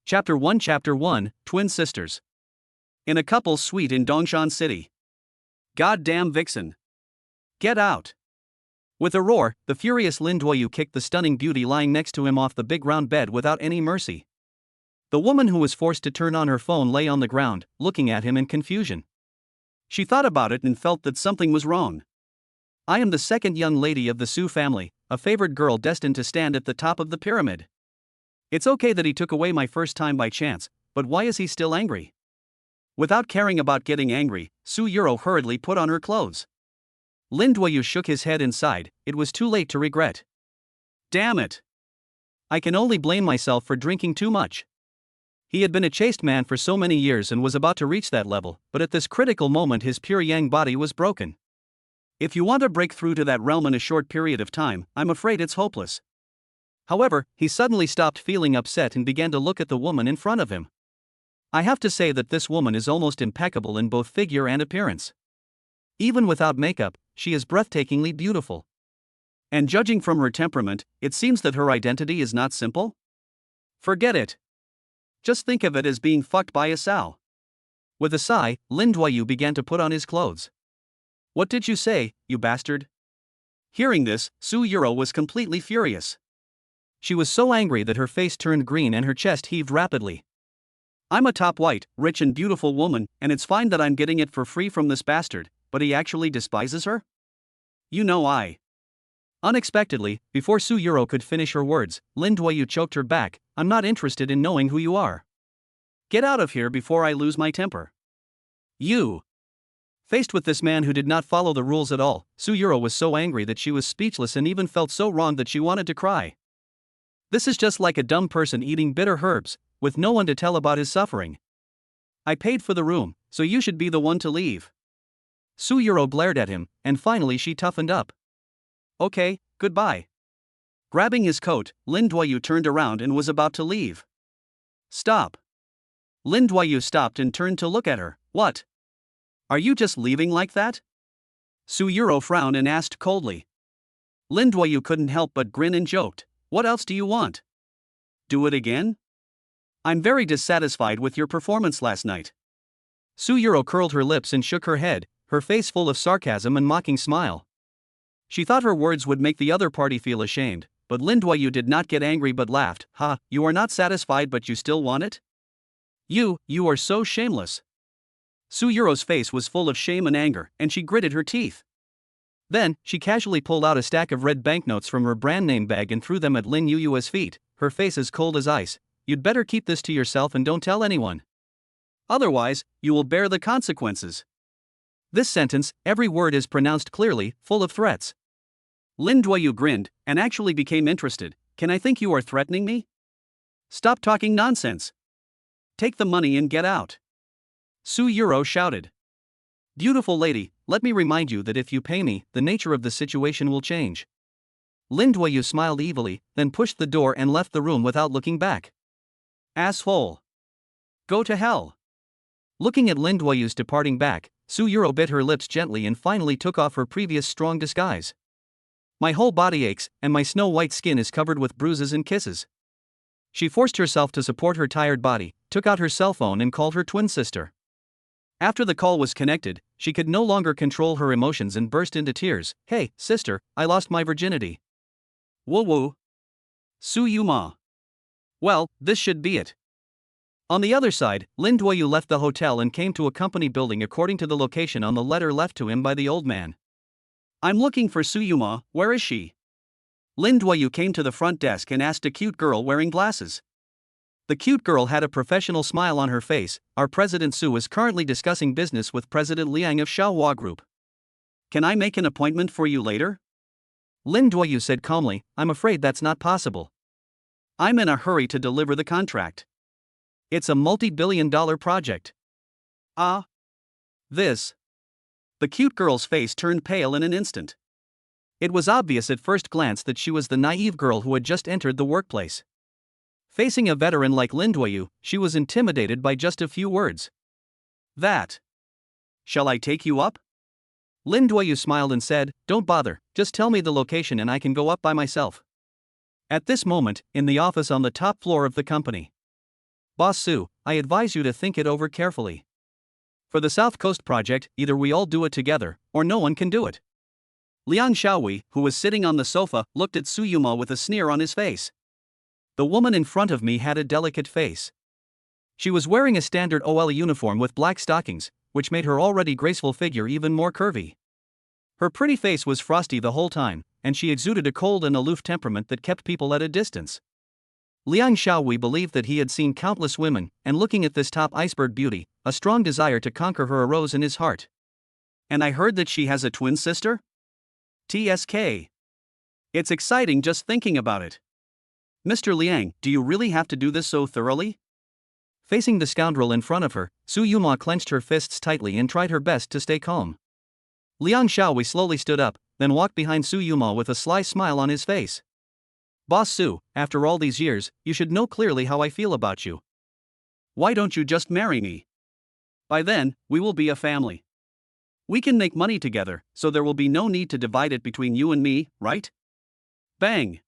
Chapter 1 Twin Sisters. In a couple's suite in Dongshan City. Goddamn vixen. Get out. With a roar, the furious Lin Duoyu kicked the stunning beauty lying next to him off the big round bed without any mercy. The woman who was forced to turn on her phone lay on the ground, looking at him in confusion. She thought about it and felt that something was wrong. I am the second young lady of the Su family, a favored girl destined to stand at the top of the pyramid. It's okay that he took away my first time by chance, but why is he still angry? Without caring about getting angry, Su Yuro hurriedly put on her clothes. Lin Duoyu shook his head inside. It was too late to regret. Damn it! I can only blame myself for drinking too much. He had been a chaste man for so many years and was about to reach that level, but at this critical moment his pure yang body was broken. If you want to break through to that realm in a short period of time, I'm afraid it's hopeless. However, he suddenly stopped feeling upset and began to look at the woman in front of him. I have to say that this woman is almost impeccable in both figure and appearance. Even without makeup, she is breathtakingly beautiful. And judging from her temperament, it seems that her identity is not simple? Forget it. Just think of it as being fucked by a sow. With a sigh, Lin Duoyu began to put on his clothes. What did you say, you bastard? Hearing this, Su Yuro was completely furious. She was so angry that her face turned green and her chest heaved rapidly. I'm a top white, rich and beautiful woman, and it's fine that I'm getting it for free from this bastard, but he actually despises her? You know I. Unexpectedly, before Su Yuro could finish her words, Lin Duoyu choked her back. I'm not interested in knowing who you are. Get out of here before I lose my temper. You. Faced with this man who did not follow the rules at all, Su Yuro was so angry that she was speechless and even felt so wrong that she wanted to cry. This is just like a dumb person eating bitter herbs, with no one to tell about his suffering. I paid for the room, so you should be the one to leave. Su Yuro glared at him, and finally she toughened up. Okay, goodbye. Grabbing his coat, Lin Duoyu turned around and was about to leave. Stop. Lin Duoyu stopped and turned to look at her. What? Are you just leaving like that? Su Yuro frowned and asked coldly. Lin Duoyu couldn't help but grin and joked. What else do you want? Do it again? I'm very dissatisfied with your performance last night. Su Yuro curled her lips and shook her head, her face full of sarcasm and mocking smile. She thought her words would make the other party feel ashamed, but Lin Duoyu did not get angry but laughed. Ha, you are not satisfied but you still want it? You are so shameless. Su Yuro's face was full of shame and anger, and she gritted her teeth. Then, she casually pulled out a stack of red banknotes from her brand name bag and threw them at Lin Yuyu's feet, her face as cold as ice. You'd better keep this to yourself and don't tell anyone. Otherwise, you will bear the consequences. This sentence, every word is pronounced clearly, full of threats. Lin Duoyu grinned, and actually became interested. Can I think you are threatening me? Stop talking nonsense. Take the money and get out. Su Yuro shouted. Beautiful lady, let me remind you that if you pay me, the nature of the situation will change. Lin Duoyu smiled evilly, then pushed the door and left the room without looking back. Asshole. Go to hell. Looking at Lin Duoyu's departing back, Su Yuro bit her lips gently and finally took off her previous strong disguise. My whole body aches, and my snow-white skin is covered with bruises and kisses. She forced herself to support her tired body, took out her cell phone and called her twin sister. After the call was connected, she could no longer control her emotions and burst into tears. Hey, sister, I lost my virginity. Woo woo. Su Yuma. Well, this should be it. On the other side, Lin Duoyu left the hotel and came to a company building according to the location on the letter left to him by the old man. I'm looking for Su Yuma, where is she? Lin Duoyu came to the front desk and asked a cute girl wearing glasses. The cute girl had a professional smile on her face. Our President Su is currently discussing business with President Liang of Xiaohua Group. Can I make an appointment for you later? Lin Duoyu said calmly, I'm afraid that's not possible. I'm in a hurry to deliver the contract. It's a multi-billion-dollar project. This. The cute girl's face turned pale in an instant. It was obvious at first glance that she was the naive girl who had just entered the workplace. Facing a veteran like Lin Duoyu, she was intimidated by just a few words. That. Shall I take you up? Lin Duoyu smiled and said, don't bother, just tell me the location and I can go up by myself. At this moment, in the office on the top floor of the company. Boss Su, I advise you to think it over carefully. For the South Coast project, either we all do it together, or no one can do it. Liang Xiaowei, who was sitting on the sofa, looked at Su Yuma with a sneer on his face. The woman in front of me had a delicate face. She was wearing a standard OL uniform with black stockings, which made her already graceful figure even more curvy. Her pretty face was frosty the whole time, and she exuded a cold and aloof temperament that kept people at a distance. Liang Xiaowei believed that he had seen countless women, and looking at this top iceberg beauty, a strong desire to conquer her arose in his heart. And I heard that she has a twin sister? TSK. It's exciting just thinking about it. Mr. Liang, do you really have to do this so thoroughly? Facing the scoundrel in front of her, Su Yuma clenched her fists tightly and tried her best to stay calm. Liang Xiaowei slowly stood up, then walked behind Su Yuma with a sly smile on his face. Boss Su, after all these years, you should know clearly how I feel about you. Why don't you just marry me? By then, we will be a family. We can make money together, so there will be no need to divide it between you and me, right? Bang!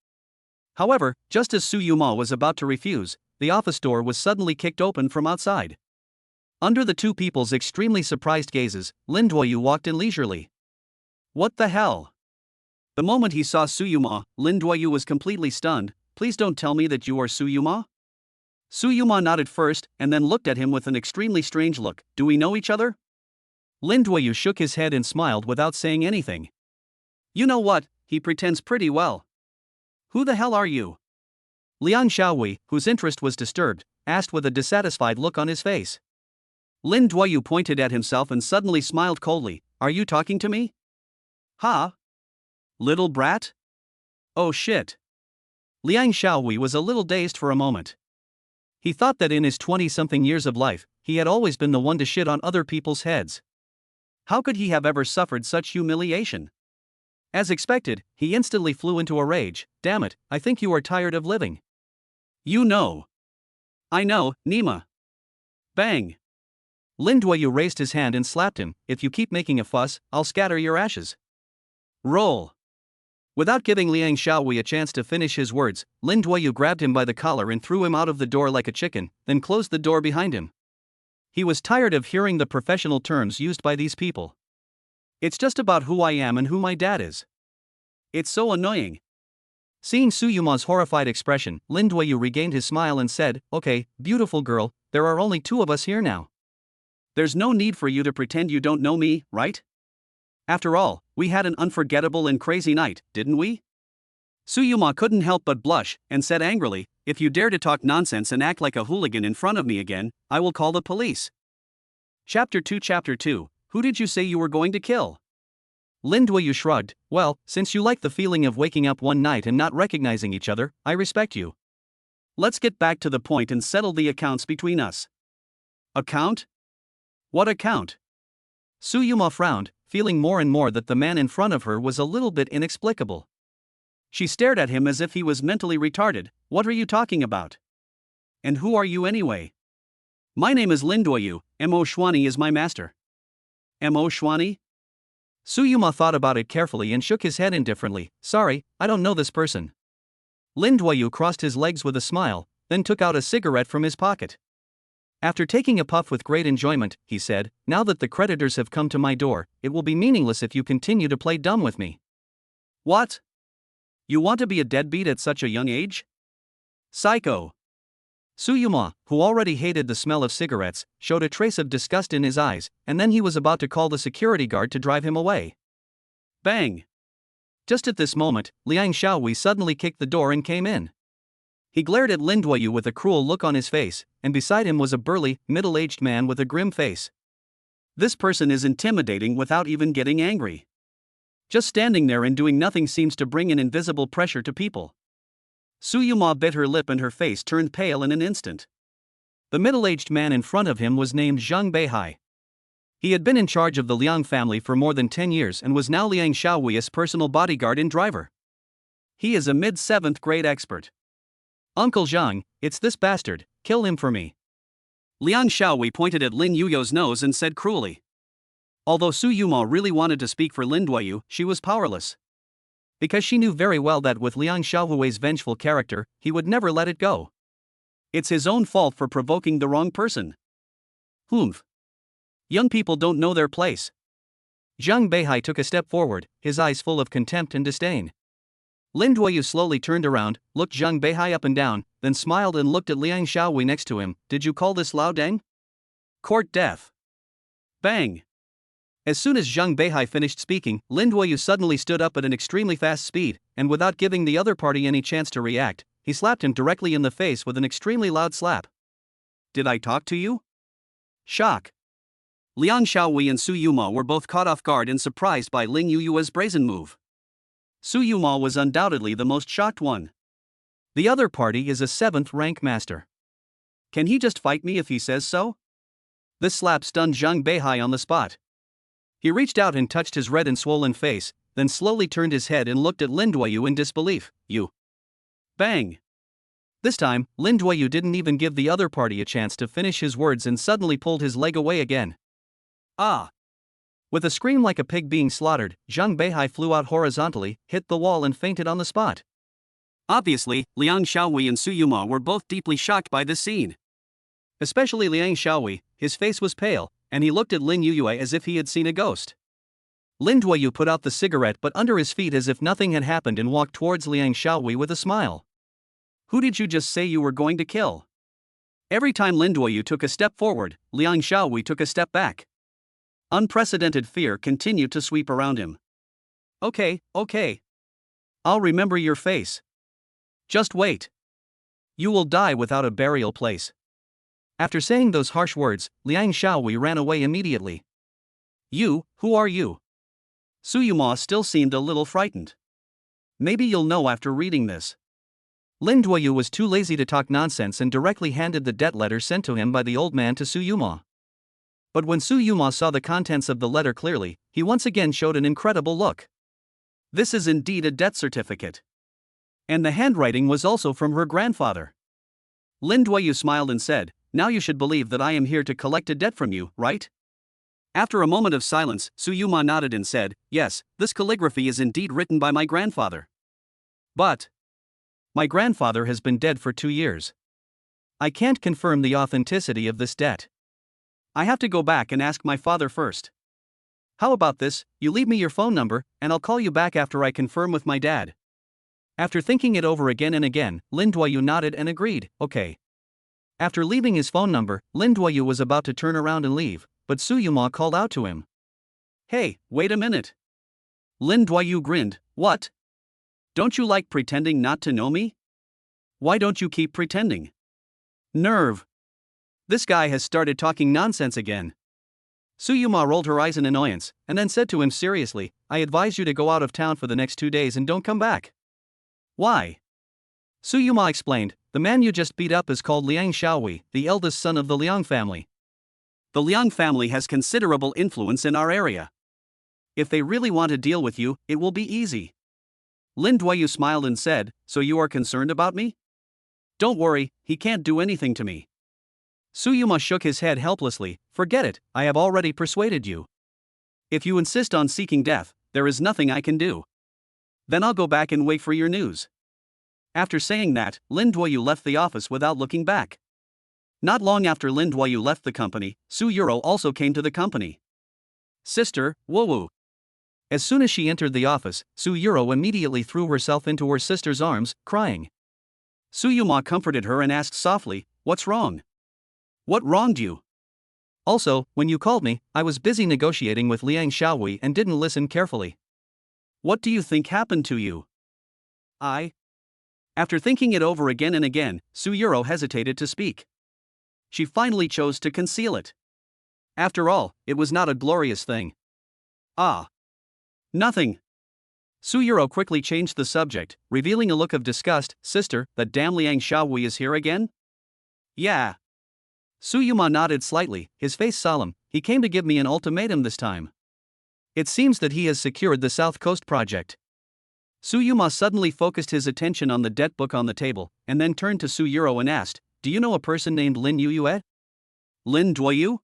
However, just as Su Yuma was about to refuse, the office door was suddenly kicked open from outside. Under the two people's extremely surprised gazes, Lin Duoyu walked in leisurely. What the hell? The moment he saw Su Yuma, Lin Duoyu was completely stunned. Please don't tell me that you are Su Yuma? Su Yuma nodded first, and then looked at him with an extremely strange look. Do we know each other? Lin Duoyu shook his head and smiled without saying anything. You know what, he pretends pretty well. Who the hell are you? Liang Xiaowei, whose interest was disturbed, asked with a dissatisfied look on his face. Lin Duoyu pointed at himself and suddenly smiled coldly. Are you talking to me? Ha? Little brat? Oh shit. Liang Xiaowei was a little dazed for a moment. He thought that in his 20-something years of life, he had always been the one to shit on other people's heads. How could he have ever suffered such humiliation? As expected, he instantly flew into a rage. Damn it, I think you are tired of living. You know. I know, Nima. Bang. Lin Duoyu raised his hand and slapped him. If you keep making a fuss, I'll scatter your ashes. Roll. Without giving Liang Xiaowei a chance to finish his words, Lin Duoyu grabbed him by the collar and threw him out of the door like a chicken, then closed the door behind him. He was tired of hearing the professional terms used by these people. It's just about who I am and who my dad is. It's so annoying. Seeing Su Yuma's horrified expression, Lin Duoyu regained his smile and said, Okay, beautiful girl, there are only two of us here now. There's no need for you to pretend you don't know me, right? After all, we had an unforgettable and crazy night, didn't we? Su Yuma couldn't help but blush, and said angrily, If you dare to talk nonsense and act like a hooligan in front of me again, I will call the police. Chapter 2 Who did you say you were going to kill? Lin Duoyu shrugged. Well, since you like the feeling of waking up one night and not recognizing each other, I respect you. Let's get back to the point and settle the accounts between us. Account? What account? Su Yuma frowned, feeling more and more that the man in front of her was a little bit inexplicable. She stared at him as if he was mentally retarded. What are you talking about? And who are you anyway? My name is Lin Duoyu, Mo Xuani is my master. Mo Xuani? Su Yuma thought about it carefully and shook his head indifferently. Sorry, I don't know this person. Lin Duoyu crossed his legs with a smile, then took out a cigarette from his pocket. After taking a puff with great enjoyment, he said, Now that the creditors have come to my door, it will be meaningless if you continue to play dumb with me. What? You want to be a deadbeat at such a young age? Psycho. Su Yuma, who already hated the smell of cigarettes, showed a trace of disgust in his eyes, and then he was about to call the security guard to drive him away. Bang! Just at this moment, Liang Xiaowei suddenly kicked the door and came in. He glared at Lin Duoyu with a cruel look on his face, and beside him was a burly, middle-aged man with a grim face. This person is intimidating without even getting angry. Just standing there and doing nothing seems to bring an invisible pressure to people. Su Yuma bit her lip and her face turned pale in an instant. The middle-aged man in front of him was named Zhang Beihai. He had been in charge of the Liang family for more than 10 years and was now Liang Xiaowei's personal bodyguard and driver. He is a mid-7th grade expert. Uncle Zhang, it's this bastard, kill him for me. Liang Xiaowei pointed at Lin Yuyo's nose and said cruelly. Although Su Yuma really wanted to speak for Lin Duoyu, she was powerless. Because she knew very well that with Liang Xiaowei's vengeful character, he would never let it go. It's his own fault for provoking the wrong person. Humph. Young people don't know their place. Zhang Beihai took a step forward, his eyes full of contempt and disdain. Lin Duoyu slowly turned around, looked Zhang Beihai up and down, then smiled and looked at Liang Xiaowei next to him. Did you call this Lao Deng? Court death. Bang. As soon as Zhang Beihai finished speaking, Lin Duoyu suddenly stood up at an extremely fast speed, and without giving the other party any chance to react, he slapped him directly in the face with an extremely loud slap. Did I talk to you? Shock. Liang Xiaowei and Su Yuma were both caught off guard and surprised by Ling Yuyue's brazen move. Su Yuma was undoubtedly the most shocked one. The other party is a 7th rank master. Can he just fight me if he says so? This slap stunned Zhang Beihai on the spot. He reached out and touched his red and swollen face, then slowly turned his head and looked at Lin Duoyu in disbelief. You. Bang. This time, Lin Duoyu didn't even give the other party a chance to finish his words and suddenly pulled his leg away again. Ah! With a scream like a pig being slaughtered, Zhang Beihai flew out horizontally, hit the wall and fainted on the spot. Obviously, Liang Xiaowei and Su Yuma were both deeply shocked by this scene. Especially Liang Xiaowei, his face was pale, and he looked at Lin Yuyue as if he had seen a ghost. Lin Duoyu put out the cigarette but under his feet as if nothing had happened and walked towards Liang Xiaowei with a smile. Who did you just say you were going to kill? Every time Lin Duoyu took a step forward, Liang Xiaowei took a step back. Unprecedented fear continued to sweep around him. Okay. I'll remember your face. Just wait. You will die without a burial place. After saying those harsh words, Liang Xiaowei ran away immediately. You, who are you? Su Yuma still seemed a little frightened. Maybe you'll know after reading this. Lin Duoyu was too lazy to talk nonsense and directly handed the debt letter sent to him by the old man to Su Yuma. But when Su Yuma saw the contents of the letter clearly, he once again showed an incredible look. This is indeed a death certificate. And the handwriting was also from her grandfather. Lin Duoyu smiled and said, now you should believe that I am here to collect a debt from you, right? After a moment of silence, Su Yuma nodded and said, yes, this calligraphy is indeed written by my grandfather. But my grandfather has been dead for 2 years. I can't confirm the authenticity of this debt. I have to go back and ask my father first. How about this, you leave me your phone number, and I'll call you back after I confirm with my dad. After thinking it over again and again, Lin Duoyu nodded and agreed, okay. After leaving his phone number, Lin Duoyu was about to turn around and leave, but Su Yuma called out to him. Hey, wait a minute. Lin Duoyu grinned, what? Don't you like pretending not to know me? Why don't you keep pretending? Nerve. This guy has started talking nonsense again. Su Yuma rolled her eyes in annoyance, and then said to him seriously, I advise you to go out of town for the next 2 days and don't come back. Why? Su Yuma explained, the man you just beat up is called Liang Xiaowei, the eldest son of the Liang family. The Liang family has considerable influence in our area. If they really want to deal with you, it will be easy. Lin Duoyu smiled and said, so you are concerned about me? Don't worry, he can't do anything to me. Su Yuma shook his head helplessly, forget it, I have already persuaded you. If you insist on seeking death, there is nothing I can do. Then I'll go back and wait for your news. After saying that, Lin Duoyu left the office without looking back. Not long after Lin Duoyu left the company, Su Yuro also came to the company. Sister, woo-woo. As soon as she entered the office, Su Yuro immediately threw herself into her sister's arms, crying. Su Yuma comforted her and asked softly, what's wrong? What wronged you? Also, when you called me, I was busy negotiating with Liang Xiaowei and didn't listen carefully. What do you think happened to you? After thinking it over again and again, Su Yuro hesitated to speak. She finally chose to conceal it. After all, it was not a glorious thing. Nothing. Su Yuro quickly changed the subject, revealing a look of disgust. Sister, that damn Liang Xiaowei is here again? Yeah. Su Yuma nodded slightly, his face solemn. He came to give me an ultimatum this time. It seems that he has secured the South Coast project. Su Yuma suddenly focused his attention on the debt book on the table, and then turned to Su Yuro and asked, do you know a person named Lin Yuyue? Lin Duoyu?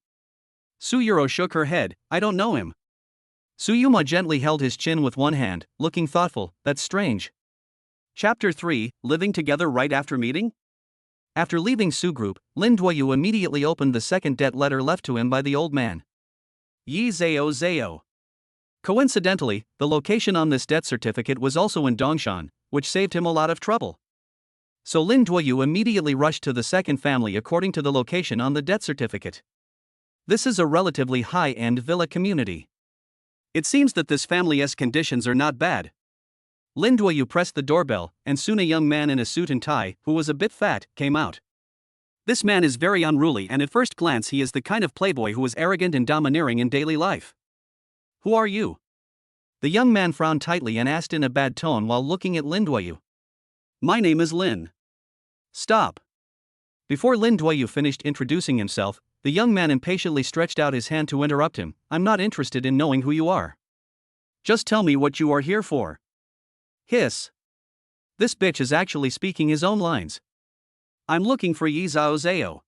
Su Yuro shook her head, I don't know him. Su Yuma gently held his chin with one hand, looking thoughtful. That's strange. Chapter 3, Living Together Right After Meeting? After leaving Su Group, Lin Duoyu immediately opened the second debt letter left to him by the old man. Yi Zhao Zhao. Coincidentally, the location on this debt certificate was also in Dongshan, which saved him a lot of trouble. So Lin Duoyu immediately rushed to the second family according to the location on the debt certificate. This is a relatively high-end villa community. It seems that this family's conditions are not bad. Lin Duoyu pressed the doorbell, and soon a young man in a suit and tie, who was a bit fat, came out. This man is very unruly, and at first glance he is the kind of playboy who is arrogant and domineering in daily life. Who are you? The young man frowned tightly and asked in a bad tone while looking at Lin Duoyu. My name is Lin. Stop. Before Lin Duoyu finished introducing himself, the young man impatiently stretched out his hand to interrupt him. I'm not interested in knowing who you are. Just tell me what you are here for. Hiss. This bitch is actually speaking his own lines. I'm looking for Yi Zhao Zhao.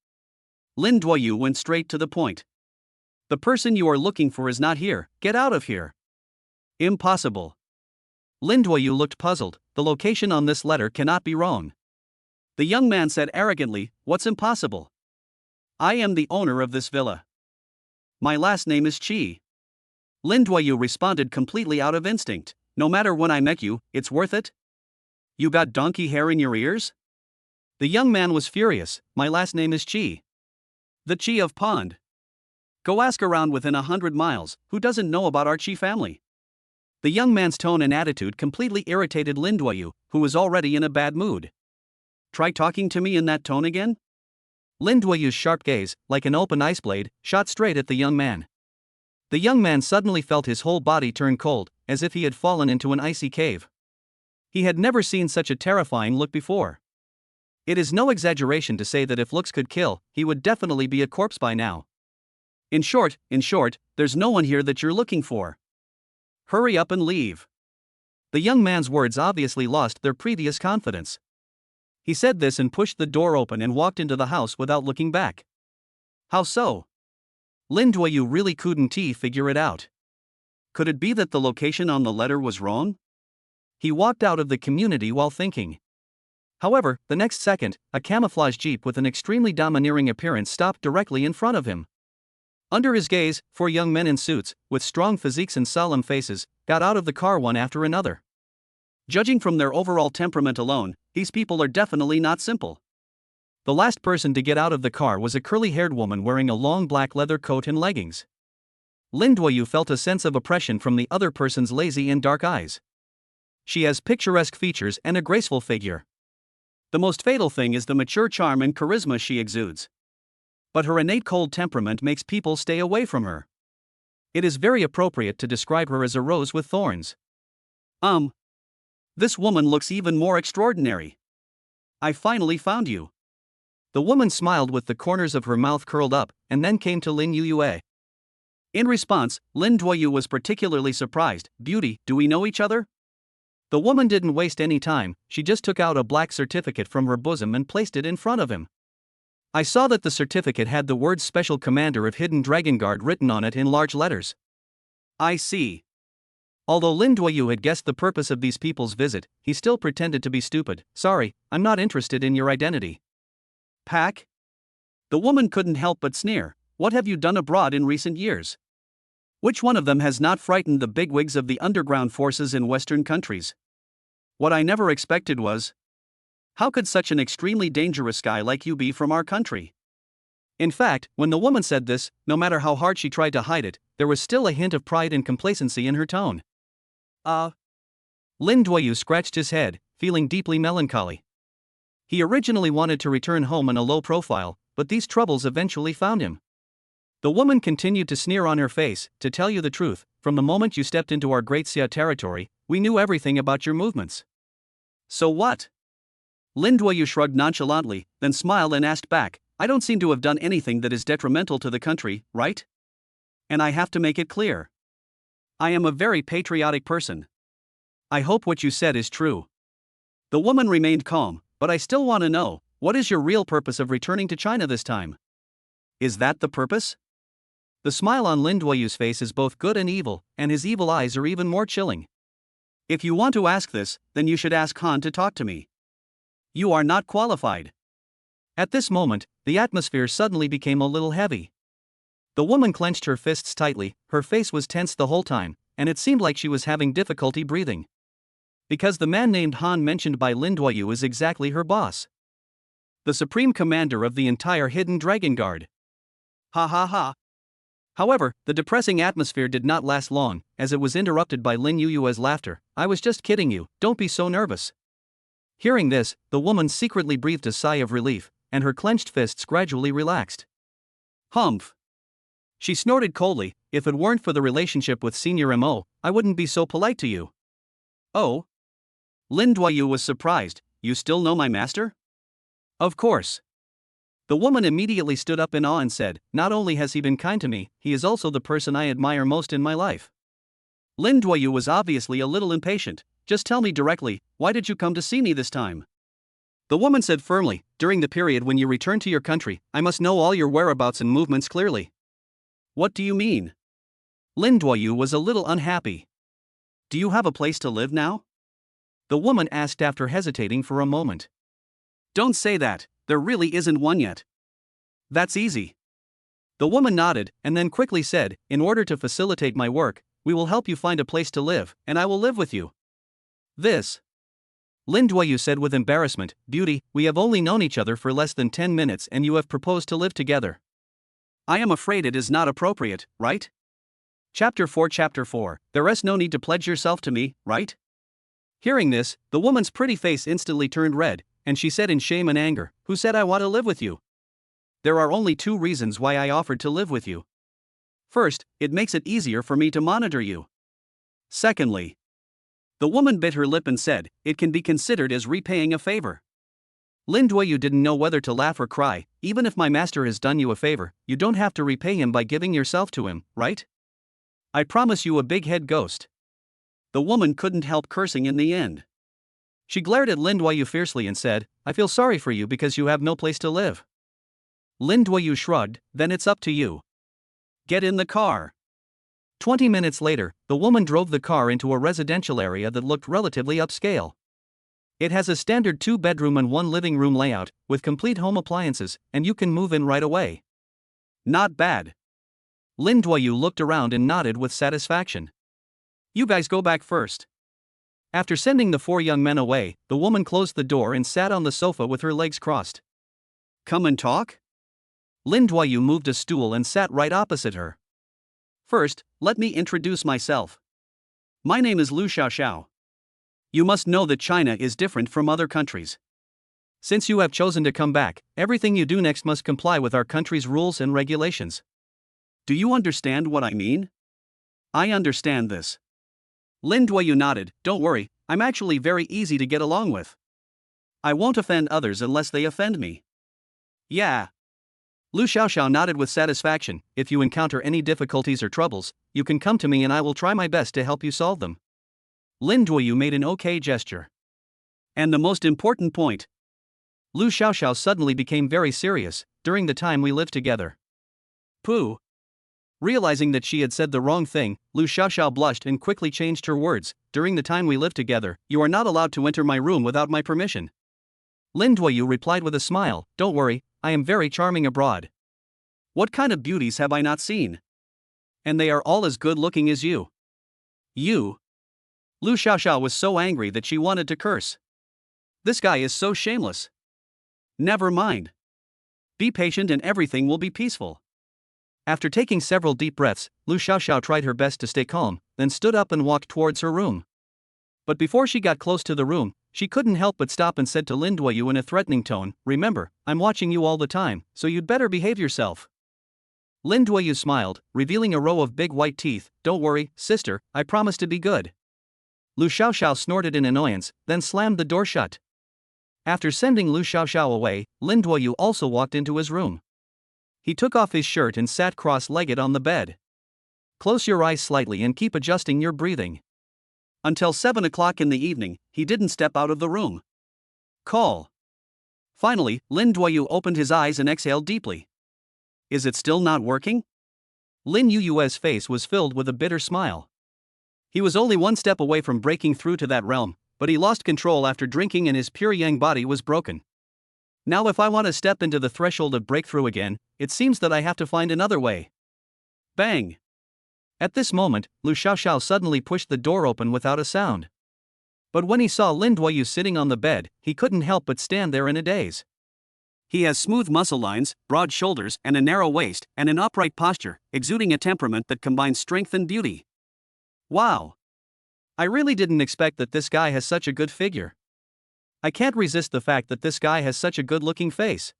Lin Duoyu went straight to the point. The person you are looking for is not here, get out of here. Impossible. Lin Duoyu looked puzzled, the location on this letter cannot be wrong. The young man said arrogantly, what's impossible? I am the owner of this villa. My last name is Qi. Lin Duoyu responded completely out of instinct. No matter when I met you, it's worth it? You got donkey hair in your ears? The young man was furious. My last name is Qi. The Qi of Pond. Go ask around within 100 miles, who doesn't know about our Qi family? The young man's tone and attitude completely irritated Lin Duoyu, who was already in a bad mood. Try talking to me in that tone again? Lin Duoyu's sharp gaze, like an open ice blade, shot straight at the young man. The young man suddenly felt his whole body turn cold, as if he had fallen into an icy cave. He had never seen such a terrifying look before. It is no exaggeration to say that if looks could kill, he would definitely be a corpse by now. In short, there's no one here that you're looking for. Hurry up and leave. The young man's words obviously lost their previous confidence. He said this and pushed the door open and walked into the house without looking back. How so? Lin Duoyu really couldn't figure it out. Could it be that the location on the letter was wrong? He walked out of the community while thinking. However, the next second, a camouflage jeep with an extremely domineering appearance stopped directly in front of him. Under his gaze, 4 young men in suits, with strong physiques and solemn faces, got out of the car one after another. Judging from their overall temperament alone, these people are definitely not simple. The last person to get out of the car was a curly-haired woman wearing a long black leather coat and leggings. Lin Duoyu felt a sense of oppression from the other person's lazy and dark eyes. She has picturesque features and a graceful figure. The most fatal thing is the mature charm and charisma she exudes. But her innate cold temperament makes people stay away from her. It is very appropriate to describe her as a rose with thorns. This woman looks even more extraordinary. I finally found you. The woman smiled with the corners of her mouth curled up, and then came to Lin Yue. In response, Lin Duoyu was particularly surprised. Beauty, do we know each other? The woman didn't waste any time, she just took out a black certificate from her bosom and placed it in front of him. I saw that the certificate had the words Special Commander of Hidden Dragon Guard written on it in large letters. I see. Although Lin Duoyu had guessed the purpose of these people's visit, he still pretended to be stupid. Sorry, I'm not interested in your identity. Pack? The woman couldn't help but sneer. What have you done abroad in recent years? Which one of them has not frightened the bigwigs of the underground forces in Western countries? What I never expected was, how could such an extremely dangerous guy like you be from our country? In fact, when the woman said this, no matter how hard she tried to hide it, there was still a hint of pride and complacency in her tone. Lin Duoyu scratched his head, feeling deeply melancholy. He originally wanted to return home in a low profile, but these troubles eventually found him. The woman continued to sneer on her face. To tell you the truth, from the moment you stepped into our Great Xia territory, we knew everything about your movements. So what? Lin Duoyu shrugged nonchalantly, then smiled and asked back, I don't seem to have done anything that is detrimental to the country, right? And I have to make it clear. I am a very patriotic person. I hope what you said is true. The woman remained calm, but I still want to know, what is your real purpose of returning to China this time? Is that the purpose? The smile on Lin Duoyu's face is both good and evil, and his evil eyes are even more chilling. If you want to ask this, then you should ask Han to talk to me. You are not qualified. At this moment, the atmosphere suddenly became a little heavy. The woman clenched her fists tightly, her face was tense the whole time, and it seemed like she was having difficulty breathing. Because the man named Han mentioned by Lin Duoyu is exactly her boss. The supreme commander of the entire Hidden Dragon Guard. Ha ha ha. However, the depressing atmosphere did not last long, as it was interrupted by Lin Yuyue's laughter. I was just kidding you, don't be so nervous. Hearing this, the woman secretly breathed a sigh of relief, and her clenched fists gradually relaxed. Humph. She snorted coldly, if it weren't for the relationship with Senior Mo, I wouldn't be so polite to you. Oh? Lin Duoyu was surprised, you still know my master? Of course. The woman immediately stood up in awe and said, not only has he been kind to me, he is also the person I admire most in my life. Lin Duoyu was obviously a little impatient. Just tell me directly, why did you come to see me this time? The woman said firmly, during the period when you return to your country, I must know all your whereabouts and movements clearly. What do you mean? Lin Duoyu was a little unhappy. Do you have a place to live now? The woman asked after hesitating for a moment. Don't say that, there really isn't one yet. That's easy. The woman nodded, and then quickly said, in order to facilitate my work, we will help you find a place to live, and I will live with you. This. Lin Duoyu said with embarrassment, Beauty, we have only known each other for less than 10 minutes and you have proposed to live together. I am afraid it is not appropriate, right? Chapter 4 There is no need to pledge yourself to me, right? Hearing this, the woman's pretty face instantly turned red, and she said in shame and anger, Who said I want to live with you? There are only 2 reasons why I offered to live with you. First, it makes it easier for me to monitor you. Secondly, the woman bit her lip and said, it can be considered as repaying a favor. Lin Duoyu didn't know whether to laugh or cry. Even if my master has done you a favor, you don't have to repay him by giving yourself to him, right? I promise you a big head ghost. The woman couldn't help cursing in the end. She glared at Lin Duoyu fiercely and said, I feel sorry for you because you have no place to live. Lin Duoyu shrugged, then it's up to you. Get in the car. 20 minutes later, the woman drove the car into a residential area that looked relatively upscale. It has a standard 2-bedroom and 1 living room layout, with complete home appliances, and you can move in right away. Not bad. Lin Duoyu looked around and nodded with satisfaction. You guys go back first. After sending the 4 young men away, the woman closed the door and sat on the sofa with her legs crossed. Come and talk? Lin Duoyu moved a stool and sat right opposite her. First, let me introduce myself. My name is Lu Xiaoxiao. You must know that China is different from other countries. Since you have chosen to come back, everything you do next must comply with our country's rules and regulations. Do you understand what I mean? I understand this. Lin Duoyu nodded, don't worry, I'm actually very easy to get along with. I won't offend others unless they offend me. Yeah. Lu Xiaoxiao nodded with satisfaction. If you encounter any difficulties or troubles, you can come to me and I will try my best to help you solve them. Lin Duoyu made an okay gesture. And the most important point. Lu Xiaoxiao suddenly became very serious, during the time we lived together. Pooh. Realizing that she had said the wrong thing, Lu Xiaoxiao blushed and quickly changed her words. During the time we lived together, you are not allowed to enter my room without my permission. Lin Duoyu replied with a smile, don't worry, I am very charming abroad. What kind of beauties have I not seen? And they are all as good looking as you. You? Lu Xiaoxiao was so angry that she wanted to curse. This guy is so shameless. Never mind. Be patient and everything will be peaceful. After taking several deep breaths, Lu Xiaoxiao tried her best to stay calm, then stood up and walked towards her room. But before she got close to the room, she couldn't help but stop and said to Lin Duoyu in a threatening tone, remember, I'm watching you all the time, so you'd better behave yourself. Lin Duoyu smiled, revealing a row of big white teeth, don't worry, sister, I promise to be good. Lu Xiaoxiao snorted in annoyance, then slammed the door shut. After sending Lu Xiaoxiao away, Lin Duoyu also walked into his room. He took off his shirt and sat cross-legged on the bed. Close your eyes slightly and keep adjusting your breathing. Until 7 o'clock in the evening, he didn't step out of the room. Call. Finally, Lin Duoyu opened his eyes and exhaled deeply. Is it still not working? Lin Yuyue's face was filled with a bitter smile. He was only 1 step away from breaking through to that realm, but he lost control after drinking and his pure yang body was broken. Now if I want to step into the threshold of breakthrough again, it seems that I have to find another way. Bang! At this moment, Lu Xiaoxiao suddenly pushed the door open without a sound. But when he saw Lin Duoyu sitting on the bed, he couldn't help but stand there in a daze. He has smooth muscle lines, broad shoulders, and a narrow waist, and an upright posture, exuding a temperament that combines strength and beauty. Wow! I really didn't expect that this guy has such a good figure. I can't resist the fact that this guy has such a good-looking face.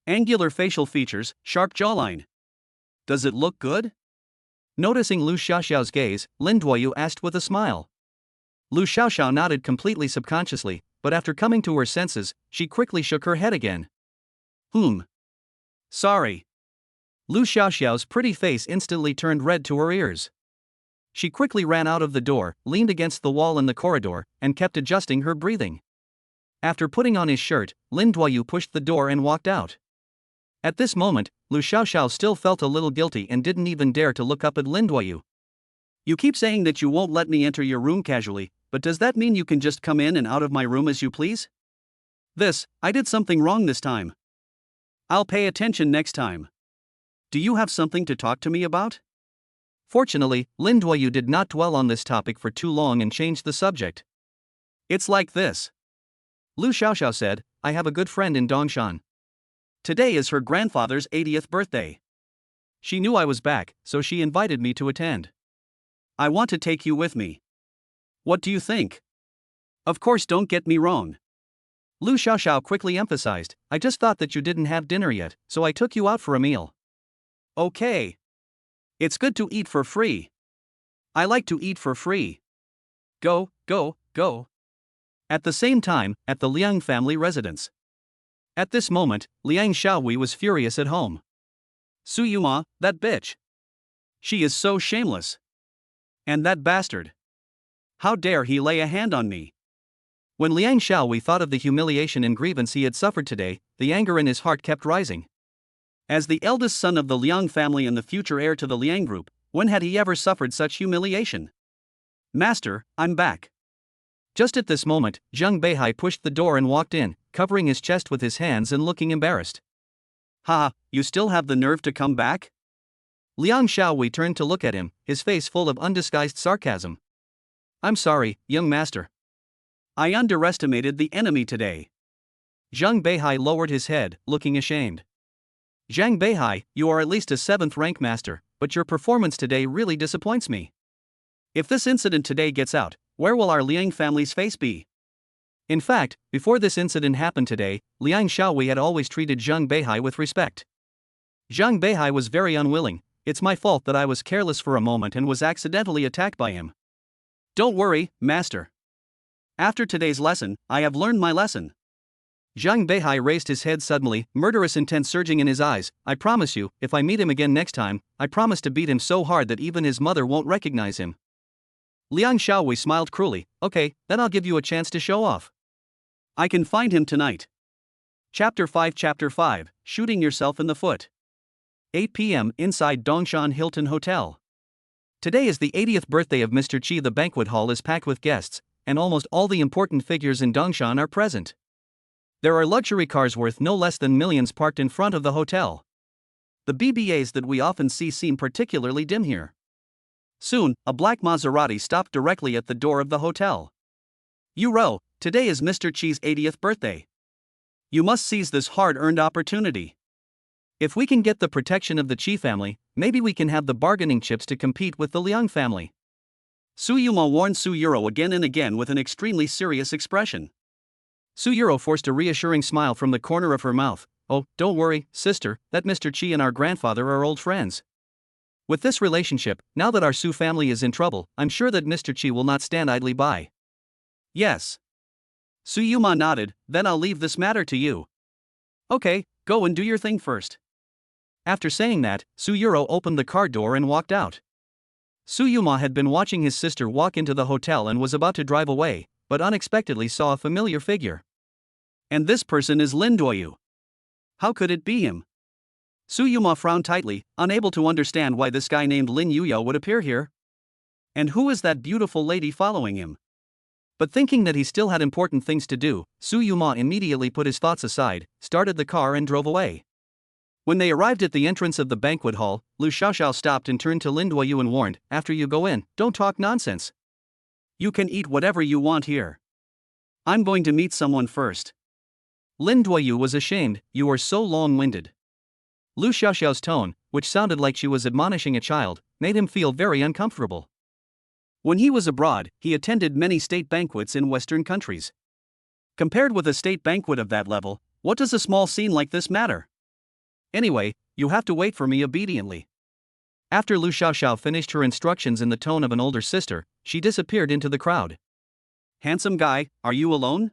Angular facial features, sharp jawline. Does it look good? Noticing Lu Xiaoxiao's gaze, Lin Duoyu asked with a smile. Lu Xiaoxiao nodded completely subconsciously, but after coming to her senses, she quickly shook her head again. Sorry. Lu Xiaoxiao's pretty face instantly turned red to her ears. She quickly ran out of the door, leaned against the wall in the corridor, and kept adjusting her breathing. After putting on his shirt, Lin Duoyu pushed the door and walked out. At this moment, Lu Xiaoxiao still felt a little guilty and didn't even dare to look up at Lin Duoyu. You keep saying that you won't let me enter your room casually, but does that mean you can just come in and out of my room as you please? I did something wrong this time. I'll pay attention next time. Do you have something to talk to me about? Fortunately, Lin Duoyu did not dwell on this topic for too long and changed the subject. It's like this. Lu Xiaoxiao said, I have a good friend in Dongshan. Today is her grandfather's 80th birthday. She knew I was back, so she invited me to attend. I want to take you with me. What do you think? Of course, don't get me wrong. Lu Xiaoxiao quickly emphasized, I just thought that you didn't have dinner yet, so I took you out for a meal. Okay. It's good to eat for free. I like to eat for free. Go. At the same time, at the Liang family residence. At this moment, Liang Xiaowei was furious at home. Su Yuma, that bitch. She is so shameless. And that bastard. How dare he lay a hand on me? When Liang Xiaowei thought of the humiliation and grievance he had suffered today, the anger in his heart kept rising. As the eldest son of the Liang family and the future heir to the Liang group, when had he ever suffered such humiliation? Master, I'm back. Just at this moment, Zheng Beihai pushed the door and walked in, covering his chest with his hands and looking embarrassed. You still have the nerve to come back? Liang Xiaowei turned to look at him, his face full of undisguised sarcasm. I'm sorry, young master. I underestimated the enemy today. Zheng Beihai lowered his head, looking ashamed. Zhang Beihai, you are at least a 7th rank master, but your performance today really disappoints me. If this incident today gets out, where will our Liang family's face be? In fact, before this incident happened today, Liang Xiaowei had always treated Zheng Beihai with respect. Zheng Beihai was very unwilling. It's my fault that I was careless for a moment and was accidentally attacked by him. Don't worry, master. After today's lesson, I have learned my lesson. Zheng Beihai raised his head suddenly, murderous intent surging in his eyes. I promise you, if I meet him again next time, I promise to beat him so hard that even his mother won't recognize him. Liang Xiaowei smiled cruelly. Okay, then I'll give you a chance to show off. I can find him tonight. Chapter 5 Shooting Yourself in the Foot. 8 p.m. inside Dongshan Hilton Hotel. Today is the 80th birthday of Mr. Qi. The banquet hall is packed with guests, and almost all the important figures in Dongshan are present. There are luxury cars worth no less than millions parked in front of the hotel. The BBAs that we often see seem particularly dim here. Soon, a black Maserati stopped directly at the door of the hotel. Yuro, today is Mr. Qi's 80th birthday. You must seize this hard-earned opportunity. If we can get the protection of the Qi family, maybe we can have the bargaining chips to compete with the Liang family. Su Yuma warned Su Yuro again and again with an extremely serious expression. Su Yuro forced a reassuring smile from the corner of her mouth. Oh, don't worry, sister, that Mr. Qi and our grandfather are old friends. With this relationship, now that our Su family is in trouble, I'm sure that Mr. Qi will not stand idly by. Yes. Su Yuma nodded, then I'll leave this matter to you. Okay, go and do your thing first. After saying that, Su Yuro opened the car door and walked out. Su Yuma had been watching his sister walk into the hotel and was about to drive away, but unexpectedly saw a familiar figure. And this person is Lin Duoyu. How could it be him? Su Yuma frowned tightly, unable to understand why this guy named Lin Yuyo would appear here. And who is that beautiful lady following him? But thinking that he still had important things to do, Su Yuma immediately put his thoughts aside, started the car and drove away. When they arrived at the entrance of the banquet hall, Lu Xiaoxiao stopped and turned to Lin Duoyu and warned, "After you go in, don't talk nonsense. You can eat whatever you want here. I'm going to meet someone first." Lin Duoyu was ashamed. "You are so long-winded." Lu Xiaoxiao's tone, which sounded like she was admonishing a child, made him feel very uncomfortable. When he was abroad, he attended many state banquets in Western countries. Compared with a state banquet of that level, what does a small scene like this matter? Anyway, you have to wait for me obediently. After Lu Xiaoxiao finished her instructions in the tone of an older sister, she disappeared into the crowd. "Handsome guy, are you alone?"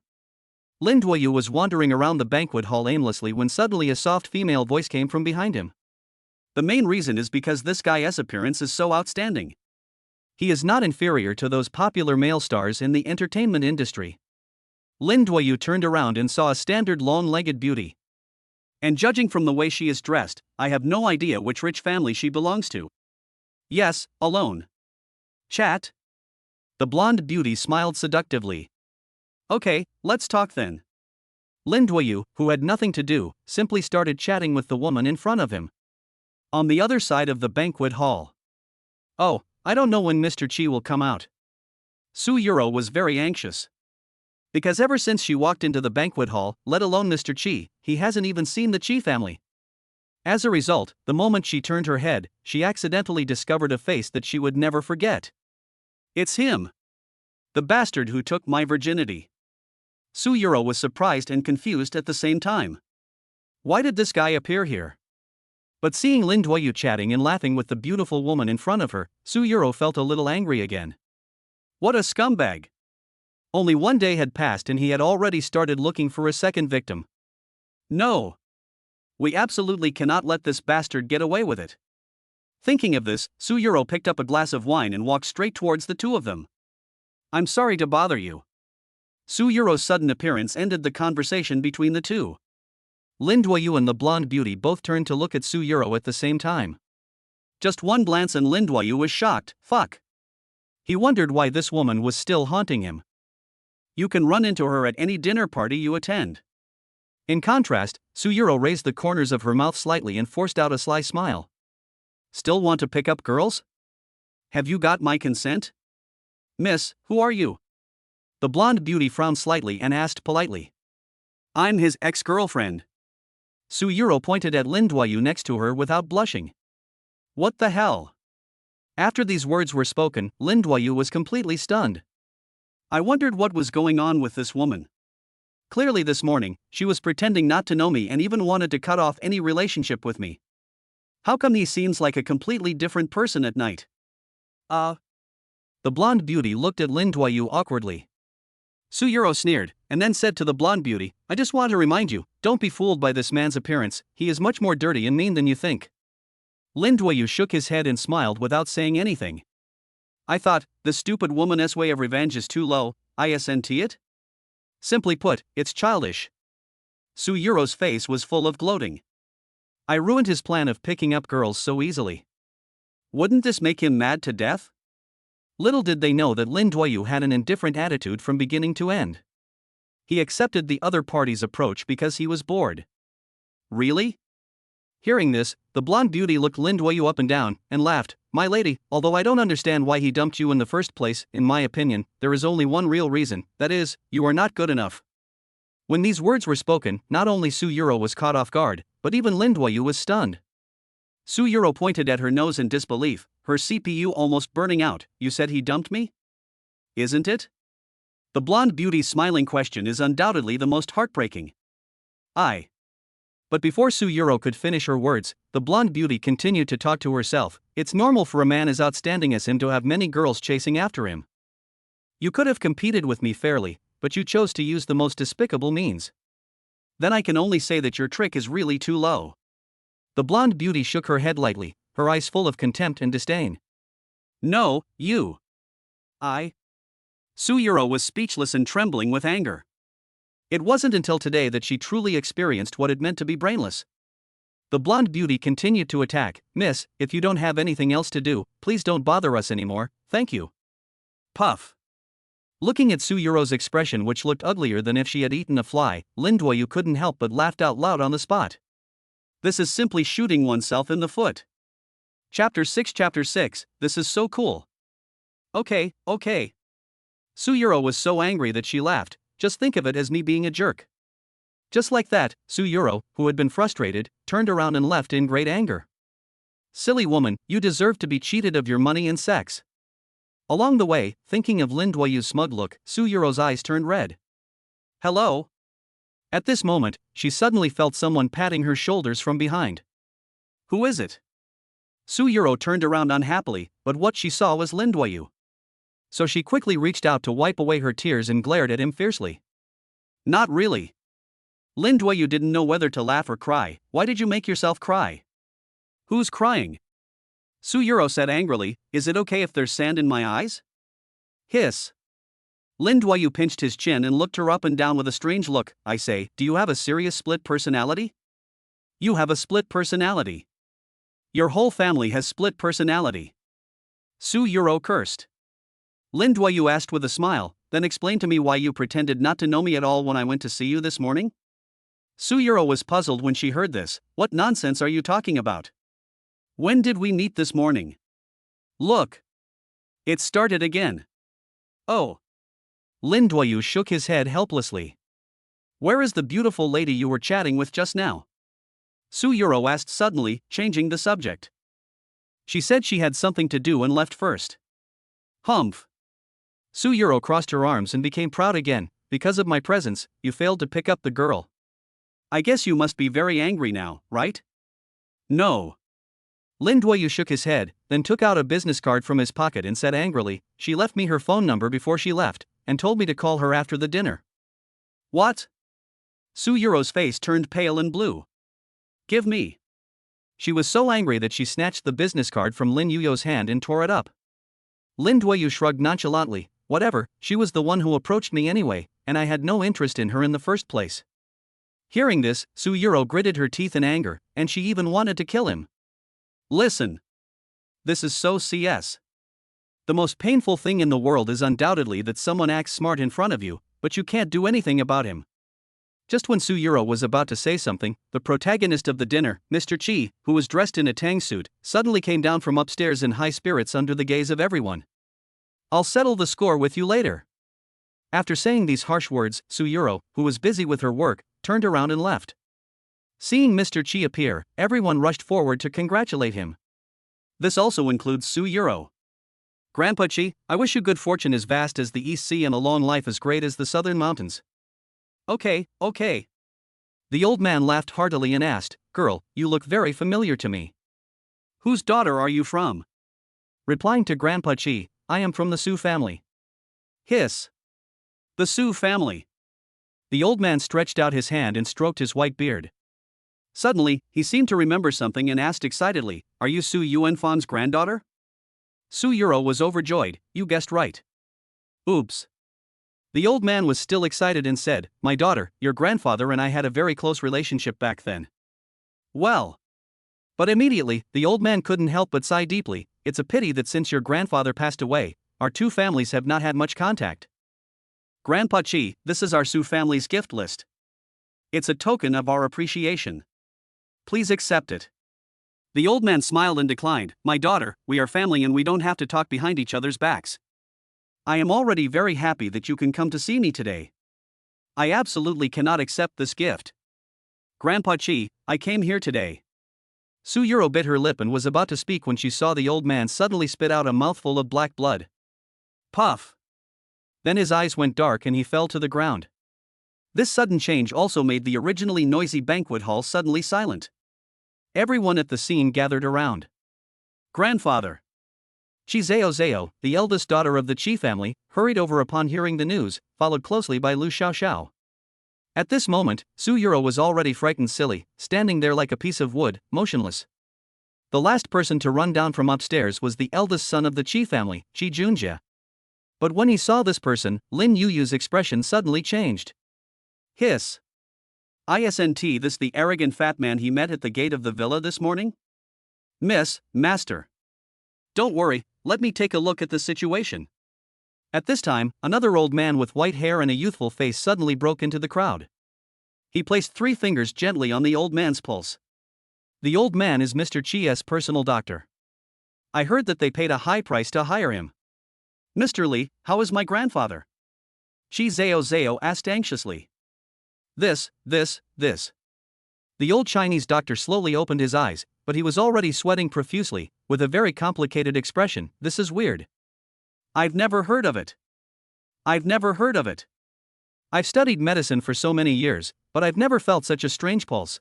Lin Duoyu was wandering around the banquet hall aimlessly when suddenly a soft female voice came from behind him. The main reason is because this guy's appearance is so outstanding. He is not inferior to those popular male stars in the entertainment industry. Lin Duoyu turned around and saw a standard long-legged beauty. And judging from the way she is dressed, I have no idea which rich family she belongs to. Yes, alone. Chat? The blonde beauty smiled seductively. Okay, let's talk then. Lin Duoyu, who had nothing to do, simply started chatting with the woman in front of him. On the other side of the banquet hall. "Oh, I don't know when Mr. Qi will come out." Su Yuro was very anxious. Because ever since she walked into the banquet hall, let alone Mr. Qi, he hasn't even seen the Qi family. As a result, the moment she turned her head, she accidentally discovered a face that she would never forget. It's him. The bastard who took my virginity. Su Yuro was surprised and confused at the same time. Why did this guy appear here? But seeing Lin Duoyu chatting and laughing with the beautiful woman in front of her, Su Yuro felt a little angry again. What a scumbag. Only one day had passed and he had already started looking for a second victim. No. We absolutely cannot let this bastard get away with it. Thinking of this, Su Yuro picked up a glass of wine and walked straight towards the two of them. I'm sorry to bother you. Su Yuro's sudden appearance ended the conversation between the two. Lin Duoyu and the blonde beauty both turned to look at Su Yuro at the same time. Just one glance and Lin Duoyu was shocked. Fuck. He wondered why this woman was still haunting him. You can run into her at any dinner party you attend. In contrast, Su Yuro raised the corners of her mouth slightly and forced out a sly smile. Still want to pick up girls? Have you got my consent? Miss, who are you? The blonde beauty frowned slightly and asked politely. I'm his ex-girlfriend. Su Yuro pointed at Lin Duoyu next to her without blushing. What the hell? After these words were spoken, Lin Duoyu was completely stunned. I wondered what was going on with this woman. Clearly this morning, she was pretending not to know me and even wanted to cut off any relationship with me. How come he seems like a completely different person at night? The blonde beauty looked at Lin Duoyu awkwardly. Su Yuro sneered, and then said to the blonde beauty, I just want to remind you, don't be fooled by this man's appearance, he is much more dirty and mean than you think. Lin Duoyu shook his head and smiled without saying anything. I thought, the stupid woman's way of revenge is too low, isn't it? Simply put, it's childish. Su Yuro's face was full of gloating. I ruined his plan of picking up girls so easily. Wouldn't this make him mad to death? Little did they know that Lin Duoyu had an indifferent attitude from beginning to end. He accepted the other party's approach because he was bored. Really? Hearing this, the blonde beauty looked Lin Duoyu up and down, and laughed. My lady, although I don't understand why he dumped you in the first place, in my opinion, there is only one real reason, that is, you are not good enough. When these words were spoken, not only Su Yuro was caught off guard, but even Lin Duoyu was stunned. Su Yuro pointed at her nose in disbelief, her CPU almost burning out. You said he dumped me? Isn't it? The blonde beauty's smiling question is undoubtedly the most heartbreaking. But before Su Yuro could finish her words, the blonde beauty continued to talk to herself. It's normal for a man as outstanding as him to have many girls chasing after him. You could have competed with me fairly, but you chose to use the most despicable means. Then I can only say that your trick is really too low. The blonde beauty shook her head lightly, her eyes full of contempt and disdain. No, you. Su Yuro was speechless and trembling with anger. It wasn't until today that she truly experienced what it meant to be brainless. The blonde beauty continued to attack. Miss, if you don't have anything else to do, please don't bother us anymore, thank you. Puff. Looking at Su Yuro's expression, which looked uglier than if she had eaten a fly, Lin Duoyu couldn't help but laughed out loud on the spot. This is simply shooting oneself in the foot. Chapter 6. This is so cool. Okay. Su Yuro was so angry that she laughed. Just think of it as me being a jerk. Just like that, Su Yuro, who had been frustrated, turned around and left in great anger. Silly woman, you deserve to be cheated of your money and sex. Along the way, thinking of Lin Duoyu's smug look, Su Yuro's eyes turned red. Hello? At this moment, she suddenly felt someone patting her shoulders from behind. Who is it? Su Yuro turned around unhappily, but what she saw was Lin Duoyu. So she quickly reached out to wipe away her tears and glared at him fiercely. Not really. Lin Duoyu didn't know whether to laugh or cry. Why did you make yourself cry? Who's crying? Su Yuro said angrily, is it okay if there's sand in my eyes? Hiss. Lin Duoyu pinched his chin and looked her up and down with a strange look. I say, do you have a serious split personality? You have a split personality. Your whole family has split personality. Su Yuro cursed. Lin Duoyu asked with a smile, then explain to me why you pretended not to know me at all when I went to see you this morning? Su Yuro was puzzled when she heard this. What nonsense are you talking about? When did we meet this morning? Look. It started again. Oh. Lin Duoyu shook his head helplessly. Where is the beautiful lady you were chatting with just now? Su Yuro asked suddenly, changing the subject. She said she had something to do and left first. Humph. Su Yuro crossed her arms and became proud again. Because of my presence, you failed to pick up the girl. I guess you must be very angry now, right? No. Lin Duoyu shook his head, then took out a business card from his pocket and said angrily, she left me her phone number before she left, and told me to call her after the dinner. What? Su Yuro's face turned pale and blue. Give me. She was so angry that she snatched the business card from Lin Yuyo's hand and tore it up. Lin Duoyu shrugged nonchalantly, whatever, she was the one who approached me anyway, and I had no interest in her in the first place. Hearing this, Su Yuro gritted her teeth in anger, and she even wanted to kill him. Listen. This is so CS. The most painful thing in the world is undoubtedly that someone acts smart in front of you, but you can't do anything about him. Just when Su Yuro was about to say something, the protagonist of the dinner, Mr. Chi, who was dressed in a tang suit, suddenly came down from upstairs in high spirits under the gaze of everyone. I'll settle the score with you later. After saying these harsh words, Su Yuro, who was busy with her work, turned around and left. Seeing Mr. Chi appear, everyone rushed forward to congratulate him. This also includes Su Yuro. Grandpa Chi, I wish you good fortune as vast as the East Sea and a long life as great as the southern mountains. Okay. The old man laughed heartily and asked, girl, you look very familiar to me. Whose daughter are you from? Replying to Grandpa Chi, I am from the Su family. Hiss. The Su family. The old man stretched out his hand and stroked his white beard. Suddenly, he seemed to remember something and asked excitedly, are you Su Yuanfan's granddaughter? Su Yuro was overjoyed, you guessed right. Oops. The old man was still excited and said, my daughter, your grandfather and I had a very close relationship back then. Well. But immediately, the old man couldn't help but sigh deeply, it's a pity that since your grandfather passed away, our two families have not had much contact. Grandpa Chi, this is our Su family's gift list. It's a token of our appreciation. Please accept it. The old man smiled and declined, my daughter, we are family and we don't have to talk behind each other's backs. I am already very happy that you can come to see me today. I absolutely cannot accept this gift. Grandpa Chi, I came here today. Su Yuro bit her lip and was about to speak when she saw the old man suddenly spit out a mouthful of black blood. Puff. Then his eyes went dark and he fell to the ground. This sudden change also made the originally noisy banquet hall suddenly silent. Everyone at the scene gathered around. Grandfather. Chi Zhao, the eldest daughter of the Chi family, hurried over upon hearing the news, followed closely by Lu Xiaoxiao. At this moment, Su Yuro was already frightened silly, standing there like a piece of wood, motionless. The last person to run down from upstairs was the eldest son of the Chi family, Chi Junjie. But when he saw this person, Lin Yuyu's expression suddenly changed. Hiss. Isn't this the arrogant fat man he met at the gate of the villa this morning? Master. Don't worry, let me take a look at the situation. At this time, another old man with white hair and a youthful face suddenly broke into the crowd. He placed 3 fingers gently on the old man's pulse. The old man is Mr. Chi's personal doctor. I heard that they paid a high price to hire him. Mr. Li, how is my grandfather? Chi Zhao Zhao asked anxiously. This. The old Chinese doctor slowly opened his eyes, but he was already sweating profusely, with a very complicated expression. This is weird. I've never heard of it. I've studied medicine for so many years, but I've never felt such a strange pulse.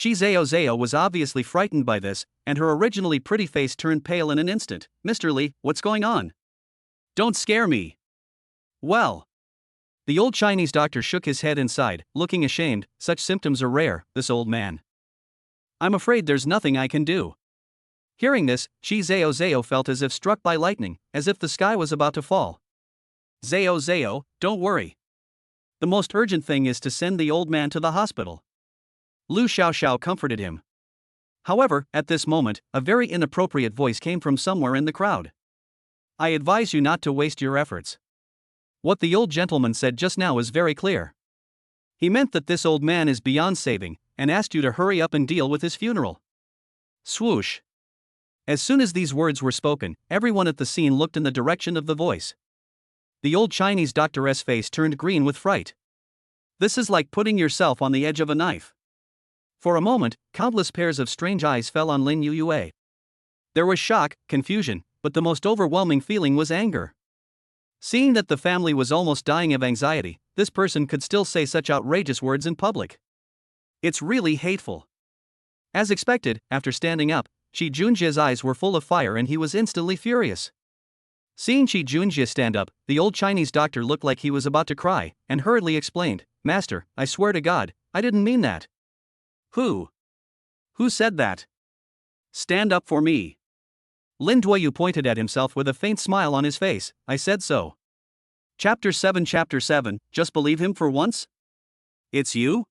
Chi Zhao Zhao was obviously frightened by this, and her originally pretty face turned pale in an instant. Mr. Li, what's going on? Don't scare me. Well. The old Chinese doctor shook his head and sighed, looking ashamed. Such symptoms are rare, this old man. I'm afraid there's nothing I can do. Hearing this, Chi Zhao Zhao felt as if struck by lightning, as if the sky was about to fall. Zhao Zhao, don't worry. The most urgent thing is to send the old man to the hospital. Lu Xiaoxiao comforted him. However, at this moment, a very inappropriate voice came from somewhere in the crowd. I advise you not to waste your efforts. What the old gentleman said just now is very clear. He meant that this old man is beyond saving, and asked you to hurry up and deal with his funeral. Swoosh. As soon as these words were spoken, everyone at the scene looked in the direction of the voice. The old Chinese doctor's face turned green with fright. This is like putting yourself on the edge of a knife. For a moment, countless pairs of strange eyes fell on Lin Yuyue. There was shock, confusion, but the most overwhelming feeling was anger. Seeing that the family was almost dying of anxiety, this person could still say such outrageous words in public. It's really hateful. As expected, after standing up, Qi Junjie's eyes were full of fire and he was instantly furious. Seeing Qi Junjie stand up, the old Chinese doctor looked like he was about to cry, and hurriedly explained, Master, I swear to God, I didn't mean that. Who said that? Stand up for me. Lin Duoyu pointed at himself with a faint smile on his face. I said so. Chapter 7, just believe him for once? It's you?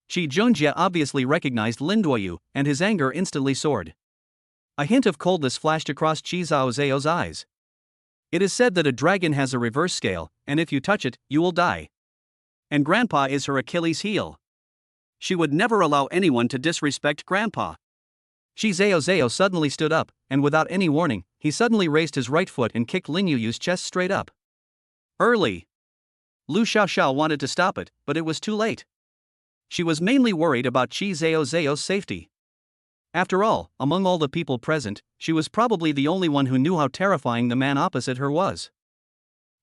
Qi Junjie obviously recognized Lin Duoyu, and his anger instantly soared. A hint of coldness flashed across Chi Zhao Zhao's eyes. It is said that a dragon has a reverse scale, and if you touch it, you will die. And Grandpa is her Achilles heel. She would never allow anyone to disrespect Grandpa. Chi Zhao Zhao suddenly stood up, and without any warning, he suddenly raised his right foot and kicked Lin Yuyu's chest straight up. Early. Lu Xiaoxiao wanted to stop it, but it was too late. She was mainly worried about Chi Zhao Zhao's safety. After all, among all the people present, she was probably the only one who knew how terrifying the man opposite her was.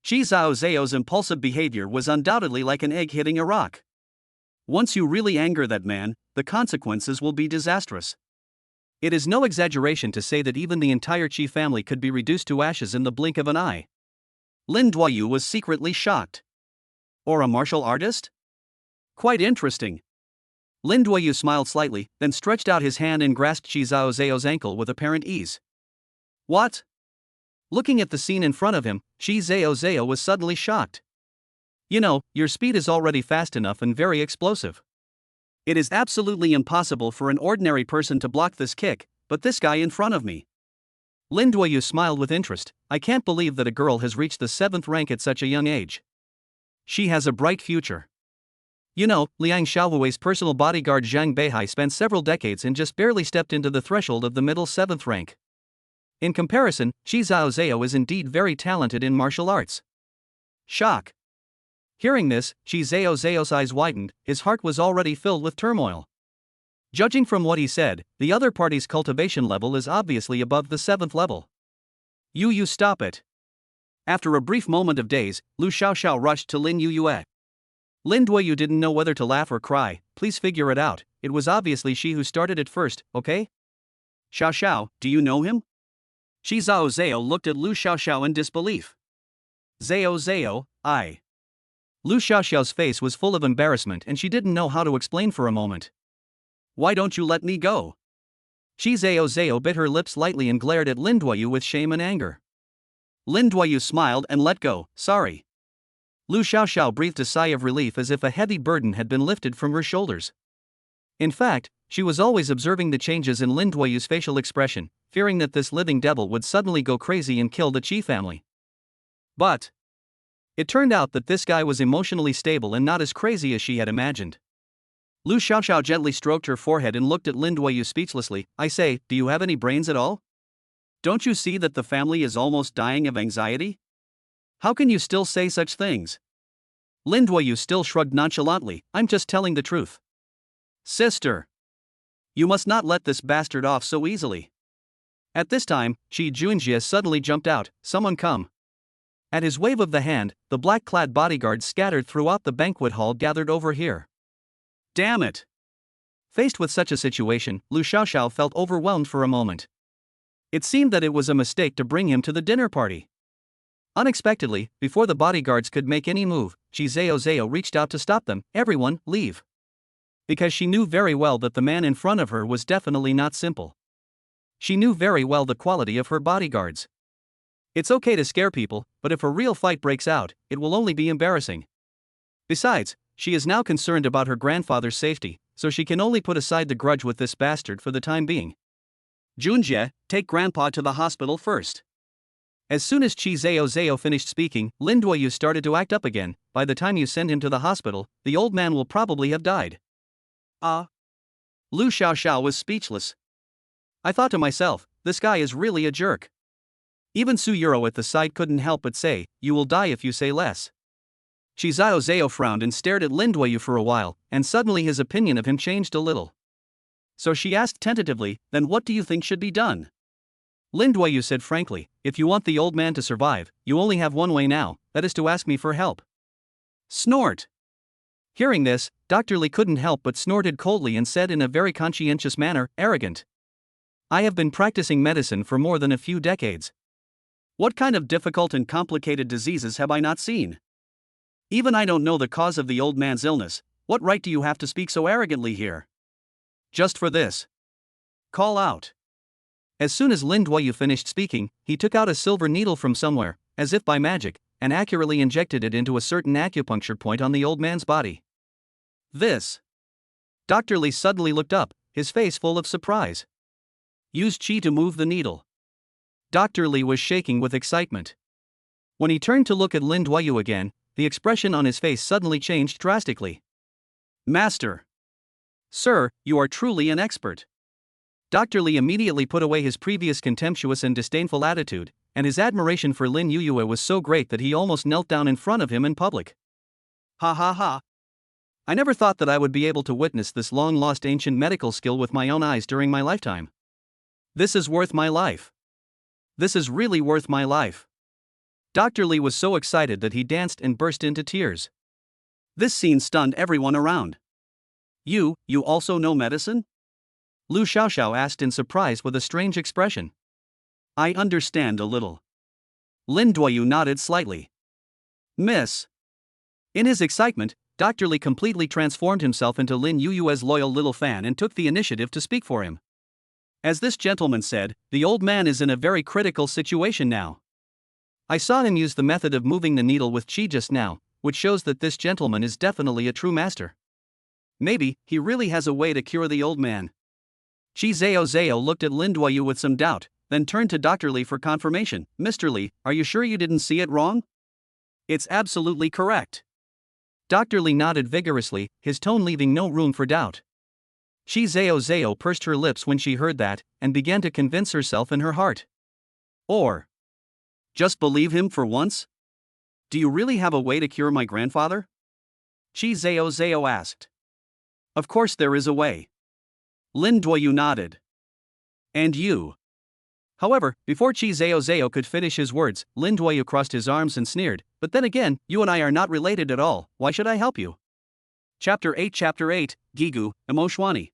Chi Zhao Zhao's impulsive behavior was undoubtedly like an egg hitting a rock. Once you really anger that man, the consequences will be disastrous. It is no exaggeration to say that even the entire Qi family could be reduced to ashes in the blink of an eye. Lin Duoyu was secretly shocked. Or a martial artist? Quite interesting. Lin Duoyu smiled slightly, then stretched out his hand and grasped Chi Zhao Zhao's ankle with apparent ease. What? Looking at the scene in front of him, Chi Zhao Zhao was suddenly shocked. You know, your speed is already fast enough and very explosive. It is absolutely impossible for an ordinary person to block this kick, but this guy in front of me. Lin Duoyu smiled with interest. I can't believe that a girl has reached the 7th rank at such a young age. She has a bright future. You know, Liang Xiaowui's personal bodyguard Zhang Beihai spent several decades and just barely stepped into the threshold of the middle 7th rank. In comparison, Chi Zhao Zhao is indeed very talented in martial arts. Shock. Hearing this, Chi Zhao Zhao's eyes widened, his heart was already filled with turmoil. Judging from what he said, the other party's cultivation level is obviously above the 7th level. You stop it. After a brief moment of daze, Lu Xiaoxiao rushed to Lin Yuyue. Lin Duoyu didn't know whether to laugh or cry. Please figure it out, it was obviously she who started it first, okay? Xiaoxiao, do you know him? Chi Zhao Zhao looked at Lu Xiaoxiao in disbelief. Zhao, I. Lu Xiaoxiao's face was full of embarrassment and she didn't know how to explain for a moment. Why don't you let me go? Chi Zhao Zhao bit her lips lightly and glared at Lin Duoyu with shame and anger. Lin Duoyu smiled and let go. Sorry. Lu Xiaoxiao breathed a sigh of relief as if a heavy burden had been lifted from her shoulders. In fact, she was always observing the changes in Lin Duoyu's facial expression, fearing that this living devil would suddenly go crazy and kill the Qi family. But it turned out that this guy was emotionally stable and not as crazy as she had imagined. Lu Xiaoxiao gently stroked her forehead and looked at Lin Duoyu speechlessly. I say, do you have any brains at all? Don't you see that the family is almost dying of anxiety? How can you still say such things? Lin Duoyu still shrugged nonchalantly. I'm just telling the truth. Sister, you must not let this bastard off so easily. At this time, Qi Junjie suddenly jumped out. Someone come. At his wave of the hand, the black-clad bodyguards scattered throughout the banquet hall gathered over here. Damn it! Faced with such a situation, Lu Xiaoxiao felt overwhelmed for a moment. It seemed that it was a mistake to bring him to the dinner party. Unexpectedly, before the bodyguards could make any move, Qi Zhao reached out to stop them. Everyone, leave. Because she knew very well that the man in front of her was definitely not simple. She knew very well the quality of her bodyguards. It's okay to scare people, but if a real fight breaks out, it will only be embarrassing. Besides, she is now concerned about her grandfather's safety, so she can only put aside the grudge with this bastard for the time being. Junjie, take Grandpa to the hospital first. As soon as Qi Zhao finished speaking, Lin Duoyu started to act up again. By the time you send him to the hospital, the old man will probably have died. Lu Xiaoxiao was speechless. I thought to myself, this guy is really a jerk. Even Su Yuro at the side couldn't help but say, you will die if you say less. Qi Zhao frowned and stared at Lin Duoyu for a while, and suddenly his opinion of him changed a little. So she asked tentatively, then what do you think should be done? Lin Duoyu said frankly, if you want the old man to survive, you only have one way now, that is to ask me for help. Snort. Hearing this, Dr. Li couldn't help but snorted coldly and said in a very conscientious manner, arrogant. I have been practicing medicine for more than a few decades. What kind of difficult and complicated diseases have I not seen? Even I don't know the cause of the old man's illness. What right do you have to speak so arrogantly here? Just for this. Call out. As soon as Lin Duoyu finished speaking, he took out a silver needle from somewhere, as if by magic, and accurately injected it into a certain acupuncture point on the old man's body. This. Dr. Li suddenly looked up, his face full of surprise. Use qi to move the needle. Dr. Li was shaking with excitement. When he turned to look at Lin Duoyu again, the expression on his face suddenly changed drastically. Master. Sir, you are truly an expert. Dr. Li immediately put away his previous contemptuous and disdainful attitude, and his admiration for Lin Yuyue was so great that he almost knelt down in front of him in public. Ha ha ha. I never thought that I would be able to witness this long-lost ancient medical skill with my own eyes during my lifetime. This is worth my life. This is really worth my life. Dr. Li was so excited that he danced and burst into tears. This scene stunned everyone around. You also know medicine? Lu Xiaoxiao asked in surprise with a strange expression. I understand a little. Lin Duoyu nodded slightly. Miss. In his excitement, Dr. Li completely transformed himself into Lin Yuyue's loyal little fan and took the initiative to speak for him. As this gentleman said, the old man is in a very critical situation now. I saw him use the method of moving the needle with qi just now, which shows that this gentleman is definitely a true master. Maybe he really has a way to cure the old man. Qi Zhao looked at Lin Duoyu with some doubt, then turned to Dr. Li for confirmation. Mr. Li, are you sure you didn't see it wrong? It's absolutely correct. Dr. Li nodded vigorously, his tone leaving no room for doubt. Qi Zhao pursed her lips when she heard that, and began to convince herself in her heart. Or just believe him for once? Do you really have a way to cure my grandfather? Qi Zhao asked. Of course there is a way. Lin Duoyu nodded. And you? However, before Qi Zhao could finish his words, Lin Duoyu crossed his arms and sneered, but then again, you and I are not related at all, why should I help you? Chapter 8 Gigu, Emoshwani.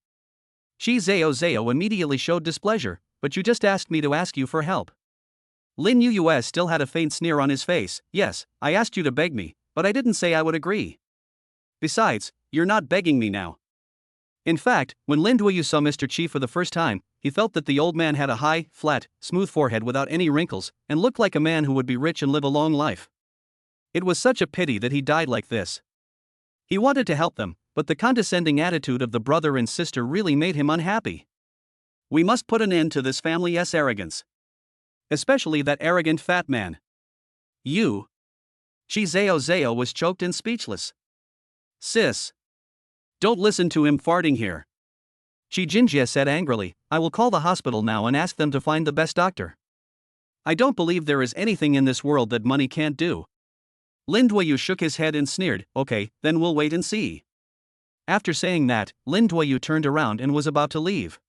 Qi Zhao immediately showed displeasure, but you just asked me to ask you for help. Lin Yuyue still had a faint sneer on his face. Yes, I asked you to beg me, but I didn't say I would agree. Besides, you're not begging me now. In fact, when Lin Duoyu saw Mr. Qi for the first time, he felt that the old man had a high, flat, smooth forehead without any wrinkles, and looked like a man who would be rich and live a long life. It was such a pity that he died like this. He wanted to help them, but the condescending attitude of the brother and sister really made him unhappy. We must put an end to this family's arrogance. Especially that arrogant fat man. You. Chi Zhao Zhao was choked and speechless. Sis! Don't listen to him farting here. Chi Jinjie said angrily, I will call the hospital now and ask them to find the best doctor. I don't believe there is anything in this world that money can't do. Lin Duoyu shook his head and sneered, okay, then we'll wait and see. After saying that, Lin Duoyu turned around and was about to leave.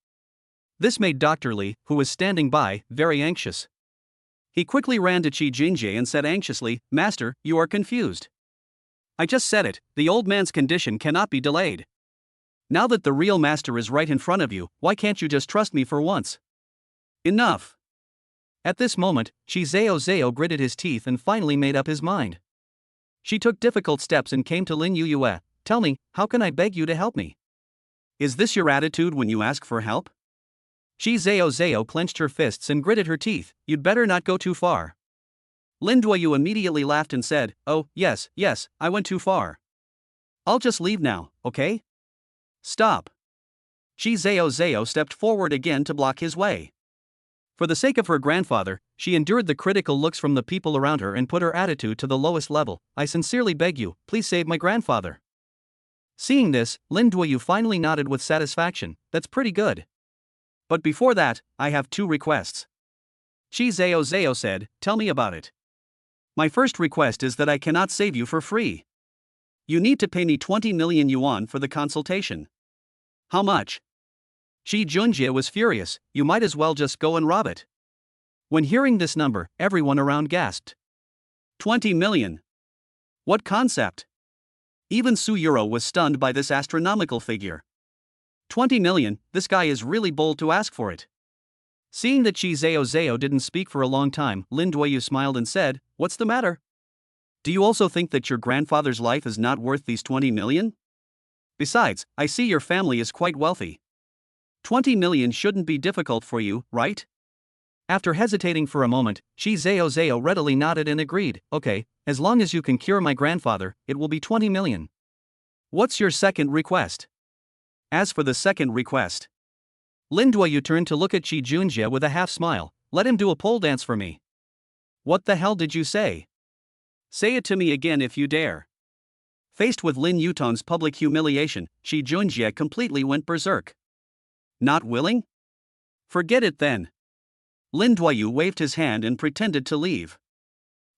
This made Dr. Li, who was standing by, very anxious. He quickly ran to Chi Jinjie and said anxiously, Master, you are confused. I just said it, the old man's condition cannot be delayed. Now that the real master is right in front of you, why can't you just trust me for once? Enough. At this moment, Chi Zhao Zhao gritted his teeth and finally made up his mind. She took difficult steps and came to Lin Yuyue. Tell me, how can I beg you to help me? Is this your attitude when you ask for help? Chi Zhao Zhao clenched her fists and gritted her teeth. You'd better not go too far. Lin Duoyu immediately laughed and said, oh, yes, I went too far. I'll just leave now, okay? Stop. Chi Zhao Zhao stepped forward again to block his way. For the sake of her grandfather, she endured the critical looks from the people around her and put her attitude to the lowest level. I sincerely beg you, please save my grandfather. Seeing this, Lin Duoyu finally nodded with satisfaction. That's pretty good. But before that, I have 2 requests. Chi Zhao Zhao said, tell me about it. My first request is that I cannot save you for free. You need to pay me 20 million yuan for the consultation. How much? Chi Junjie was furious, you might as well just go and rob it. When hearing this number, everyone around gasped. 20 million. What concept? Even Su Yuro was stunned by this astronomical figure. 20 million, this guy is really bold to ask for it. Seeing that Chi Zhao Zhao didn't speak for a long time, Lin Duoyu smiled and said, what's the matter? Do you also think that your grandfather's life is not worth these 20 million? Besides, I see your family is quite wealthy. 20 million shouldn't be difficult for you, right? After hesitating for a moment, Chi Zhao Zhao readily nodded and agreed, okay, as long as you can cure my grandfather, it will be 20 million. What's your second request? As for the second request, Lin Duoyu turned to look at Chi Junjie with a half smile. Let him do a pole dance for me. What the hell did you say? Say it to me again if you dare. Faced with Lin Yutong's public humiliation, Chi Junjie completely went berserk. Not willing? Forget it then. Lin Duoyu waved his hand and pretended to leave.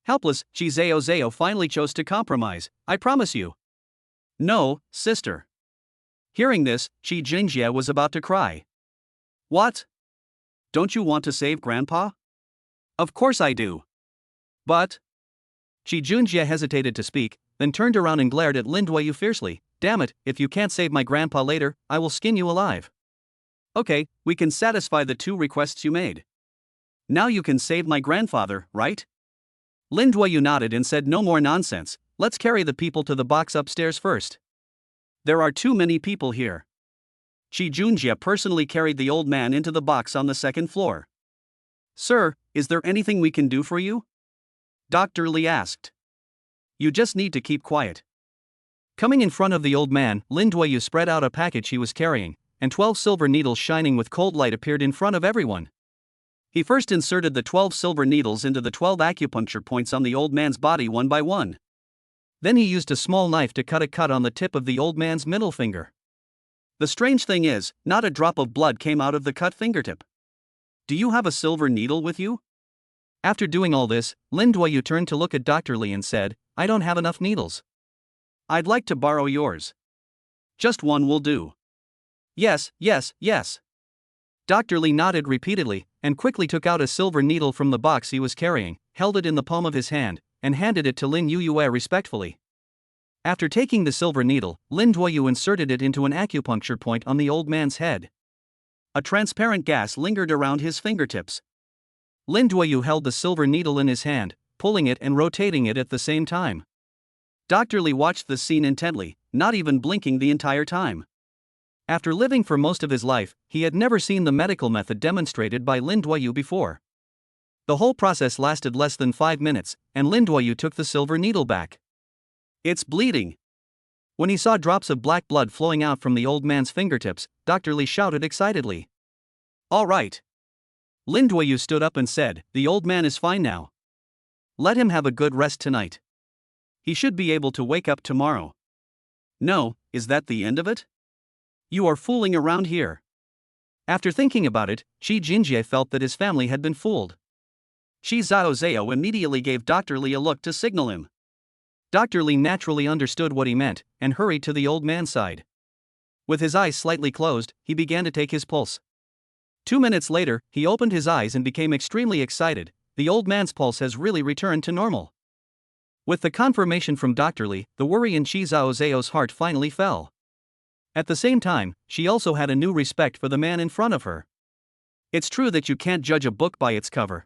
Helpless, Chi Zhao Zhao finally chose to compromise. I promise you. No, sister. Hearing this, Chi Jinjie was about to cry. What? Don't you want to save Grandpa? Of course I do. But... Chi Junjie hesitated to speak, then turned around and glared at Lin Duoyu fiercely. Damn it, if you can't save my grandpa later, I will skin you alive. Okay, we can satisfy the 2 requests you made. Now you can save my grandfather, right? Lin Duoyu nodded and said no more nonsense, let's carry the people to the box upstairs first. There are too many people here. Chi Junjie personally carried the old man into the box on the 2nd floor. Sir, is there anything we can do for you? Dr. Li asked. You just need to keep quiet. Coming in front of the old man, Lin Duoyu spread out a package he was carrying, and 12 silver needles shining with cold light appeared in front of everyone. He first inserted the 12 silver needles into the 12 acupuncture points on the old man's body one by one. Then he used a small knife to cut a cut on the tip of the old man's middle finger. The strange thing is, not a drop of blood came out of the cut fingertip. Do you have a silver needle with you? After doing all this, Lin Duoyu turned to look at Dr. Li and said, I don't have enough needles. I'd like to borrow yours. Just one will do. Yes. Dr. Li nodded repeatedly, and quickly took out a silver needle from the box he was carrying, held it in the palm of his hand, and handed it to Lin Yuyue respectfully. After taking the silver needle, Lin Duoyu inserted it into an acupuncture point on the old man's head. A transparent gas lingered around his fingertips. Lin Duoyu held the silver needle in his hand, pulling it and rotating it at the same time. Dr. Li watched the scene intently, not even blinking the entire time. After living for most of his life, he had never seen the medical method demonstrated by Lin Duoyu before. The whole process lasted less than 5 minutes, and Lin Duoyu took the silver needle back. It's bleeding. When he saw drops of black blood flowing out from the old man's fingertips, Dr. Li shouted excitedly. All right. Lin Duoyu stood up and said, the old man is fine now. Let him have a good rest tonight. He should be able to wake up tomorrow. No, is that the end of it? You are fooling around here. After thinking about it, Shi Jinjie felt that his family had been fooled. Shi Zhao immediately gave Dr. Li a look to signal him. Dr. Li naturally understood what he meant, and hurried to the old man's side. With his eyes slightly closed, he began to take his pulse. 2 minutes later, he opened his eyes and became extremely excited. The old man's pulse has really returned to normal. With the confirmation from Dr. Li, the worry in Shi Zhao's heart finally fell. At the same time, she also had a new respect for the man in front of her. It's true that you can't judge a book by its cover.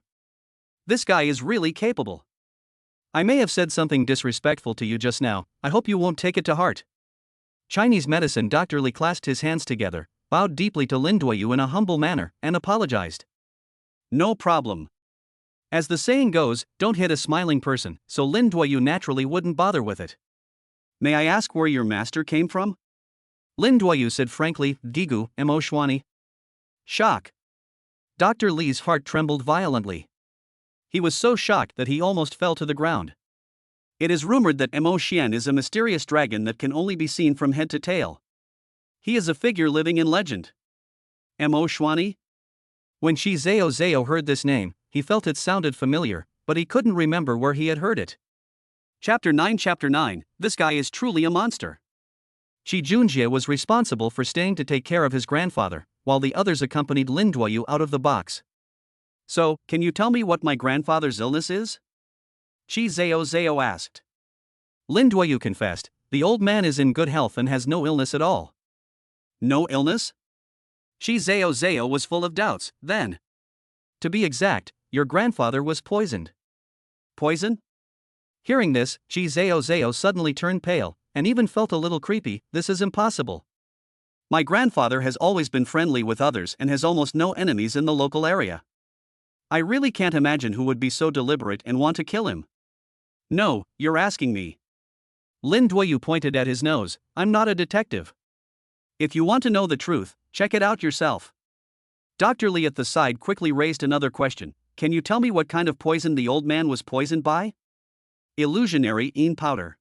This guy is really capable. I may have said something disrespectful to you just now, I hope you won't take it to heart. Chinese medicine Dr. Li clasped his hands together, bowed deeply to Lin Duoyu in a humble manner, and apologized. No problem. As the saying goes, don't hit a smiling person, so Lin Duoyu naturally wouldn't bother with it. May I ask where your master came from? Lin Duoyu said frankly, Digu, Mo Xuani. Shock. Dr. Li's heart trembled violently. He was so shocked that he almost fell to the ground. It is rumored that Mo Xian is a mysterious dragon that can only be seen from head to tail. He is a figure living in legend. Mo Xuani? When Shi Zhao heard this name, he felt it sounded familiar, but he couldn't remember where he had heard it. Chapter 9, this guy is truly a monster. Shi Junjie was responsible for staying to take care of his grandfather, while the others accompanied Lin Duoyu out of the box. So, can you tell me what my grandfather's illness is? Shi Zhao asked. Lin Duoyu confessed, the old man is in good health and has no illness at all. No illness? Shi Zhao was full of doubts, then. To be exact, your grandfather was poisoned. Poison? Hearing this, Shi Zhao suddenly turned pale, and even felt a little creepy. This is impossible. My grandfather has always been friendly with others and has almost no enemies in the local area. I really can't imagine who would be so deliberate and want to kill him. No, you're asking me. Lin Duoyu pointed at his nose, I'm not a detective. If you want to know the truth, check it out yourself. Dr. Li at the side quickly raised another question. Can you tell me what kind of poison the old man was poisoned by? Illusionary Yin powder.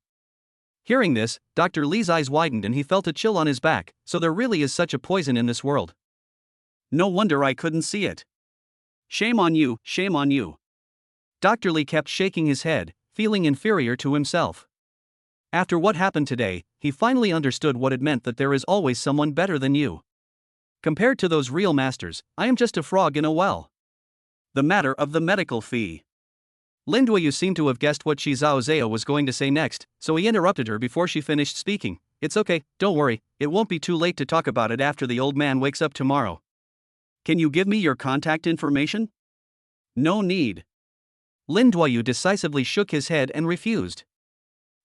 Hearing this, Dr. Li's eyes widened and he felt a chill on his back, so there really is such a poison in this world. No wonder I couldn't see it. Shame on you, shame on you. Dr. Li kept shaking his head, feeling inferior to himself. After what happened today, he finally understood what it meant that there is always someone better than you. Compared to those real masters, I am just a frog in a well. The matter of the medical fee. Lin Duoyu seemed to have guessed what Shi Zhao was going to say next, so he interrupted her before she finished speaking. It's okay, don't worry, it won't be too late to talk about it after the old man wakes up tomorrow. Can you give me your contact information? No need. Lin Duoyu decisively shook his head and refused.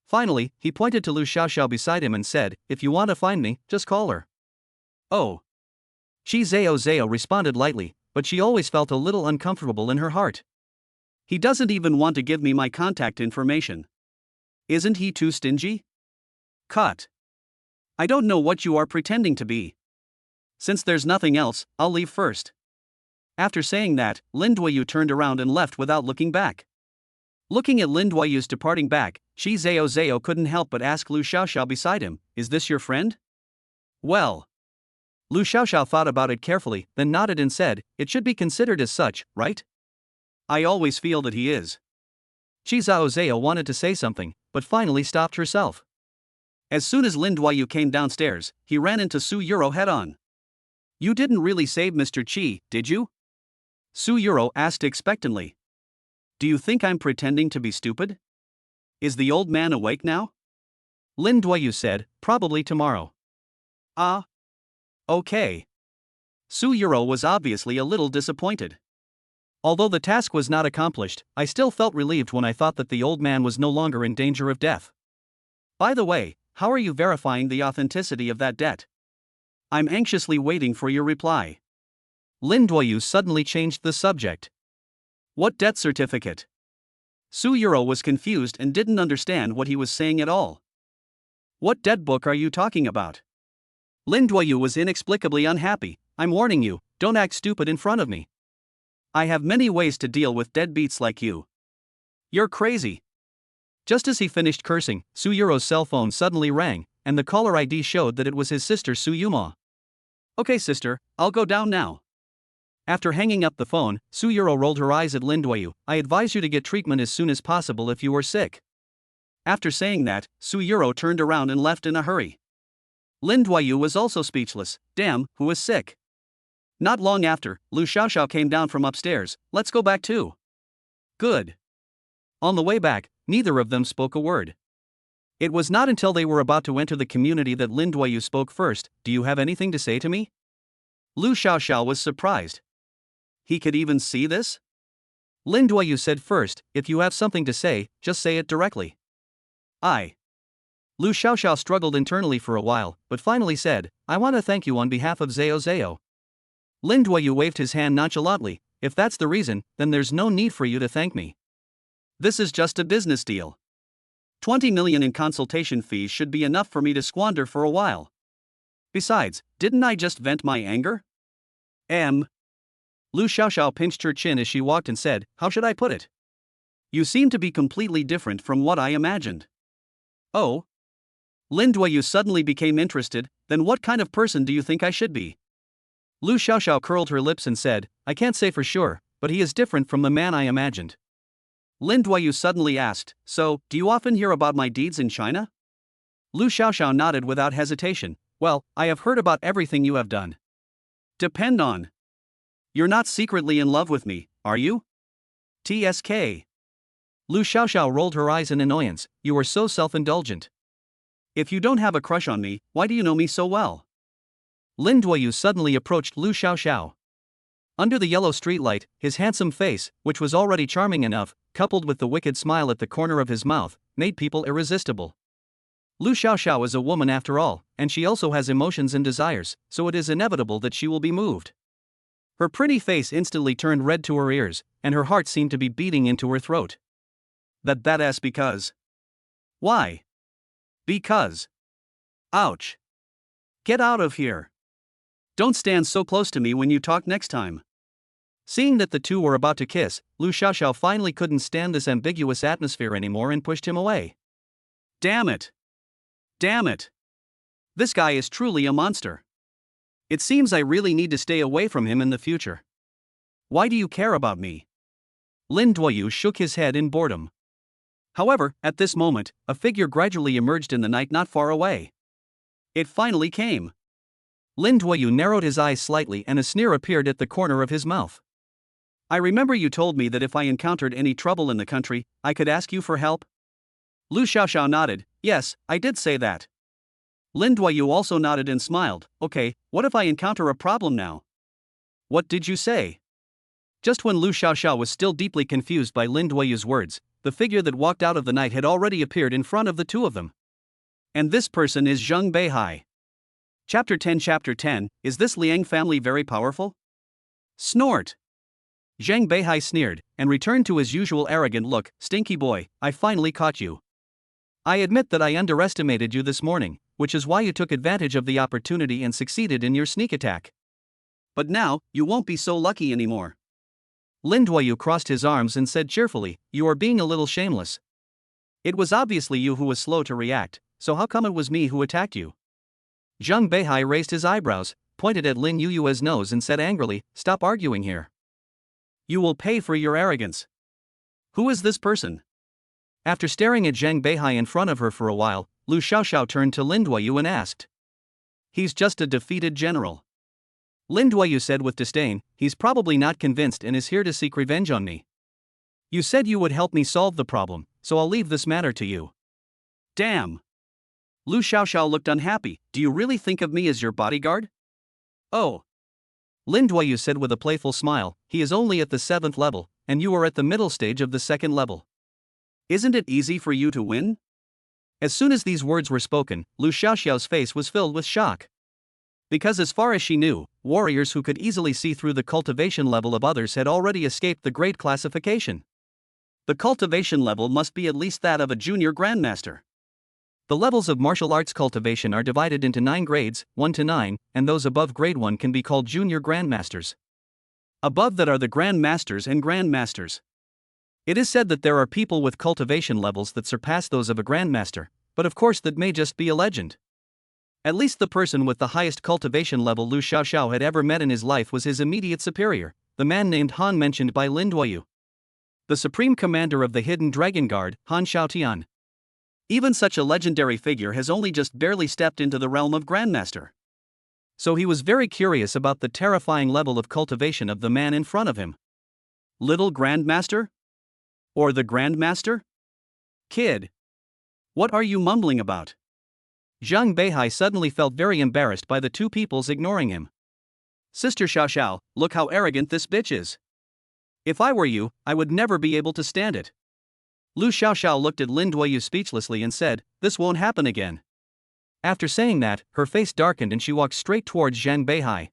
Finally, he pointed to Lu Xiaoxiao beside him and said, if you want to find me, just call her. Oh. Shi Zhao responded lightly, but she always felt a little uncomfortable in her heart. He doesn't even want to give me my contact information. Isn't he too stingy? Cut. I don't know what you are pretending to be. Since there's nothing else, I'll leave first. After saying that, Lin Duoyu turned around and left without looking back. Looking at Lin Duoyu's departing back, Shi Zhao couldn't help but ask Lu Xiaoxiao beside him, is this your friend? Well. Lu Xiaoxiao thought about it carefully, then nodded and said, it should be considered as such, right? I always feel that he is. Shi Zhao wanted to say something, but finally stopped herself. As soon as Lin Duoyu came downstairs, he ran into Su Yuro head-on. You didn't really save Mr. Qi, did you? Su Yuro asked expectantly. Do you think I'm pretending to be stupid? Is the old man awake now? Lin Duoyu said, probably tomorrow. Ah. Okay. Su Yuro was obviously a little disappointed. Although the task was not accomplished, I still felt relieved when I thought that the old man was no longer in danger of death. By the way, how are you verifying the authenticity of that debt? I'm anxiously waiting for your reply. Lin Duoyu suddenly changed the subject. What debt certificate? Su Yuro was confused and didn't understand what he was saying at all. What debt book are you talking about? Lin Duoyu was inexplicably unhappy. I'm warning you, don't act stupid in front of me. I have many ways to deal with deadbeats like you. You're crazy. Just as he finished cursing, Suyuro's cell phone suddenly rang, and the caller ID showed that it was his sister Suyuma. Okay sister, I'll go down now. After hanging up the phone, Suyuro rolled her eyes at Lin Duoyu. I advise you to get treatment as soon as possible if you are sick. After saying that, Suyuro turned around and left in a hurry. Lin Duoyu was also speechless. Damn, who is sick? Not long after, Lu Xiaoxiao came down from upstairs. Let's go back too. Good. On the way back, neither of them spoke a word. It was not until they were about to enter the community that Lin Duoyu spoke first. Do you have anything to say to me? Lu Xiaoxiao was surprised. He could even see this? Lin Duoyu said first, if you have something to say, just say it directly. Lu Xiaoxiao struggled internally for a while, but finally said, I want to thank you on behalf of Zhao Zhao. Lin Duoyu waved his hand nonchalantly. If that's the reason, then there's no need for you to thank me. This is just a business deal. 20 million in consultation fees should be enough for me to squander for a while. Besides, didn't I just vent my anger? Lu Xiaoxiao pinched her chin as she walked and said, how should I put it? You seem to be completely different from what I imagined. Oh? Lin Duoyu suddenly became interested. Then what kind of person do you think I should be? Lu Xiaoxiao curled her lips and said, I can't say for sure, but he is different from the man I imagined. Lin Duoyu suddenly asked, so, do you often hear about my deeds in China? Lu Xiaoxiao nodded without hesitation. Well, I have heard about everything you have done. Depend on. You're not secretly in love with me, are you? TSK. Lu Xiaoxiao rolled her eyes in annoyance. You are so self-indulgent. If you don't have a crush on me, why do you know me so well? Lin Duoyu suddenly approached Lu Xiaoxiao. Under the yellow streetlight, his handsome face, which was already charming enough, coupled with the wicked smile at the corner of his mouth, made people irresistible. Lu Xiaoxiao is a woman after all, and she also has emotions and desires, so it is inevitable that she will be moved. Her pretty face instantly turned red to her ears, and her heart seemed to be beating into her throat. That's because. Why? Because. Ouch. Get out of here. Don't stand so close to me when you talk next time. Seeing that the two were about to kiss, Lu Xiaoxiao finally couldn't stand this ambiguous atmosphere anymore and pushed him away. Damn it. Damn it. This guy is truly a monster. It seems I really need to stay away from him in the future. Why do you care about me? Lin Duoyu shook his head in boredom. However, at this moment, a figure gradually emerged in the night not far away. It finally came. Lin Duoyu narrowed his eyes slightly and a sneer appeared at the corner of his mouth. I remember you told me that if I encountered any trouble in the country, I could ask you for help? Lu Xiaoxiao nodded. Yes, I did say that. Lin Duoyu also nodded and smiled. Okay, what if I encounter a problem now? What did you say? Just when Lu Xiaoxiao was still deeply confused by Lin Duoyu's words, the figure that walked out of the night had already appeared in front of the two of them. And this person is Zheng Beihai. Chapter 10. Is this Liang family very powerful? Snort. Zheng Beihai sneered, and returned to his usual arrogant look. Stinky boy, I finally caught you. I admit that I underestimated you this morning, which is why you took advantage of the opportunity and succeeded in your sneak attack. But now, you won't be so lucky anymore. Lin Duoyu crossed his arms and said cheerfully, you are being a little shameless. It was obviously you who was slow to react, so how come it was me who attacked you? Zheng Beihai raised his eyebrows, pointed at Lin Yuyue's nose and said angrily, stop arguing here. You will pay for your arrogance. Who is this person? After staring at Zheng Beihai in front of her for a while, Lu Xiaoxiao turned to Lin Duoyu and asked. He's just a defeated general. Lin Duoyu said with disdain, he's probably not convinced and is here to seek revenge on me. You said you would help me solve the problem, so I'll leave this matter to you. Damn. Lu Xiaoxiao looked unhappy. Do you really think of me as your bodyguard? Oh. Lin Duoyu said with a playful smile, he is only at the 7th level, and you are at the middle stage of the 2nd level. Isn't it easy for you to win? As soon as these words were spoken, Lu Xiaoxiao's face was filled with shock. Because as far as she knew, warriors who could easily see through the cultivation level of others had already escaped the grade classification. The cultivation level must be at least that of a junior grandmaster. The levels of martial arts cultivation are divided into 9 grades, 1 to 9, and those above grade 1 can be called junior grandmasters. Above that are the grandmasters and grandmasters. It is said that there are people with cultivation levels that surpass those of a grandmaster, but of course that may just be a legend. At least the person with the highest cultivation level Lu Xiaoxiao had ever met in his life was his immediate superior, the man named Han mentioned by Lin Duoyu, the supreme commander of the hidden dragon guard, Han Xiaotian. Even such a legendary figure has only just barely stepped into the realm of grandmaster. So he was very curious about the terrifying level of cultivation of the man in front of him. Little grandmaster? Or the grandmaster? Kid. What are you mumbling about? Zhang Beihai suddenly felt very embarrassed by the two peoples ignoring him. Sister Xiaoxiao, look how arrogant this bitch is. If I were you, I would never be able to stand it. Lu Xiaoxiao looked at Lin Duoyu speechlessly and said, this won't happen again. After saying that, her face darkened and she walked straight towards Zhang Beihai.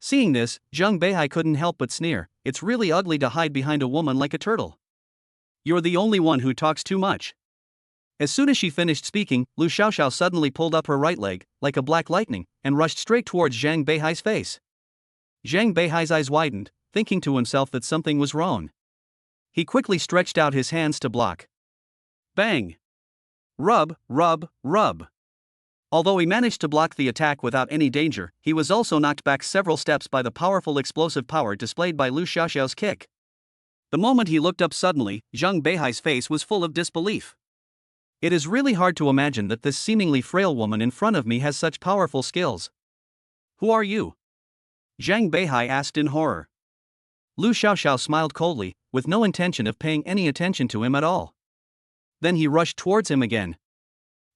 Seeing this, Zhang Beihai couldn't help but sneer, it's really ugly to hide behind a woman like a turtle. You're the only one who talks too much. As soon as she finished speaking, Lu Xiaoxiao suddenly pulled up her right leg, like a black lightning, and rushed straight towards Zhang Beihai's face. Zhang Beihai's eyes widened, thinking to himself that something was wrong. He quickly stretched out his hands to block. Bang! Rub, rub, rub. Although he managed to block the attack without any danger, he was also knocked back several steps by the powerful explosive power displayed by Lu Xiaoxiao's kick. The moment he looked up suddenly, Zhang Beihai's face was full of disbelief. It is really hard to imagine that this seemingly frail woman in front of me has such powerful skills. Who are you? Zhang Beihai asked in horror. Lu Xiaoxiao smiled coldly, with no intention of paying any attention to him at all. Then he rushed towards him again.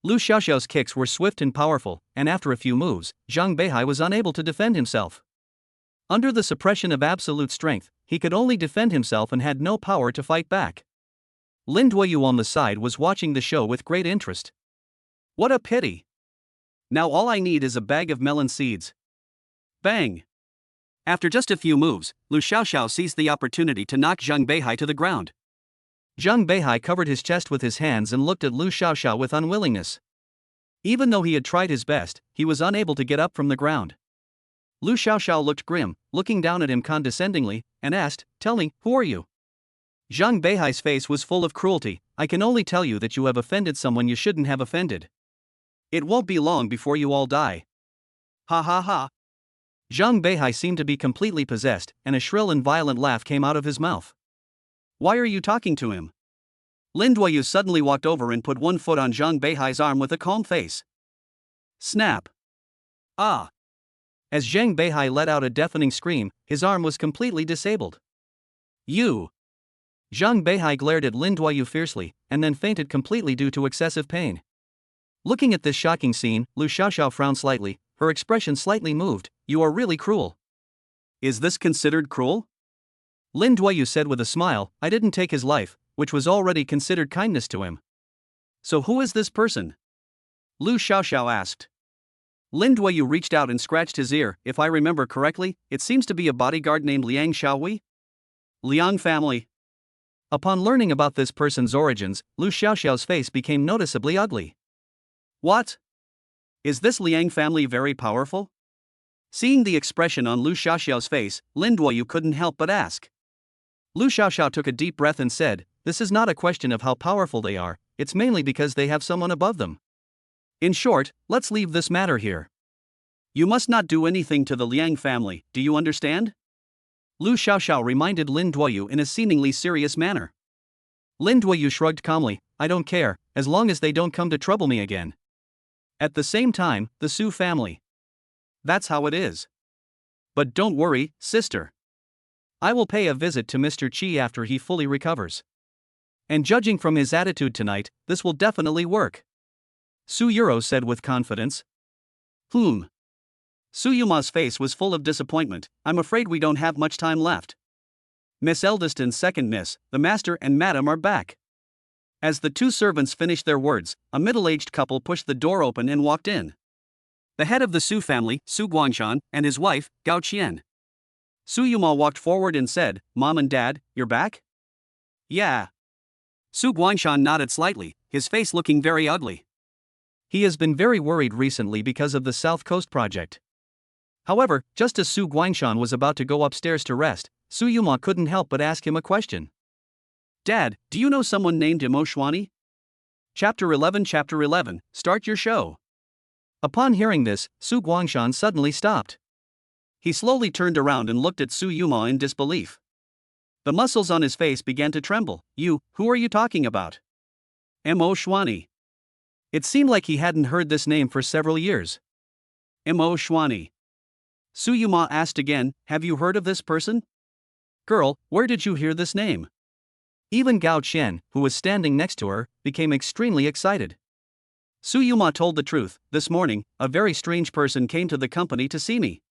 Lu Xiaoxiao's kicks were swift and powerful, and after a few moves, Zhang Beihai was unable to defend himself. Under the suppression of absolute strength, he could only defend himself and had no power to fight back. Lin Duoyu on the side was watching the show with great interest. What a pity! Now all I need is a bag of melon seeds. Bang! After just a few moves, Lu Xiaoxiao seized the opportunity to knock Zhang Beihai to the ground. Zhang Beihai covered his chest with his hands and looked at Lu Xiaoxiao with unwillingness. Even though he had tried his best, he was unable to get up from the ground. Lu Xiaoxiao looked grim, looking down at him condescendingly, and asked, tell me, who are you? Zhang Beihai's face was full of cruelty. I can only tell you that you have offended someone you shouldn't have offended. It won't be long before you all die. Ha ha ha. Zhang Beihai seemed to be completely possessed, and a shrill and violent laugh came out of his mouth. Why are you talking to him? Lin Duoyu suddenly walked over and put one foot on Zhang Beihai's arm with a calm face. Snap. Ah. As Zhang Beihai let out a deafening scream, his arm was completely disabled. You. Zhang Beihai glared at Lin Duoyu fiercely, and then fainted completely due to excessive pain. Looking at this shocking scene, Lu Xiaoxiao frowned slightly, her expression slightly moved. You are really cruel. Is this considered cruel? Lin Duoyu said with a smile, I didn't take his life, which was already considered kindness to him. So who is this person? Lu Xiaoxiao asked. Lin Duoyu reached out and scratched his ear. If I remember correctly, it seems to be a bodyguard named Liang Xiaohui? Liang family. Upon learning about this person's origins, Lu Xiaoxiao's face became noticeably ugly. What? Is this Liang family very powerful? Seeing the expression on Lu Xiaoxiao's face, Lin Duoyu couldn't help but ask. Lu Xiaoxiao took a deep breath and said, this is not a question of how powerful they are, it's mainly because they have someone above them. In short, let's leave this matter here. You must not do anything to the Liang family, do you understand? Lu Xiaoxiao reminded Lin Duoyu in a seemingly serious manner. Lin Duoyu shrugged calmly, I don't care, as long as they don't come to trouble me again. At the same time, the Su family. That's how it is. But don't worry, sister. I will pay a visit to Mr. Qi after he fully recovers. And judging from his attitude tonight, this will definitely work. Su Yuro said with confidence. Su Yuma's face was full of disappointment. I'm afraid we don't have much time left. Miss Eldest and Second Miss, the master and madam are back. As the two servants finished their words, a middle-aged couple pushed the door open and walked in. The head of the Su family, Su Guangshan, and his wife, Gao Qian. Su Yuma walked forward and said, Mom and Dad, you're back? Yeah. Su Guangshan nodded slightly, his face looking very ugly. He has been very worried recently because of the South Coast project. However, just as Su Guangshan was about to go upstairs to rest, Su Yuma couldn't help but ask him a question. Dad, do you know someone named Imo Shwani? Chapter 11 Start your show. Upon hearing this, Su Guangshan suddenly stopped. He slowly turned around and looked at Su Yuma in disbelief. The muscles on his face began to tremble. Who are you talking about? Imo Shwani. It seemed like he hadn't heard this name for several years. Imo Shwani. Su Yuma asked again, have you heard of this person? Girl, where did you hear this name? Even Gao Qian, who was standing next to her, became extremely excited. Su Yuma told the truth. This morning, a very strange person came to the company to see me.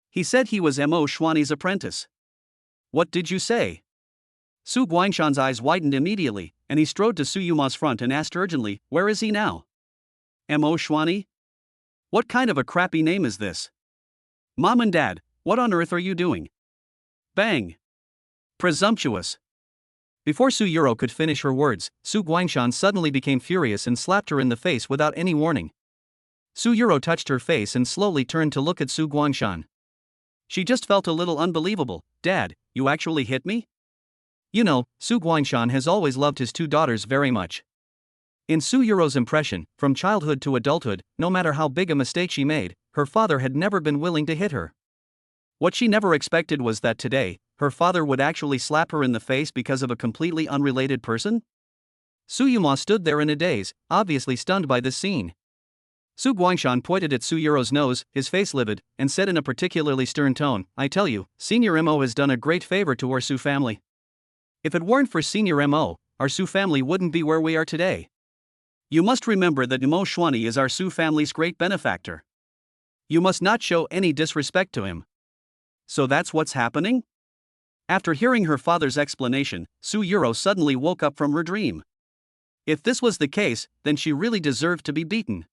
He said he was Imo Shwani's apprentice. What did you say? Su Guangshan's eyes widened immediately, and he strode to Su Yuma's front and asked urgently, where is he now? Imo Shwani? What kind of a crappy name is this? Mom and Dad, what on earth are you doing? Bang! Presumptuous! Before Su Yuro could finish her words, Su Guangshan suddenly became furious and slapped her in the face without any warning. Su Yuro touched her face and slowly turned to look at Su Guangshan. She just felt a little unbelievable. Dad, you actually hit me? You know, Su Guangshan has always loved his two daughters very much. In Su Yuro's impression, from childhood to adulthood, no matter how big a mistake she made, her father had never been willing to hit her. What she never expected was that today, her father would actually slap her in the face because of a completely unrelated person? Su Yuma stood there in a daze, obviously stunned by this scene. Su Guangshan pointed at Su Yuro's nose, his face livid, and said in a particularly stern tone, I tell you, Senior Imo has done a great favor to our Su family. If it weren't for Senior Imo, our Su family wouldn't be where we are today. You must remember that Imo Shwani is our Su family's great benefactor. You must not show any disrespect to him. So that's what's happening? After hearing her father's explanation, Su Yuro suddenly woke up from her dream. If this was the case, then she really deserved to be beaten.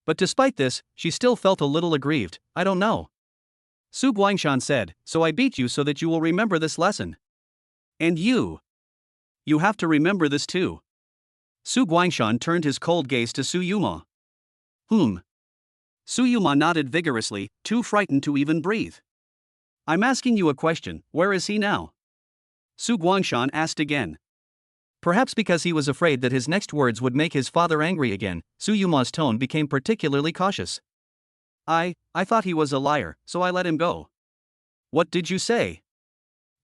But despite this, she still felt a little aggrieved. I don't know. Su Guangshan said, so I beat you so that you will remember this lesson. And you. You have to remember this too. Su Guangshan turned his cold gaze to Su Yuma. Su Yuma nodded vigorously, too frightened to even breathe. I'm asking you a question, where is he now? Su Guangshan asked again. Perhaps because he was afraid that his next words would make his father angry again, Su Yuma's tone became particularly cautious. I thought he was a liar, so I let him go. What did you say?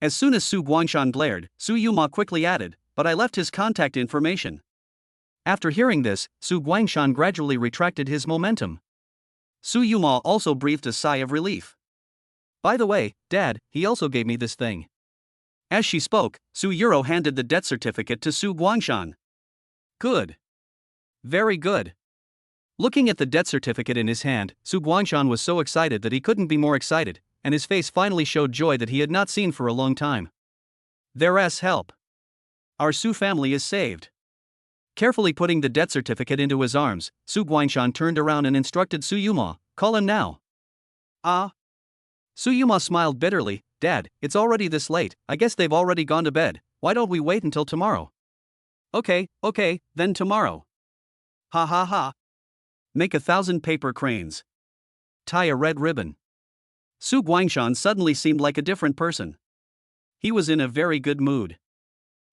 As soon as Su Guangshan glared, Su Yuma quickly added, but I left his contact information. After hearing this, Su Guangshan gradually retracted his momentum. Su Yuma also breathed a sigh of relief. By the way, Dad, he also gave me this thing. As she spoke, Su Yuro handed the death certificate to Su Guangshan. Good. Very good. Looking at the death certificate in his hand, Su Guangshan was so excited that he couldn't be more excited, and his face finally showed joy that he had not seen for a long time. There's help. Our Su family is saved. Carefully putting the death certificate into his arms, Su Guangshan turned around and instructed Su Yuma, call him now. Su Yuma smiled bitterly, Dad, it's already this late, I guess they've already gone to bed, why don't we wait until tomorrow? Okay, then tomorrow. Ha ha ha. Make 1,000 paper cranes. Tie a red ribbon. Su Guangshan suddenly seemed like a different person. He was in a very good mood.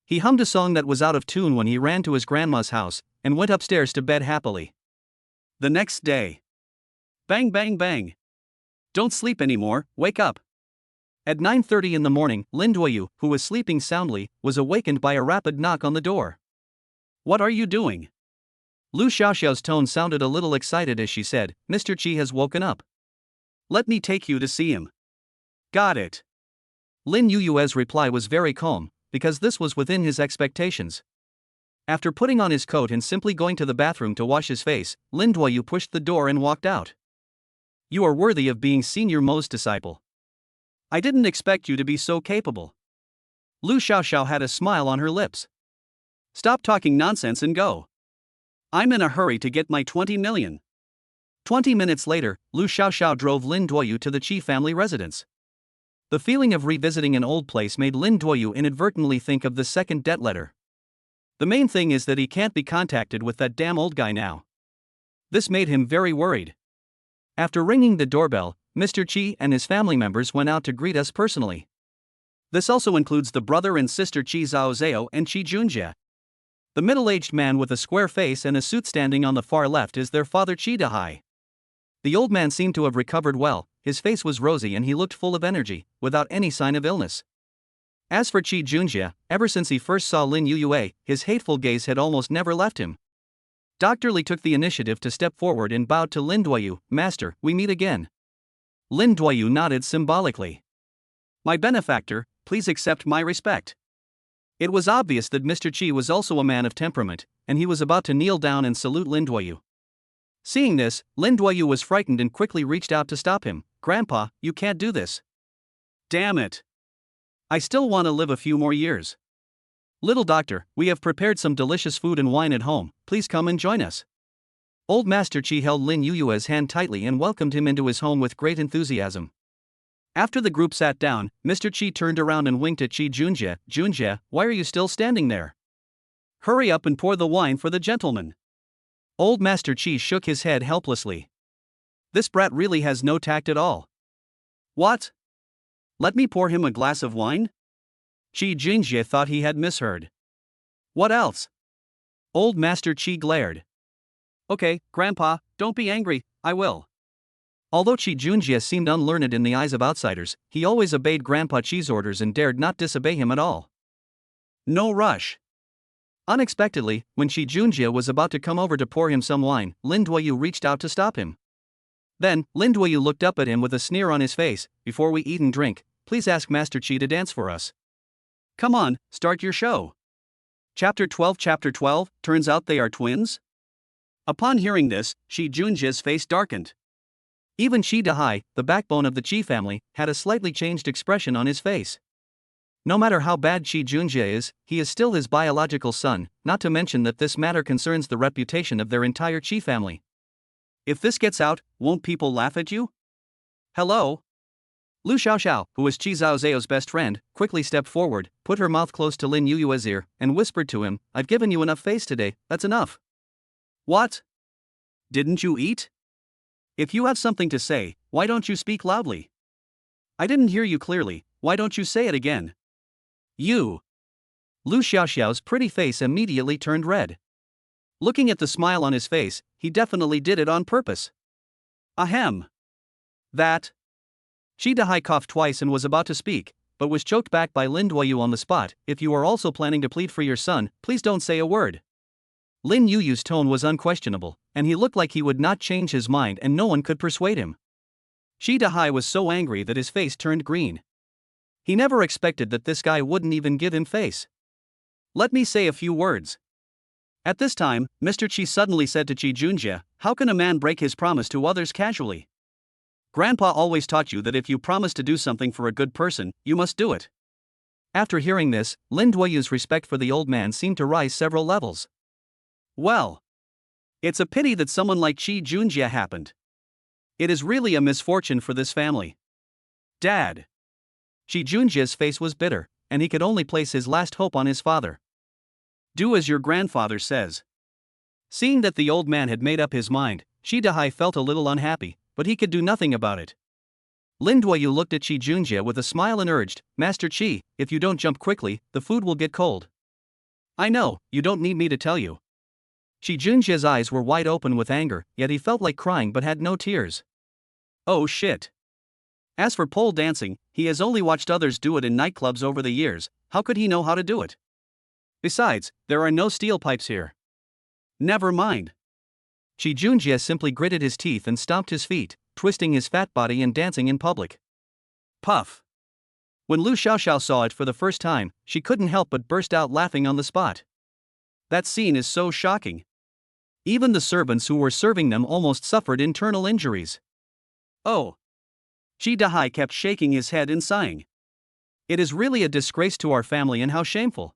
He hummed a song that was out of tune when he ran to his grandma's house, and went upstairs to bed happily. The next day. Bang bang bang. Don't sleep anymore, wake up. At 9:30 in the morning, Lin Duoyu, who was sleeping soundly, was awakened by a rapid knock on the door. What are you doing? Lu Xiaoxiao's tone sounded a little excited as she said, Mr. Qi has woken up. Let me take you to see him. Got it. Lin Yuyue's reply was very calm, because this was within his expectations. After putting on his coat and simply going to the bathroom to wash his face, Lin Duoyu pushed the door and walked out. You are worthy of being Senior Mo's disciple. I didn't expect you to be so capable. Lu Xiaoxiao had a smile on her lips. Stop talking nonsense and go. I'm in a hurry to get my 20 million. 20 minutes later, Lu Xiaoxiao drove Lin Duoyu to the Qi family residence. The feeling of revisiting an old place made Lin Duoyu inadvertently think of the second debt letter. The main thing is that he can't be contacted with that damn old guy now. This made him very worried. After ringing the doorbell, Mr. Qi and his family members went out to greet us personally. This also includes the brother and sister Chi Zhaozhao and Chi Junjie. The middle-aged man with a square face and a suit standing on the far left is their father Chi Dahai. The old man seemed to have recovered well, his face was rosy and he looked full of energy, without any sign of illness. As for Chi Junjie, ever since he first saw Lin Yuyue, his hateful gaze had almost never left him. Dr. Li took the initiative to step forward and bowed to Lin Duoyu. "Master, we meet again." Lin Duoyu nodded symbolically. "My benefactor, please accept my respect." It was obvious that Mr. Chi was also a man of temperament, and he was about to kneel down and salute Lin Duoyu. Seeing this, Lin Duoyu was frightened and quickly reached out to stop him. "Grandpa, you can't do this." "Damn it. I still want to live a few more years." "Little doctor, we have prepared some delicious food and wine at home, please come and join us." Old Master Chi held Lin Yuyue's hand tightly and welcomed him into his home with great enthusiasm. After the group sat down, Mr. Chi turned around and winked at Chi Junjie. "Junjie, why are you still standing there? Hurry up and pour the wine for the gentleman." Old Master Chi shook his head helplessly. This brat really has no tact at all. "What? Let me pour him a glass of wine?" Chi Junjie thought he had misheard. "What else?" Old Master Chi glared. "Okay, Grandpa, don't be angry, I will." Although Chi Junjie seemed unlearned in the eyes of outsiders, he always obeyed Grandpa Chi's orders and dared not disobey him at all. "No rush." Unexpectedly, when Chi Junjie was about to come over to pour him some wine, Lin Duoyu reached out to stop him. Then, Lin Duoyu looked up at him with a sneer on his face. "Before we eat and drink, please ask Master Chi to dance for us." "Come on, start your show." Chapter 12 Turns out they are twins? Upon hearing this, Chi Junjie's face darkened. Even Chi Dahai, the backbone of the Chi family, had a slightly changed expression on his face. No matter how bad Chi Junjie is, he is still his biological son, not to mention that this matter concerns the reputation of their entire Chi family. "If this gets out, won't people laugh at you?" "Hello?" Lu Xiaoxiao, who was Chi Zhaozhao's best friend, quickly stepped forward, put her mouth close to Lin Yuyue's ear, and whispered to him, "I've given you enough face today, that's enough." "What? Didn't you eat? If you have something to say, why don't you speak loudly?" "I didn't hear you clearly, why don't you say it again?" "You." Lu Xiaoxiao's pretty face immediately turned red. Looking at the smile on his face, he definitely did it on purpose. "Ahem. That." Chi Dahai coughed twice and was about to speak, but was choked back by Lin Duoyu on the spot. "If you are also planning to plead for your son, please don't say a word." Lin Yuyu's tone was unquestionable, and he looked like he would not change his mind and no one could persuade him. Chi Dahai was so angry that his face turned green. He never expected that this guy wouldn't even give him face. "Let me say a few words." At this time, Mr. Chi suddenly said to Chi Junjie, "How can a man break his promise to others casually? Grandpa always taught you that if you promise to do something for a good person, you must do it." After hearing this, Lin Duoyu's respect for the old man seemed to rise several levels. "Well, it's a pity that someone like Chi Junjie happened. It is really a misfortune for this family. Dad." Chi Junjie's face was bitter, and he could only place his last hope on his father. "Do as your grandfather says." Seeing that the old man had made up his mind, Chi Dahai felt a little unhappy, but he could do nothing about it. Lin Duoyu looked at Chi Junjie with a smile and urged, "Master Chi, if you don't jump quickly, the food will get cold." "I know, you don't need me to tell you." Chi Junjie's eyes were wide open with anger, yet he felt like crying but had no tears. "Oh shit. As for pole dancing, he has only watched others do it in nightclubs over the years, how could he know how to do it? Besides, there are no steel pipes here." "Never mind." Chi Junjie simply gritted his teeth and stomped his feet, twisting his fat body and dancing in public. Puff. When Lu Xiaoxiao saw it for the first time, she couldn't help but burst out laughing on the spot. That scene is so shocking. Even the servants who were serving them almost suffered internal injuries. "Oh." Chi Dahai kept shaking his head and sighing. "It is really a disgrace to our family and how shameful."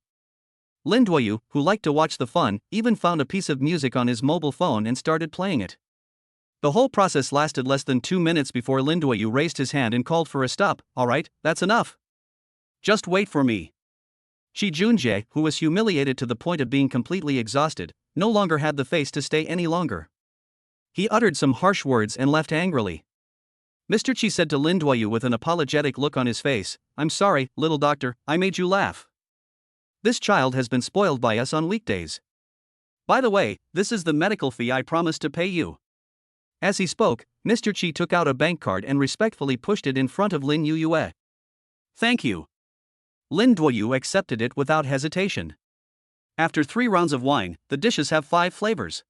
Lin Duoyu, who liked to watch the fun, even found a piece of music on his mobile phone and started playing it. The whole process lasted less than 2 minutes before Lin Duoyu raised his hand and called for a stop. "Alright, that's enough. Just wait for me." Chi Junjie, who was humiliated to the point of being completely exhausted, no longer had the face to stay any longer. He uttered some harsh words and left angrily. Mr. Chi said to Lin Duoyu with an apologetic look on his face. I'm sorry, little doctor, I made you laugh. This child has been spoiled by us on weekdays. By the way, this is the medical fee I promised to pay you. As he spoke, Mr. Chi took out a bank card and respectfully pushed it in front of Lin Yuyue. Thank you. Lin Duoyu accepted it without hesitation. After 3 rounds of wine, the dishes have 5 flavors.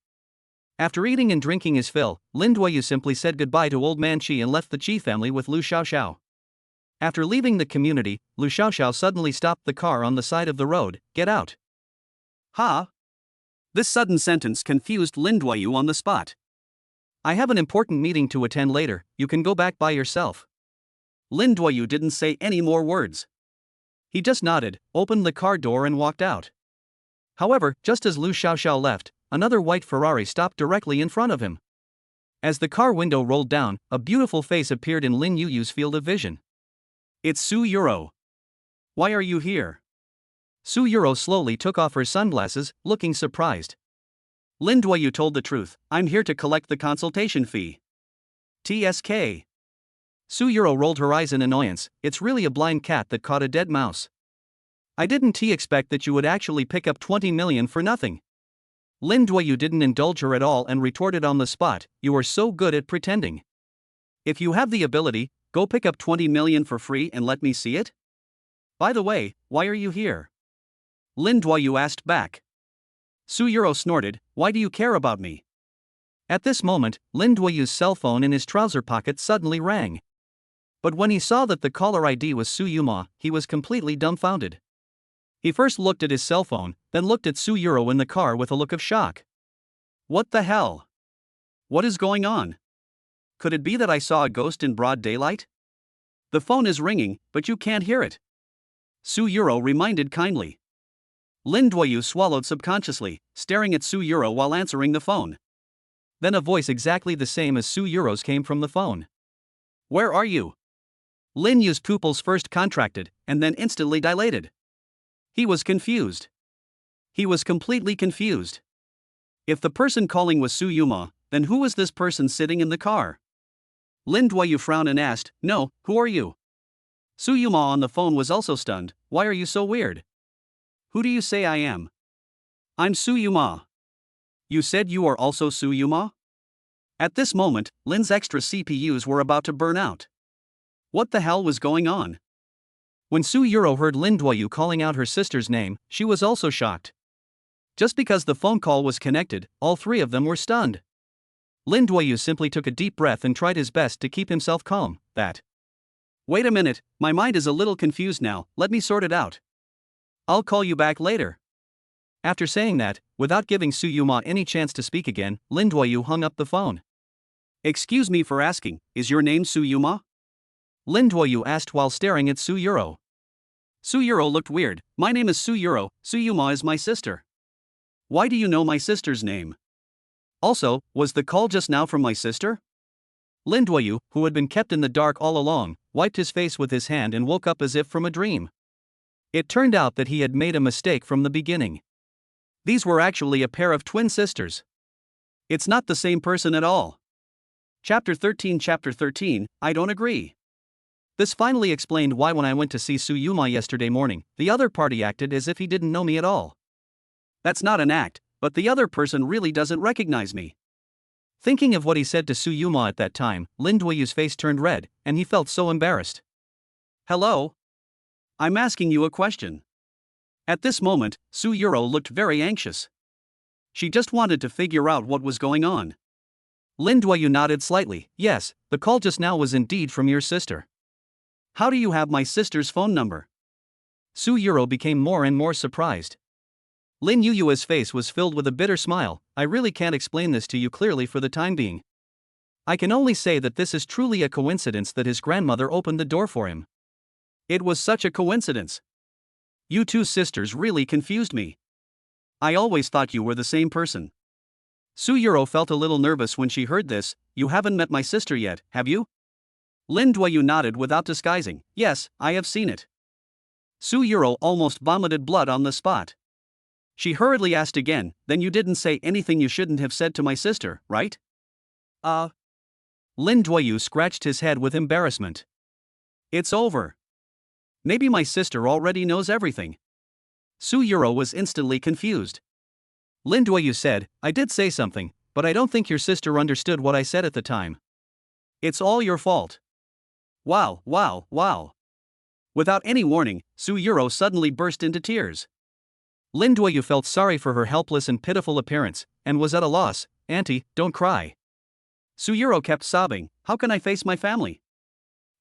After eating and drinking his fill, Lin Duoyu simply said goodbye to Old Man Chi and left the Chi family with Lu Xiaoxiao. After leaving the community, Lu Xiaoxiao suddenly stopped the car on the side of the road. Get out. Ha! This sudden sentence confused Lin Duoyu on the spot. I have an important meeting to attend later, you can go back by yourself. Lin Duoyu didn't say any more words. He just nodded, opened the car door and walked out. However, just as Lu Xiaoxiao left, another white Ferrari stopped directly in front of him. As the car window rolled down, a beautiful face appeared in Lin Yuyu's field of vision. It's Su Yuro. Why are you here? Su Yuro slowly took off her sunglasses, looking surprised. Lin Duoyu told the truth, I'm here to collect the consultation fee. TSK. Su Yuro rolled her eyes in annoyance, it's really a blind cat that caught a dead mouse. I didn't expect that you would actually pick up 20 million for nothing. Lin Duoyu didn't indulge her at all and retorted on the spot, you are so good at pretending. If you have the ability, go pick up 20 million for free and let me see it? By the way, why are you here? Lin Duoyu asked back. Su Yuro snorted, why do you care about me? At this moment, Lin Duoyu's cell phone in his trouser pocket suddenly rang. But when he saw that the caller ID was Su Yuma, he was completely dumbfounded. He first looked at his cell phone, then looked at Su Yuro in the car with a look of shock. What the hell? What is going on? Could it be that I saw a ghost in broad daylight? The phone is ringing, but you can't hear it. Su Yuro reminded kindly. Lin Duoyu swallowed subconsciously, staring at Su Yuro while answering the phone. Then a voice exactly the same as Su Yuro's came from the phone. Where are you? Lin Yu's pupils first contracted, and then instantly dilated. He was confused. He was completely confused. If the person calling was Su Yuma, then who was this person sitting in the car? Lin Duoyu frowned and asked, no, who are you? Su Yuma on the phone was also stunned, why are you so weird? Who do you say I am? I'm Su Yuma. You said you are also Su Yuma? At this moment, Lin's extra CPUs were about to burn out. What the hell was going on? When Su Yuro heard Lin Duoyu calling out her sister's name, she was also shocked. Just because the phone call was connected, all 3 of them were stunned. Lin Duoyu simply took a deep breath and tried his best to keep himself calm. Wait a minute, my mind is a little confused now, let me sort it out. I'll call you back later. After saying that, without giving Su Yuma any chance to speak again, Lin Duoyu hung up the phone. Excuse me for asking, is your name Su Yuma? Lin Duoyu asked while staring at Su Yuro. Su Yuro looked weird, my name is Su Yuro, Su Yuma is my sister. Why do you know my sister's name? Also, was the call just now from my sister? Lin Duoyu, who had been kept in the dark all along, wiped his face with his hand and woke up as if from a dream. It turned out that he had made a mistake from the beginning. These were actually a pair of twin sisters. It's not the same person at all. Chapter 13, I don't agree. This finally explained why when I went to see Su Yuma yesterday morning, the other party acted as if he didn't know me at all. That's not an act, but the other person really doesn't recognize me. Thinking of what he said to Su Yuma at that time, Lin Duoyu's face turned red, and he felt so embarrassed. Hello? I'm asking you a question. At this moment, Su Yuro looked very anxious. She just wanted to figure out what was going on. Lin Duoyu nodded slightly, yes, the call just now was indeed from your sister. How do you have my sister's phone number? Su Yuro became more and more surprised. Lin Yuyue's face was filled with a bitter smile, I really can't explain this to you clearly for the time being. I can only say that this is truly a coincidence that his grandmother opened the door for him. It was such a coincidence. You 2 sisters really confused me. I always thought you were the same person. Su Yuro felt a little nervous when she heard this, you haven't met my sister yet, have you? Lin Duoyu nodded without disguising, yes, I have seen it. Su Yuro almost vomited blood on the spot. She hurriedly asked again, then you didn't say anything you shouldn't have said to my sister, right? Lin Duoyu scratched his head with embarrassment. It's over. Maybe my sister already knows everything. Su Yuro was instantly confused. Lin Duoyu said, I did say something, but I don't think your sister understood what I said at the time. It's all your fault. Wow, wow, wow. Without any warning, Su Yuro suddenly burst into tears. Lin Duoyu felt sorry for her helpless and pitiful appearance, and was at a loss. Auntie, don't cry. Su Yuro kept sobbing, how can I face my family?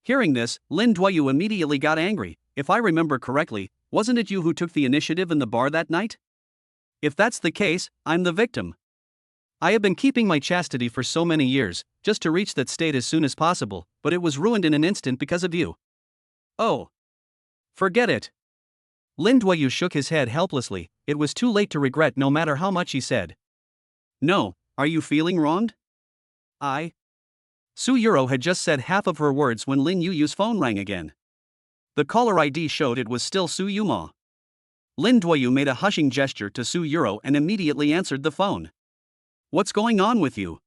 Hearing this, Lin Duoyu immediately got angry. If I remember correctly, wasn't it you who took the initiative in the bar that night? If that's the case, I'm the victim. I have been keeping my chastity for so many years, just to reach that state as soon as possible, but it was ruined in an instant because of you. Oh. Forget it. Lin Duoyu shook his head helplessly. It was too late to regret no matter how much he said. No, are you feeling wronged? Su Yuro had just said half of her words when Lin Yuyu's phone rang again. The caller ID showed it was still Su Yuma. Lin Duoyu made a hushing gesture to Su Yuro and immediately answered the phone. What's going on with you?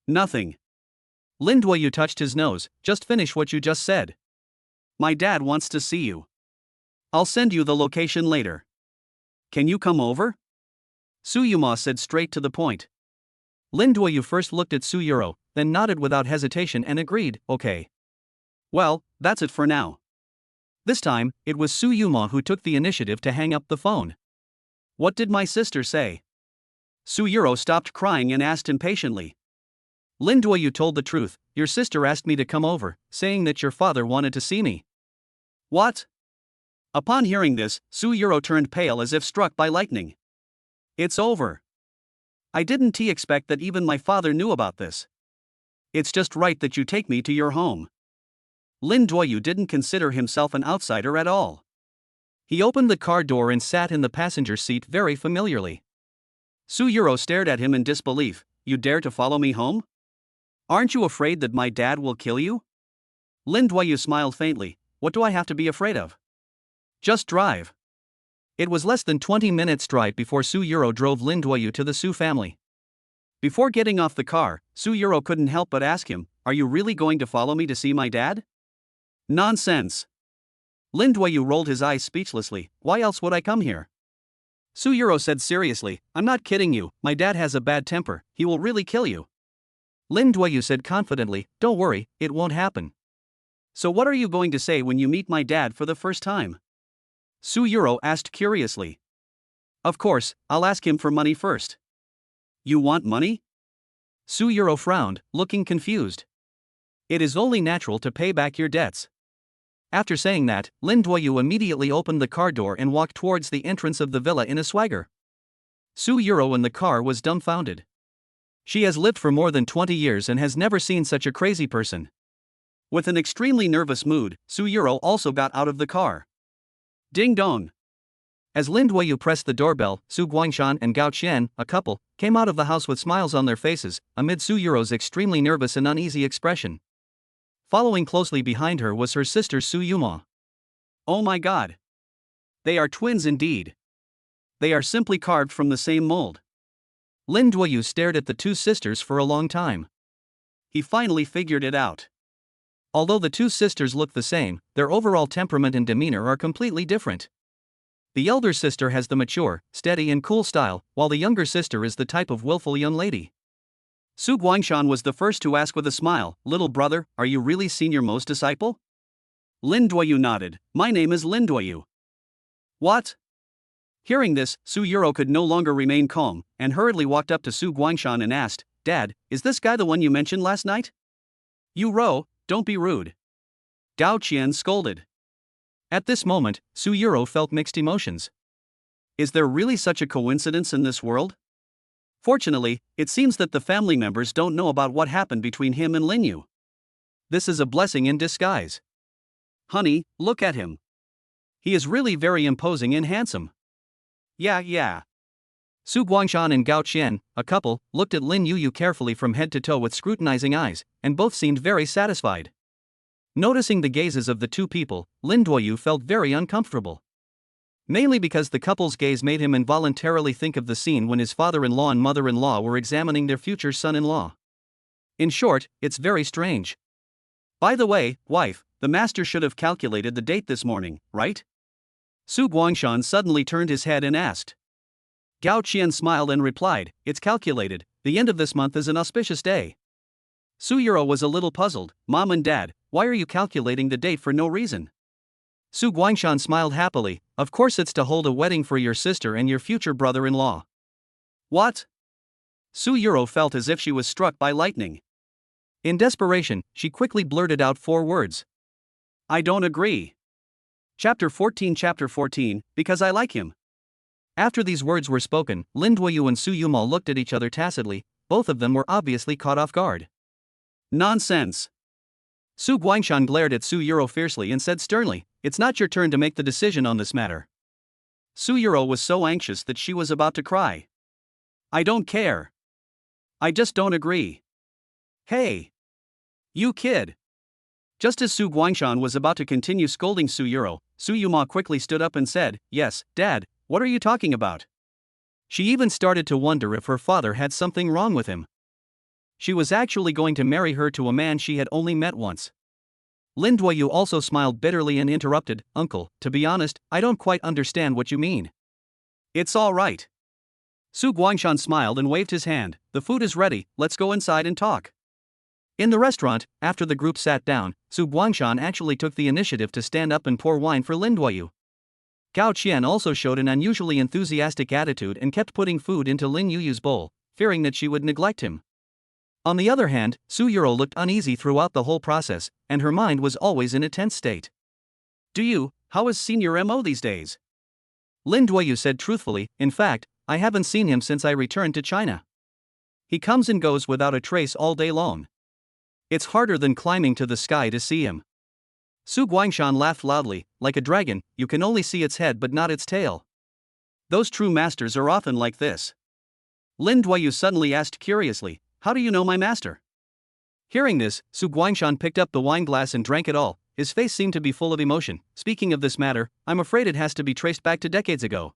Nothing. Lin Duoyu touched his nose. Just finish what you just said. My dad wants to see you. I'll send you the location later. Can you come over? Su Yuma said straight to the point. Lin Duoyu first looked at Su Yuro, then nodded without hesitation and agreed, okay. Well, that's it for now. This time, it was Su Yuma who took the initiative to hang up the phone. What did my sister say? Su Yuro stopped crying and asked impatiently. Lin Duoyu told the truth. Your sister asked me to come over, saying that your father wanted to see me. What? Upon hearing this, Su Yuro turned pale as if struck by lightning. It's over. I didn't expect that even my father knew about this. It's just right that you take me to your home. Lin Duoyu didn't consider himself an outsider at all. He opened the car door and sat in the passenger seat very familiarly. Su Yuro stared at him in disbelief. You dare to follow me home? Aren't you afraid that my dad will kill you? Lin Duoyu smiled faintly. What do I have to be afraid of? Just drive. It was less than 20 minutes drive before Su Yuro drove Lin Duoyu to the Su family. Before getting off the car, Su Yuro couldn't help but ask him, are you really going to follow me to see my dad? Nonsense. Lin Duoyu rolled his eyes speechlessly. Why else would I come here? Su Yuro said seriously, I'm not kidding you, my dad has a bad temper, he will really kill you. Lin Duoyu said confidently, don't worry, it won't happen. So what are you going to say when you meet my dad for the first time? Su Yuro asked curiously. Of course, I'll ask him for money first. You want money? Su Yuro frowned, looking confused. It is only natural to pay back your debts. After saying that, Lin Duoyu immediately opened the car door and walked towards the entrance of the villa in a swagger. Su Yuro in the car was dumbfounded. She has lived for more than 20 years and has never seen such a crazy person. With an extremely nervous mood, Su Yuro also got out of the car. Ding dong. As Lin Duoyu pressed the doorbell, Su Guangshan and Gao Qian, a couple, came out of the house with smiles on their faces, amid Su Yuro's extremely nervous and uneasy expression. Following closely behind her was her sister Su Yuma. Oh my god. They are twins indeed. They are simply carved from the same mold. Lin Duoyu stared at the two sisters for a long time. He finally figured it out. Although the two sisters look the same, their overall temperament and demeanor are completely different. The elder sister has the mature, steady and cool style, while the younger sister is the type of willful young lady. Su Guangshan was the first to ask with a smile, little brother, are you really senior-most disciple? Lin Duoyu nodded, my name is Lin Duoyu. What? Hearing this, Su Yuro could no longer remain calm, and hurriedly walked up to Su Guangshan and asked, Dad, is this guy the one you mentioned last night? You Ro, don't be rude. Gao Qian scolded. At this moment, Su Yuro felt mixed emotions. Is there really such a coincidence in this world? Fortunately, it seems that the family members don't know about what happened between him and Lin Yu. This is a blessing in disguise. Honey, look at him. He is really very imposing and handsome. Yeah. Su Guangshan and Gao Qian, a couple, looked at Lin Yu carefully from head to toe with scrutinizing eyes, and both seemed very satisfied. Noticing the gazes of the two people, Lin Duoyu felt very uncomfortable. Mainly because the couple's gaze made him involuntarily think of the scene when his father-in-law and mother-in-law were examining their future son-in-law. In short, it's very strange. By the way, wife, the master should have calculated the date this morning, right? Su Guangshan suddenly turned his head and asked. Gao Qian smiled and replied, it's calculated, the end of this month is an auspicious day. Su Yuro was a little puzzled, Mom and Dad, why are you calculating the date for no reason? Su Guangshan smiled happily, of course it's to hold a wedding for your sister and your future brother-in-law. What? Su Yuro felt as if she was struck by lightning. In desperation, she quickly blurted out 4 words. I don't agree. Chapter 14, because I like him. After these words were spoken, Lin Duoyu and Su Yuma looked at each other tacitly, both of them were obviously caught off guard. Nonsense. Su Guangshan glared at Su Yuro fiercely and said sternly, it's not your turn to make the decision on this matter. Su Yuro was so anxious that she was about to cry. I don't care. I just don't agree. Hey! You kid! Just as Su Guangshan was about to continue scolding Su Yuro, Su Yuma quickly stood up and said, yes, Dad, what are you talking about? She even started to wonder if her father had something wrong with him. She was actually going to marry her to a man she had only met once. Lin Duoyu also smiled bitterly and interrupted, Uncle, to be honest, I don't quite understand what you mean. It's all right. Su Guangshan smiled and waved his hand, the food is ready, let's go inside and talk. In the restaurant, after the group sat down, Su Guangshan actually took the initiative to stand up and pour wine for Lin Duoyu. Gao Qian also showed an unusually enthusiastic attitude and kept putting food into Lin Yuyu's bowl, fearing that she would neglect him. On the other hand, Su Yuro looked uneasy throughout the whole process, and her mind was always in a tense state. How is Senior Mo these days? Lin Duoyu said truthfully, in fact, I haven't seen him since I returned to China. He comes and goes without a trace all day long. It's harder than climbing to the sky to see him. Su Guangshan laughed loudly, like a dragon, you can only see its head but not its tail. Those true masters are often like this. Lin Duoyu suddenly asked curiously, how do you know my master? Hearing this, Su Guangshan picked up the wine glass and drank it all, his face seemed to be full of emotion. Speaking of this matter, I'm afraid it has to be traced back to decades ago.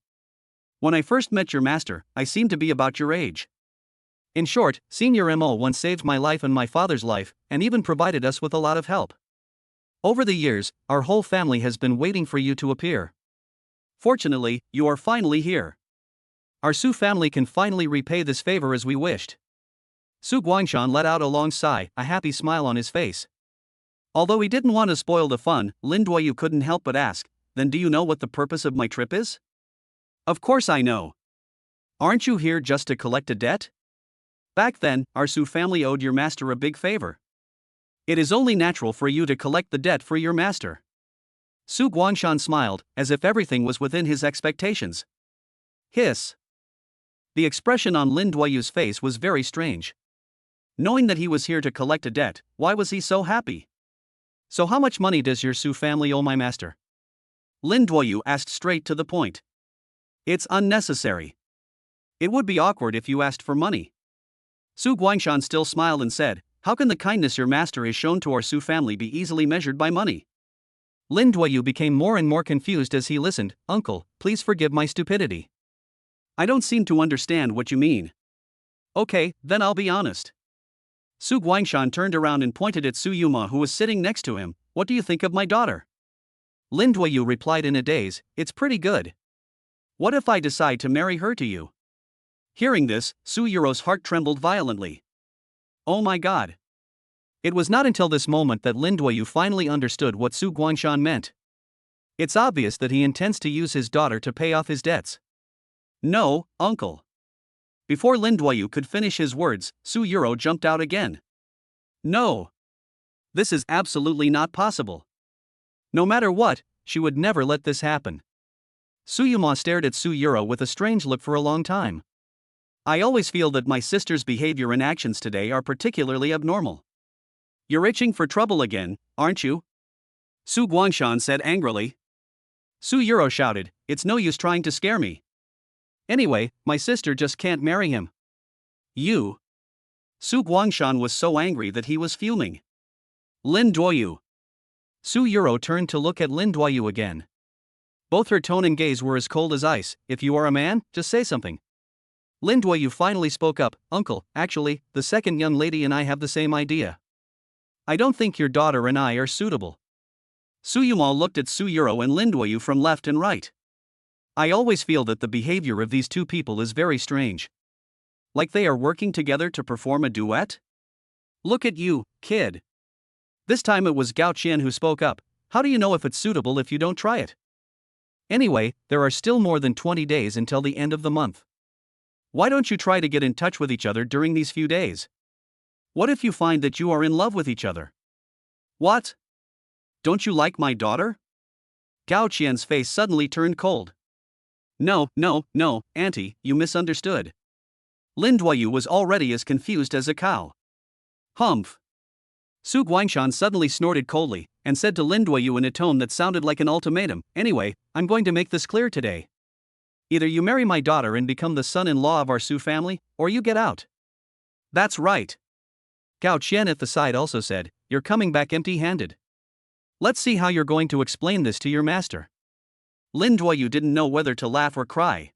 When I first met your master, I seemed to be about your age. In short, Senior Mo once saved my life and my father's life, and even provided us with a lot of help. Over the years, our whole family has been waiting for you to appear. Fortunately, you are finally here. Our Su family can finally repay this favor as we wished. Su Guangshan let out a long sigh, a happy smile on his face. Although he didn't want to spoil the fun, Lin Duoyu couldn't help but ask, then do you know what the purpose of my trip is? Of course I know. Aren't you here just to collect a debt? Back then, our Su family owed your master a big favor. It is only natural for you to collect the debt for your master. Su Guangshan smiled, as if everything was within his expectations. Hiss. The expression on Lin Duoyu's face was very strange. Knowing that he was here to collect a debt, why was he so happy? So how much money does your Su family owe my master? Lin Duoyu asked straight to the point. It's unnecessary. It would be awkward if you asked for money. Su Guangshan still smiled and said, how can the kindness your master has shown to our Su family be easily measured by money? Lin Duoyu became more and more confused as he listened, Uncle, please forgive my stupidity. I don't seem to understand what you mean. Okay, then I'll be honest. Su Guangshan turned around and pointed at Su Yuma who was sitting next to him, what do you think of my daughter? Lin Duoyu replied in a daze, it's pretty good. What if I decide to marry her to you? Hearing this, Su Yuro's heart trembled violently. Oh my god. It was not until this moment that Lin Duoyu finally understood what Su Guangshan meant. It's obvious that he intends to use his daughter to pay off his debts. No, uncle. Before Lin Duoyu could finish his words, Su Yuro jumped out again. No. This is absolutely not possible. No matter what, she would never let this happen. Su Yuma stared at Su Yuro with a strange look for a long time. I always feel that my sister's behavior and actions today are particularly abnormal. You're itching for trouble again, aren't you? Su Guangshan said angrily. Su Yuro shouted, it's no use trying to scare me. Anyway, my sister just can't marry him. You. Su Guangshan was so angry that he was fuming. Lin Duoyu. Su Yuro turned to look at Lin Duoyu again. Both her tone and gaze were as cold as ice, if you are a man, just say something. Lin Duoyu finally spoke up, "Uncle, actually, the second young lady and I have the same idea. I don't think your daughter and I are suitable." Su Yuma looked at Su Yuro and Lin Duoyu from left and right. "I always feel that the behavior of these two people is very strange. Like they are working together to perform a duet? Look at you, kid." This time it was Gao Qian who spoke up. "How do you know if it's suitable if you don't try it? Anyway, there are still more than 20 days until the end of the month. Why don't you try to get in touch with each other during these few days? What if you find that you are in love with each other?" "What? Don't you like my daughter?" Gao Qian's face suddenly turned cold. No, Auntie, you misunderstood." Lin Duoyu was already as confused as a cow. "Humph." Su Guangshan suddenly snorted coldly, and said to Lin Duoyu in a tone that sounded like an ultimatum, "Anyway, I'm going to make this clear today. Either you marry my daughter and become the son-in-law of our Su family, or you get out." "That's right." Gao Qian at the side also said, "You're coming back empty-handed. Let's see how you're going to explain this to your master." Lin Duoyu didn't know whether to laugh or cry.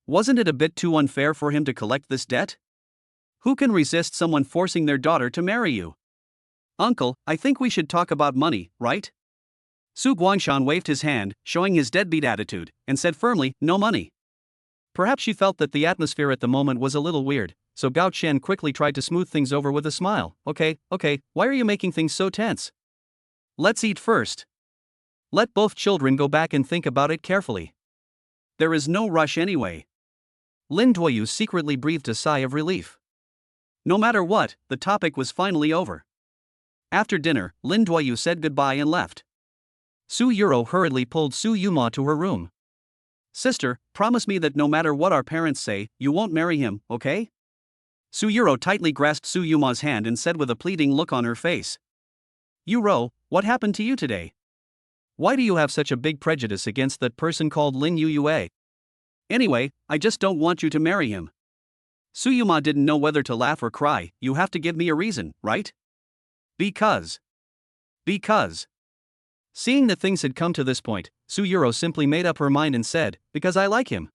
Wasn't it a bit too unfair for him to collect this debt? Who can resist someone forcing their daughter to marry you? "Uncle, I think we should talk about money, right?" Su Guangshan waved his hand, showing his deadbeat attitude, and said firmly, "No money." Perhaps she felt that the atmosphere at the moment was a little weird, so Gao Qian quickly tried to smooth things over with a smile. Okay, why are you making things so tense? Let's eat first. Let both children go back and think about it carefully. There is no rush anyway." Lin Duoyu secretly breathed a sigh of relief. No matter what, the topic was finally over. After dinner, Lin Duoyu said goodbye and left. Su Yuro hurriedly pulled Su Yuma to her room. "Sister, promise me that no matter what our parents say, you won't marry him, okay?" Su Yuro tightly grasped Su Yuma's hand and said with a pleading look on her face. "Yuro, what happened to you today? Why do you have such a big prejudice against that person called Lin Yuyue? Anyway, I just don't want you to marry him." Su Yuma didn't know whether to laugh or cry. "You have to give me a reason, right?" Because. Seeing that things had come to this point, Su Yuro simply made up her mind and said, "Because I like him."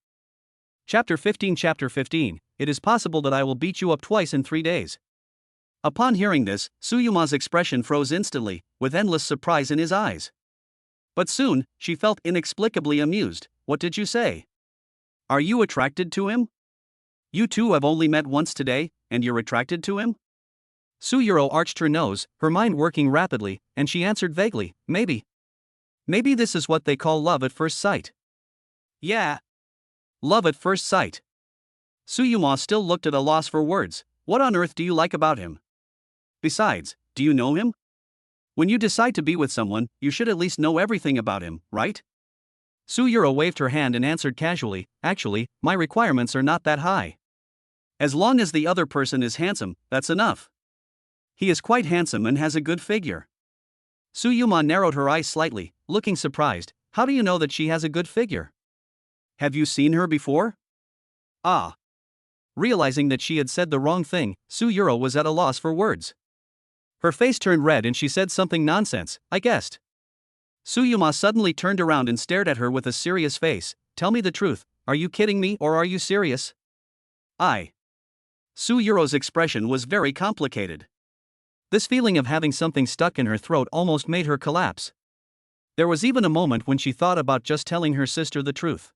Chapter 15. It is possible that I will beat you up twice in 3 days. Upon hearing this, Su Yuma's expression froze instantly, with endless surprise in his eyes. But soon, she felt inexplicably amused. "What did you say? Are you attracted to him? You two have only met once today, and you're attracted to him?" Su Yuro arched her nose, her mind working rapidly, and she answered vaguely, "Maybe. Maybe this is what they call love at first sight." "Yeah. Love at first sight." Su Yuma still looked at a loss for words. "What on earth do you like about him? Besides, do you know him? When you decide to be with someone, you should at least know everything about him, right?" Su Yuro waved her hand and answered casually, "Actually, my requirements are not that high. As long as the other person is handsome, that's enough. He is quite handsome and has a good figure." Su Yuma narrowed her eyes slightly, looking surprised. "How do you know that she has a good figure? Have you seen her before?" "Ah." Realizing that she had said the wrong thing, Su Yuro was at a loss for words. Her face turned red and she said something nonsense, "I guessed." Su Yuma suddenly turned around and stared at her with a serious face. "Tell me the truth, are you kidding me or are you serious?" Su Yuro's expression was very complicated. This feeling of having something stuck in her throat almost made her collapse. There was even a moment when she thought about just telling her sister the truth.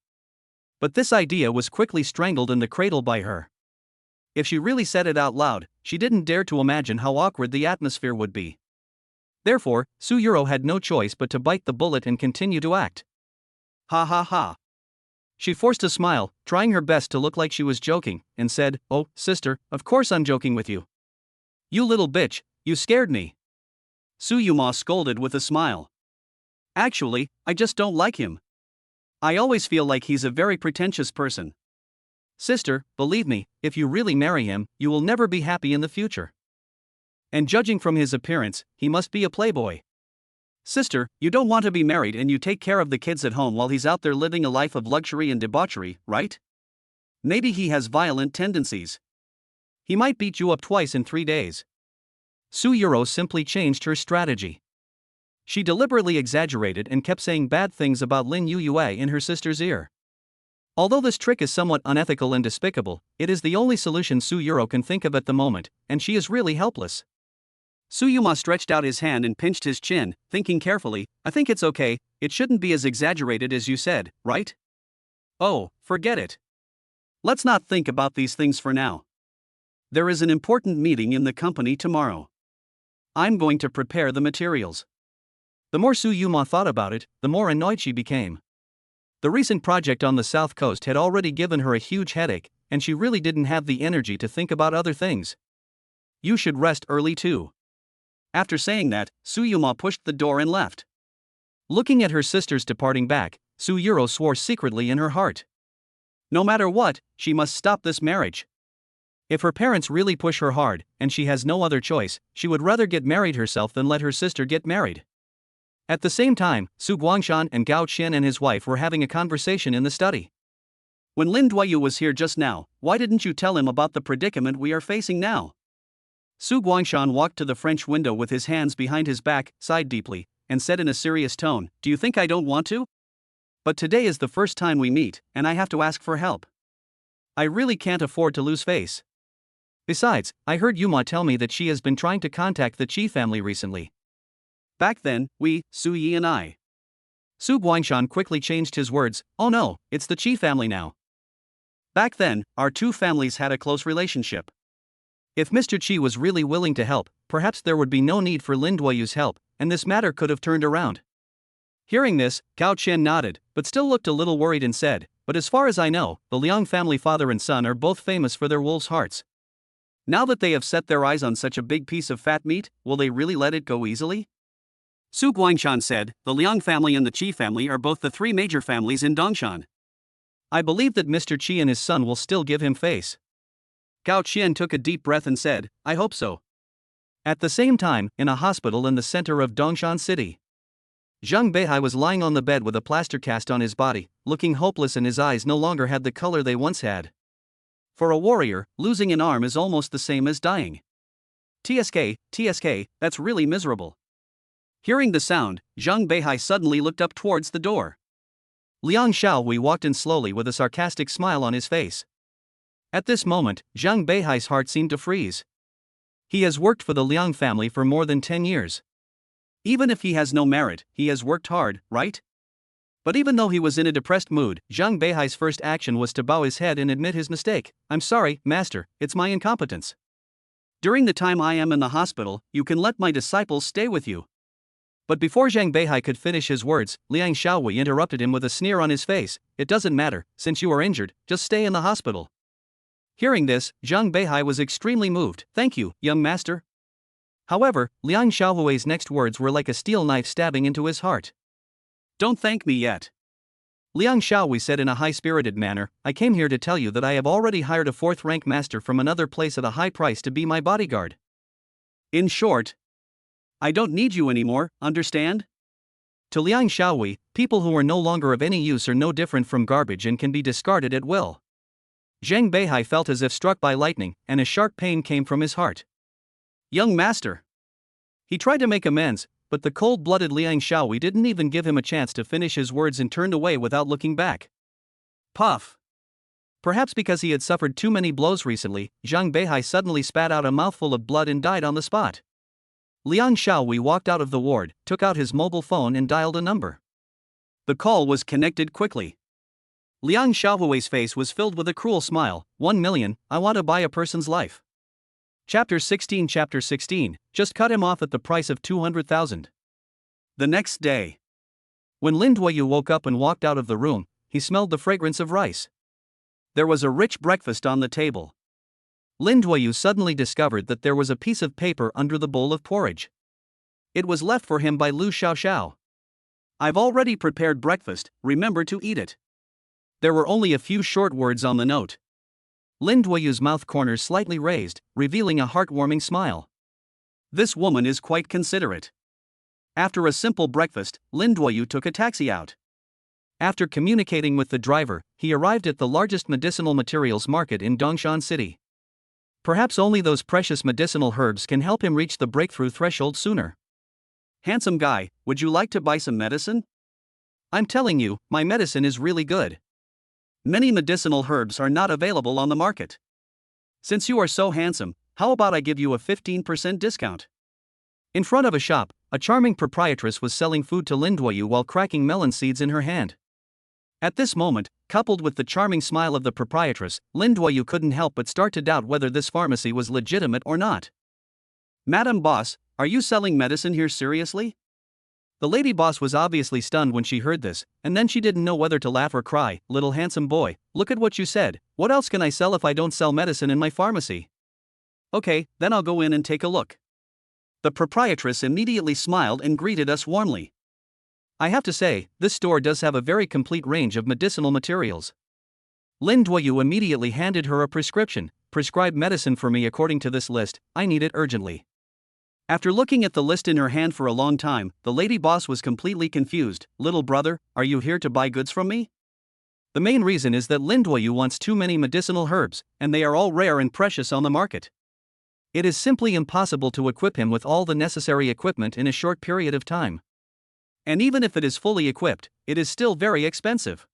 But this idea was quickly strangled in the cradle by her. If she really said it out loud, she didn't dare to imagine how awkward the atmosphere would be. Therefore, Su Yuro had no choice but to bite the bullet and continue to act. "Ha ha ha." She forced a smile, trying her best to look like she was joking, and said, "Oh, sister, of course I'm joking with you. You little bitch, you scared me." Su Yuma scolded with a smile. "Actually, I just don't like him. I always feel like he's a very pretentious person. Sister, believe me, if you really marry him, you will never be happy in the future. And judging from his appearance, he must be a playboy. Sister, you don't want to be married and you take care of the kids at home while he's out there living a life of luxury and debauchery, right? Maybe he has violent tendencies. He might beat you up twice in 3 days." Su Yuro simply changed her strategy. She deliberately exaggerated and kept saying bad things about Lin Yuyue in her sister's ear. Although this trick is somewhat unethical and despicable, it is the only solution Su Yuro can think of at the moment, and she is really helpless. Su Yuma stretched out his hand and pinched his chin, thinking carefully, I think it's okay, it shouldn't be as exaggerated as you said, right? Oh, forget it. Let's not think about these things for now. There is an important meeting in the company tomorrow. I'm going to prepare the materials. The more Su Yuma thought about it, the more annoyed she became. The recent project on the South Coast had already given her a huge headache, and she really didn't have the energy to think about other things. You should rest early too. After saying that, Su Yuma pushed the door and left. Looking at her sisters departing back, Su Yuro swore secretly in her heart. No matter what, she must stop this marriage. If her parents really push her hard, and she has no other choice, she would rather get married herself than let her sister get married. At the same time, Su Guangshan and Gao Qian and his wife were having a conversation in the study. When Lin Duoyu was here just now, why didn't you tell him about the predicament we are facing now? Su Guangshan walked to the French window with his hands behind his back, sighed deeply, and said in a serious tone, Do you think I don't want to? But today is the first time we meet, and I have to ask for help. I really can't afford to lose face. Besides, I heard Yuma tell me that she has been trying to contact the Qi family recently. Back then, we, Su Yi and I. Su Guangshan quickly changed his words, oh no, it's the Qi family now. Back then, our two families had a close relationship. If Mr. Qi was really willing to help, perhaps there would be no need for Lin Duoyu's help, and this matter could have turned around. Hearing this, Gao Qian nodded, but still looked a little worried and said, But as far as I know, the Liang family father and son are both famous for their wolves' hearts. Now that they have set their eyes on such a big piece of fat meat, will they really let it go easily? Su Guangshan said, the Liang family and the Qi family are both the three major families in Dongshan. I believe that Mr. Qi and his son will still give him face. Gao Qian took a deep breath and said, I hope so. At the same time, in a hospital in the center of Dongshan City, Zhang Beihai was lying on the bed with a plaster cast on his body, looking hopeless, and his eyes no longer had the color they once had. For a warrior, losing an arm is almost the same as dying. TSK, that's really miserable. Hearing the sound, Zhang Beihai suddenly looked up towards the door. Liang Xiaohui walked in slowly with a sarcastic smile on his face. At this moment, Zhang Beihai's heart seemed to freeze. He has worked for the Liang family for more than 10 years. Even if he has no merit, he has worked hard, right? But even though he was in a depressed mood, Zhang Beihai's first action was to bow his head and admit his mistake. I'm sorry, master, it's my incompetence. During the time I am in the hospital, you can let my disciples stay with you. But before Zhang Beihai could finish his words, Liang Xiaohui interrupted him with a sneer on his face. It doesn't matter, since you are injured, just stay in the hospital. Hearing this, Zhang Beihai was extremely moved. Thank you, young master. However, Liang Xiaohui's next words were like a steel knife stabbing into his heart. Don't thank me yet. Liang Xiaohui said in a high-spirited manner, I came here to tell you that I have already hired a fourth-rank master from another place at a high price to be my bodyguard. In short, I don't need you anymore, understand? To Liang Xiaohui, people who are no longer of any use are no different from garbage and can be discarded at will. Zhang Beihai felt as if struck by lightning, and a sharp pain came from his heart. Young master. He tried to make amends, but the cold-blooded Liang Xiaohui didn't even give him a chance to finish his words and turned away without looking back. Puff. Perhaps because he had suffered too many blows recently, Zhang Beihai suddenly spat out a mouthful of blood and died on the spot. Liang Xiaohui walked out of the ward, took out his mobile phone and dialed a number. The call was connected quickly. Liang Xiaohui's face was filled with a cruel smile. 1 million, I want to buy a person's life. Chapter 16, just cut him off at the price of 200,000. The next day, when Lin Duoyu woke up and walked out of the room, he smelled the fragrance of rice. There was a rich breakfast on the table. Lin Duoyu suddenly discovered that there was a piece of paper under the bowl of porridge. It was left for him by Lu Xiaoxiao. I've already prepared breakfast, remember to eat it. There were only a few short words on the note. Lin Duoyu's mouth corners slightly raised, revealing a heartwarming smile. This woman is quite considerate. After a simple breakfast, Lin Duoyu took a taxi out. After communicating with the driver, he arrived at the largest medicinal materials market in Dongshan City. Perhaps only those precious medicinal herbs can help him reach the breakthrough threshold sooner. Handsome guy, would you like to buy some medicine? I'm telling you, my medicine is really good. Many medicinal herbs are not available on the market. Since you are so handsome, how about I give you a 15% discount? In front of a shop, a charming proprietress was selling food to Lin Duoyu while cracking melon seeds in her hand. At this moment, coupled with the charming smile of the proprietress, Lin Duoyu couldn't help but start to doubt whether this pharmacy was legitimate or not. Madam Boss, are you selling medicine here seriously? The lady boss was obviously stunned when she heard this, and then she didn't know whether to laugh or cry. Little handsome boy, look at what you said. What else can I sell if I don't sell medicine in my pharmacy? Okay, then I'll go in and take a look. The proprietress immediately smiled and greeted us warmly. I have to say, this store does have a very complete range of medicinal materials. Lin Duoyu immediately handed her a prescription. Prescribe medicine for me according to this list, I need it urgently. After looking at the list in her hand for a long time, the lady boss was completely confused. Little brother, are you here to buy goods from me? The main reason is that Lin Duoyu wants too many medicinal herbs, and they are all rare and precious on the market. It is simply impossible to equip him with all the necessary equipment in a short period of time. And even if it is fully equipped, it is still very expensive.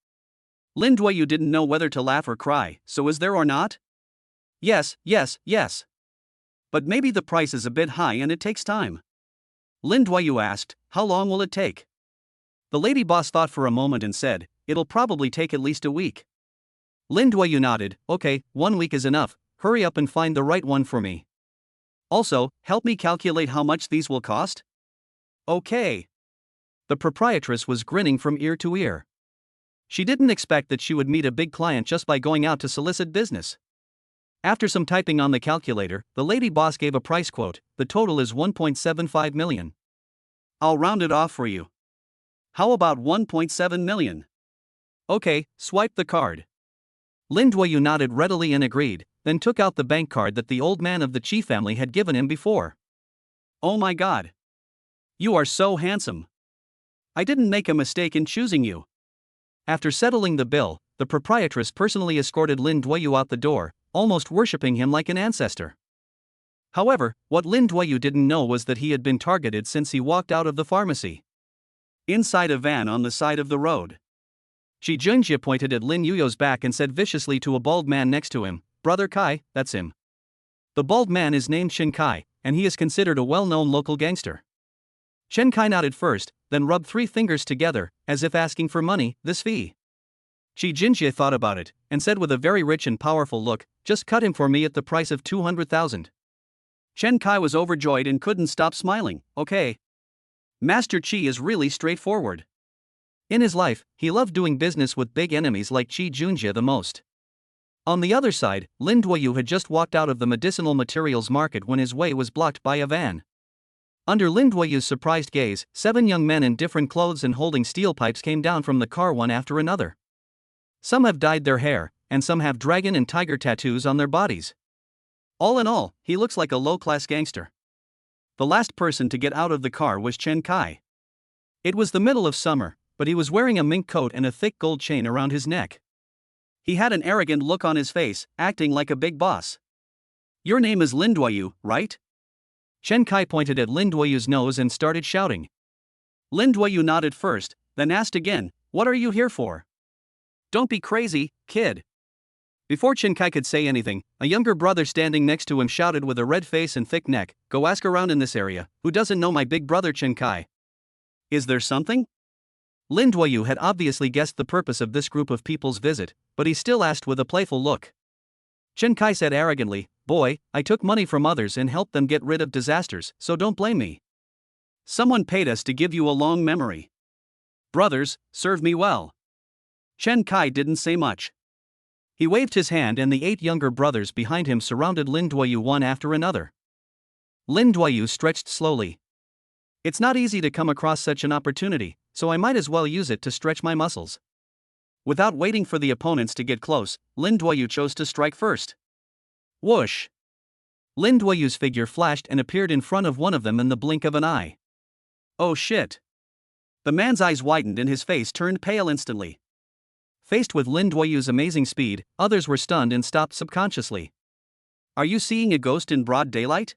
Lin Duoyu didn't know whether to laugh or cry. So is there or not? Yes. But maybe the price is a bit high and it takes time. Lin Duoyu asked, how long will it take? The lady boss thought for a moment and said, it'll probably take at least a week. Lin Duoyu nodded, okay, 1 week is enough, hurry up and find the right one for me. Also, help me calculate how much these will cost? Okay. The proprietress was grinning from ear to ear. She didn't expect that she would meet a big client just by going out to solicit business. After some typing on the calculator, the lady boss gave a price quote. The total is 1.75 million. I'll round it off for you. How about 1.7 million? Okay, swipe the card. Lin Duoyu nodded readily and agreed, then took out the bank card that the old man of the Chi family had given him before. Oh my god. You are so handsome. I didn't make a mistake in choosing you. After settling the bill, the proprietress personally escorted Lin Duoyu out the door, almost worshipping him like an ancestor. However, what Lin Duoyu didn't know was that he had been targeted since he walked out of the pharmacy. Inside a van on the side of the road, Shi Junjie pointed at Lin Yuyo's back and said viciously to a bald man next to him, Brother Kai, that's him. The bald man is named Shin Kai, and he is considered a well-known local gangster. Shin Kai nodded first, then rubbed 3 fingers together, as if asking for money, this fee. Shi Junjie thought about it, and said with a very rich and powerful look, just cut him for me at the price of 200,000. Shin Kai was overjoyed and couldn't stop smiling. Okay. Master Qi is really straightforward. In his life, he loved doing business with big enemies like Shi Junjie the most. On the other side, Lin Duoyu had just walked out of the medicinal materials market when his way was blocked by a van. Under Lin Duoyu's surprised gaze, 7 young men in different clothes and holding steel pipes came down from the car one after another. Some have dyed their hair, and some have dragon and tiger tattoos on their bodies. All in all, he looks like a low-class gangster. The last person to get out of the car was Chen Kai. It was the middle of summer, but he was wearing a mink coat and a thick gold chain around his neck. He had an arrogant look on his face, acting like a big boss. Your name is Lin Duoyu, right? Chen Kai pointed at Lin Duoyu's nose and started shouting. Lin Duoyu nodded first, then asked again, what are you here for? Don't be crazy, kid. Before Chen Kai could say anything, a younger brother standing next to him shouted with a red face and thick neck, go ask around in this area, who doesn't know my big brother Chen Kai? Is there something? Lin Duoyu had obviously guessed the purpose of this group of people's visit, but he still asked with a playful look. Chen Kai said arrogantly, boy, I took money from others and helped them get rid of disasters, so don't blame me. Someone paid us to give you a long memory. Brothers, serve me well. Chen Kai didn't say much. He waved his hand and the 8 younger brothers behind him surrounded Lin Duoyu one after another. Lin Duoyu stretched slowly. It's not easy to come across such an opportunity, so I might as well use it to stretch my muscles. Without waiting for the opponents to get close, Lin Duoyu chose to strike first. Whoosh! Lin Duoyu's figure flashed and appeared in front of one of them in the blink of an eye. Oh shit! The man's eyes widened and his face turned pale instantly. Faced with Lin Duoyu's amazing speed, others were stunned and stopped subconsciously. Are you seeing a ghost in broad daylight?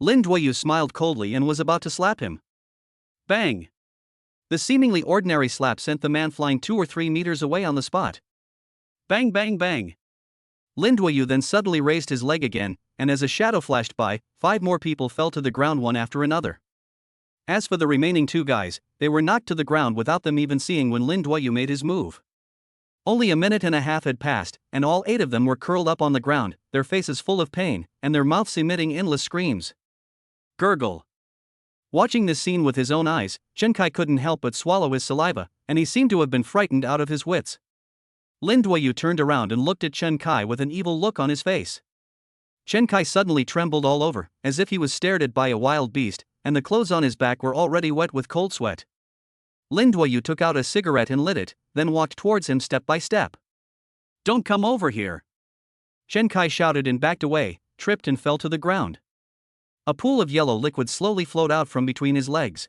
Lin Duoyu smiled coldly and was about to slap him. Bang! The seemingly ordinary slap sent the man flying 2 or 3 meters away on the spot. Bang bang bang. Lin Duoyu then suddenly raised his leg again, and as a shadow flashed by, 5 more people fell to the ground one after another. As for the remaining 2 guys, they were knocked to the ground without them even seeing when Lin Duoyu made his move. Only a minute and a half had passed, and all 8 of them were curled up on the ground, their faces full of pain, and their mouths emitting endless screams. Gurgle. Watching this scene with his own eyes, Chen Kai couldn't help but swallow his saliva, and he seemed to have been frightened out of his wits. Lin Duoyu turned around and looked at Chen Kai with an evil look on his face. Chen Kai suddenly trembled all over, as if he was stared at by a wild beast, and the clothes on his back were already wet with cold sweat. Lin Duoyu took out a cigarette and lit it, then walked towards him step by step. "Don't come over here!" Chen Kai shouted and backed away, tripped and fell to the ground. A pool of yellow liquid slowly flowed out from between his legs.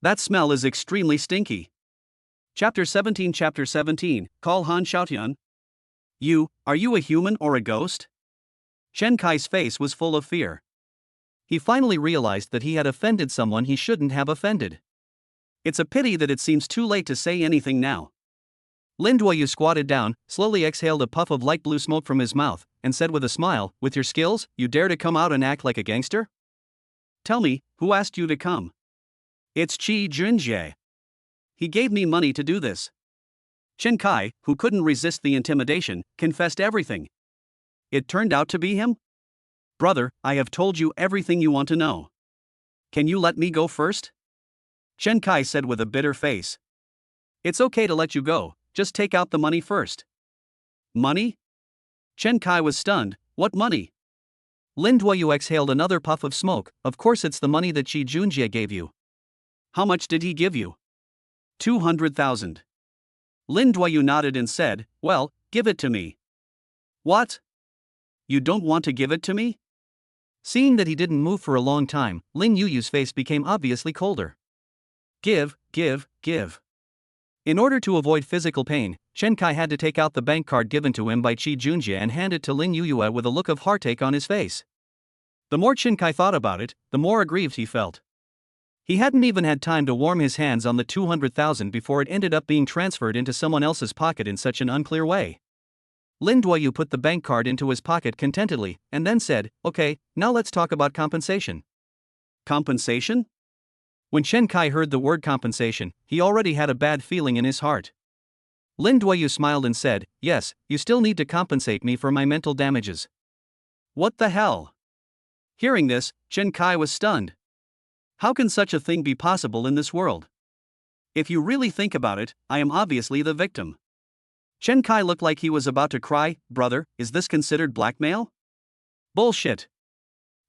"That smell is extremely stinky." Chapter 17, Call Han Xiaotian. Are you a human or a ghost? Chen Kai's face was full of fear. He finally realized that he had offended someone he shouldn't have offended. It's a pity that it seems too late to say anything now. Lin Duoyu squatted down, slowly exhaled a puff of light blue smoke from his mouth, and said with a smile, "With your skills, you dare to come out and act like a gangster? Tell me, who asked you to come?" "It's Qi Junjie. He gave me money to do this." Chen Kai, who couldn't resist the intimidation, confessed everything. "It turned out to be him? Brother, I have told you everything you want to know. Can you let me go first?" Chen Kai said with a bitter face. "It's okay to let you go, just take out the money first." "Money?" Chen Kai was stunned. "What money?" Lin Duoyu exhaled another puff of smoke. "Of course it's the money that Qi Junjie gave you." "How much did he give you?" 200,000. Lin Duoyu nodded and said, "Well, give it to me." "What? You don't want to give it to me?" Seeing that he didn't move for a long time, Lin Yuyu's face became obviously colder. Give. In order to avoid physical pain, Chen Kai had to take out the bank card given to him by Qi Junjie and hand it to Lin Yuyu with a look of heartache on his face. The more Chen Kai thought about it, the more aggrieved he felt. He hadn't even had time to warm his hands on the 200,000 before it ended up being transferred into someone else's pocket in such an unclear way. Lin Duoyu put the bank card into his pocket contentedly, and then said, "Okay, now let's talk about compensation." Compensation? When Chen Kai heard the word compensation, he already had a bad feeling in his heart. Lin Duoyu smiled and said, "Yes, you still need to compensate me for my mental damages." What the hell? Hearing this, Chen Kai was stunned. How can such a thing be possible in this world? If you really think about it, I am obviously the victim. Chen Kai looked like he was about to cry. "Brother, is this considered blackmail?" Bullshit.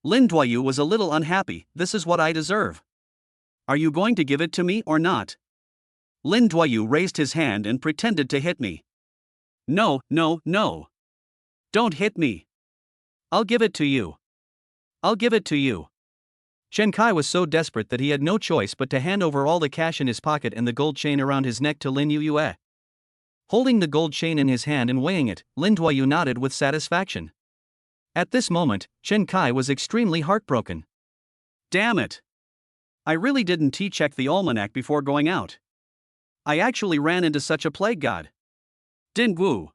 Lin Duoyu was a little unhappy. "This is what I deserve. Are you going to give it to me or not?" Lin Duoyu raised his hand and pretended to hit me. No. Don't hit me. I'll give it to you. Chen Kai was so desperate that he had no choice but to hand over all the cash in his pocket and the gold chain around his neck to Lin Yuyu. Holding the gold chain in his hand and weighing it, Lin Duoyu nodded with satisfaction. At this moment, Chen Kai was extremely heartbroken. Damn it! I really didn't check the almanac before going out. I actually ran into such a plague god. Dingwu.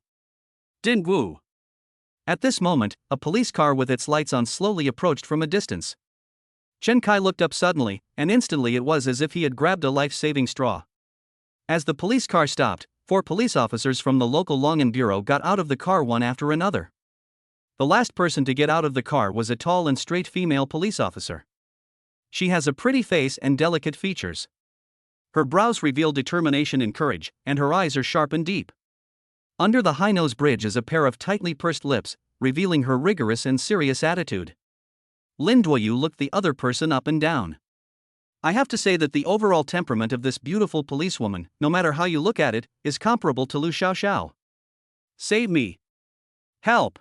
At this moment, a police car with its lights on slowly approached from a distance. Chen Kai looked up suddenly, and instantly it was as if he had grabbed a life-saving straw. As the police car stopped, 4 police officers from the local Longan Bureau got out of the car one after another. The last person to get out of the car was a tall and straight female police officer. She has a pretty face and delicate features. Her brows reveal determination and courage, and her eyes are sharp and deep. Under the high nose bridge is a pair of tightly pursed lips, revealing her rigorous and serious attitude. Lin Duoyu looked the other person up and down. I have to say that the overall temperament of this beautiful policewoman, no matter how you look at it, is comparable to Lu Xiaoxiao. Save me! Help!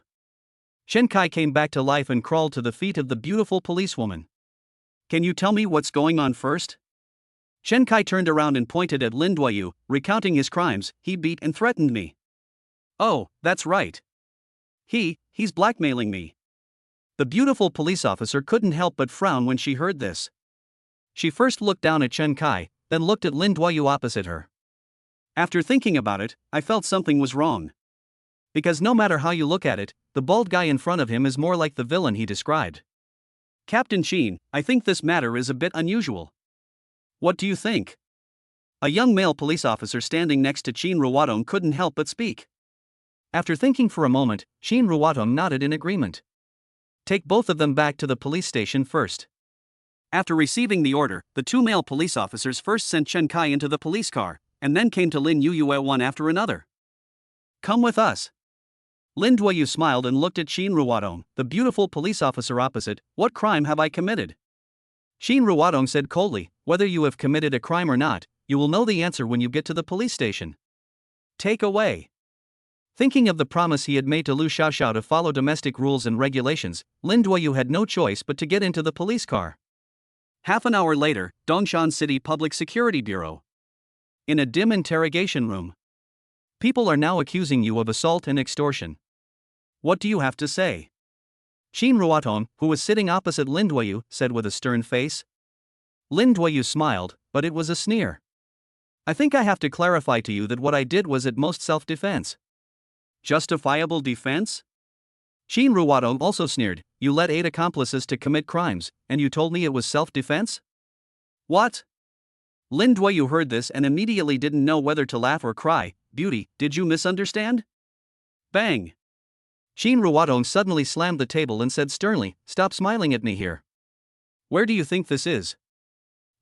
Chen Kai came back to life and crawled to the feet of the beautiful policewoman. Can you tell me what's going on first? Chen Kai turned around and pointed at Lin Duoyu, recounting his crimes. He beat and threatened me. Oh, that's right. He's blackmailing me. The beautiful police officer couldn't help but frown when she heard this. She first looked down at Chen Kai, then looked at Lin Duoyu opposite her. After thinking about it, I felt something was wrong. Because no matter how you look at it, the bald guy in front of him is more like the villain he described. Captain Sheen, I think this matter is a bit unusual. What do you think? A young male police officer standing next to Sheen Ruwatong couldn't help but speak. After thinking for a moment, Sheen Ruwatong nodded in agreement. Take both of them back to the police station first. After receiving the order, the two male police officers first sent Chen Kai into the police car, and then came to Lin Yuyue one after another. Come with us. Lin Duoyu smiled and looked at Sheen Ruwatong, the beautiful police officer opposite. What crime have I committed? Sheen Ruwatong said coldly, whether you have committed a crime or not, you will know the answer when you get to the police station. Take away. Thinking of the promise he had made to Lu Xiaoxiao to follow domestic rules and regulations, Lin Duoyu had no choice but to get into the police car. Half an hour later, Dongshan City Public Security Bureau. In a dim interrogation room. People are now accusing you of assault and extortion. What do you have to say? Sheen Ruwatong, who was sitting opposite Lin Duoyu, said with a stern face. Lin Duoyu smiled, but it was a sneer. I think I have to clarify to you that what I did was at most self-defense. Justifiable defense? Sheen Ruwatong also sneered. You led 8 accomplices to commit crimes, and you told me it was self-defense? What? Lin Duoyu heard this and immediately didn't know whether to laugh or cry. Beauty, did you misunderstand? Bang! Sheen Ruwatong suddenly slammed the table and said sternly, stop smiling at me here. Where do you think this is?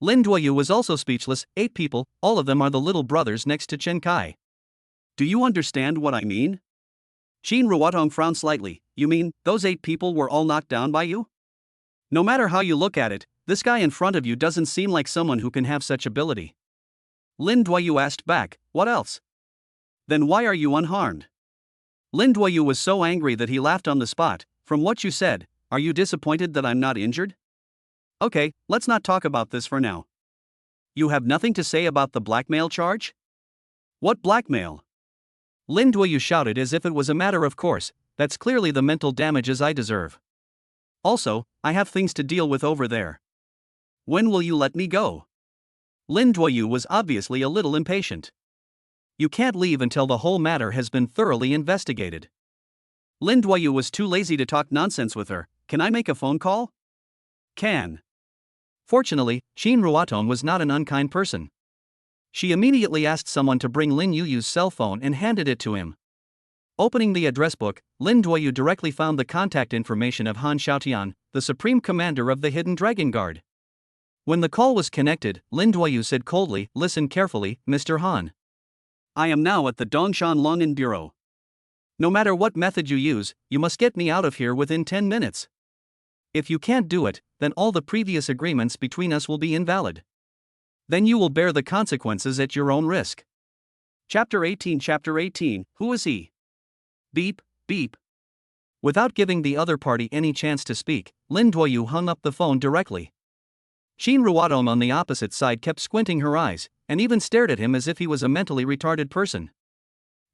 Lin Duoyu was also speechless. 8 people, all of them are the little brothers next to Chen Kai. Do you understand what I mean? Sheen Ruwatong frowned slightly. You mean, those 8 people were all knocked down by you? No matter how you look at it, this guy in front of you doesn't seem like someone who can have such ability. Lin Duoyu asked back, what else? Then why are you unharmed? Lin Duoyu was so angry that he laughed on the spot. From what you said, are you disappointed that I'm not injured? Okay, let's not talk about this for now. You have nothing to say about the blackmail charge? What blackmail? Lin Duoyu shouted as if it was a matter of course. That's clearly the mental damages I deserve. Also, I have things to deal with over there. When will you let me go? Lin Duoyu was obviously a little impatient. You can't leave until the whole matter has been thoroughly investigated. Lin Duoyu was too lazy to talk nonsense with her. Can I make a phone call? Can. Fortunately, Sheen Ruwatong was not an unkind person. She immediately asked someone to bring Lin Yuyu's cell phone and handed it to him. Opening the address book, Lin Duoyu directly found the contact information of Han Xiaotian, the supreme commander of the Hidden Dragon Guard. When the call was connected, Lin Duoyu said coldly, listen carefully, Mr. Han. I am now at the Dongshan Longan Bureau. No matter what method you use, you must get me out of here within 10 minutes. If you can't do it, then all the previous agreements between us will be invalid. Then you will bear the consequences at your own risk. Chapter 18. Who is he? Beep, beep. Without giving the other party any chance to speak, Lin Duoyu hung up the phone directly. Sheen Ruwatong on the opposite side kept squinting her eyes, and even stared at him as if he was a mentally retarded person.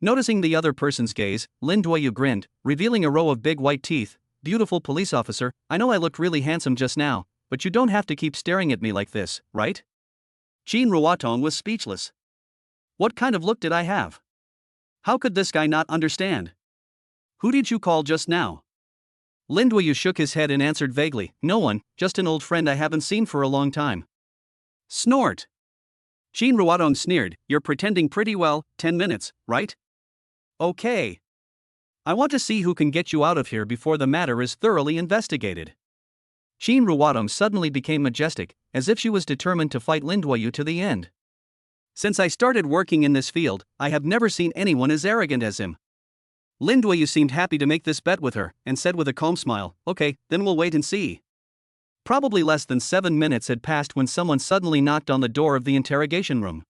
Noticing the other person's gaze, Lin Duoyu grinned, revealing a row of big white teeth. Beautiful police officer, I know I looked really handsome just now, but you don't have to keep staring at me like this, right? Sheen Ruwatong was speechless. What kind of look did I have? How could this guy not understand? Who did you call just now? Lin Duoyu shook his head and answered vaguely, no one, just an old friend I haven't seen for a long time. Snort. Sheen Ruwatong sneered, you're pretending pretty well, 10 minutes, right? Okay. I want to see who can get you out of here before the matter is thoroughly investigated. Sheen Ruwatong suddenly became majestic, as if she was determined to fight Lin Duoyu to the end. Since I started working in this field, I have never seen anyone as arrogant as him. Lin Duoyu seemed happy to make this bet with her, and said with a calm smile, okay, then we'll wait and see. Probably less than 7 minutes had passed when someone suddenly knocked on the door of the interrogation room.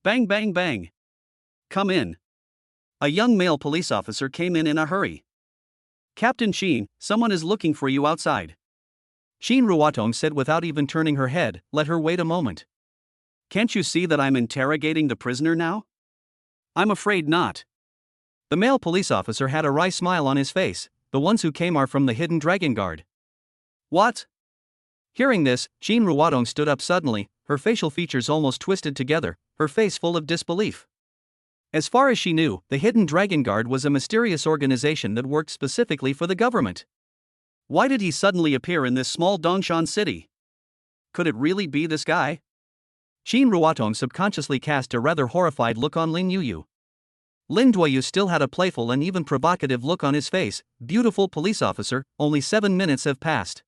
Bang bang bang. Come in. A young male police officer came in a hurry. Captain Sheen, someone is looking for you outside. Sheen Ruwatong said without even turning her head, let her wait a moment. Can't you see that I'm interrogating the prisoner now? I'm afraid not. The male police officer had a wry smile on his face. The ones who came are from the Hidden Dragon Guard. What? Hearing this, Sheen Ruwatong stood up suddenly, her facial features almost twisted together, her face full of disbelief. As far as she knew, the Hidden Dragon Guard was a mysterious organization that worked specifically for the government. Why did he suddenly appear in this small Dongshan city? Could it really be this guy? Shin Ruotong subconsciously cast a rather horrified look on Lin Yuyu. Lin Duoyu still had a playful and even provocative look on his face. Beautiful police officer, only 7 minutes have passed.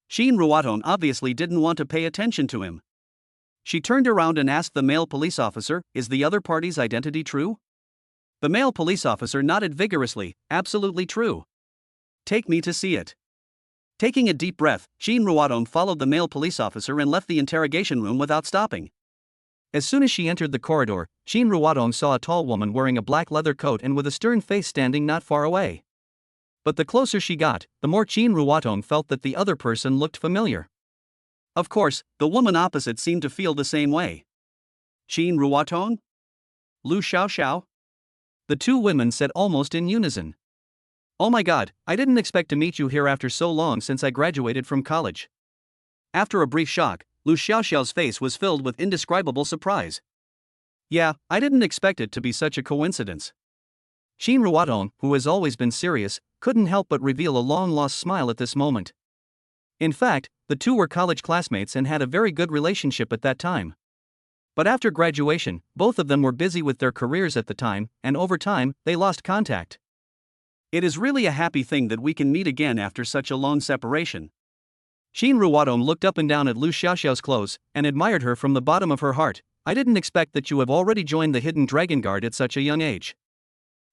Shin Ruotong obviously didn't want to pay attention to him. She turned around and asked the male police officer, "Is the other party's identity true?" The male police officer nodded vigorously, "Absolutely true. Take me to see it." Taking a deep breath, Shin Ruotong followed the male police officer and left the interrogation room without stopping. As soon as she entered the corridor, Shin Ruotong saw a tall woman wearing a black leather coat and with a stern face standing not far away. But the closer she got, the more Shin Ruotong felt that the other person looked familiar. Of course, the woman opposite seemed to feel the same way. Shin Ruotong? Lu Xiaoxiao? The two women said almost in unison. "Oh my god, I didn't expect to meet you here after so long since I graduated from college." After a brief shock, Lu Xiaoxiao's face was filled with indescribable surprise. "Yeah, I didn't expect it to be such a coincidence." Shin Ruotong, who has always been serious, couldn't help but reveal a long-lost smile at this moment. In fact, the two were college classmates and had a very good relationship at that time. But after graduation, both of them were busy with their careers at the time, and over time, they lost contact. It is really a happy thing that we can meet again after such a long separation. Shin Ruotong looked up and down at Lu Xiaoxiao's clothes, and admired her from the bottom of her heart. "I didn't expect that you have already joined the Hidden Dragon Guard at such a young age.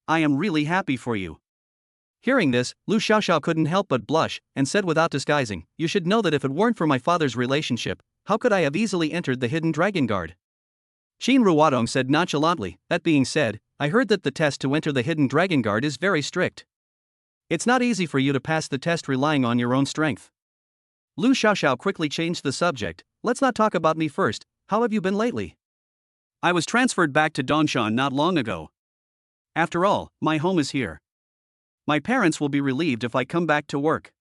I am really happy for you." Hearing this, Lu Xiaoxiao couldn't help but blush, and said without disguising, "You should know that if it weren't for my father's relationship, how could I have easily entered the Hidden Dragon Guard?" Shin Ruotong said nonchalantly, "That being said, I heard that the test to enter the Hidden Dragon Guard is very strict. It's not easy for you to pass the test relying on your own strength." Lu Xiaoxiao quickly changed the subject. "Let's not talk about me first. How have you been lately?" "I was transferred back to Dongshan not long ago. After all, my home is here. My parents will be relieved if I come back to work."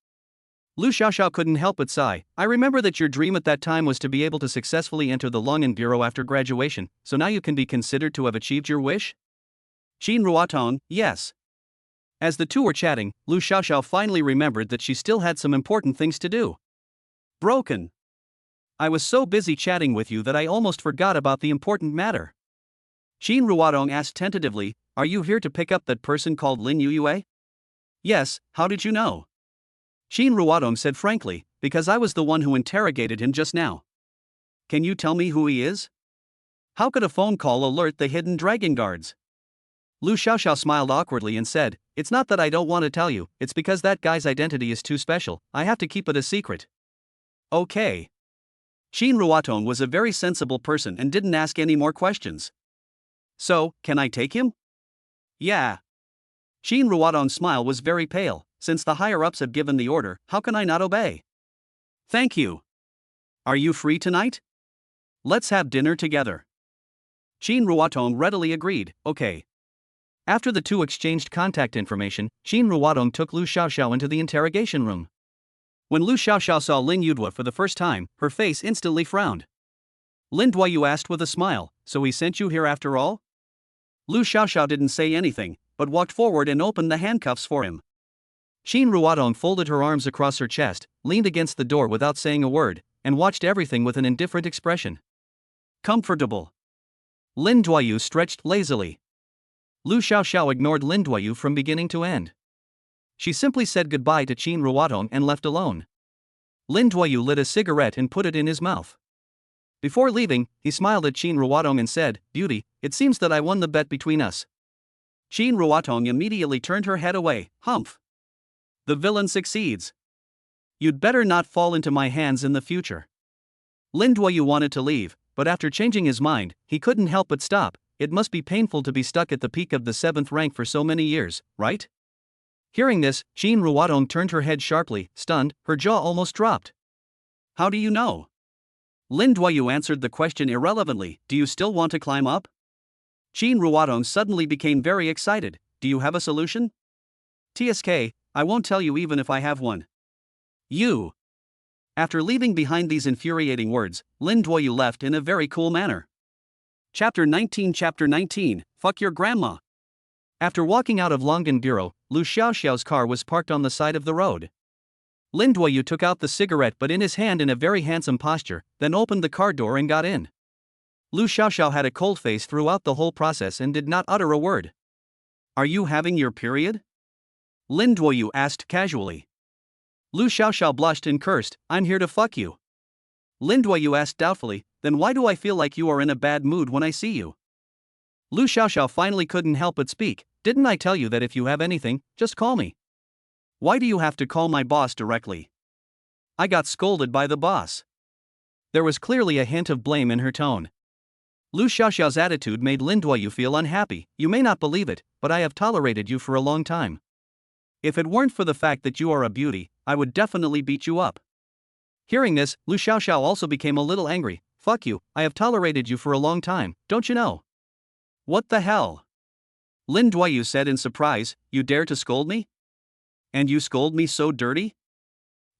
Lu Xiaoxiao couldn't help but sigh. "I remember that your dream at that time was to be able to successfully enter the Longan Bureau after graduation, so now you can be considered to have achieved your wish?" Shin Ruotong, "Yes." As the two were chatting, Lu Xiaoxiao finally remembered that she still had some important things to do. "Broken. I was so busy chatting with you that I almost forgot about the important matter." Shin Ruotong asked tentatively, "Are you here to pick up that person called Lin Yuyue?" "Yes, how did you know?" Shin Ruotong said frankly, "Because I was the one who interrogated him just now." "Can you tell me who he is? How could a phone call alert the Hidden Dragon Guards?" Lu Xiaoxiao smiled awkwardly and said, "It's not that I don't want to tell you, it's because that guy's identity is too special, I have to keep it a secret." "Okay." Shin Ruotong was a very sensible person and didn't ask any more questions. "So, can I take him?" "Yeah." Shin Ruotong's smile was very pale. "Since the higher-ups have given the order, how can I not obey?" "Thank you. Are you free tonight? Let's have dinner together." Shin Ruotong readily agreed, "Okay." After the two exchanged contact information, Shin Ruotong took Lu Xiaoxiao into the interrogation room. When Lu Xiaoxiao saw Lin Yudua for the first time, her face instantly frowned. Lin Duoyu asked with a smile, "So he sent you here after all?" Lu Xiaoxiao didn't say anything, but walked forward and opened the handcuffs for him. Shin Ruotong folded her arms across her chest, leaned against the door without saying a word, and watched everything with an indifferent expression. "Comfortable." Lin Duoyu stretched lazily. Lu Xiaoxiao ignored Lin Duoyu from beginning to end. She simply said goodbye to Shin Ruotong and left alone. Lin Duoyu lit a cigarette and put it in his mouth. Before leaving, he smiled at Shin Ruotong and said, "Beauty, it seems that I won the bet between us." Shin Ruotong immediately turned her head away. "Humph. The villain succeeds. You'd better not fall into my hands in the future." Lin Duoyu wanted to leave, but after changing his mind, he couldn't help but stop. It must be painful to be stuck at the peak of the 7th rank for so many years, right? Hearing this, Shin Ruotong turned her head sharply, stunned, her jaw almost dropped. "How do you know?" Lin Duoyu answered the question irrelevantly. "Do you still want to climb up?" Shin Ruotong suddenly became very excited. "Do you have a solution?" "TSK, I won't tell you even if I have one." "You." After leaving behind these infuriating words, Lin Duoyu left in a very cool manner. Chapter 19, Fuck Your Grandma. After walking out of Longan Bureau, Lu Xiaoxiao's car was parked on the side of the road. Lin Duoyu took out the cigarette but in his hand in a very handsome posture, then opened the car door and got in. Lu Xiaoxiao had a cold face throughout the whole process and did not utter a word. Are you having your period? Lin Duoyu asked casually. Lu Xiaoxiao blushed and cursed, I'm here to fuck you. Lin Duoyu asked doubtfully, then why do I feel like you are in a bad mood when I see you? Lu Xiaoxiao finally couldn't help but speak, didn't I tell you that if you have anything, just call me? Why do you have to call my boss directly? I got scolded by the boss. There was clearly a hint of blame in her tone. Lu Xiaoxiao's attitude made Lin Duoyu feel unhappy. You may not believe it, but I have tolerated you for a long time. If it weren't for the fact that you are a beauty, I would definitely beat you up. Hearing this, Lu Xiaoxiao also became a little angry. Fuck you, I have tolerated you for a long time, don't you know? What the hell? Lin Duoyu said in surprise, you dare to scold me? And you scold me so dirty?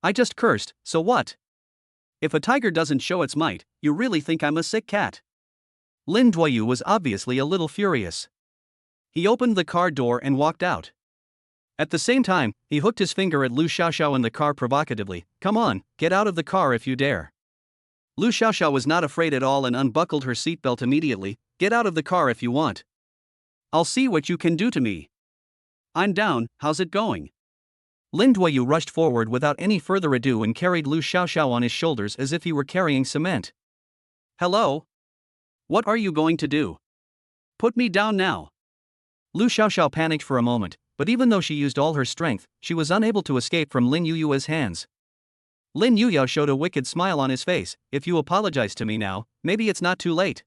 I just cursed, so what? If a tiger doesn't show its might, you really think I'm a sick cat? Lin Duoyu was obviously a little furious. He opened the car door and walked out. At the same time, he hooked his finger at Lu Xiaoxiao in the car provocatively. Come on, get out of the car if you dare. Lu Xiaoxiao was not afraid at all and unbuckled her seatbelt immediately. Get out of the car if you want. I'll see what you can do to me. I'm down, how's it going? Lin Duoyu rushed forward without any further ado and carried Lu Xiaoxiao on his shoulders as if he were carrying cement. Hello? What are you going to do? Put me down now. Lu Xiaoxiao panicked for a moment, but even though she used all her strength, she was unable to escape from Lin Yuyua's hands. Lin Yuya showed a wicked smile on his face. If you apologize to me now, maybe it's not too late.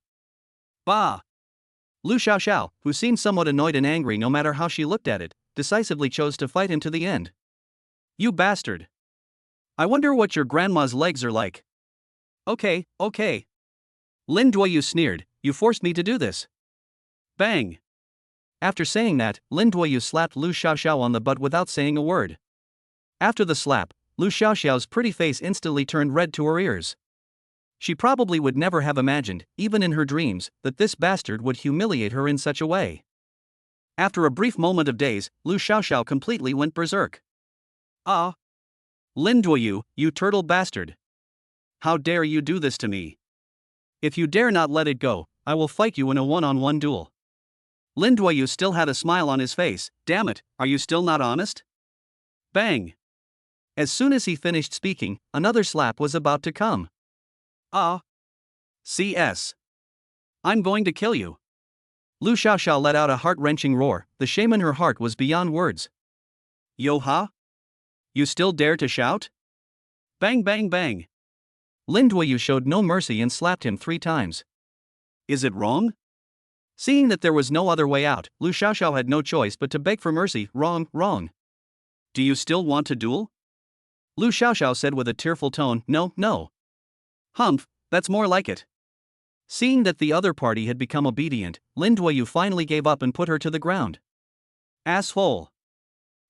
Bah! Lu Xiaoxiao, who seemed somewhat annoyed and angry no matter how she looked at it, decisively chose to fight him to the end. You bastard! I wonder what your grandma's legs are like. Okay. Lin Duoyu sneered, you forced me to do this. Bang! After saying that, Lin Duoyu slapped Lu Xiaoxiao on the butt without saying a word. After the slap, Lu Xiaoxiao's pretty face instantly turned red to her ears. She probably would never have imagined, even in her dreams, that this bastard would humiliate her in such a way. After a brief moment of daze, Lu Xiaoxiao completely went berserk. Ah! Lin Duoyu, you turtle bastard! How dare you do this to me? If you dare not let it go, I will fight you in a one-on-one duel. Lin Duoyu still had a smile on his face. Damn it, are you still not honest? Bang! As soon as he finished speaking, another slap was about to come. Ah! CS! I'm going to kill you. Lu Xiaoxiao let out a heart-wrenching roar. The shame in her heart was beyond words. Yo-ha? You still dare to shout? Bang bang bang! Lin Duoyu showed no mercy and slapped him 3 times. Is it wrong? Seeing that there was no other way out, Lu Xiaoxiao had no choice but to beg for mercy. Wrong. Do you still want to duel? Lu Xiaoxiao said with a tearful tone. No. Humph, that's more like it. Seeing that the other party had become obedient, Lin Duoyu finally gave up and put her to the ground. Asshole!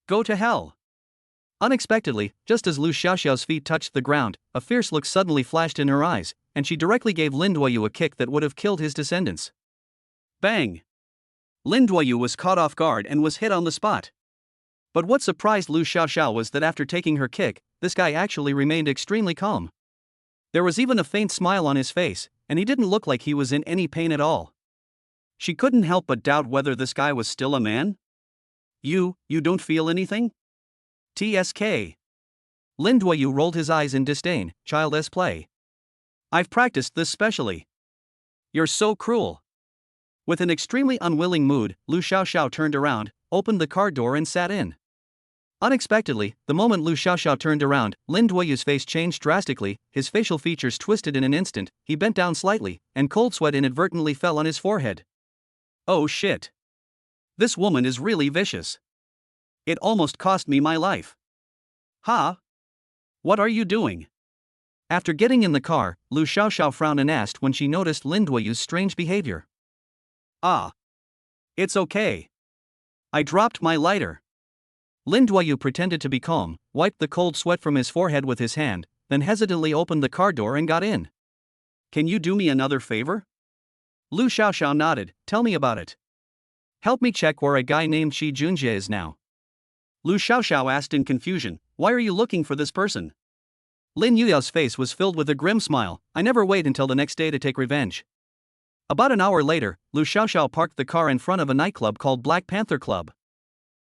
Go to hell! Unexpectedly, just as Lu Xiaoxiao's feet touched the ground, a fierce look suddenly flashed in her eyes, and she directly gave Lin Duoyu a kick that would have killed his descendants. Bang! Lin Duoyu was caught off guard and was hit on the spot. But what surprised Lu Xiaoxiao was that after taking her kick, this guy actually remained extremely calm. There was even a faint smile on his face, and he didn't look like he was in any pain at all. She couldn't help but doubt whether this guy was still a man. You don't feel anything? TSK. Lin Duoyu rolled his eyes in disdain. Child's play. I've practiced this specially. You're so cruel. With an extremely unwilling mood, Lu Xiaoxiao turned around, opened the car door and sat in. Unexpectedly, the moment Lu Xiaoxiao turned around, Lin Duoyu's face changed drastically, his facial features twisted in an instant, he bent down slightly, and cold sweat inadvertently fell on his forehead. Oh shit. This woman is really vicious. It almost cost me my life. Ha? What are you doing? After getting in the car, Lu Xiaoxiao frowned and asked when she noticed Lin Duoyu's strange behavior. Ah. It's okay. I dropped my lighter. Lin Duoyu pretended to be calm, wiped the cold sweat from his forehead with his hand, then hesitantly opened the car door and got in. Can you do me another favor? Lu Xiaoxiao nodded. Tell me about it. Help me check where a guy named Qi Junjie is now. Lu Xiaoxiao asked in confusion. Why are you looking for this person? Lin Yuyao's face was filled with a grim smile. I never wait until the next day to take revenge. About an hour later, Lu Xiaoxiao parked the car in front of a nightclub called Black Panther Club.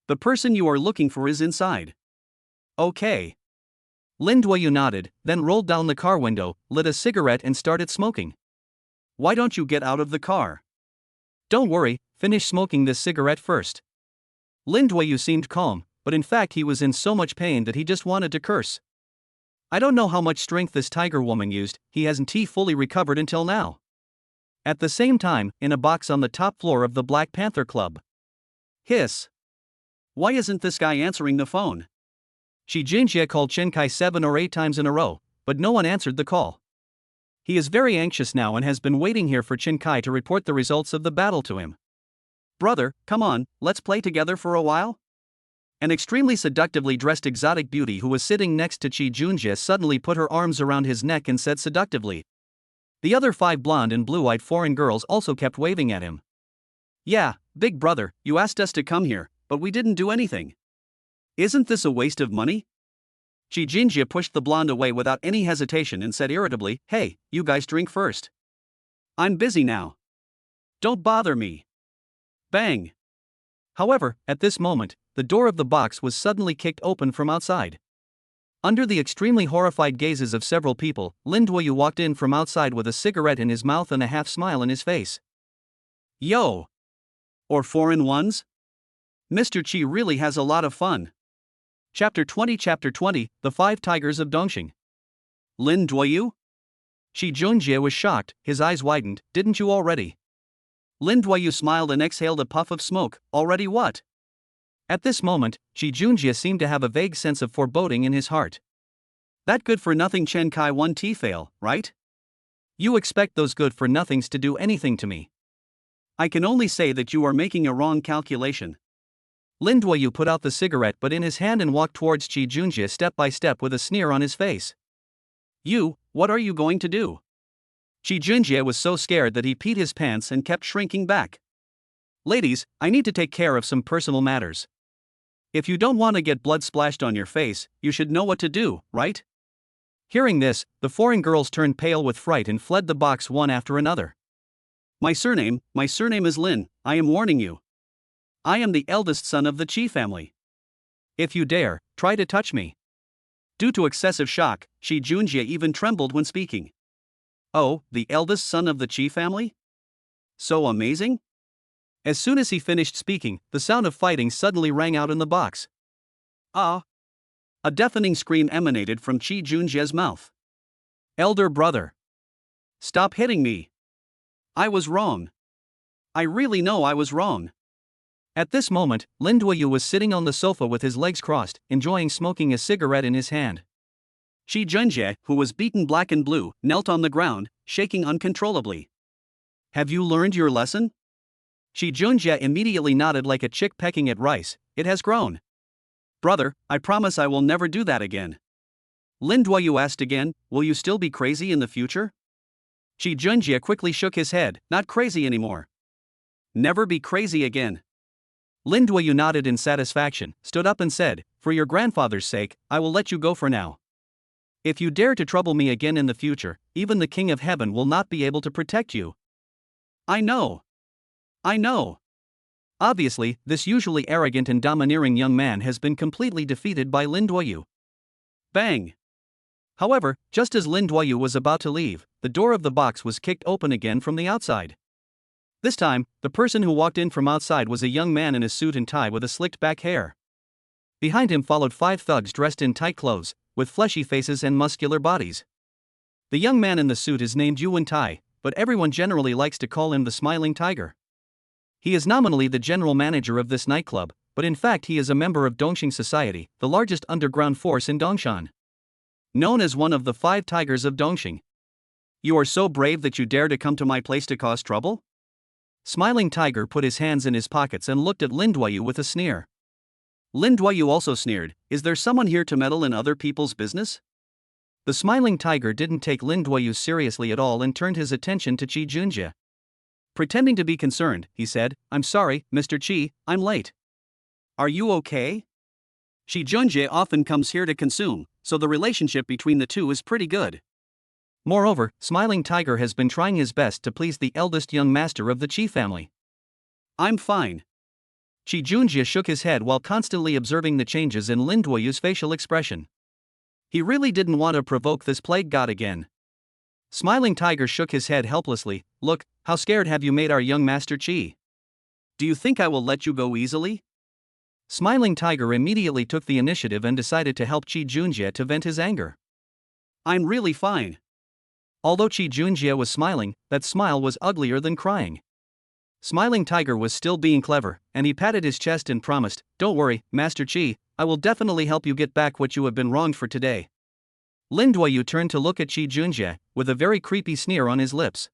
The person you are looking for is inside. Okay. Lin Duoyu nodded, then rolled down the car window, lit a cigarette and started smoking. Why don't you get out of the car? Don't worry, finish smoking this cigarette first. Lin Duoyu seemed calm, but in fact he was in so much pain that he just wanted to curse. I don't know how much strength this tiger woman used, he hasn't fully recovered until now. At the same time, in a box on the top floor of the Black Panther Club. Hiss. Why isn't this guy answering the phone? Qi Junjie called Chen Kai 7 or 8 times in a row, but no one answered the call. He is very anxious now and has been waiting here for Chen Kai to report the results of the battle to him. Brother, come on, let's play together for a while? An extremely seductively dressed exotic beauty who was sitting next to Qi Junjie suddenly put her arms around his neck and said seductively. The other 5 blonde and blue-eyed foreign girls also kept waving at him. Yeah, big brother, you asked us to come here, but we didn't do anything. Isn't this a waste of money? Qi Junjie pushed the blonde away without any hesitation and said irritably, Hey, you guys drink first. I'm busy now. Don't bother me. Bang. However, at this moment, the door of the box was suddenly kicked open from outside. Under the extremely horrified gazes of several people, Lin Duoyu walked in from outside with a cigarette in his mouth and a half smile in his face. Yo! Or foreign ones? Mr. Qi really has a lot of fun. Chapter 20 The 5 Tigers of Dongxing. Lin Duoyu? Qi Junjie was shocked, his eyes widened. Didn't you already? Lin Duoyu smiled and exhaled a puff of smoke. Already what? At this moment, Qi Junjie seemed to have a vague sense of foreboding in his heart. That good-for-nothing Chen Kai 1T fail, right? You expect those good-for-nothings to do anything to me. I can only say that you are making a wrong calculation. Lin Duoyu put out the cigarette but in his hand and walked towards Qi Junjie step by step with a sneer on his face. You, what are you going to do? Qi Junjie was so scared that he peed his pants and kept shrinking back. Ladies, I need to take care of some personal matters. If you don't want to get blood splashed on your face, you should know what to do, right? Hearing this, the foreign girls turned pale with fright and fled the box one after another. My surname is Lin, I am warning you. I am the eldest son of the Qi family. If you dare, try to touch me. Due to excessive shock, Qi Junjie even trembled when speaking. Oh, the eldest son of the Qi family? So amazing? As soon as he finished speaking, the sound of fighting suddenly rang out in the box. Ah! A deafening scream emanated from Qi Junjie's mouth. Elder brother! Stop hitting me! I was wrong. I really know I was wrong. At this moment, Lin Duoyu was sitting on the sofa with his legs crossed, enjoying smoking a cigarette in his hand. Qi Junjie, who was beaten black and blue, knelt on the ground, shaking uncontrollably. Have you learned your lesson? Qi Junjie immediately nodded like a chick pecking at rice. It has grown. Brother, I promise I will never do that again. Lin Duoyu asked again, will you still be crazy in the future? Qi Junjie quickly shook his head, not crazy anymore. Never be crazy again. Lin Duoyu nodded in satisfaction, stood up and said, for your grandfather's sake, I will let you go for now. If you dare to trouble me again in the future, even the King of Heaven will not be able to protect you. I know. Obviously, this usually arrogant and domineering young man has been completely defeated by Lin Duoyu. Bang! However, just as Lin Duoyu was about to leave, the door of the box was kicked open again from the outside. This time, the person who walked in from outside was a young man in a suit and tie with a slicked back hair. Behind him followed 5 thugs dressed in tight clothes, with fleshy faces and muscular bodies. The young man in the suit is named Yuan Tai, but everyone generally likes to call him the Smiling Tiger. He is nominally the general manager of this nightclub, but in fact he is a member of Dongxing Society, the largest underground force in Dongshan. Known as one of the 5 Tigers of Dongxing. You are so brave that you dare to come to my place to cause trouble? Smiling Tiger put his hands in his pockets and looked at Lin Duoyu with a sneer. Lin Duoyu also sneered, is there someone here to meddle in other people's business? The Smiling Tiger didn't take Lin Duoyu seriously at all and turned his attention to Qi Junjie. Pretending to be concerned, he said, "I'm sorry, Mr. Chi, I'm late." "Are you okay?" Shi Junjie often comes here to consume, so the relationship between the two is pretty good. Moreover, Smiling Tiger has been trying his best to please the eldest young master of the Chi family. "I'm fine." Shi Junjie shook his head while constantly observing the changes in Lin Duoyu's facial expression. He really didn't want to provoke this plague god again. Smiling Tiger shook his head helplessly. "Look, how scared have you made our young master Chi? Do you think I will let you go easily?" Smiling Tiger immediately took the initiative and decided to help Shi Junjie to vent his anger. "I'm really fine." Although Shi Junjie was smiling, that smile was uglier than crying. Smiling Tiger was still being clever, and he patted his chest and promised, "Don't worry, Master Chi, I will definitely help you get back what you have been wronged for today." Lin Duoyu turned to look at Shi Junjie, with a very creepy sneer on his lips.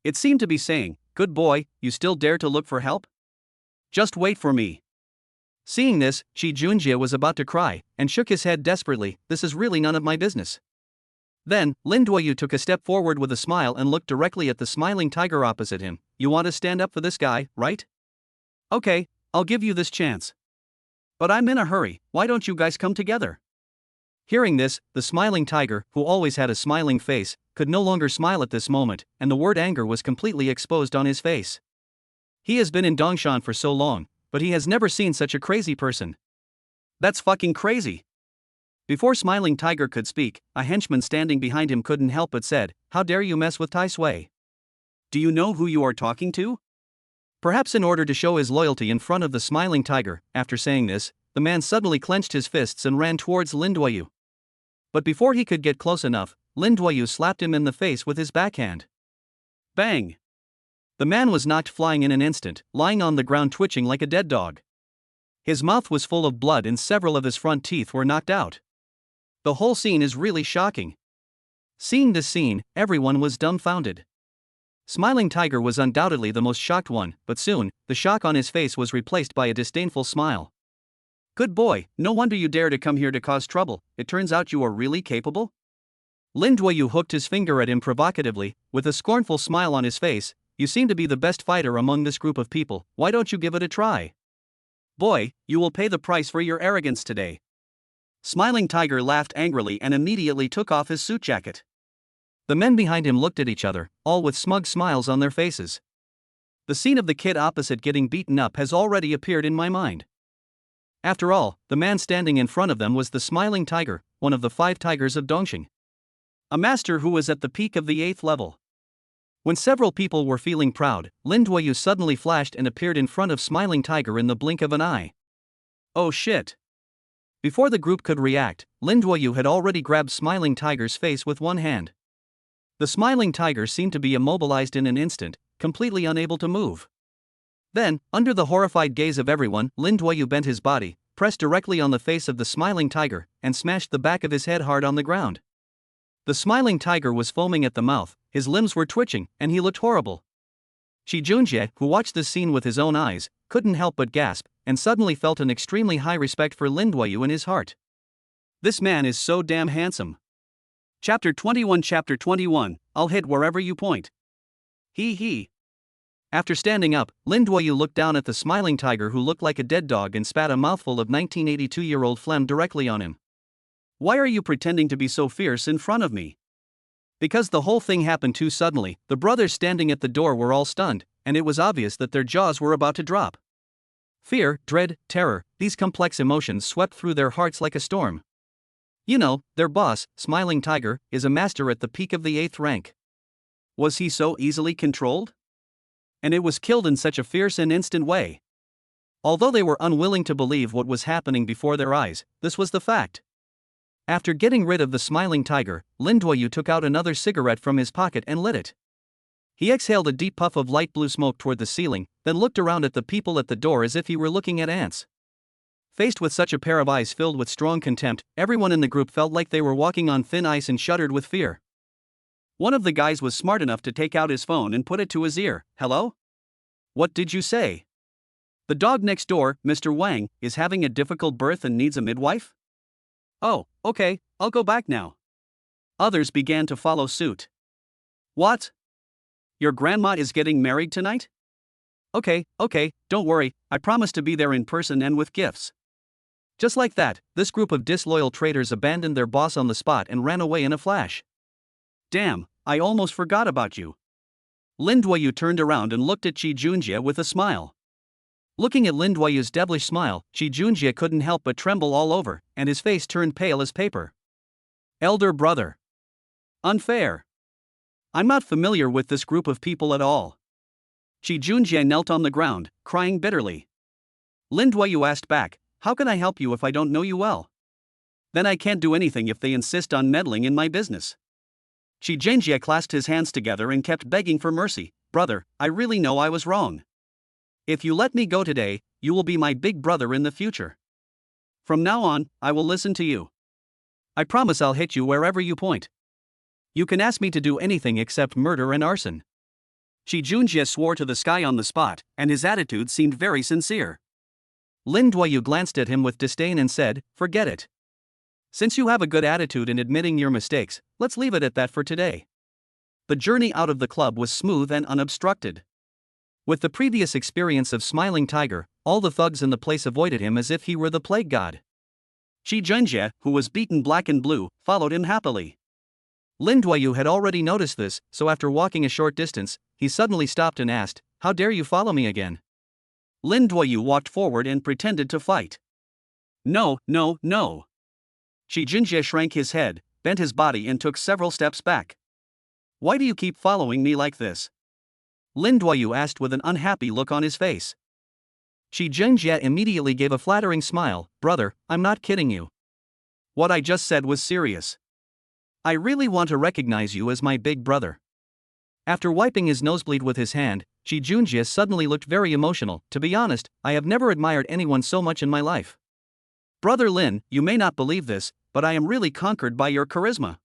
It seemed to be saying, "Good boy, you still dare to look for help? Just wait for me." Seeing this, Shi Junjie was about to cry, and shook his head desperately. "This is really none of my business." Then, Lin Duoyu took a step forward with a smile and looked directly at the Smiling Tiger opposite him. "You want to stand up for this guy, right? Okay, I'll give you this chance. But I'm in a hurry, why don't you guys come together?" Hearing this, the Smiling Tiger, who always had a smiling face, could no longer smile at this moment, and the word anger was completely exposed on his face. He has been in Dongshan for so long, but he has never seen such a crazy person. "That's fucking crazy." Before Smiling Tiger could speak, a henchman standing behind him couldn't help but said, "How dare you mess with Tai Sui? Do you know who you are talking to?" Perhaps in order to show his loyalty in front of the Smiling Tiger, after saying this, the man suddenly clenched his fists and ran towards Lin Duoyu. But before he could get close enough, Lin Duoyu slapped him in the face with his backhand. Bang! The man was knocked flying in an instant, lying on the ground twitching like a dead dog. His mouth was full of blood and several of his front teeth were knocked out. The whole scene is really shocking. Seeing this scene, everyone was dumbfounded. Smiling Tiger was undoubtedly the most shocked one, but soon, the shock on his face was replaced by a disdainful smile. "Good boy, no wonder you dare to come here to cause trouble, it turns out you are really capable?" Lin Duoyu hooked his finger at him provocatively, with a scornful smile on his face. "You seem to be the best fighter among this group of people, why don't you give it a try? Boy, you will pay the price for your arrogance today." Smiling Tiger laughed angrily and immediately took off his suit jacket. The men behind him looked at each other, all with smug smiles on their faces. The scene of the kid opposite getting beaten up has already appeared in my mind. After all, the man standing in front of them was the Smiling Tiger, one of the 5 tigers of Dongxing. A master who was at the peak of the 8th level. When several people were feeling proud, Lin Duoyu suddenly flashed and appeared in front of Smiling Tiger in the blink of an eye. Oh shit! Before the group could react, Lin Duoyu had already grabbed Smiling Tiger's face with one hand. The Smiling Tiger seemed to be immobilized in an instant, completely unable to move. Then, under the horrified gaze of everyone, Lin Duoyu bent his body, pressed directly on the face of the Smiling Tiger, and smashed the back of his head hard on the ground. The Smiling Tiger was foaming at the mouth, his limbs were twitching, and he looked horrible. Shi Junjie, who watched this scene with his own eyes, couldn't help but gasp, and suddenly felt an extremely high respect for Lin Duoyu in his heart. This man is so damn handsome. Chapter 21, I'll hit wherever you point. He. After standing up, Lin Duoyu looked down at the Smiling Tiger who looked like a dead dog and spat a mouthful of 1982-year-old phlegm directly on him. "Why are you pretending to be so fierce in front of me?" Because the whole thing happened too suddenly, the brothers standing at the door were all stunned, and it was obvious that their jaws were about to drop. Fear, dread, terror, these complex emotions swept through their hearts like a storm. You know, their boss, Smiling Tiger, is a master at the peak of the 8th rank. Was he so easily controlled? And it was killed in such a fierce and instant way. Although they were unwilling to believe what was happening before their eyes, this was the fact. After getting rid of the Smiling Tiger, Lin Duoyu took out another cigarette from his pocket and lit it. He exhaled a deep puff of light blue smoke toward the ceiling, then looked around at the people at the door as if he were looking at ants. Faced with such a pair of eyes filled with strong contempt, everyone in the group felt like they were walking on thin ice and shuddered with fear. One of the guys was smart enough to take out his phone and put it to his ear. "Hello? What did you say? The dog next door, Mr. Wang, is having a difficult birth and needs a midwife? Oh, okay, I'll go back now." Others began to follow suit. "What? Your grandma is getting married tonight? Okay, don't worry, I promise to be there in person and with gifts. Just like that, this group of disloyal traitors abandoned their boss on the spot and ran away in a flash. Damn, I almost forgot about you. Lin Duoyu turned around and looked at Qi Junjie with a smile. Looking at Lin Duoyu's devilish smile, Qi Junjie couldn't help but tremble all over, and his face turned pale as paper. Elder brother. Unfair. I'm not familiar with this group of people at all. Qi Junjie knelt on the ground, crying bitterly. Lin Duoyu asked back, how can I help you if I don't know you well? Then I can't do anything if they insist on meddling in my business. Qi Junjie clasped his hands together and kept begging for mercy. Brother, I really know I was wrong. If you let me go today, you will be my big brother in the future. From now on, I will listen to you. I promise I'll hit you wherever you point. You can ask me to do anything except murder and arson. Qi Junjie swore to the sky on the spot, and his attitude seemed very sincere. Lin Duoyu glanced at him with disdain and said, forget it. Since you have a good attitude in admitting your mistakes, let's leave it at that for today. The journey out of the club was smooth and unobstructed. With the previous experience of Smiling Tiger, all the thugs in the place avoided him as if he were the plague god. Qi Junjie, who was beaten black and blue, followed him happily. Lin Duoyu had already noticed this, so after walking a short distance, he suddenly stopped and asked, how dare you follow me again? Lin Duoyu walked forward and pretended to fight. No. Qi Junjie shrank his head, bent his body and took several steps back. Why do you keep following me like this? Lin Duoyu asked with an unhappy look on his face. Qi Junjie immediately gave a flattering smile. Brother, I'm not kidding you. What I just said was serious. I really want to recognize you as my big brother. After wiping his nosebleed with his hand, Qi Junjie suddenly looked very emotional. To be honest, I have never admired anyone so much in my life. Brother Lin, you may not believe this, but I am really conquered by your charisma.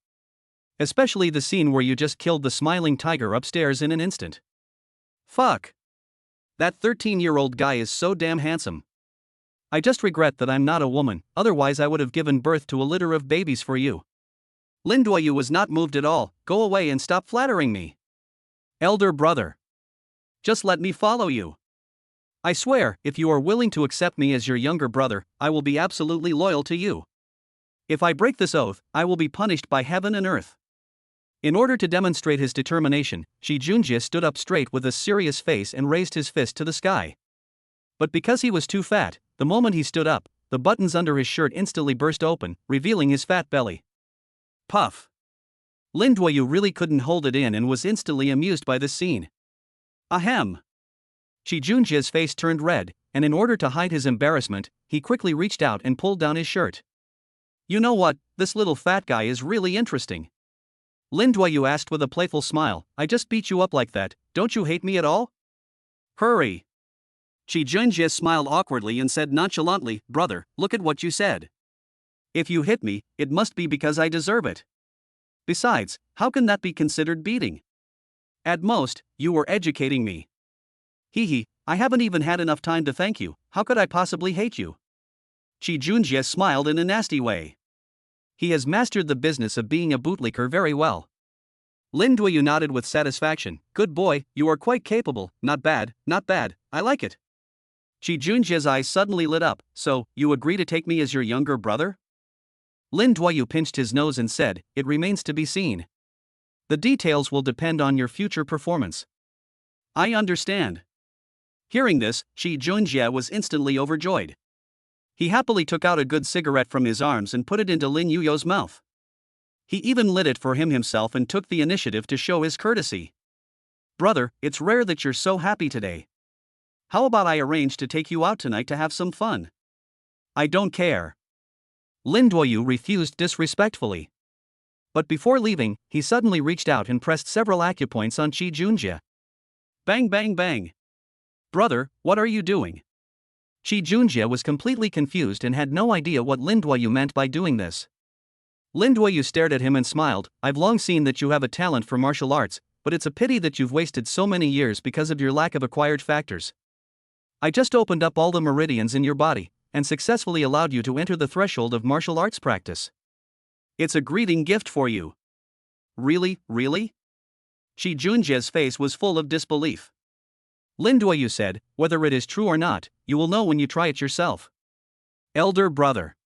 Especially the scene where you just killed the Smiling Tiger upstairs in an instant. Fuck. That 13-year-old guy is so damn handsome. I just regret that I'm not a woman, otherwise I would have given birth to a litter of babies for you. Lin Duoyu was not moved at all. Go away and stop flattering me. Elder brother. Just let me follow you. I swear, if you are willing to accept me as your younger brother, I will be absolutely loyal to you. If I break this oath, I will be punished by heaven and earth. In order to demonstrate his determination, Qi Junjie stood up straight with a serious face and raised his fist to the sky. But because he was too fat, the moment he stood up, the buttons under his shirt instantly burst open, revealing his fat belly. Puff. Lin Duoyu really couldn't hold it in and was instantly amused by this scene. Ahem. Qi Junjie's face turned red, and in order to hide his embarrassment, he quickly reached out and pulled down his shirt. You know what, this little fat guy is really interesting. Lin Duoyu asked with a playful smile, I just beat you up like that, don't you hate me at all? Hurry. Qi Junjie smiled awkwardly and said nonchalantly, brother, look at what you said. If you hit me, it must be because I deserve it. Besides, how can that be considered beating? At most, you were educating me. Hee, I haven't even had enough time to thank you, how could I possibly hate you? Qi Junjie smiled in a nasty way. He has mastered the business of being a bootlicker very well. Lin Duoyu nodded with satisfaction. Good boy, you are quite capable, not bad, I like it. Qi Junjie's eyes suddenly lit up, so, you agree to take me as your younger brother? Lin Duoyu pinched his nose and said, it remains to be seen. The details will depend on your future performance. I understand. Hearing this, Qi Junjie was instantly overjoyed. He happily took out a good cigarette from his arms and put it into Lin Yuyo's mouth. He even lit it for him himself and took the initiative to show his courtesy. Brother, it's rare that you're so happy today. How about I arrange to take you out tonight to have some fun? I don't care. Lin Duoyu refused disrespectfully. But before leaving, he suddenly reached out and pressed several acupoints on Qi Junjie. Bang bang bang. Brother, what are you doing? Qi Junjie was completely confused and had no idea what Lin Duoyu meant by doing this. Lin Duoyu stared at him and smiled. I've long seen that you have a talent for martial arts, but it's a pity that you've wasted so many years because of your lack of acquired factors. I just opened up all the meridians in your body, and successfully allowed you to enter the threshold of martial arts practice. It's a greeting gift for you. Really? Shi Junjie's face was full of disbelief. Lin Duoyu said, "Whether it is true or not, you will know when you try it yourself. Elder brother.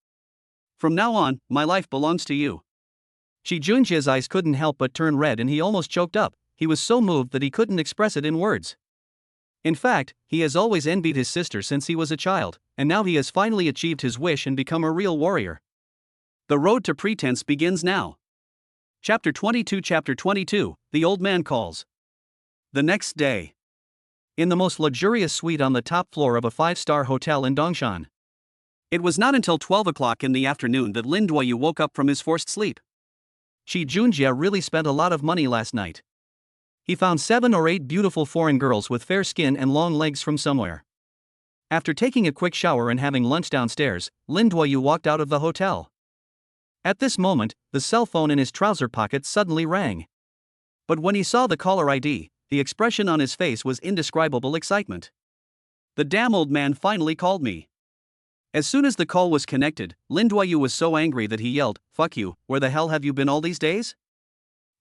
From now on, my life belongs to you." Shi Junjie's eyes couldn't help but turn red and he almost choked up. He was so moved that he couldn't express it in words. In fact, he has always envied his sister since he was a child, and now he has finally achieved his wish and become a real warrior. The road to pretense begins now. Chapter 22, The Old Man Calls. The next day. In the most luxurious suite on the top floor of a 5-star hotel in Dongshan. It was not until 12 o'clock in the afternoon that Lin Duoyu woke up from his forced sleep. Shi Junjie really spent a lot of money last night. He found 7 or 8 beautiful foreign girls with fair skin and long legs from somewhere. After taking a quick shower and having lunch downstairs, Lin Duoyu walked out of the hotel. At this moment, the cell phone in his trouser pocket suddenly rang. But when he saw the caller ID, the expression on his face was indescribable excitement. The damn old man finally called me. As soon as the call was connected, Lin Duoyu was so angry that he yelled, "Fuck you, where the hell have you been all these days?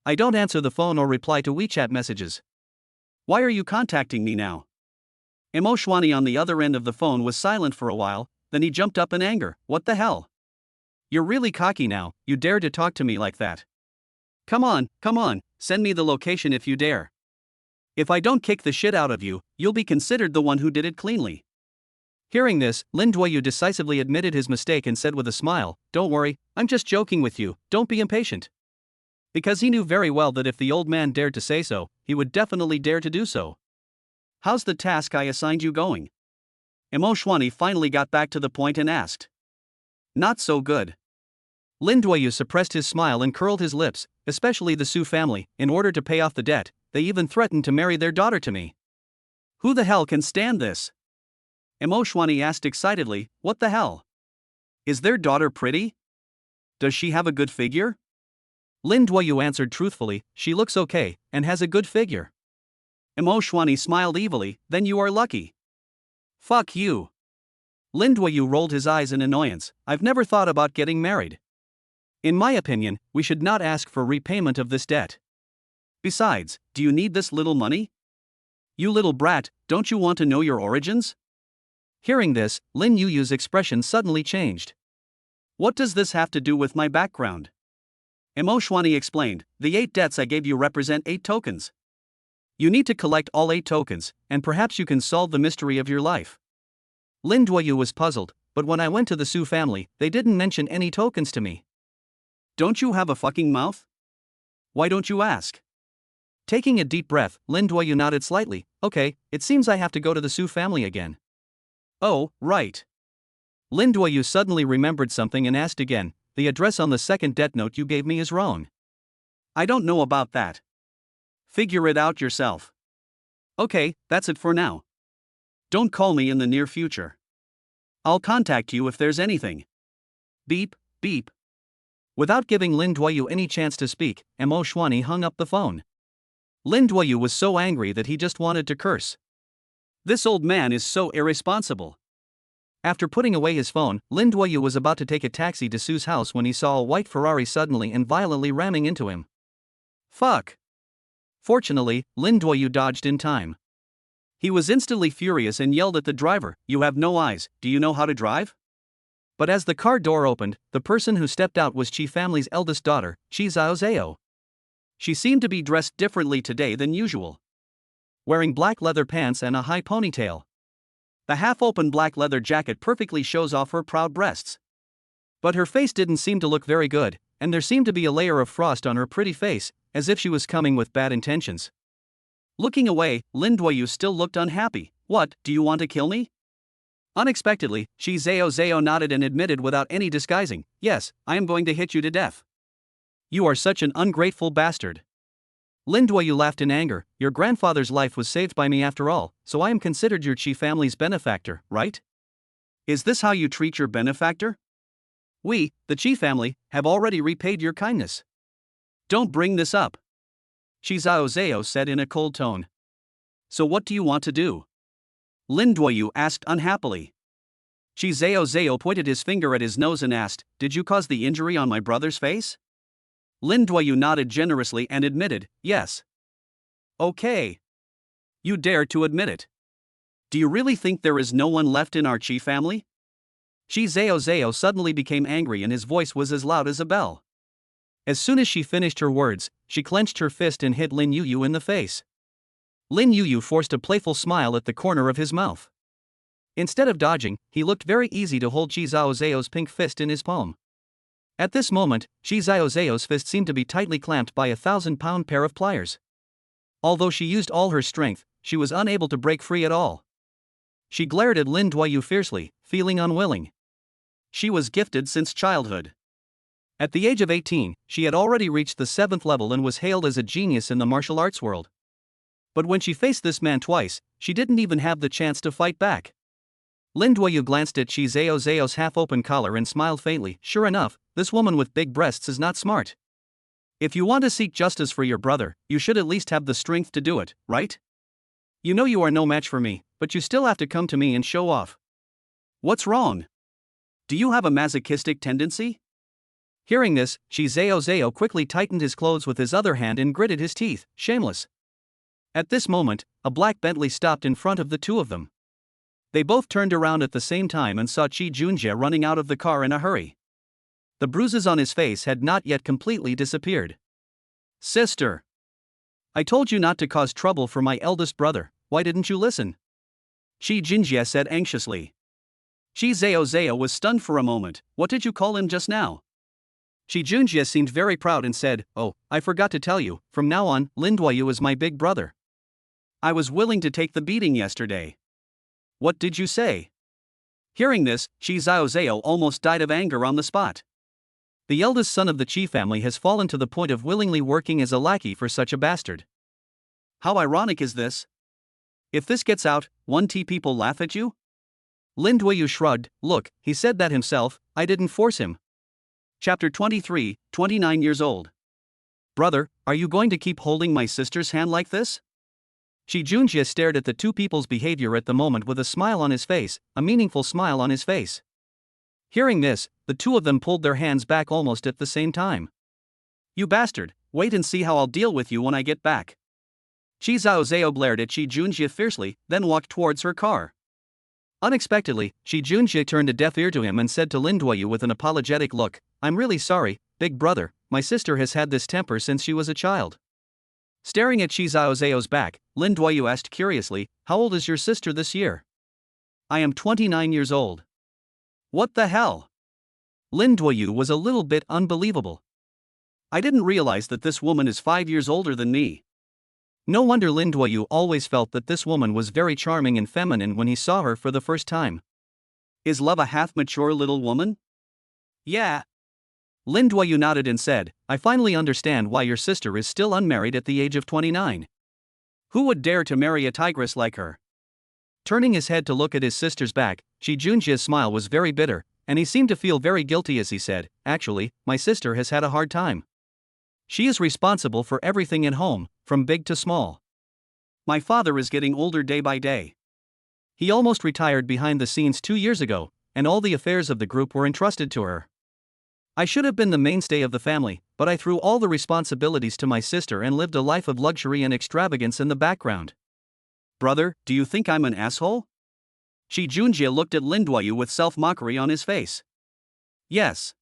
I don't answer the phone or reply to WeChat messages. Why are you contacting me now?" Emo Shwani on the other end of the phone was silent for a while, then he jumped up in anger. "What the hell? You're really cocky now, you dare to talk to me like that. Come on, send me the location if you dare. If I don't kick the shit out of you, you'll be considered the one who did it cleanly." Hearing this, Lin Duoyu decisively admitted his mistake and said with a smile, "Don't worry, I'm just joking with you, don't be impatient." Because he knew very well that if the old man dared to say so, he would definitely dare to do so. "How's the task I assigned you going?" Emo Shwani finally got back to the point and asked. "Not so good." Lin Duoyu suppressed his smile and curled his lips, especially the Su family, in order to pay off the debt. They even threatened to marry their daughter to me. Who the hell can stand this? Emo Shwani asked excitedly, "What the hell? Is their daughter pretty? Does she have a good figure?" Lin Duoyu answered truthfully, "She looks okay, and has a good figure." Emo Shwani smiled evilly, "Then you are lucky." "Fuck you." Lin Duoyu rolled his eyes in annoyance, "I've never thought about getting married. In my opinion, we should not ask for repayment of this debt. Besides, do you need this little money? You little brat, don't you want to know your origins?" Hearing this, Lin Yuyu's expression suddenly changed. "What does this have to do with my background?" Emo Shwani explained, "The 8 debts I gave you represent 8 tokens. You need to collect all 8 tokens, and perhaps you can solve the mystery of your life." Lin Duoyu was puzzled, but when I went to the Su family, they didn't mention any tokens to me. "Don't you have a fucking mouth? Why don't you ask?" Taking a deep breath, Lin Duoyu nodded slightly. "Okay, it seems I have to go to the Su family again." "Oh, right." Lin Duoyu suddenly remembered something and asked again, "The address on the second debt note you gave me is wrong." "I don't know about that. Figure it out yourself." "Okay, that's it for now. Don't call me in the near future. I'll contact you if there's anything." Beep, beep. Without giving Lin Duoyu any chance to speak, Emo Shwani hung up the phone. Lin Duoyu was so angry that he just wanted to curse. This old man is so irresponsible. After putting away his phone, Lin Duoyu was about to take a taxi to Su's house when he saw a white Ferrari suddenly and violently ramming into him. Fuck. Fortunately, Lin Duoyu dodged in time. He was instantly furious and yelled at the driver, "You have no eyes, do you know how to drive?" But as the car door opened, the person who stepped out was Chi family's eldest daughter, Chi Zhaozhao. She seemed to be dressed differently today than usual. Wearing black leather pants and a high ponytail. The half-open black leather jacket perfectly shows off her proud breasts. But her face didn't seem to look very good, and there seemed to be a layer of frost on her pretty face, as if she was coming with bad intentions. Looking away, Lin Duoyu still looked unhappy. "What, do you want to kill me?" Unexpectedly, Shi Zhaozhao nodded and admitted without any disguising, "Yes, I am going to hit you to death. You are such an ungrateful bastard." Lin Duoyu laughed in anger, "Your grandfather's life was saved by me after all, so I am considered your Chi family's benefactor, right? Is this how you treat your benefactor? We, the Chi family, have already repaid your kindness. Don't bring this up," Shi Zhaozhao said in a cold tone. "So what do you want to do?" Lin Duoyu asked unhappily. Shi Zhaozhao pointed his finger at his nose and asked, "Did you cause the injury on my brother's face?" Lin Duoyu nodded generously and admitted, "Yes. Okay. You dare to admit it. Do you really think there is no one left in our Chi family? Chi Zhao suddenly became angry and his voice was as loud as a bell. As soon as she finished her words, she clenched her fist and hit Lin Yuyu in the face. Lin Yuyu forced a playful smile at the corner of his mouth. Instead of dodging, he looked very easy to hold Chi Zhao's pink fist in his palm. At this moment, Chi Zhao's fist seemed to be tightly clamped by a 1,000-pound pair of pliers. Although she used all her strength, she was unable to break free at all. She glared at Lin Duoyu fiercely, feeling unwilling. She was gifted since childhood. At the age of 18, she had already reached the 7th level and was hailed as a genius in the martial arts world. But when she faced this man twice, she didn't even have the chance to fight back. Lin Duoyu glanced at Chi Zhao's half-open collar and smiled faintly. Sure enough, this woman with big breasts is not smart. If you want to seek justice for your brother, you should at least have the strength to do it, right? You know you are no match for me, but you still have to come to me and show off. What's wrong? Do you have a masochistic tendency? Hearing this, Chi Zhao quickly tightened his clothes with his other hand and gritted his teeth, shameless. At this moment, a black Bentley stopped in front of the two of them. They both turned around at the same time and saw Chi Junjie running out of the car in a hurry. The bruises on his face had not yet completely disappeared. Sister! I told you not to cause trouble for my eldest brother, why didn't you listen? Chi Junjie said anxiously. Chi Zhao was stunned for a moment. What did you call him just now? Chi Junjie seemed very proud and said, Oh, I forgot to tell you, from now on, Lin Duoyu is my big brother. I was willing to take the beating yesterday. What did you say? Hearing this, Chi Zhao almost died of anger on the spot. The eldest son of the Chi family has fallen to the point of willingly working as a lackey for such a bastard. How ironic is this? If this gets out, won't people laugh at you? Lin Duoyu shrugged. Look, he said that himself, I didn't force him. Chapter 23, 29 years old. Brother, are you going to keep holding my sister's hand like this? Chi Junjie stared at the two people's behavior at the moment with a smile on his face, a meaningful smile on his face. Hearing this, the two of them pulled their hands back almost at the same time. You bastard, wait and see how I'll deal with you when I get back. Chi Zhao glared at Chi Junjie fiercely, then walked towards her car. Unexpectedly, Chi Junjie turned a deaf ear to him and said to Lin Duoyu with an apologetic look, I'm really sorry, big brother, my sister has had this temper since she was a child. Staring at Chi Zhao's back, Lin Duoyu asked curiously, How old is your sister this year? I am 29 years old. What the hell? Lin Duoyu was a little bit unbelievable. I didn't realize that this woman is 5 years older than me. No wonder Lin Duoyu always felt that this woman was very charming and feminine when he saw her for the first time. Is love a half-mature little woman? Yeah. Lin Duoyu nodded and said, I finally understand why your sister is still unmarried at the age of 29. Who would dare to marry a tigress like her? Turning his head to look at his sister's back, Chi Junjie's smile was very bitter, and he seemed to feel very guilty as he said, Actually, my sister has had a hard time. She is responsible for everything at home, from big to small. My father is getting older day by day. He almost retired behind the scenes 2 years ago, and all the affairs of the group were entrusted to her. I should have been the mainstay of the family, but I threw all the responsibilities to my sister and lived a life of luxury and extravagance in the background. Brother, do you think I'm an asshole? Chi Junjie looked at Lin Duoyu with self-mockery on his face. Yes.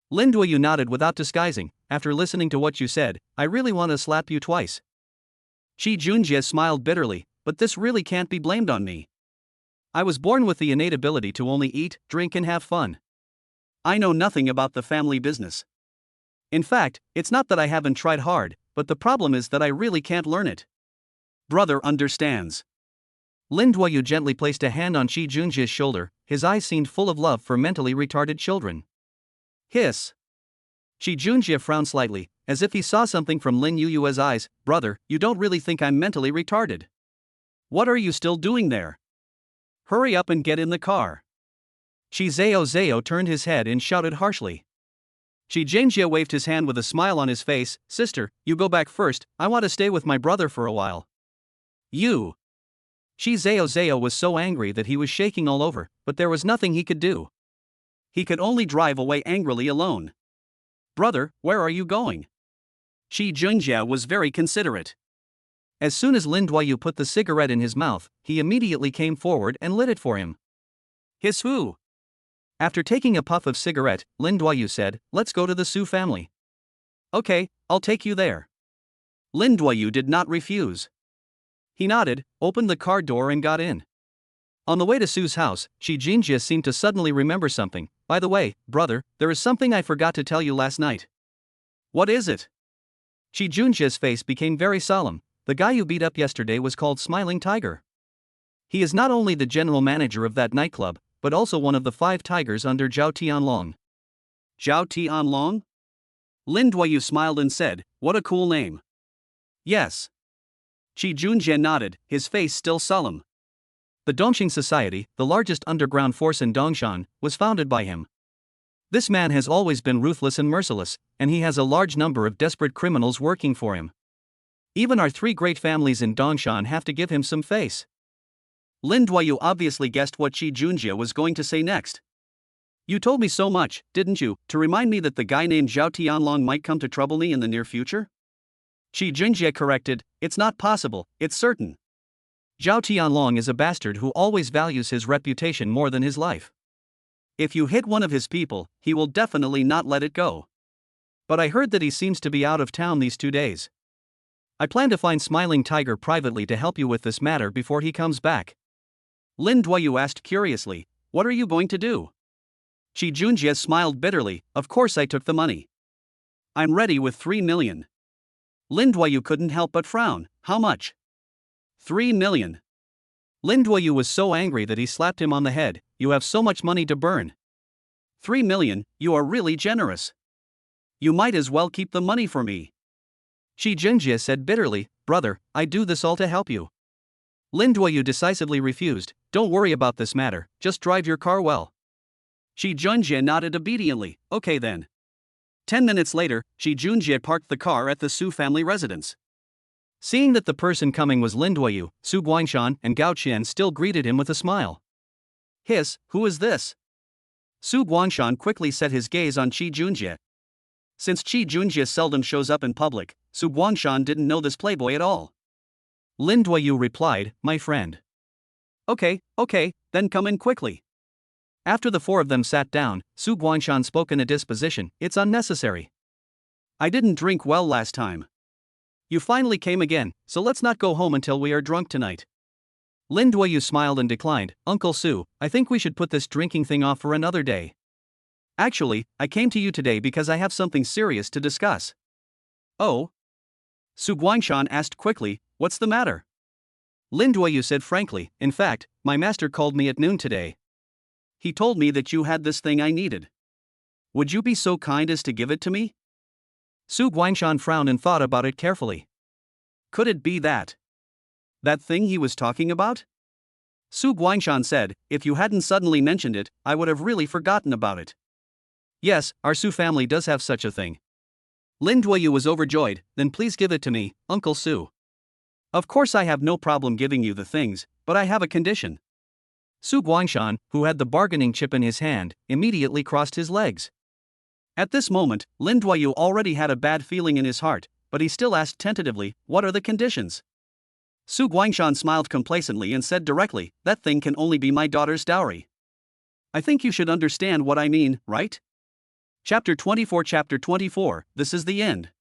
Lin Duoyu nodded without disguising, after listening to what you said, I really want to slap you twice. Chi Junjie smiled bitterly, but this really can't be blamed on me. I was born with the innate ability to only eat, drink and have fun. I know nothing about the family business. In fact, it's not that I haven't tried hard, but the problem is that I really can't learn it. Brother understands. Lin Duoyu gently placed a hand on Chi Junjie's shoulder, his eyes seemed full of love for mentally retarded children. Hiss. Chi Junjie frowned slightly, as if he saw something from Lin Yuyue's eyes. Brother, you don't really think I'm mentally retarded? What are you still doing there? Hurry up and get in the car. Chi Zhao turned his head and shouted harshly. Chi Junjie waved his hand with a smile on his face. Sister, you go back first, I want to stay with my brother for a while. You. Chi Zhao was so angry that he was shaking all over, but there was nothing he could do. He could only drive away angrily alone. Brother, where are you going? Chi Junjie was very considerate. As soon as Lin Duoyu put the cigarette in his mouth, he immediately came forward and lit it for him. His who? After taking a puff of cigarette, Lin Duoyu said, "Let's go to the Su family." "Okay, I'll take you there." Lin Duoyu did not refuse. He nodded, opened the car door and got in. On the way to Su's house, Shi Jinjie seemed to suddenly remember something. "By the way, brother, there is something I forgot to tell you last night." "What is it?" Shi Jinjie's face became very solemn. "The guy you beat up yesterday was called Smiling Tiger. He is not only the general manager of that nightclub, but also one of the 5 tigers under Zhao Tianlong." Zhao Tianlong? Lin Duoyu smiled and said, "What a cool name." "Yes." Shi Junjie nodded, his face still solemn. The Dongxing Society, the largest underground force in Dongshan, was founded by him. This man has always been ruthless and merciless, and he has a large number of desperate criminals working for him. Even our 3 great families in Dongshan have to give him some face. Lin Duoyu obviously guessed what Shi Junjie was going to say next. "You told me so much, didn't you, to remind me that the guy named Zhao Tianlong might come to trouble me in the near future?" Shi Junjie corrected, "It's not possible, it's certain. Zhao Tianlong is a bastard who always values his reputation more than his life. If you hit one of his people, he will definitely not let it go. But I heard that he seems to be out of town these 2 days. I plan to find Smiling Tiger privately to help you with this matter before he comes back." Lin Duoyu asked curiously, "What are you going to do?" Shi Junjie smiled bitterly, "Of course I took the money. I'm ready with 3 million. Lin Duoyu couldn't help but frown. "How much?" 3 million. Lin Duoyu was so angry that he slapped him on the head. "You have so much money to burn. 3 million, you are really generous. You might as well keep the money for me." Shi Jinjie said bitterly, "Brother, I do this all to help you." Lin Duoyu decisively refused. "Don't worry about this matter, just drive your car well." Shi Junjie nodded obediently. "Okay then." 10 minutes later, Shi Junjie parked the car at the Su family residence. Seeing that the person coming was Lin Duoyu, Su Guangshan and Gao Qian still greeted him with a smile. "Hiss, who is this?" Su Guangshan quickly set his gaze on Shi Junjie. Since Shi Junjie seldom shows up in public, Su Guangshan didn't know this playboy at all. Lin Duoyu replied, "My friend." Okay, then come in quickly." After the 4 of them sat down, Su Guangshan spoke in a disposition, "It's unnecessary. I didn't drink well last time. You finally came again, so let's not go home until we are drunk tonight." Lin Duoyu smiled and declined, "Uncle Su, I think we should put this drinking thing off for another day. Actually, I came to you today because I have something serious to discuss." "Oh?" Su Guangshan asked quickly, "What's the matter?" Lin Duoyu said frankly, "In fact, my master called me at noon today. He told me that you had this thing I needed. Would you be so kind as to give it to me?" Su Guangshan frowned and thought about it carefully. Could it be that thing he was talking about? Su Guangshan said, "If you hadn't suddenly mentioned it, I would have really forgotten about it." "Yes, our Su family does have such a thing." Lin Duoyu was overjoyed. "Then please give it to me, Uncle Su." "Of course I have no problem giving you the things, but I have a condition." Su Guangshan, who had the bargaining chip in his hand, immediately crossed his legs. At this moment, Lin Duoyu already had a bad feeling in his heart, but he still asked tentatively, "What are the conditions?" Su Guangshan smiled complacently and said directly, "That thing can only be my daughter's dowry. I think you should understand what I mean, right?" Chapter 24, this is the end.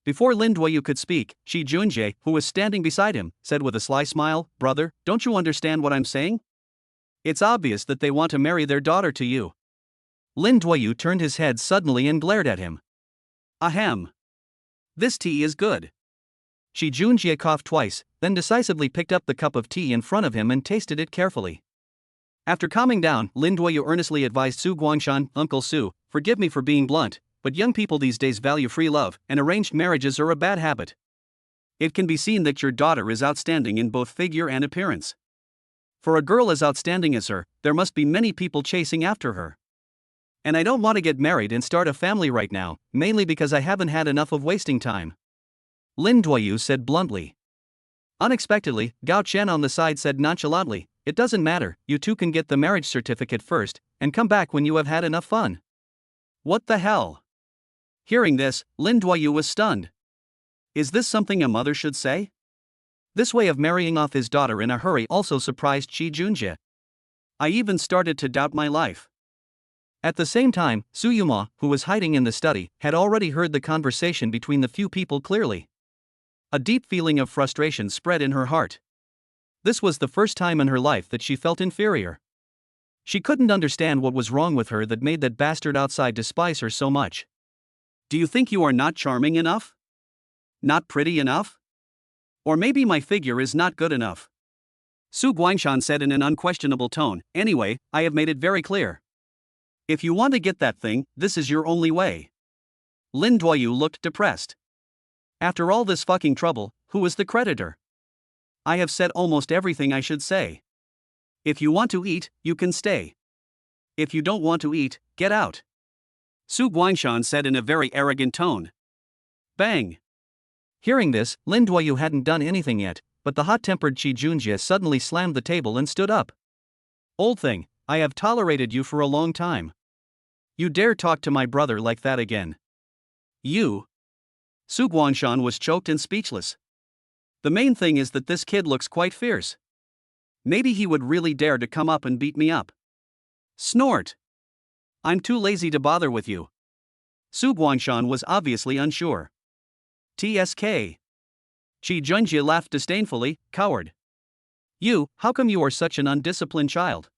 Before Lin Duoyu could speak, Shi Junjie, who was standing beside him, said with a sly smile, "Brother, don't you understand what I'm saying? It's obvious that they want to marry their daughter to you." Lin Duoyu turned his head suddenly and glared at him. "Ahem. This tea is good." Shi Junjie coughed twice, then decisively picked up the cup of tea in front of him and tasted it carefully. After calming down, Lin Duoyu earnestly advised Su Guangshan, "Uncle Su, forgive me for being blunt, but young people these days value free love, and arranged marriages are a bad habit. It can be seen that your daughter is outstanding in both figure and appearance. For a girl as outstanding as her, there must be many people chasing after her. And I don't want to get married and start a family right now, mainly because I haven't had enough of wasting time," Lin Duoyu said bluntly. Unexpectedly, Gao Chen on the side said nonchalantly, "It doesn't matter, you two can get the marriage certificate first, and come back when you have had enough fun." "What the hell?" Hearing this, Lin Duoyu was stunned. Is this something a mother should say? This way of marrying off his daughter in a hurry also surprised Chi Junjie. I even started to doubt my life. At the same time, Suyuma, who was hiding in the study, had already heard the conversation between the few people clearly. A deep feeling of frustration spread in her heart. This was the first time in her life that she felt inferior. She couldn't understand what was wrong with her that made that bastard outside despise her so much. Do you think you are not charming enough? Not pretty enough? Or maybe my figure is not good enough? Su Guangshan said in an unquestionable tone. Anyway, I have made it very clear. If you want to get that thing, this is your only way. Lin Duoyu looked depressed. After all this fucking trouble, who is the creditor? I have said almost everything I should say. If you want to eat, you can stay. If you don't want to eat, get out. Su Guangshan said in a very arrogant tone. Bang! Hearing this, Lin Duoyu hadn't done anything yet, but the hot-tempered Chi Junjie suddenly slammed the table and stood up. Old thing, I have tolerated you for a long time. You dare talk to my brother like that again? You? Su Guangshan was choked and speechless. The main thing is that this kid looks quite fierce. Maybe he would really dare to come up and beat me up. Snort! I'm too lazy to bother with you. Su Guangshan was obviously unsure. TSK. Chi Junjie laughed disdainfully. Coward. You, how come you are such an undisciplined child?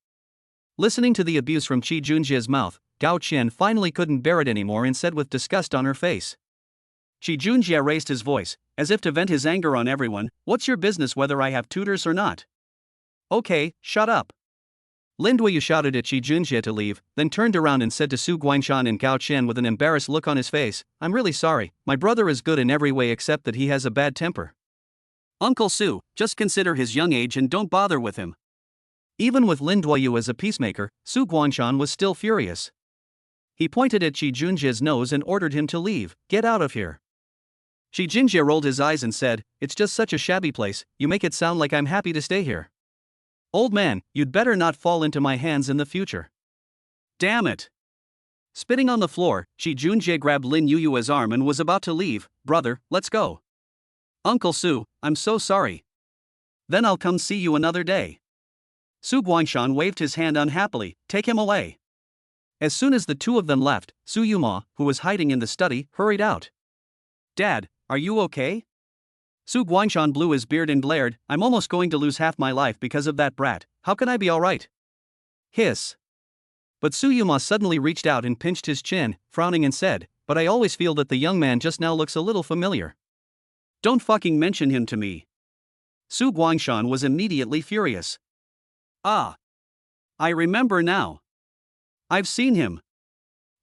Listening to the abuse from Chi Junjie's mouth, Gao Qian finally couldn't bear it anymore and said with disgust on her face. Chi Junjie raised his voice, as if to vent his anger on everyone. What's your business whether I have tutors or not? Okay, shut up. Lin Duoyu shouted at Chi Junjie to leave, then turned around and said to Su Guangshan and Gao Qian with an embarrassed look on his face, I'm really sorry, my brother is good in every way except that he has a bad temper. Uncle Su, just consider his young age and don't bother with him. Even with Lin Duoyu as a peacemaker, Su Guangshan was still furious. He pointed at Chi Junjie's nose and ordered him to leave. Get out of here. Chi Junjie rolled his eyes and said, it's just such a shabby place, you make it sound like I'm happy to stay here. Old man, you'd better not fall into my hands in the future. Damn it. Spitting on the floor, Chi Junjie grabbed Lin Yuyu's arm and was about to leave. Brother, let's go. Uncle Su, I'm so sorry. Then I'll come see you another day. Su Guangshan waved his hand unhappily. Take him away. As soon as the two of them left, Su Yuma, who was hiding in the study, hurried out. Dad, are you okay? Su Guangshan blew his beard and glared, I'm almost going to lose half my life because of that brat, how can I be alright? Hiss. But Su Yuma suddenly reached out and pinched his chin, frowning and said, but I always feel that the young man just now looks a little familiar. Don't fucking mention him to me. Su Guangshan was immediately furious. Ah. I remember now. I've seen him.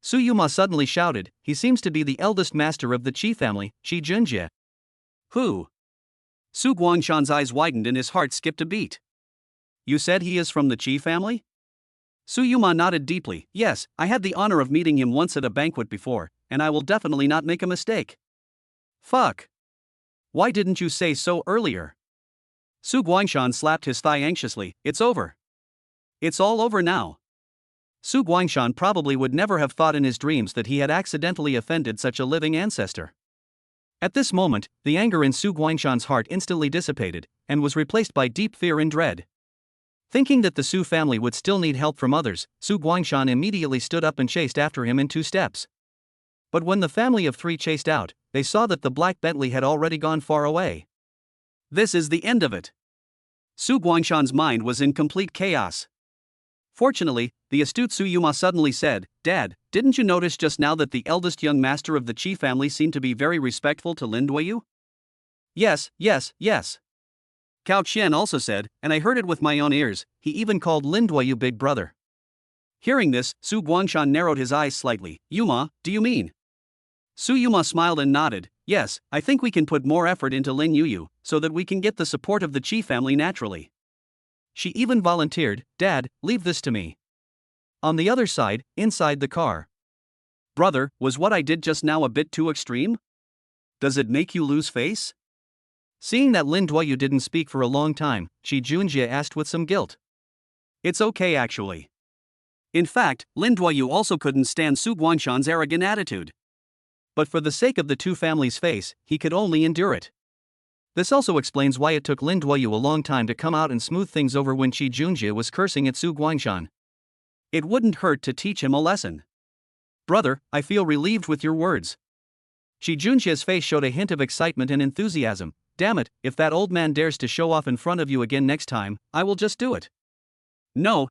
Su Yuma suddenly shouted, he seems to be the eldest master of the Chi family, Chi Junjie. Who? Su Guangshan's eyes widened and his heart skipped a beat. You said he is from the Chi family? Su Yuma nodded deeply. Yes, I had the honor of meeting him once at a banquet before, and I will definitely not make a mistake. Fuck. Why didn't you say so earlier? Su Guangshan slapped his thigh anxiously. It's over. It's all over now. Su Guangshan probably would never have thought in his dreams that he had accidentally offended such a living ancestor. At this moment, the anger in Su Guangshan's heart instantly dissipated, and was replaced by deep fear and dread. Thinking that the Su family would still need help from others, Su Guangshan immediately stood up and chased after him in 2 steps. But when the family of 3 chased out, they saw that the black Bentley had already gone far away. This is the end of it. Su Guangshan's mind was in complete chaos. Fortunately, the astute Su Yuma suddenly said, Dad, didn't you notice just now that the eldest young master of the Chi family seemed to be very respectful to Lin Duoyu? Yes. Gao Qian also said, and I heard it with my own ears, he even called Lin Duoyu big brother. Hearing this, Su Guangshan narrowed his eyes slightly. Yuma, do you mean? Su Yuma smiled and nodded. Yes, I think we can put more effort into Lin Yuyu, so that we can get the support of the Chi family naturally. She even volunteered, Dad, leave this to me. On the other side, inside the car. Brother, was what I did just now a bit too extreme? Does it make you lose face? Seeing that Lin Duoyu didn't speak for a long time, Chi Junjie asked with some guilt. It's okay actually. In fact, Lin Duoyu also couldn't stand Su Guangshan's arrogant attitude. But for the sake of the two families' face, he could only endure it. This also explains why it took Lin Duoyu a long time to come out and smooth things over when Qi Junjie was cursing at Su Guangshan. It wouldn't hurt to teach him a lesson. Brother, I feel relieved with your words. Qi Junjie's face showed a hint of excitement and enthusiasm. Damn it, if that old man dares to show off in front of you again next time, I will just do it. No.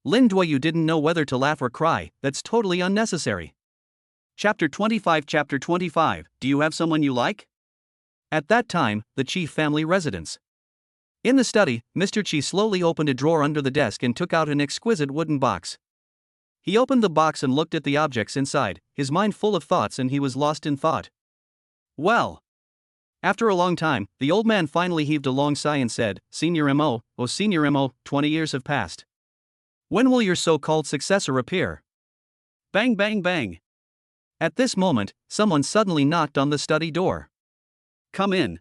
Lin Duoyu didn't know whether to laugh or cry. That's totally unnecessary. Chapter 25. Do you have someone you like? At that time, the Qi family residence. In the study, Mr. Qi slowly opened a drawer under the desk and took out an exquisite wooden box. He opened the box and looked at the objects inside, his mind full of thoughts, and he was lost in thought. Well. After a long time, the old man finally heaved a long sigh and said, Senior Mo, oh Senior Mo, 20 years have passed. When will your so-called successor appear? Bang bang bang. At this moment, someone suddenly knocked on the study door. Come in.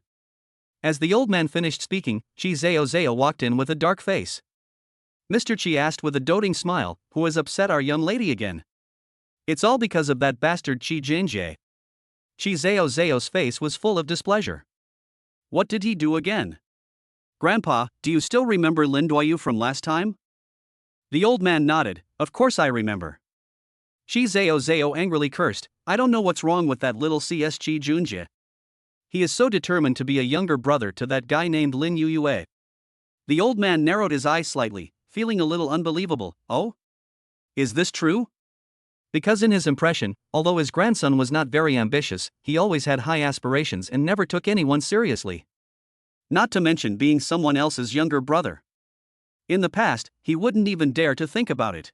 As the old man finished speaking, Qi Zhao walked in with a dark face. Mr. Qi asked with a doting smile, who has upset our young lady again? It's all because of that bastard Qi Junjie. Qi Zhao's face was full of displeasure. What did he do again? Grandpa, do you still remember Lin Duoyu from last time? The old man nodded. Of course I remember. Qi Zhao angrily cursed. I don't know what's wrong with that little CS Qi Junjie. He is so determined to be a younger brother to that guy named Lin Yue. The old man narrowed his eyes slightly, feeling a little unbelievable. Oh? Is this true? Because in his impression, although his grandson was not very ambitious, he always had high aspirations and never took anyone seriously. Not to mention being someone else's younger brother. In the past, he wouldn't even dare to think about it.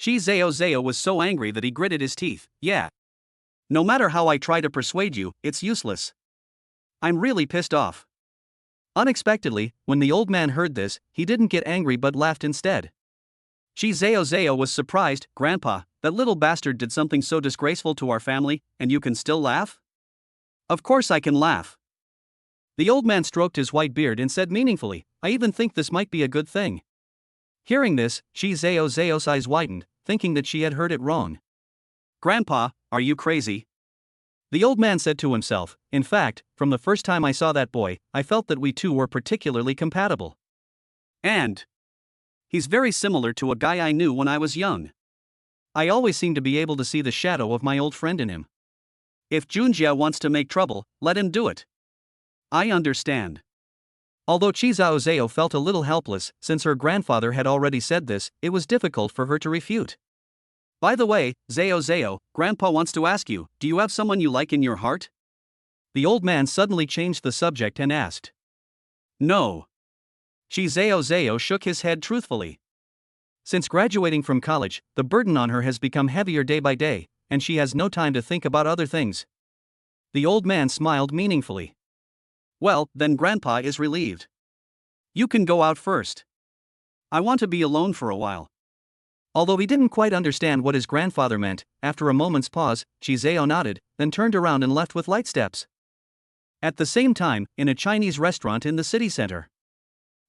Qi Zhao was so angry that he gritted his teeth. Yeah. No matter how I try to persuade you, it's useless. I'm really pissed off. Unexpectedly, when the old man heard this, he didn't get angry but laughed instead. Qi Zhao was surprised. Grandpa, that little bastard did something so disgraceful to our family, and you can still laugh? Of course I can laugh. The old man stroked his white beard and said meaningfully, I even think this might be a good thing. Hearing this, Qi Zhao's eyes widened, thinking that she had heard it wrong. Grandpa, are you crazy? The old man said to himself, in fact, from the first time I saw that boy, I felt that we two were particularly compatible. And he's very similar to a guy I knew when I was young. I always seem to be able to see the shadow of my old friend in him. If Junjie wants to make trouble, let him do it. I understand. Although Qi Zhao felt a little helpless, since her grandfather had already said this, it was difficult for her to refute. By the way, Zhao, Grandpa wants to ask you, do you have someone you like in your heart? The old man suddenly changed the subject and asked. No. Qi Zhao shook his head truthfully. Since graduating from college, the burden on her has become heavier day by day, and she has no time to think about other things. The old man smiled meaningfully. Well, then Grandpa is relieved. You can go out first. I want to be alone for a while. Although he didn't quite understand what his grandfather meant, after a moment's pause, Qi Zhao nodded, then turned around and left with light steps. At the same time, in a Chinese restaurant in the city center.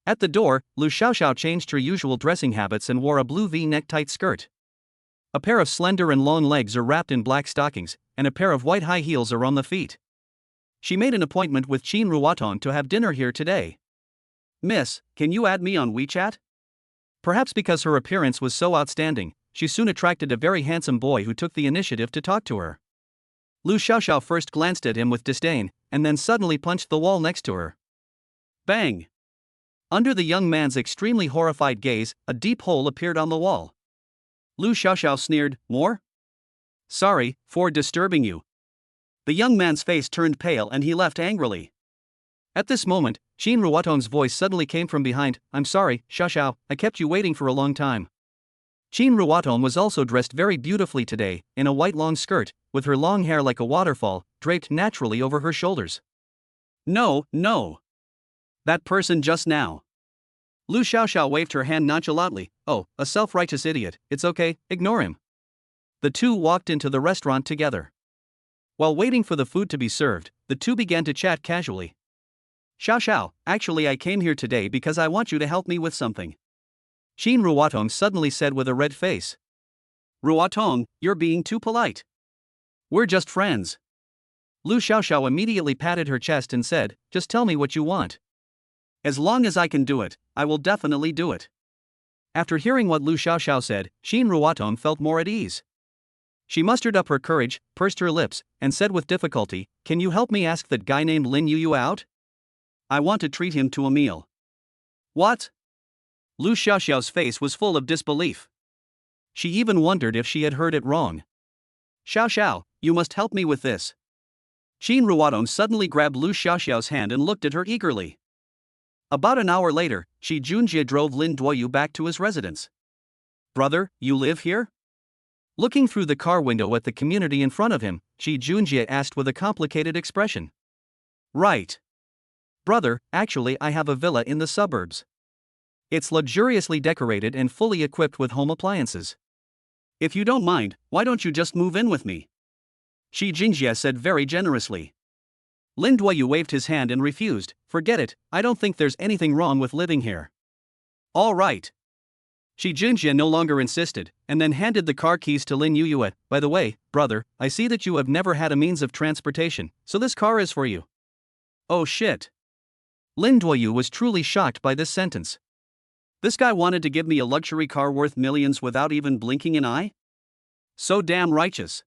At the door, Lu Xiaoxiao changed her usual dressing habits and wore a blue V-neck tight skirt. A pair of slender and long legs are wrapped in black stockings, and a pair of white high heels are on the feet. She made an appointment with Qin Ruotong to have dinner here today. Miss, can you add me on WeChat? Perhaps because her appearance was so outstanding, she soon attracted a very handsome boy who took the initiative to talk to her. Lu Xiaoxiao first glanced at him with disdain, and then suddenly punched the wall next to her. Bang! Under the young man's extremely horrified gaze, a deep hole appeared on the wall. Lu Xiaoxiao sneered, More? Sorry for disturbing you. The young man's face turned pale and he left angrily. At this moment, Qin Ruotong's voice suddenly came from behind. I'm sorry, Xiaoxiao, I kept you waiting for a long time. Qin Ruotong was also dressed very beautifully today, in a white long skirt, with her long hair like a waterfall, draped naturally over her shoulders. No. That person just now. Lu Xiaoxiao waved her hand nonchalantly. Oh, a self-righteous idiot, it's okay, ignore him. The two walked into the restaurant together. While waiting for the food to be served, the two began to chat casually. Xiaoxiao, actually I came here today because I want you to help me with something. Qin Ruotong suddenly said with a red face. Ruotong, you're being too polite. We're just friends. Lu Xiaoxiao immediately patted her chest and said, "Just tell me what you want. As long as I can do it, I will definitely do it." After hearing what Lu Xiaoxiao said, Xin Ruoton felt more at ease. She mustered up her courage, pursed her lips, and said with difficulty, "Can you help me ask that guy named Lin Yuyu out? I want to treat him to a meal." "What?" Lu Xiaoxiao's face was full of disbelief. She even wondered if she had heard it wrong. "Xiao Xiao, you must help me with this." Xin Ruoton suddenly grabbed Lu Xiaoxiao's hand and looked at her eagerly. About an hour later, Shi Junjie drove Lin Duoyu back to his residence. "Brother, you live here?" Looking through the car window at the community in front of him, Shi Junjie asked with a complicated expression. "Right. Brother, actually I have a villa in the suburbs. It's luxuriously decorated and fully equipped with home appliances. If you don't mind, why don't you just move in with me?" Shi Jinjie said very generously. Lin Duoyu waved his hand and refused. "Forget it, I don't think there's anything wrong with living here." "All right." Shi Jinjie no longer insisted, and then handed the car keys to Lin Yuyu. "By the way, brother, I see that you have never had a means of transportation, so this car is for you." "Oh shit." Lin Duoyu was truly shocked by this sentence. This guy wanted to give me a luxury car worth millions without even blinking an eye? So damn righteous.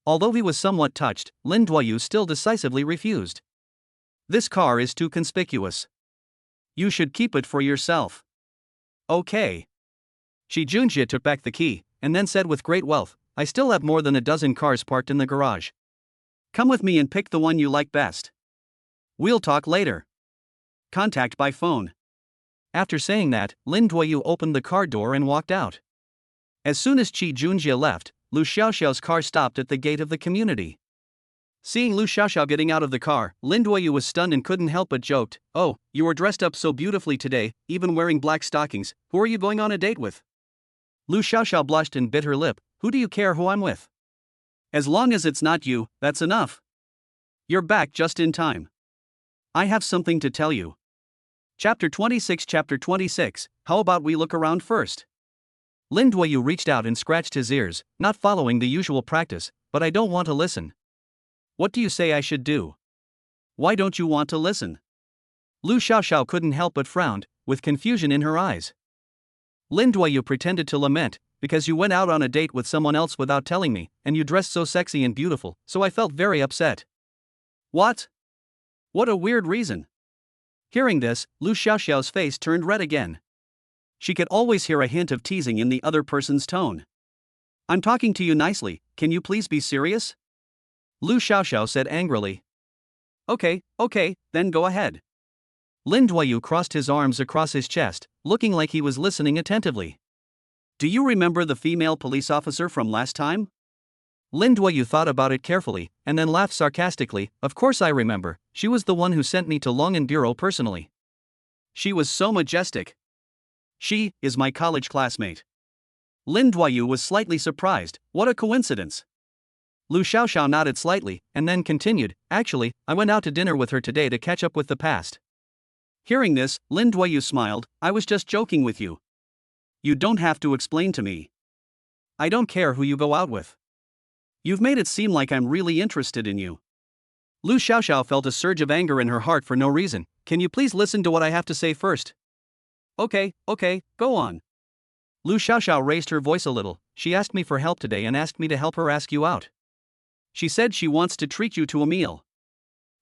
Although he was somewhat touched, Lin Duoyu still decisively refused. "This car is too conspicuous. You should keep it for yourself." "Okay." Shi Junjie took back the key, and then said with great wealth, "I still have more than a dozen cars parked in the garage. Come with me and pick the one you like best. We'll talk later. Contact by phone." After saying that, Lin Duoyu opened the car door and walked out. As soon as Shi Junjie left, Lu Xiaoxiao's car stopped at the gate of the community. Seeing Lu Xiaoxiao getting out of the car, Lin Duoyu was stunned and couldn't help but joked, "Oh, you are dressed up so beautifully today, even wearing black stockings. Who are you going on a date with?" Lu Xiaoxiao blushed and bit her lip. "Who do you care who I'm with? As long as it's not you, that's enough." "You're back just in time. I have something to tell you." Chapter 26. How about we look around first? Lin Duoyu reached out and scratched his ears, not following the usual practice, "But I don't want to listen." "What do you say I should do? Why don't you want to listen?" Lu Xiaoxiao couldn't help but frowned, with confusion in her eyes. Lin Duoyu pretended to lament, "Because you went out on a date with someone else without telling me, and you dressed so sexy and beautiful, so I felt very upset." "What? What a weird reason." Hearing this, Lu Xiaoxiao's face turned red again. She could always hear a hint of teasing in the other person's tone. "I'm talking to you nicely, can you please be serious?" Lu Xiaoxiao said angrily. Okay, then go ahead." Lin Duoyu crossed his arms across his chest, looking like he was listening attentively. "Do you remember the female police officer from last time?" Lin Duoyu thought about it carefully, and then laughed sarcastically. "Of course I remember, she was the one who sent me to Longan Bureau personally. She was so majestic. She is my college classmate." Lin Duoyu was slightly surprised. What a coincidence. Lu Xiaoxiao nodded slightly, and then continued, "Actually, I went out to dinner with her today to catch up with the past." Hearing this, Lin Duoyu smiled. "I was just joking with you. You don't have to explain to me. I don't care who you go out with. You've made it seem like I'm really interested in you." Lu Xiaoxiao felt a surge of anger in her heart for no reason. "Can you please listen to what I have to say first?" Okay, go on." Lu Xiaoxiao raised her voice a little. "She asked me for help today and asked me to help her ask you out. She said she wants to treat you to a meal."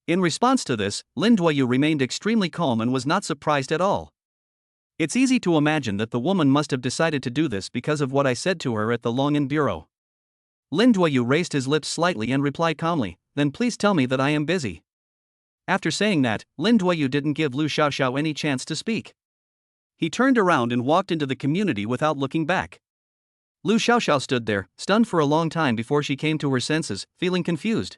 In response to this, Lin Duoyu remained extremely calm and was not surprised at all. It's easy to imagine that the woman must have decided to do this because of what I said to her at the Longan Bureau. Lin Duoyu raised his lips slightly and replied calmly, "Then please tell me that I am busy." After saying that, Lin Duoyu didn't give Lu Xiaoxiao any chance to speak. He turned around and walked into the community without looking back. Lu Xiaoxiao stood there, stunned for a long time before she came to her senses, feeling confused.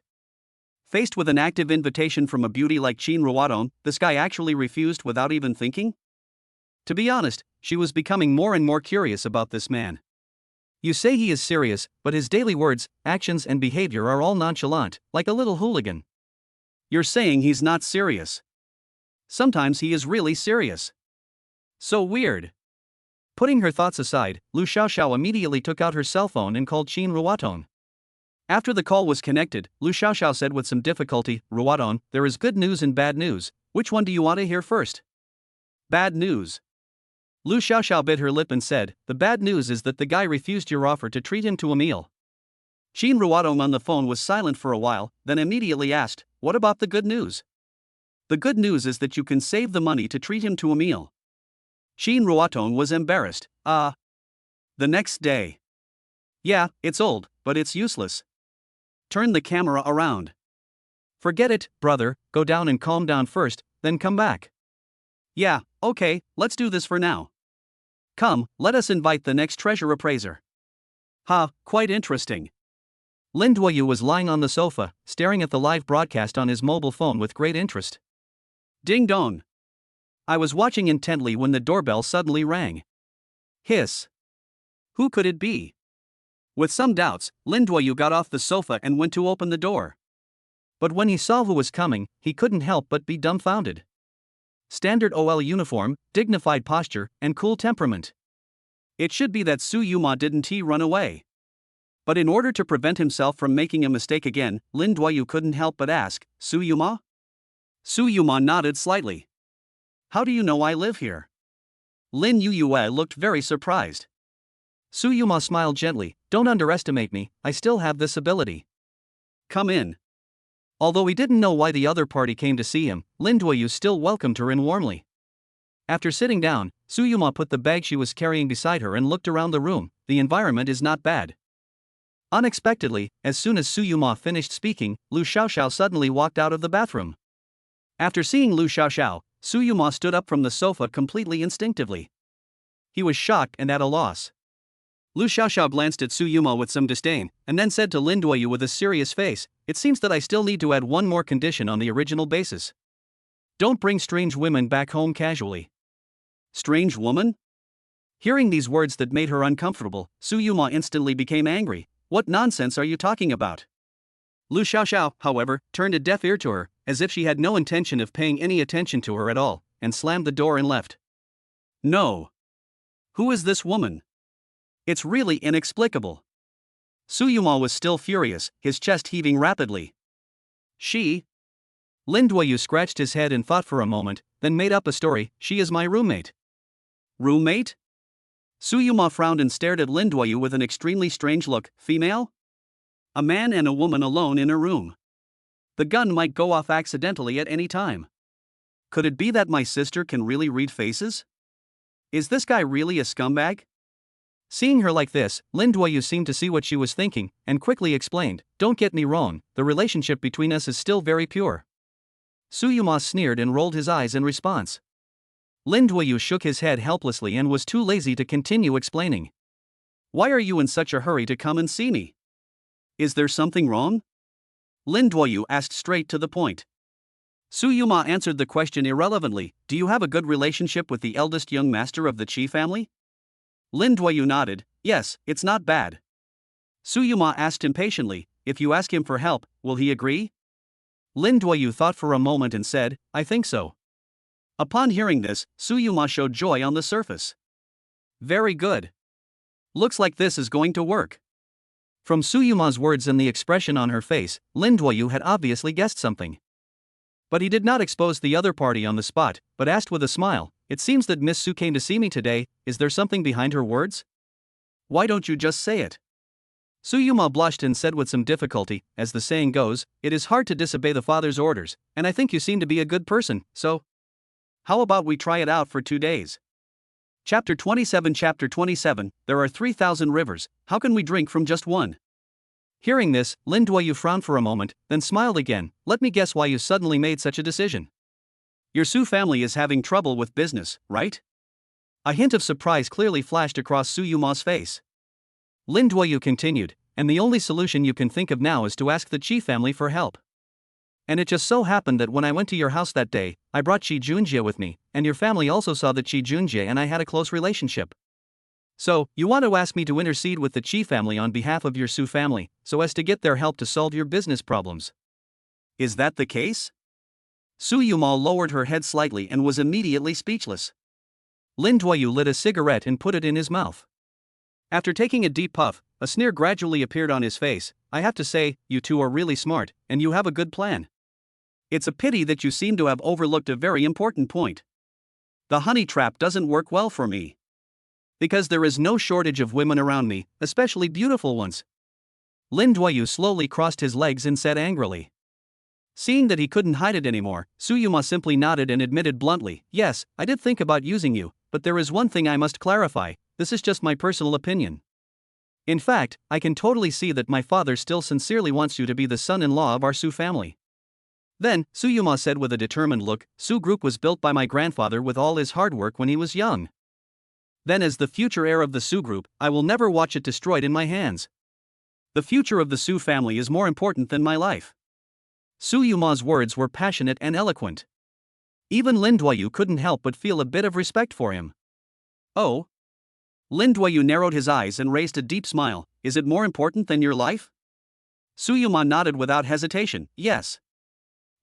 Faced with an active invitation from a beauty like Xin Ruoton, this guy actually refused without even thinking? To be honest, she was becoming more and more curious about this man. You say he is serious, but his daily words, actions and behavior are all nonchalant, like a little hooligan. You're saying he's not serious. Sometimes he is really serious. So weird. Putting her thoughts aside, Lu Xiaoxiao immediately took out her cell phone and called Xin Ruoton. After the call was connected, Lu Xiaoxiao said with some difficulty, Ruodong, there is good news and bad news. Which one do you want to hear first? Bad news. Lu Xiaoxiao bit her lip and said, the bad news is that the guy refused your offer to treat him to a meal. Qin Ruodong on the phone was silent for a while, then immediately asked, what about the good news? The good news is that you can save the money to treat him to a meal. Qin Ruodong was embarrassed. The next day. Yeah, it's old, but it's useless. Turn the camera around. Forget it, brother, go down and calm down first, then come back. Yeah, okay, let's do this for now. Come, let us invite the next treasure appraiser. Quite interesting. Lin Duoyu was lying on the sofa, staring at the live broadcast on his mobile phone with great interest. Ding dong. I was watching intently when the doorbell suddenly rang. Hiss. Who could it be? With some doubts, Lin Duoyu got off the sofa and went to open the door. But when he saw who was coming, he couldn't help but be dumbfounded. Standard OL uniform, dignified posture, and cool temperament. It should be that Su Yuma didn't he run away. But in order to prevent himself from making a mistake again, Lin Duoyu couldn't help but ask, Su Yuma? Su Yuma nodded slightly. How do you know I live here? Lin Yuyue looked very surprised. Su Yuma smiled gently, don't underestimate me, I still have this ability. Come in. Although he didn't know why the other party came to see him, Lin Duoyu still welcomed her in warmly. After sitting down, Su Yuma put the bag she was carrying beside her and looked around the room. The environment is not bad. Unexpectedly, as soon as Su Yuma finished speaking, Lu Xiaoxiao suddenly walked out of the bathroom. After seeing Lu Xiaoxiao, Su Yuma stood up from the sofa completely instinctively. He was shocked and at a loss. Lu Xiaoxiao glanced at Su Yuma with some disdain, and then said to Lin Duoyu with a serious face, it seems that I still need to add one more condition on the original basis. Don't bring strange women back home casually. Strange woman? Hearing these words that made her uncomfortable, Su Yuma instantly became angry. What nonsense are you talking about? Lu Xiaoxiao, however, turned a deaf ear to her, as if she had no intention of paying any attention to her at all, and slammed the door and left. No. Who is this woman? It's really inexplicable. Su Yuma was still furious, his chest heaving rapidly. She? Lin Duoyu scratched his head and thought for a moment, then made up a story, she is my roommate. Roommate? Su Yuma frowned and stared at Lin Duoyu with an extremely strange look. Female? A man and a woman alone in a room. The gun might go off accidentally at any time. Could it be that my sister can really read faces? Is this guy really a scumbag? Seeing her like this, Lin Duoyu seemed to see what she was thinking, and quickly explained, don't get me wrong, the relationship between us is still very pure. Su Yuma sneered and rolled his eyes in response. Lin Duoyu shook his head helplessly and was too lazy to continue explaining. Why are you in such a hurry to come and see me? Is there something wrong? Lin Duoyu asked straight to the point. Su Yuma answered the question irrelevantly, do you have a good relationship with the eldest young master of the Qi family? Lin Duoyu nodded, yes, it's not bad. Su Yuma asked impatiently, if you ask him for help, will he agree? Lin Duoyu thought for a moment and said, I think so. Upon hearing this, Su Yuma showed joy on the surface. Very good. Looks like this is going to work. From Su Yuma's words and the expression on her face, Lin Duoyu had obviously guessed something. But he did not expose the other party on the spot, but asked with a smile, it seems that Miss Su came to see me today, is there something behind her words? Why don't you just say it? Su Yuma blushed and said with some difficulty, as the saying goes, it is hard to disobey the father's orders, and I think you seem to be a good person, so how about we try it out for 2 days? Chapter 27, there are 3,000 rivers, how can we drink from just one? Hearing this, Lin Duoyu frowned for a moment, then smiled again, let me guess why you suddenly made such a decision. Your Su family is having trouble with business, right? A hint of surprise clearly flashed across Su Yuma's face. Lin Duoyu continued, and the only solution you can think of now is to ask the Qi family for help. And it just so happened that when I went to your house that day, I brought Qi Junjie with me, and your family also saw that Qi Junjie and I had a close relationship. So, you want to ask me to intercede with the Qi family on behalf of your Su family, so as to get their help to solve your business problems. Is that the case? Su Yuma lowered her head slightly and was immediately speechless. Lin Duoyu lit a cigarette and put it in his mouth. After taking a deep puff, a sneer gradually appeared on his face. I have to say, you two are really smart, and you have a good plan. It's a pity that you seem to have overlooked a very important point. The honey trap doesn't work well for me. Because there is no shortage of women around me, especially beautiful ones. Lin Duoyu slowly crossed his legs and said angrily. Seeing that he couldn't hide it anymore, Su Yuma simply nodded and admitted bluntly, yes, I did think about using you, but there is one thing I must clarify, this is just my personal opinion. In fact, I can totally see that my father still sincerely wants you to be the son-in-law of our Su family. Then, Su Yuma said with a determined look, Su Group was built by my grandfather with all his hard work when he was young. Then as the future heir of the Su Group, I will never watch it destroyed in my hands. The future of the Su family is more important than my life. Su Yuma's words were passionate and eloquent. Even Lin Duoyu couldn't help but feel a bit of respect for him. Oh? Lin Duoyu narrowed his eyes and raised a deep smile. Is it more important than your life? Su Yuma nodded without hesitation, yes.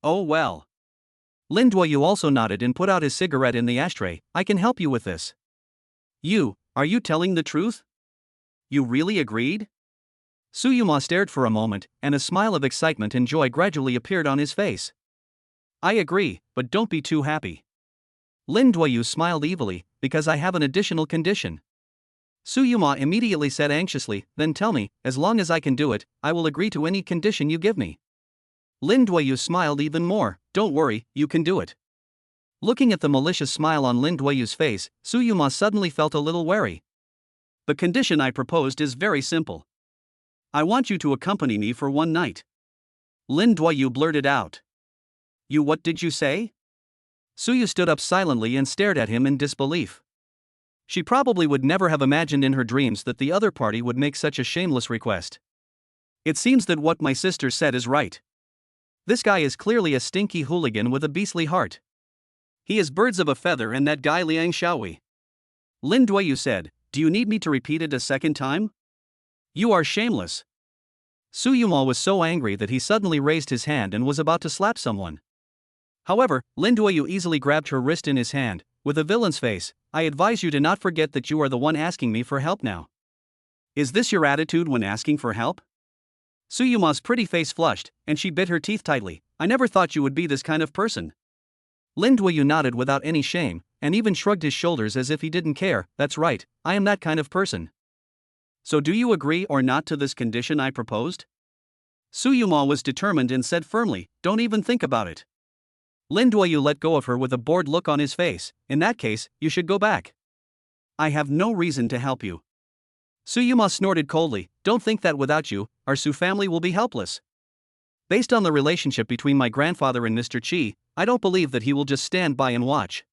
Oh well. Lin Duoyu also nodded and put out his cigarette in the ashtray. I can help you with this. Are you telling the truth? You really agreed? Su Yuma stared for a moment, and a smile of excitement and joy gradually appeared on his face. I agree, but don't be too happy. Lin Duoyu smiled evilly, because I have an additional condition. Su Yuma immediately said anxiously, then tell me, as long as I can do it, I will agree to any condition you give me. Lin Duoyu smiled even more, don't worry, you can do it. Looking at the malicious smile on Lin Duoyu's face, Su Yuma suddenly felt a little wary. The condition I proposed is very simple. I want you to accompany me for one night. Lin Duoyu blurted out. What did you say? Su Yu stood up silently and stared at him in disbelief. She probably would never have imagined in her dreams that the other party would make such a shameless request. It seems that what my sister said is right. This guy is clearly a stinky hooligan with a beastly heart. He is birds of a feather and that guy Liang Xiaohui. Lin Duoyu said, do you need me to repeat it a second time? You are shameless. Su Yuma was so angry that he suddenly raised his hand and was about to slap someone. However, Lin Duoyu easily grabbed her wrist in his hand. With a villain's face, I advise you to not forget that you are the one asking me for help now. Is this your attitude when asking for help? Su Yuma's pretty face flushed, and she bit her teeth tightly. I never thought you would be this kind of person. Lin Duoyu nodded without any shame, and even shrugged his shoulders as if he didn't care. That's right, I am that kind of person. So do you agree or not to this condition I proposed? Su Yuma was determined and said firmly, don't even think about it. Lin Duoyu let go of her with a bored look on his face. In that case, you should go back. I have no reason to help you. Su Yuma snorted coldly, don't think that without you, our Su family will be helpless. Based on the relationship between my grandfather and Mr. Qi, I don't believe that he will just stand by and watch.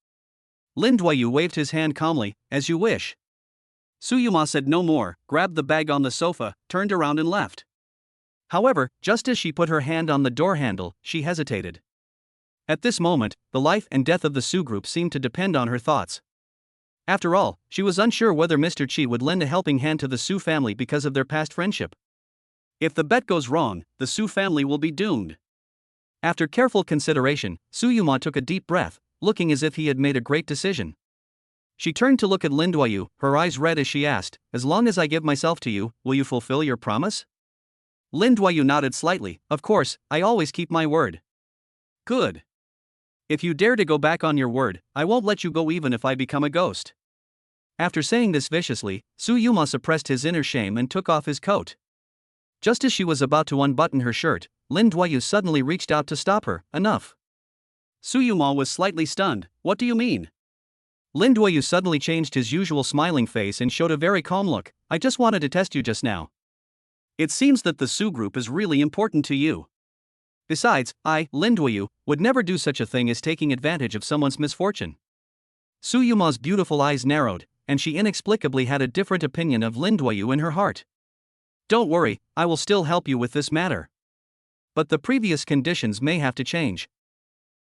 Lin Duoyu waved his hand calmly, as you wish. Su Yuma said no more, grabbed the bag on the sofa, turned around and left. However, just as she put her hand on the door handle, she hesitated. At this moment, the life and death of the Su Group seemed to depend on her thoughts. After all, she was unsure whether Mr. Qi would lend a helping hand to the Su family because of their past friendship. If the bet goes wrong, the Su family will be doomed. After careful consideration, Su Yuma took a deep breath, looking as if he had made a great decision. She turned to look at Lin Duoyu, her eyes red as she asked, as long as I give myself to you, will you fulfill your promise? Lin Duoyu nodded slightly, of course, I always keep my word. Good. If you dare to go back on your word, I won't let you go even if I become a ghost. After saying this viciously, Su Yuma suppressed his inner shame and took off his coat. Just as she was about to unbutton her shirt, Lin Duoyu suddenly reached out to stop her. Enough. Su Yuma was slightly stunned. What do you mean? Lin Duoyu suddenly changed his usual smiling face and showed a very calm look. I just wanted to test you just now. It seems that the Su Group is really important to you. Besides, I, Lin Duoyu, would never do such a thing as taking advantage of someone's misfortune. Su Yuma's beautiful eyes narrowed, and she inexplicably had a different opinion of Lin Duoyu in her heart. Don't worry, I will still help you with this matter. But the previous conditions may have to change.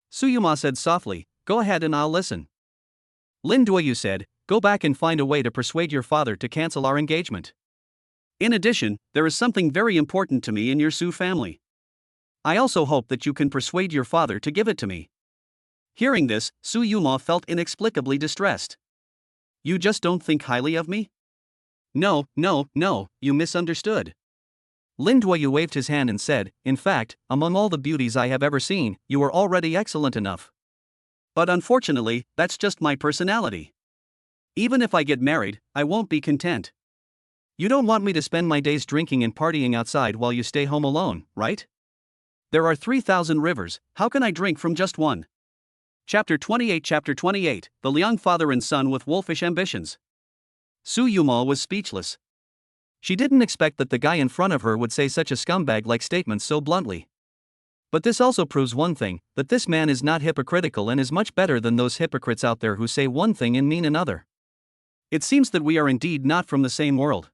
Su Yuma said softly, go ahead and I'll listen. Lin Duoyu said, go back and find a way to persuade your father to cancel our engagement. In addition, there is something very important to me in your Su family. I also hope that you can persuade your father to give it to me. Hearing this, Su Yuma felt inexplicably distressed. You just don't think highly of me? No, no, no, you misunderstood. Lin Duoyu waved his hand and said, in fact, among all the beauties I have ever seen, you are already excellent enough. But unfortunately, that's just my personality. Even if I get married, I won't be content. You don't want me to spend my days drinking and partying outside while you stay home alone, right? There are 3,000 rivers, how can I drink from just one? Chapter 28, The Liang Father and Son with Wolfish Ambitions. Su Yuma was speechless. She didn't expect that the guy in front of her would say such a scumbag-like statement so bluntly. But this also proves one thing, that this man is not hypocritical and is much better than those hypocrites out there who say one thing and mean another. It seems that we are indeed not from the same world.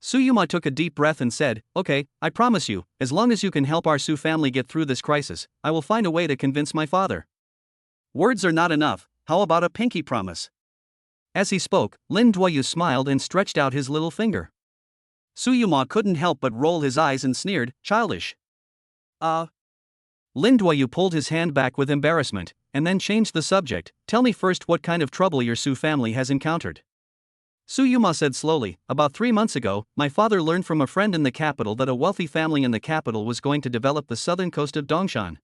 Suyuma took a deep breath and said, okay, I promise you, as long as you can help our Su family get through this crisis, I will find a way to convince my father. Words are not enough, how about a pinky promise? As he spoke, Lin Duoyu smiled and stretched out his little finger. Suyuma couldn't help but roll his eyes and sneered, childish. Lin Duoyu pulled his hand back with embarrassment, and then changed the subject. Tell me first what kind of trouble your Su family has encountered. Suyuma said slowly, about 3 months ago, my father learned from a friend in the capital that a wealthy family in the capital was going to develop the southern coast of Dongshan.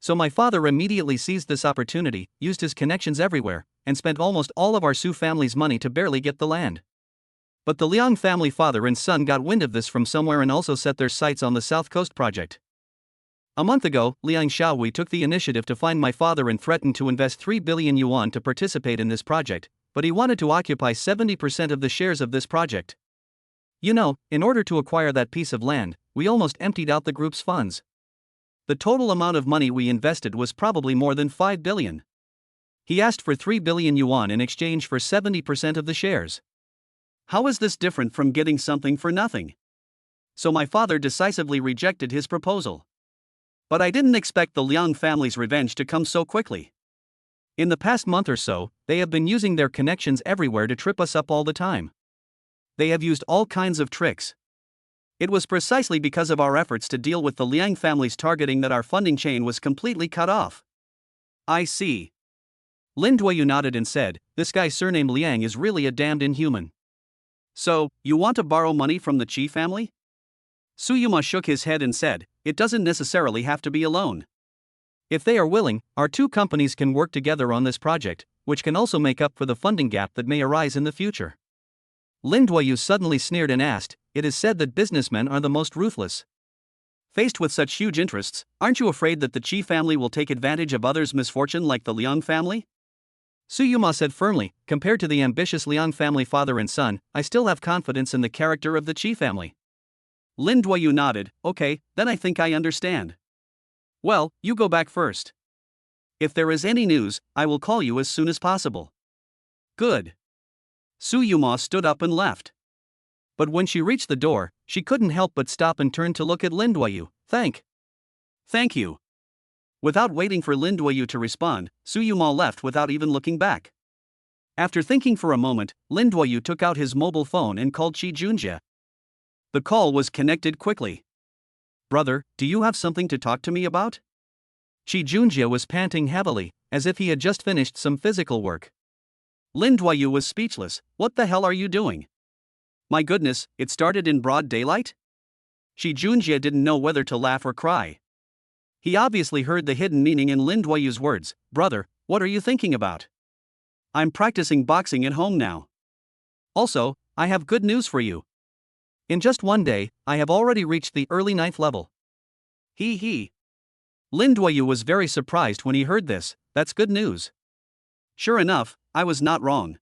So my father immediately seized this opportunity, used his connections everywhere, and spent almost all of our Su family's money to barely get the land. But the Liang family father and son got wind of this from somewhere and also set their sights on the South Coast project. A month ago, Liang Xiaowei took the initiative to find my father and threatened to invest 3 billion yuan to participate in this project, but he wanted to occupy 70% of the shares of this project. You know, in order to acquire that piece of land, we almost emptied out the group's funds. The total amount of money we invested was probably more than 5 billion. He asked for 3 billion yuan in exchange for 70% of the shares. How is this different from getting something for nothing? So my father decisively rejected his proposal. But I didn't expect the Liang family's revenge to come so quickly. In the past month or so, they have been using their connections everywhere to trip us up all the time. They have used all kinds of tricks. It was precisely because of our efforts to deal with the Liang family's targeting that our funding chain was completely cut off. I see. Lin Duoyu nodded and said, this guy surnamed Liang is really a damned inhuman. So, you want to borrow money from the Qi family? Suyuma shook his head and said, it doesn't necessarily have to be a loan. If they are willing, our two companies can work together on this project, which can also make up for the funding gap that may arise in the future. Lin Duoyu suddenly sneered and asked, it is said that businessmen are the most ruthless. Faced with such huge interests, aren't you afraid that the Qi family will take advantage of others' misfortune like the Liang family? Suyuma said firmly, compared to the ambitious Liang family father and son, I still have confidence in the character of the Qi family. Lin Duoyu nodded, okay, then I think I understand. Well, you go back first. If there is any news, I will call you as soon as possible. Good. Suyuma stood up and left. But when she reached the door, she couldn't help but stop and turn to look at Lin Duoyu. Thank you. Without waiting for Lin Duoyu to respond, Suyuma left without even looking back. After thinking for a moment, Lin Duoyu took out his mobile phone and called Qi Junjie. The call was connected quickly. Brother, do you have something to talk to me about? Qi Junjie was panting heavily, as if he had just finished some physical work. Lin Duoyu was speechless. What the hell are you doing? My goodness, it started in broad daylight? Qi Junjie didn't know whether to laugh or cry. He obviously heard the hidden meaning in Lin Duoyu's words. Brother, what are you thinking about? I'm practicing boxing at home now. Also, I have good news for you. In just one day, I have already reached the early 9th level. He. Lin Duoyu was very surprised when he heard this. That's good news. Sure enough, I was not wrong.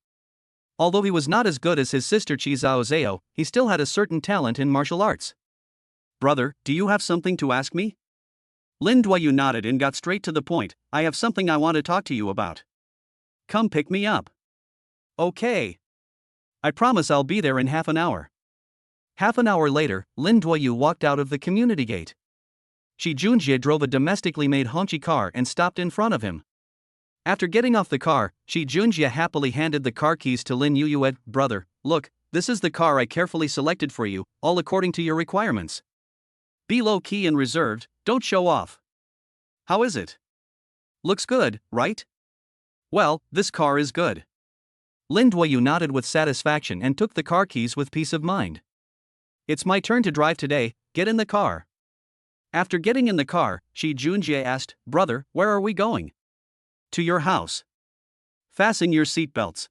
Although he was not as good as his sister Qi Zhaozhao, he still had a certain talent in martial arts. Brother, do you have something to ask me? Lin Duoyu nodded and got straight to the point. I have something I want to talk to you about. Come pick me up. Okay. I promise I'll be there in half an hour. Half an hour later, Lin Duoyu walked out of the community gate. Qi Junjie drove a domestically made Hongqi car and stopped in front of him. After getting off the car, Qi Junjie happily handed the car keys to Lin Yuyue. Brother, look, this is the car I carefully selected for you, all according to your requirements. Be low-key and reserved, don't show off. How is it? Looks good, right? Well, this car is good. Lin Duoyu nodded with satisfaction and took the car keys with peace of mind. It's my turn to drive today, get in the car. After getting in the car, Shi Junjie asked, Brother, where are we going? To your house. Fasten your seatbelts.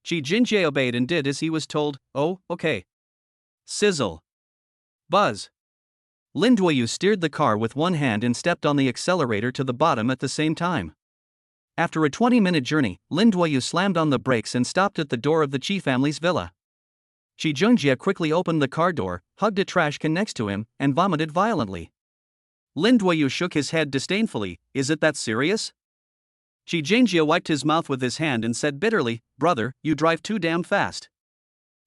Shi Junjie obeyed and did as he was told. Oh, okay. Sizzle. Buzz. Lin Duoyu steered the car with one hand and stepped on the accelerator to the bottom at the same time. After a 20-minute journey, Lin Duoyu slammed on the brakes and stopped at the door of the Qi family's villa. Shi Junjie quickly opened the car door, hugged a trash can next to him, and vomited violently. Lin Duoyu shook his head disdainfully. Is it that serious? Shi Junjie wiped his mouth with his hand and said bitterly, Brother, you drive too damn fast.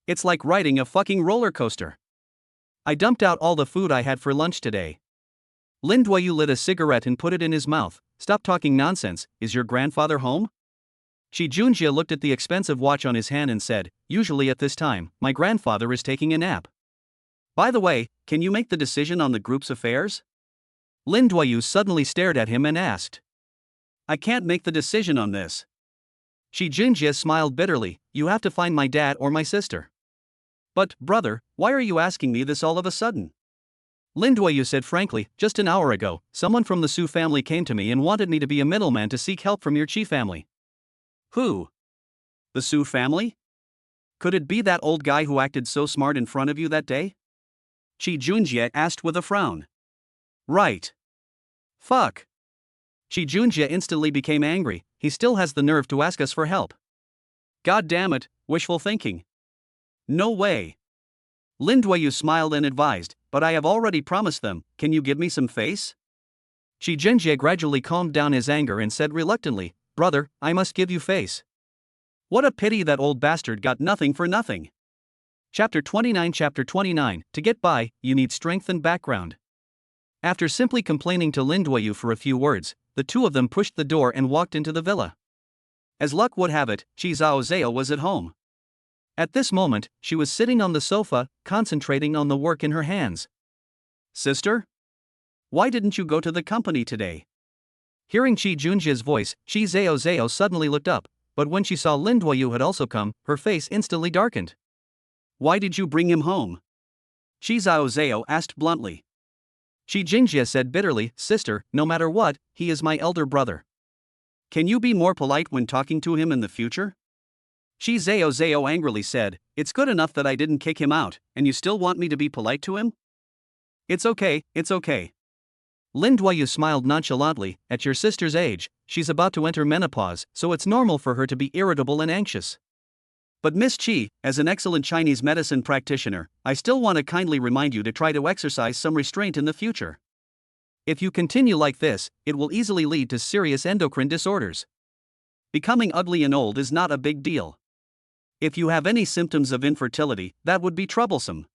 It's like riding a fucking roller coaster. I dumped out all the food I had for lunch today. Lin Duoyu lit a cigarette and put it in his mouth. Stop talking nonsense, is your grandfather home? Shi Junjie looked at the expensive watch on his hand and said, Usually at this time, my grandfather is taking a nap. By the way, can you make the decision on the group's affairs? Lin Duoyu suddenly stared at him and asked. I can't make the decision on this. Shi Junjie smiled bitterly, you have to find my dad or my sister. But, brother, why are you asking me this all of a sudden? Lin Duoyu said frankly, just an hour ago, someone from the Su family came to me and wanted me to be a middleman to seek help from your Qi family. Who? The Su family? Could it be that old guy who acted so smart in front of you that day? Shi Junjie asked with a frown. Right. Fuck. Shi Junjie instantly became angry, he still has the nerve to ask us for help. God damn it, wishful thinking. No way. Lin Duoyu smiled and advised, but I have already promised them, can you give me some face? Shi Junjie gradually calmed down his anger and said reluctantly, Brother, I must give you face. What a pity that old bastard got nothing for nothing. Chapter 29. To get by, you need strength and background. After simply complaining to Lin Duoyu for a few words, the two of them pushed the door and walked into the villa. As luck would have it, Qi Zhao was at home. At this moment, she was sitting on the sofa, concentrating on the work in her hands. Sister? Why didn't you go to the company today? Hearing Shi Junjie's voice, Qi Zhao suddenly looked up, but when she saw Lin Duoyu had also come, her face instantly darkened. Why did you bring him home? Qi Zhao asked bluntly. Shi Junjie said bitterly, Sister, no matter what, he is my elder brother. Can you be more polite when talking to him in the future? Qi Zhao angrily said, It's good enough that I didn't kick him out, and you still want me to be polite to him? It's okay. Lin Duoyu smiled nonchalantly, at your sister's age, she's about to enter menopause, so it's normal for her to be irritable and anxious. But Miss Qi, as an excellent Chinese medicine practitioner, I still want to kindly remind you to try to exercise some restraint in the future. If you continue like this, it will easily lead to serious endocrine disorders. Becoming ugly and old is not a big deal. If you have any symptoms of infertility, that would be troublesome.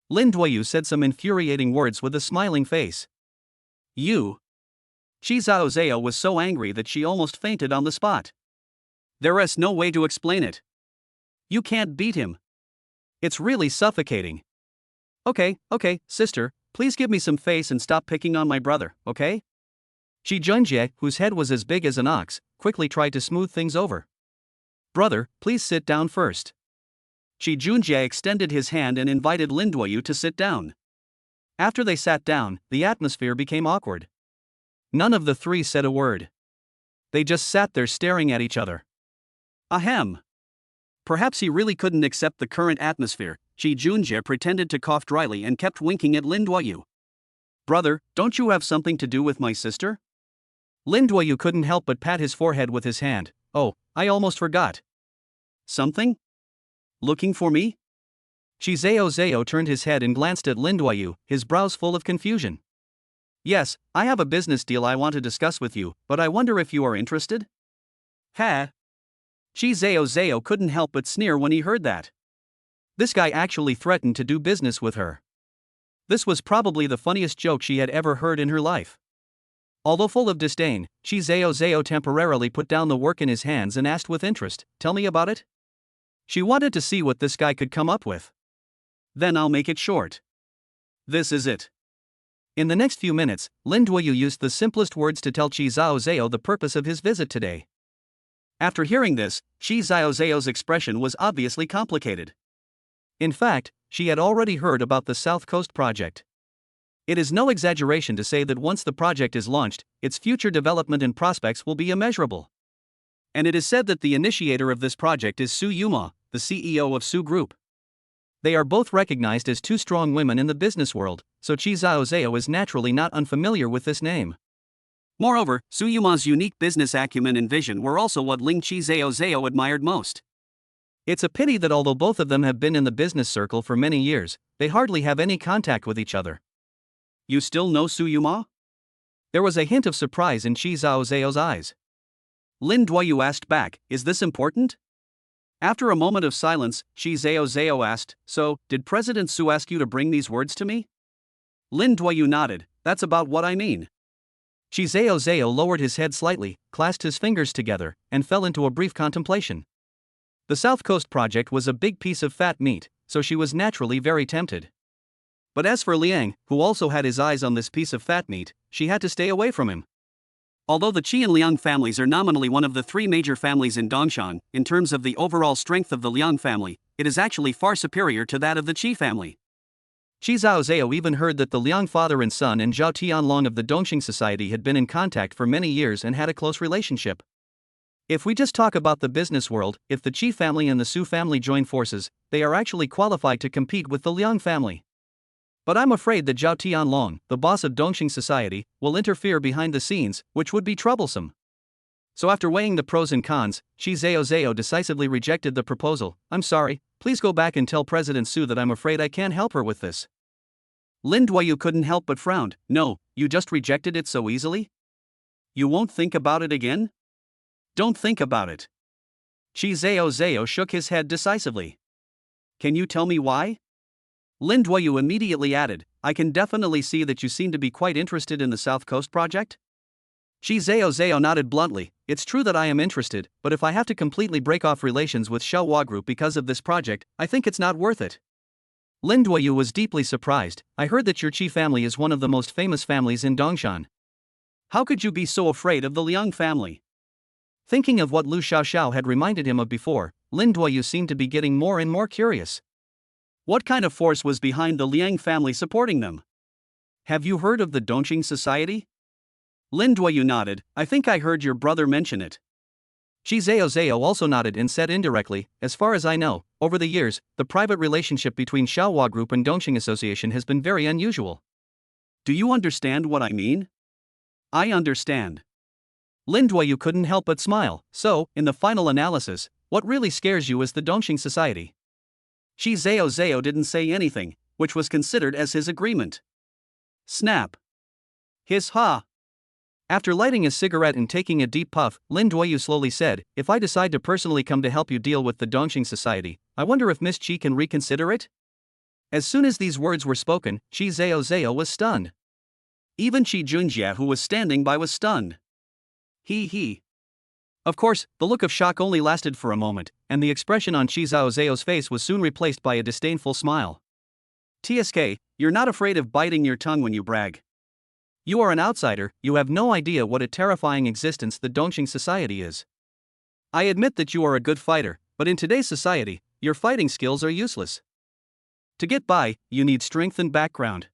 Lin Duoyu said some infuriating words with a smiling face. You? Qi Zhao was so angry that she almost fainted on the spot. There is no way to explain it. You can't beat him. It's really suffocating. Okay, sister, please give me some face and stop picking on my brother, okay? Shi Junjie, whose head was as big as an ox, quickly tried to smooth things over. Brother, please sit down first. Shi Junjie extended his hand and invited Lin Duoyu to sit down. After they sat down, the atmosphere became awkward. None of the three said a word. They just sat there staring at each other. Ahem. Perhaps he really couldn't accept the current atmosphere. Shi Junjie pretended to cough dryly and kept winking at Lin Duoyu. Brother, don't you have something to do with my sister? Lin Duoyu couldn't help but pat his forehead with his hand. Oh, I almost forgot. Something? Looking for me? Shi Zhao turned his head and glanced at Lin Duoyu, his brows full of confusion. Yes, I have a business deal I want to discuss with you, but I wonder if you are interested? Ha! Shi Zhao couldn't help but sneer when he heard that. This guy actually threatened to do business with her. This was probably the funniest joke she had ever heard in her life. Although full of disdain, Shi Zhao temporarily put down the work in his hands and asked with interest, Tell me about it? She wanted to see what this guy could come up with. Then I'll make it short. This is it. In the next few minutes, Lin Duoyu used the simplest words to tell Qi Zhao the purpose of his visit today. After hearing this, Shi Xiaozao's expression was obviously complicated. In fact, she had already heard about the South Coast project. It is no exaggeration to say that once the project is launched, its future development and prospects will be immeasurable. And it is said that the initiator of this project is Su Yuma, the CEO of Su Group. They are both recognized as two strong women in the business world, so Shi Xiaozao is naturally not unfamiliar with this name. Moreover, Su Yuma's unique business acumen and vision were also what Ling Shi Xiaozao admired most. It's a pity that although both of them have been in the business circle for many years, they hardly have any contact with each other. You still know Su Yuma? There was a hint of surprise in Shi Xiaozao's eyes. Lin Duoyu asked back, is this important? After a moment of silence, Shi Xiaozao asked, so, did President Su ask you to bring these words to me? Lin Duoyu nodded, that's about what I mean. Shi Xiaozao lowered his head slightly, clasped his fingers together, and fell into a brief contemplation. The South Coast project was a big piece of fat meat, so she was naturally very tempted. But as for Liang, who also had his eyes on this piece of fat meat, she had to stay away from him. Although the Qi and Liang families are nominally one of the three major families in Dongshan, in terms of the overall strength of the Liang family, it is actually far superior to that of the Qi family. Shi Xiaozao even heard that the Liang father and son and Zhao Tianlong of the Dongxing Society had been in contact for many years and had a close relationship. If we just talk about the business world, if the Qi family and the Su family join forces, they are actually qualified to compete with the Liang family. But I'm afraid that Zhao Tianlong, the boss of Dongxing Society, will interfere behind the scenes, which would be troublesome. So after weighing the pros and cons, Shi Xiaozao decisively rejected the proposal. I'm sorry, please go back and tell President Su that I'm afraid I can't help her with this. Lin Duoyu couldn't help but frowned. No, you just rejected it so easily? You won't think about it again? Don't think about it. Shi Xiaozao shook his head decisively. Can you tell me why? Lin Duoyu immediately added, I can definitely see that you seem to be quite interested in the South Coast project. Shi Xiaozao nodded bluntly, it's true that I am interested, but if I have to completely break off relations with Xiaohua Group because of this project, I think it's not worth it. Lin Duoyu was deeply surprised. I heard that your Qi family is one of the most famous families in Dongshan. How could you be so afraid of the Liang family? Thinking of what Lu Xiaoxiao had reminded him of before, Lin Duoyu seemed to be getting more and more curious. What kind of force was behind the Liang family supporting them? Have you heard of the Dongxing Society? Lin Duoyu nodded, I think I heard your brother mention it. Shi Xiaozao also nodded and said indirectly, as far as I know, over the years, the private relationship between Xiaohua Group and Dongxing Association has been very unusual. Do you understand what I mean? I understand. Lin Duoyu couldn't help but smile, so, in the final analysis, what really scares you is the Dongxing Society. Shi Xiaozao didn't say anything, which was considered as his agreement. Snap. Hiss ha. After lighting a cigarette and taking a deep puff, Lin Duoyu slowly said, if I decide to personally come to help you deal with the Dongxing Society, I wonder if Miss Qi can reconsider it? As soon as these words were spoken, Shi Xiaozao was stunned. Even Shi Junjie, who was standing by, was stunned. He. Of course, the look of shock only lasted for a moment, and the expression on Shi Xiaozao's face was soon replaced by a disdainful smile. TSK, you're not afraid of biting your tongue when you brag. You are an outsider, you have no idea what a terrifying existence the Dongxing Society is. I admit that you are a good fighter, but in today's society, your fighting skills are useless. To get by, you need strength and background.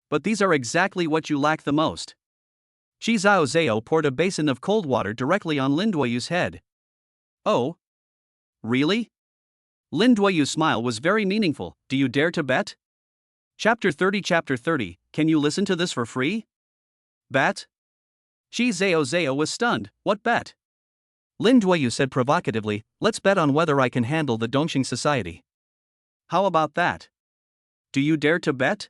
But these are exactly what you lack the most. Shi Xiaozao poured a basin of cold water directly on Lin Duoyu's head. Oh? Really? Lin Duoyu's smile was very meaningful. Do you dare to bet? Chapter 30, can you listen to this for free? Bet? Shi Xiaozao was stunned. What bet? Lin Duoyu said provocatively, let's bet on whether I can handle the Dongxing Society. How about that? Do you dare to bet?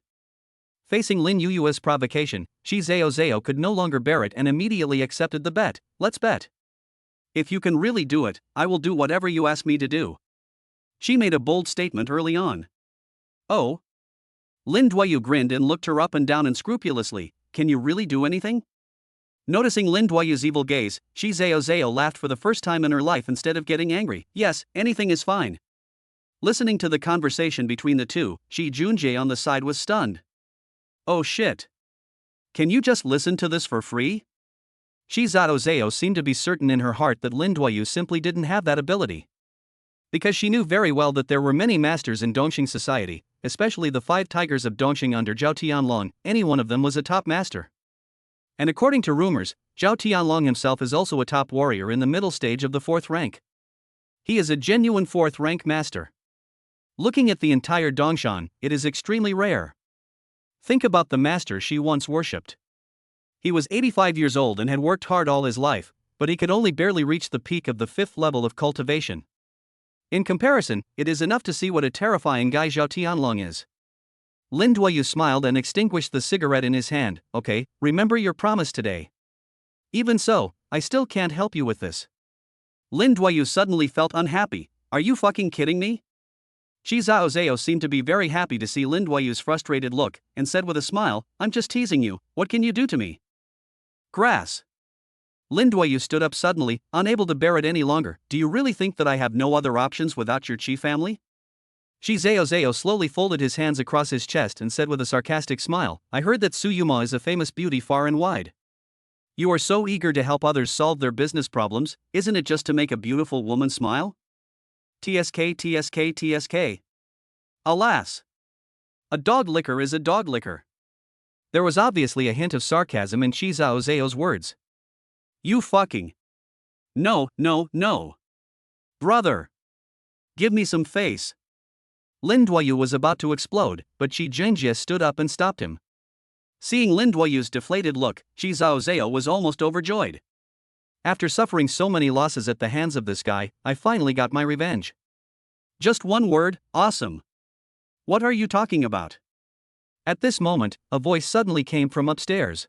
Facing Lin Yuyue's provocation, Shi Xiaozao could no longer bear it and immediately accepted the bet. Let's bet. If you can really do it, I will do whatever you ask me to do. She made a bold statement early on. Oh? Lin Duoyu grinned and looked her up and down unscrupulously. Can you really do anything? Noticing Lin Duoyu's evil gaze, Shi Xiaozao laughed for the first time in her life instead of getting angry. Yes, anything is fine. Listening to the conversation between the two, Shi Junjie on the side was stunned. Oh shit. Can you just listen to this for free? Shi Zhaozhao seemed to be certain in her heart that Lin Duoyu simply didn't have that ability. Because she knew very well that there were many masters in Dongxing society, especially the 5 tigers of Dongxing under Zhao Tianlong, any one of them was a top master. And according to rumors, Zhao Tianlong himself is also a top warrior in the middle stage of the 4th rank. He is a genuine 4th rank master. Looking at the entire Dongshan, it is extremely rare. Think about the master she once worshipped. He was 85 years old and had worked hard all his life, but he could only barely reach the peak of the 5th level of cultivation. In comparison, it is enough to see what a terrifying guy Zhao Tianlong is. Lin Duoyu smiled and extinguished the cigarette in his hand. Okay, remember your promise today. Even so, I still can't help you with this. Lin Duoyu suddenly felt unhappy. Are you fucking kidding me? Shi Zhaozhao seemed to be very happy to see Lin Duoyu's frustrated look, and said with a smile, I'm just teasing you, what can you do to me? Grass. Lin Duoyu stood up suddenly, unable to bear it any longer. Do you really think that I have no other options without your Qi family? Shi Zhaozhao slowly folded his hands across his chest and said with a sarcastic smile, I heard that Su Yuma is a famous beauty far and wide. You are so eager to help others solve their business problems, isn't it just to make a beautiful woman smile? TSK, TSK, TSK. Alas! A dog licker is a dog licker. There was obviously a hint of sarcasm in Shi Zhaozhao's words. You fucking. No, no, no. Brother. Give me some face. Lin Duoyu was about to explode, but Shi Jingjie stood up and stopped him. Seeing Lin Duoyu's deflated look, Shi Zhaozhao was almost overjoyed. After suffering so many losses at the hands of this guy, I finally got my revenge. Just one word, awesome. What are you talking about? At this moment, a voice suddenly came from upstairs.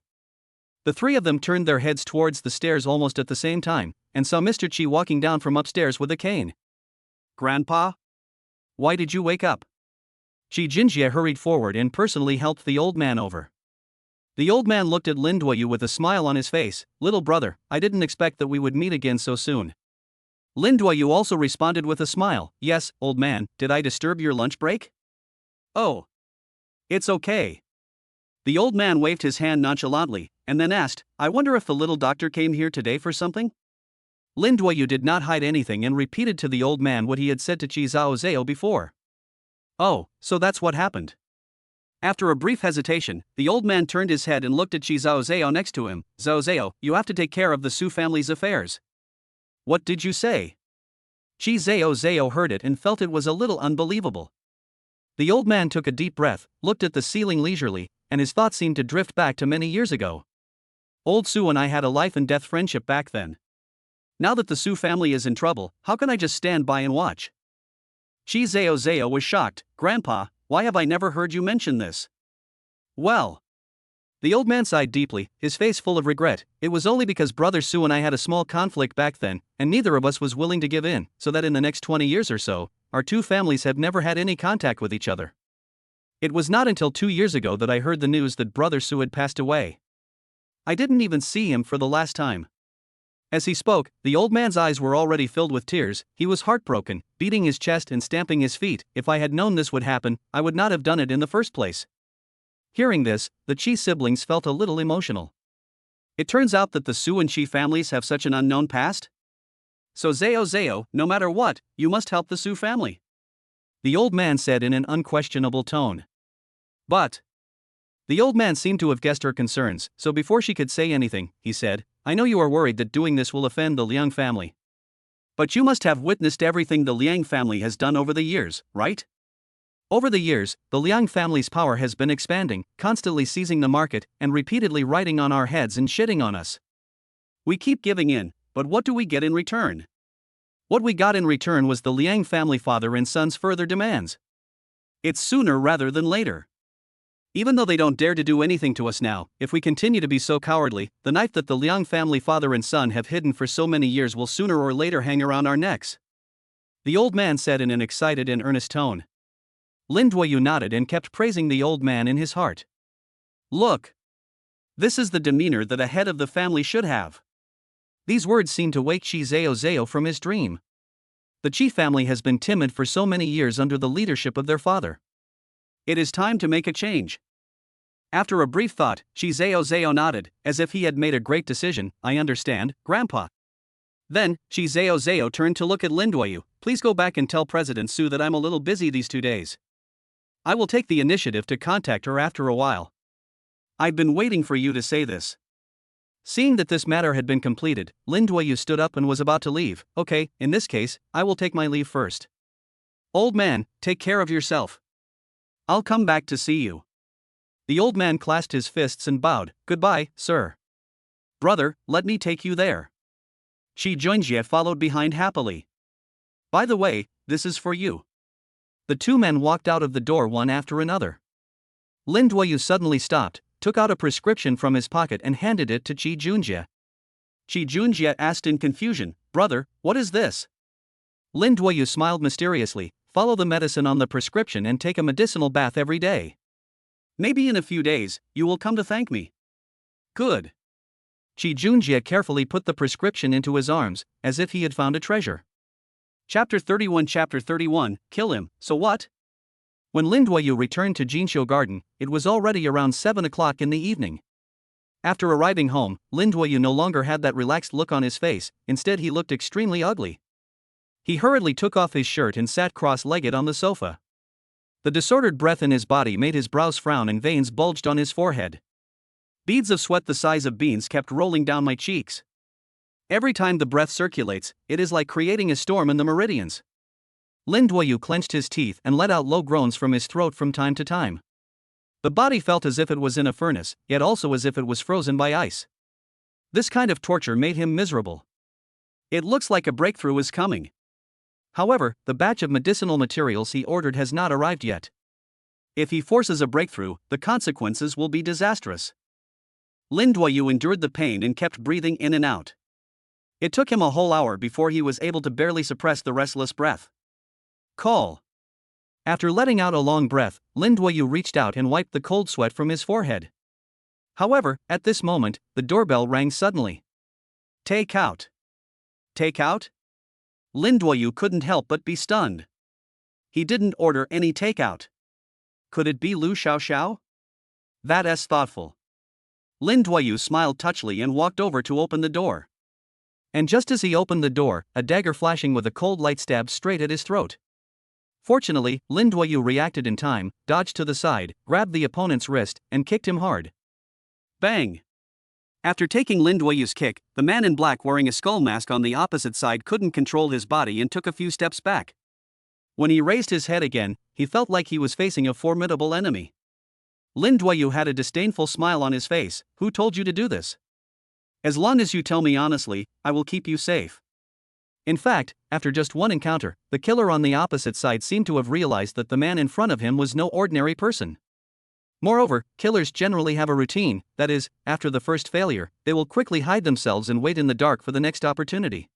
The 3 of them turned their heads towards the stairs almost at the same time, and saw Mr. Qi walking down from upstairs with a cane. Grandpa? Why did you wake up? Shi Jingjie hurried forward and personally helped the old man over. The old man looked at Lin Duoyu with a smile on his face. Little brother, I didn't expect that we would meet again so soon. Lin Duoyu also responded with a smile. Yes, old man, did I disturb your lunch break? Oh. It's okay. The old man waved his hand nonchalantly, and then asked, I wonder if the little doctor came here today for something? Lin Duoyu did not hide anything and repeated to the old man what he had said to Shi Zhaozhao before. Oh, so that's what happened. After a brief hesitation, the old man turned his head and looked at Shi Zhaozhao next to him. Zhaozhao, you have to take care of the Su family's affairs. What did you say? Shi Zhaozhao heard it and felt it was a little unbelievable. The old man took a deep breath, looked at the ceiling leisurely, and his thoughts seemed to drift back to many years ago. Old Su and I had a life and death friendship back then. Now that the Su family is in trouble, how can I just stand by and watch? Shi Zhaozhao was shocked. Grandpa, why have I never heard you mention this? Well. The old man sighed deeply, his face full of regret. It was only because Brother Su and I had a small conflict back then, and neither of us was willing to give in, so that in the next 20 years or so, our 2 families have never had any contact with each other. It was not until 2 years ago that I heard the news that Brother Su had passed away. I didn't even see him for the last time. As he spoke, the old man's eyes were already filled with tears. He was heartbroken, beating his chest and stamping his feet. If I had known this would happen, I would not have done it in the first place. Hearing this, the Qi siblings felt a little emotional. It turns out that the Su and Qi families have such an unknown past? So Zhaozhao, no matter what, you must help the Su family. The old man said in an unquestionable tone. But. The old man seemed to have guessed her concerns, so before she could say anything, he said, I know you are worried that doing this will offend the Liang family. But you must have witnessed everything the Liang family has done over the years, right? Over the years, the Liang family's power has been expanding, constantly seizing the market, and repeatedly riding on our heads and shitting on us. We keep giving in, but what do we get in return? What we got in return was the Liang family father and son's further demands. It's sooner rather than later. Even though they don't dare to do anything to us now, if we continue to be so cowardly, the knife that the Liang family father and son have hidden for so many years will sooner or later hang around our necks. The old man said in an excited and earnest tone. Lin Duoyu nodded and kept praising the old man in his heart. Look. This is the demeanor that a head of the family should have. These words seemed to wake Shi Zhaozhao from his dream. The Qi family has been timid for so many years under the leadership of their father. It is time to make a change. After a brief thought, Zhao nodded, as if he had made a great decision. I understand, Grandpa. Then, Zhao turned to look at Lin Duoyu. Please go back and tell President Su that I'm a little busy these 2 days. I will take the initiative to contact her after a while. I've been waiting for you to say this. Seeing that this matter had been completed, Lin Duoyu stood up and was about to leave. Okay, in this case, I will take my leave first. Old man, take care of yourself. I'll come back to see you. The old man clasped his fists and bowed. Goodbye, sir. Brother, let me take you there. Shi Junjie followed behind happily. By the way, this is for you. The 2 men walked out of the door one after another. Lin Duoyu suddenly stopped, took out a prescription from his pocket and handed it to Shi Junjie. Shi Junjie asked in confusion, Brother, what is this? Lin Duoyu smiled mysteriously. Follow the medicine on the prescription and take a medicinal bath every day. Maybe in a few days, you will come to thank me. Good. Shi Junjie carefully put the prescription into his arms, as if he had found a treasure. Chapter 31, Kill him, so what? When Lin Duoyu returned to Jinsho Garden, it was already around 7 o'clock in the evening. After arriving home, Lin Duoyu no longer had that relaxed look on his face, instead he looked extremely ugly. He hurriedly took off his shirt and sat cross-legged on the sofa. The disordered breath in his body made his brows frown and veins bulged on his forehead. Beads of sweat the size of beans kept rolling down my cheeks. Every time the breath circulates, it is like creating a storm in the meridians. Lin Duoyu clenched his teeth and let out low groans from his throat from time to time. The body felt as if it was in a furnace, yet also as if it was frozen by ice. This kind of torture made him miserable. It looks like a breakthrough is coming. However, the batch of medicinal materials he ordered has not arrived yet. If he forces a breakthrough, the consequences will be disastrous. Lin Duoyu endured the pain and kept breathing in and out. It took him a whole hour before he was able to barely suppress the restless breath. Call. After letting out a long breath, Lin Duoyu reached out and wiped the cold sweat from his forehead. However, at this moment, the doorbell rang suddenly. Take out. Take out? Lin Duoyu couldn't help but be stunned. He didn't order any takeout. Could it be Lu Xiaoxiao? That's thoughtful. Lin Duoyu smiled touchily and walked over to open the door. And just as he opened the door, a dagger flashing with a cold light stabbed straight at his throat. Fortunately, Lin Duoyu reacted in time, dodged to the side, grabbed the opponent's wrist, and kicked him hard. Bang! After taking Lin Duoyu's kick, the man in black wearing a skull mask on the opposite side couldn't control his body and took a few steps back. When he raised his head again, he felt like he was facing a formidable enemy. Lin Duoyu had a disdainful smile on his face. Who told you to do this? As long as you tell me honestly, I will keep you safe. In fact, after just one encounter, the killer on the opposite side seemed to have realized that the man in front of him was no ordinary person. Moreover, killers generally have a routine, that is, after the first failure, they will quickly hide themselves and wait in the dark for the next opportunity.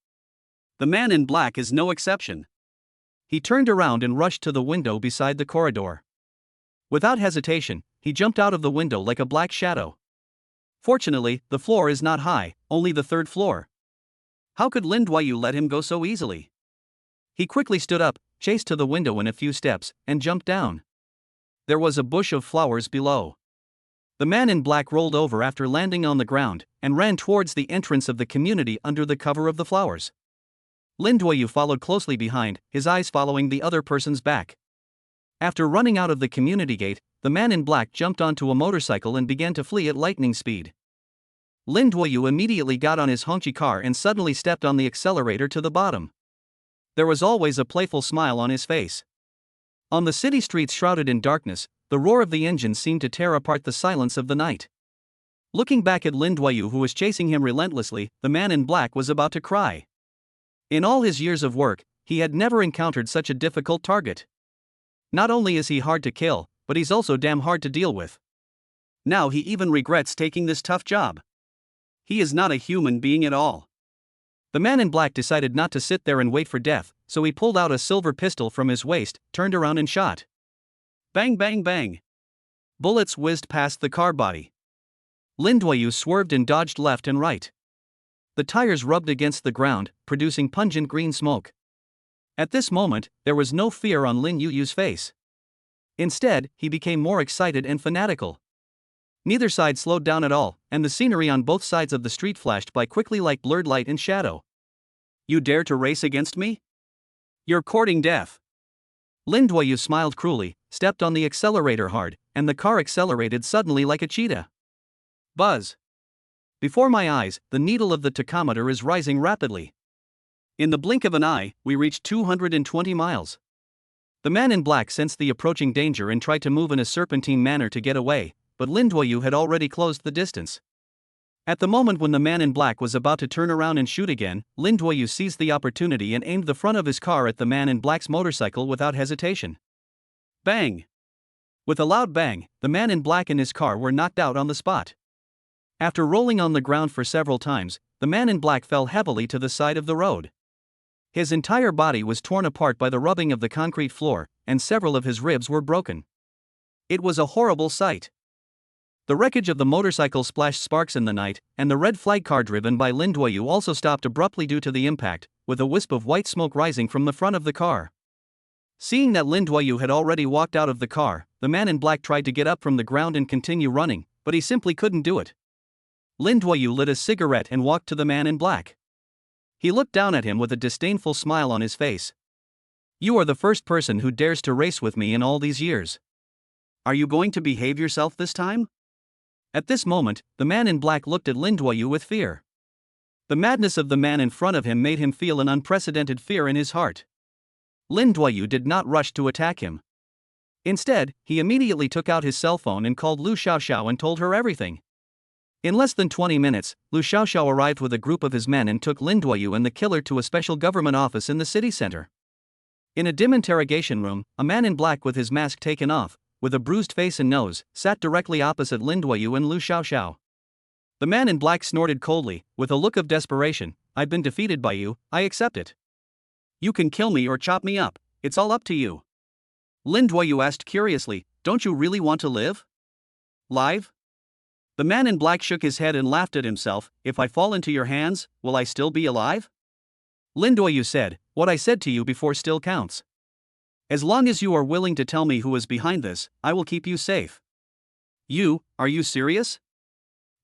The man in black is no exception. He turned around and rushed to the window beside the corridor. Without hesitation, he jumped out of the window like a black shadow. Fortunately, the floor is not high, only the 3rd floor. How could Lin Duoyu let him go so easily? He quickly stood up, chased to the window in a few steps, and jumped down. There was a bush of flowers below. The man in black rolled over after landing on the ground, and ran towards the entrance of the community under the cover of the flowers. Lin Duoyu followed closely behind, his eyes following the other person's back. After running out of the community gate, the man in black jumped onto a motorcycle and began to flee at lightning speed. Lin Duoyu immediately got on his Hongqi car and suddenly stepped on the accelerator to the bottom. There was always a playful smile on his face. On the city streets shrouded in darkness, the roar of the engine seemed to tear apart the silence of the night. Looking back at Lin Duoyu, who was chasing him relentlessly, the man in black was about to cry. In all his years of work, he had never encountered such a difficult target. Not only is he hard to kill, but he's also damn hard to deal with. Now he even regrets taking this tough job. He is not a human being at all. The man in black decided not to sit there and wait for death, so he pulled out a silver pistol from his waist, turned around and shot. Bang bang bang. Bullets whizzed past the car body. Lin Duoyu swerved and dodged left and right. The tires rubbed against the ground, producing pungent green smoke. At this moment, there was no fear on Lin Duoyu's face. Instead, he became more excited and fanatical. Neither side slowed down at all, and the scenery on both sides of the street flashed by quickly like blurred light and shadow. You dare to race against me? You're courting death. Lin Duoyu smiled cruelly, stepped on the accelerator hard, and the car accelerated suddenly like a cheetah. Buzz. Before my eyes, the needle of the tachometer is rising rapidly. In the blink of an eye, we reached 220 miles. The man in black sensed the approaching danger and tried to move in a serpentine manner to get away, but Lin Duoyu had already closed the distance. At the moment when the man in black was about to turn around and shoot again, Lin Duoyu seized the opportunity and aimed the front of his car at the man in black's motorcycle without hesitation. Bang! With a loud bang, the man in black and his car were knocked out on the spot. After rolling on the ground for several times, the man in black fell heavily to the side of the road. His entire body was torn apart by the rubbing of the concrete floor, and several of his ribs were broken. It was a horrible sight. The wreckage of the motorcycle splashed sparks in the night, and the red flag car driven by Lin Duoyu also stopped abruptly due to the impact, with a wisp of white smoke rising from the front of the car. Seeing that Lin Duoyu had already walked out of the car, the man in black tried to get up from the ground and continue running, but he simply couldn't do it. Lin Duoyu lit a cigarette and walked to the man in black. He looked down at him with a disdainful smile on his face. You are the first person who dares to race with me in all these years. Are you going to behave yourself this time? At this moment, the man in black looked at Lin Duoyu with fear. The madness of the man in front of him made him feel an unprecedented fear in his heart. Lin Duoyu did not rush to attack him. Instead, he immediately took out his cell phone and called Lu Xiaoxiao and told her everything. In less than 20 minutes, Lu Xiaoxiao arrived with a group of his men and took Lin Duoyu and the killer to a special government office in the city center. In a dim interrogation room, a man in black with his mask taken off, with a bruised face and nose, sat directly opposite Lin Duoyu and Lu Xiaoxiao. The man in black snorted coldly, with a look of desperation. I've been defeated by you, I accept it. You can kill me or chop me up, it's all up to you. Lin Duoyu asked curiously, don't you really want to live? Live? The man in black shook his head and laughed at himself. If I fall into your hands, will I still be alive? Lin Duoyu said, what I said to you before still counts. As long as you are willing to tell me who is behind this, I will keep you safe. Are you serious?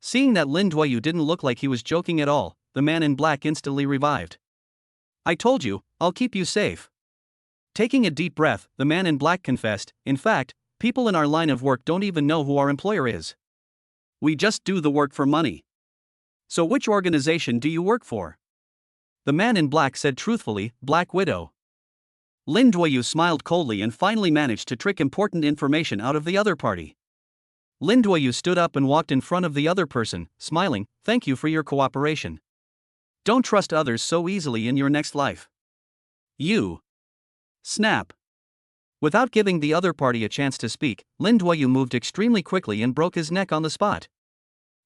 Seeing that Lin Duoyu didn't look like he was joking at all, the man in black instantly revived. I told you, I'll keep you safe. Taking a deep breath, the man in black confessed, in fact, people in our line of work don't even know who our employer is. We just do the work for money. So which organization do you work for? The man in black said truthfully, Black Widow. Lin Duoyu smiled coldly and finally managed to trick important information out of the other party. Lin Duoyu stood up and walked in front of the other person, smiling, thank you for your cooperation. Don't trust others so easily in your next life. Snap. Without giving the other party a chance to speak, Lin Duoyu moved extremely quickly and broke his neck on the spot.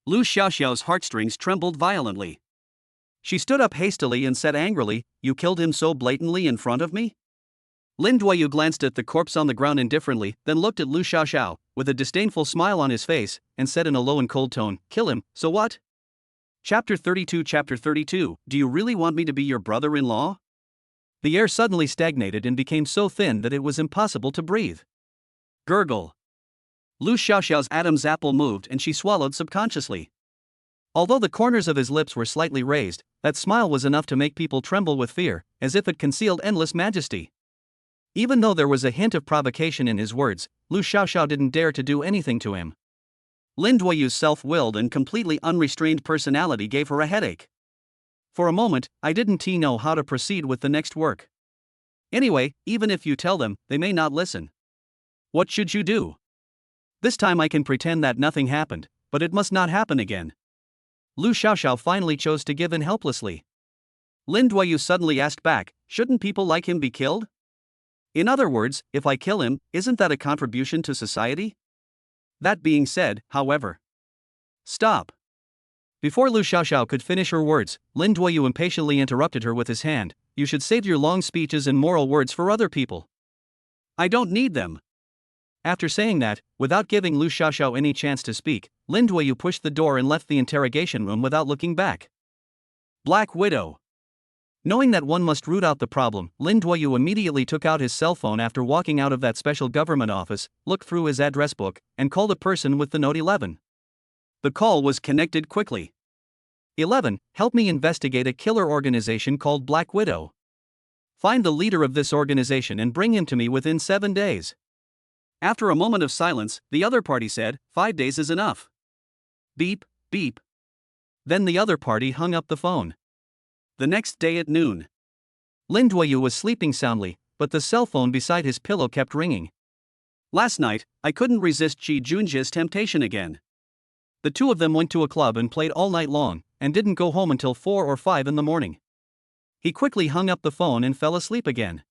Lu Xiaoxiao's heartstrings trembled violently. She stood up hastily and said angrily, you killed him so blatantly in front of me? Lin Duoyu glanced at the corpse on the ground indifferently, then looked at Lu Xiaoxiao, with a disdainful smile on his face, and said in a low and cold tone, kill him, so what? Chapter 32. Do you really want me to be your brother-in-law? The air suddenly stagnated and became so thin that it was impossible to breathe. Gurgle. Lu Xiaoxiao's Adam's apple moved and she swallowed subconsciously. Although the corners of his lips were slightly raised, that smile was enough to make people tremble with fear, as if it concealed endless majesty. Even though there was a hint of provocation in his words, Lu Xiaoxiao didn't dare to do anything to him. Lin Duoyu's self-willed and completely unrestrained personality gave her a headache. For a moment, I didn't know how to proceed with the next work. Anyway, even if you tell them, they may not listen. What should you do? This time I can pretend that nothing happened, but it must not happen again. Lu Xiaoxiao finally chose to give in helplessly. Lin Duoyu suddenly asked back, shouldn't people like him be killed? In other words, if I kill him, isn't that a contribution to society? That being said, however. Stop. Before Lu Xiaoxiao could finish her words, Lin Duoyu impatiently interrupted her with his hand. You should save your long speeches and moral words for other people. I don't need them. After saying that, without giving Lu Xiaoxiao any chance to speak, Lin Duoyu pushed the door and left the interrogation room without looking back. Black Widow. Knowing that one must root out the problem, Lin Duoyu immediately took out his cell phone after walking out of that special government office, looked through his address book, and called a person with the note 11. The call was connected quickly. 11. Help me investigate a killer organization called Black Widow. Find the leader of this organization and bring him to me within 7 days. After a moment of silence, the other party said, 5 days is enough. Beep, beep. Then the other party hung up the phone. The next day at noon. Lin Duoyu was sleeping soundly, but the cell phone beside his pillow kept ringing. Last night, I couldn't resist Ji Junji's temptation again. The two of them went to a club and played all night long, and didn't go home until 4 or 5 in the morning. He quickly hung up the phone and fell asleep again.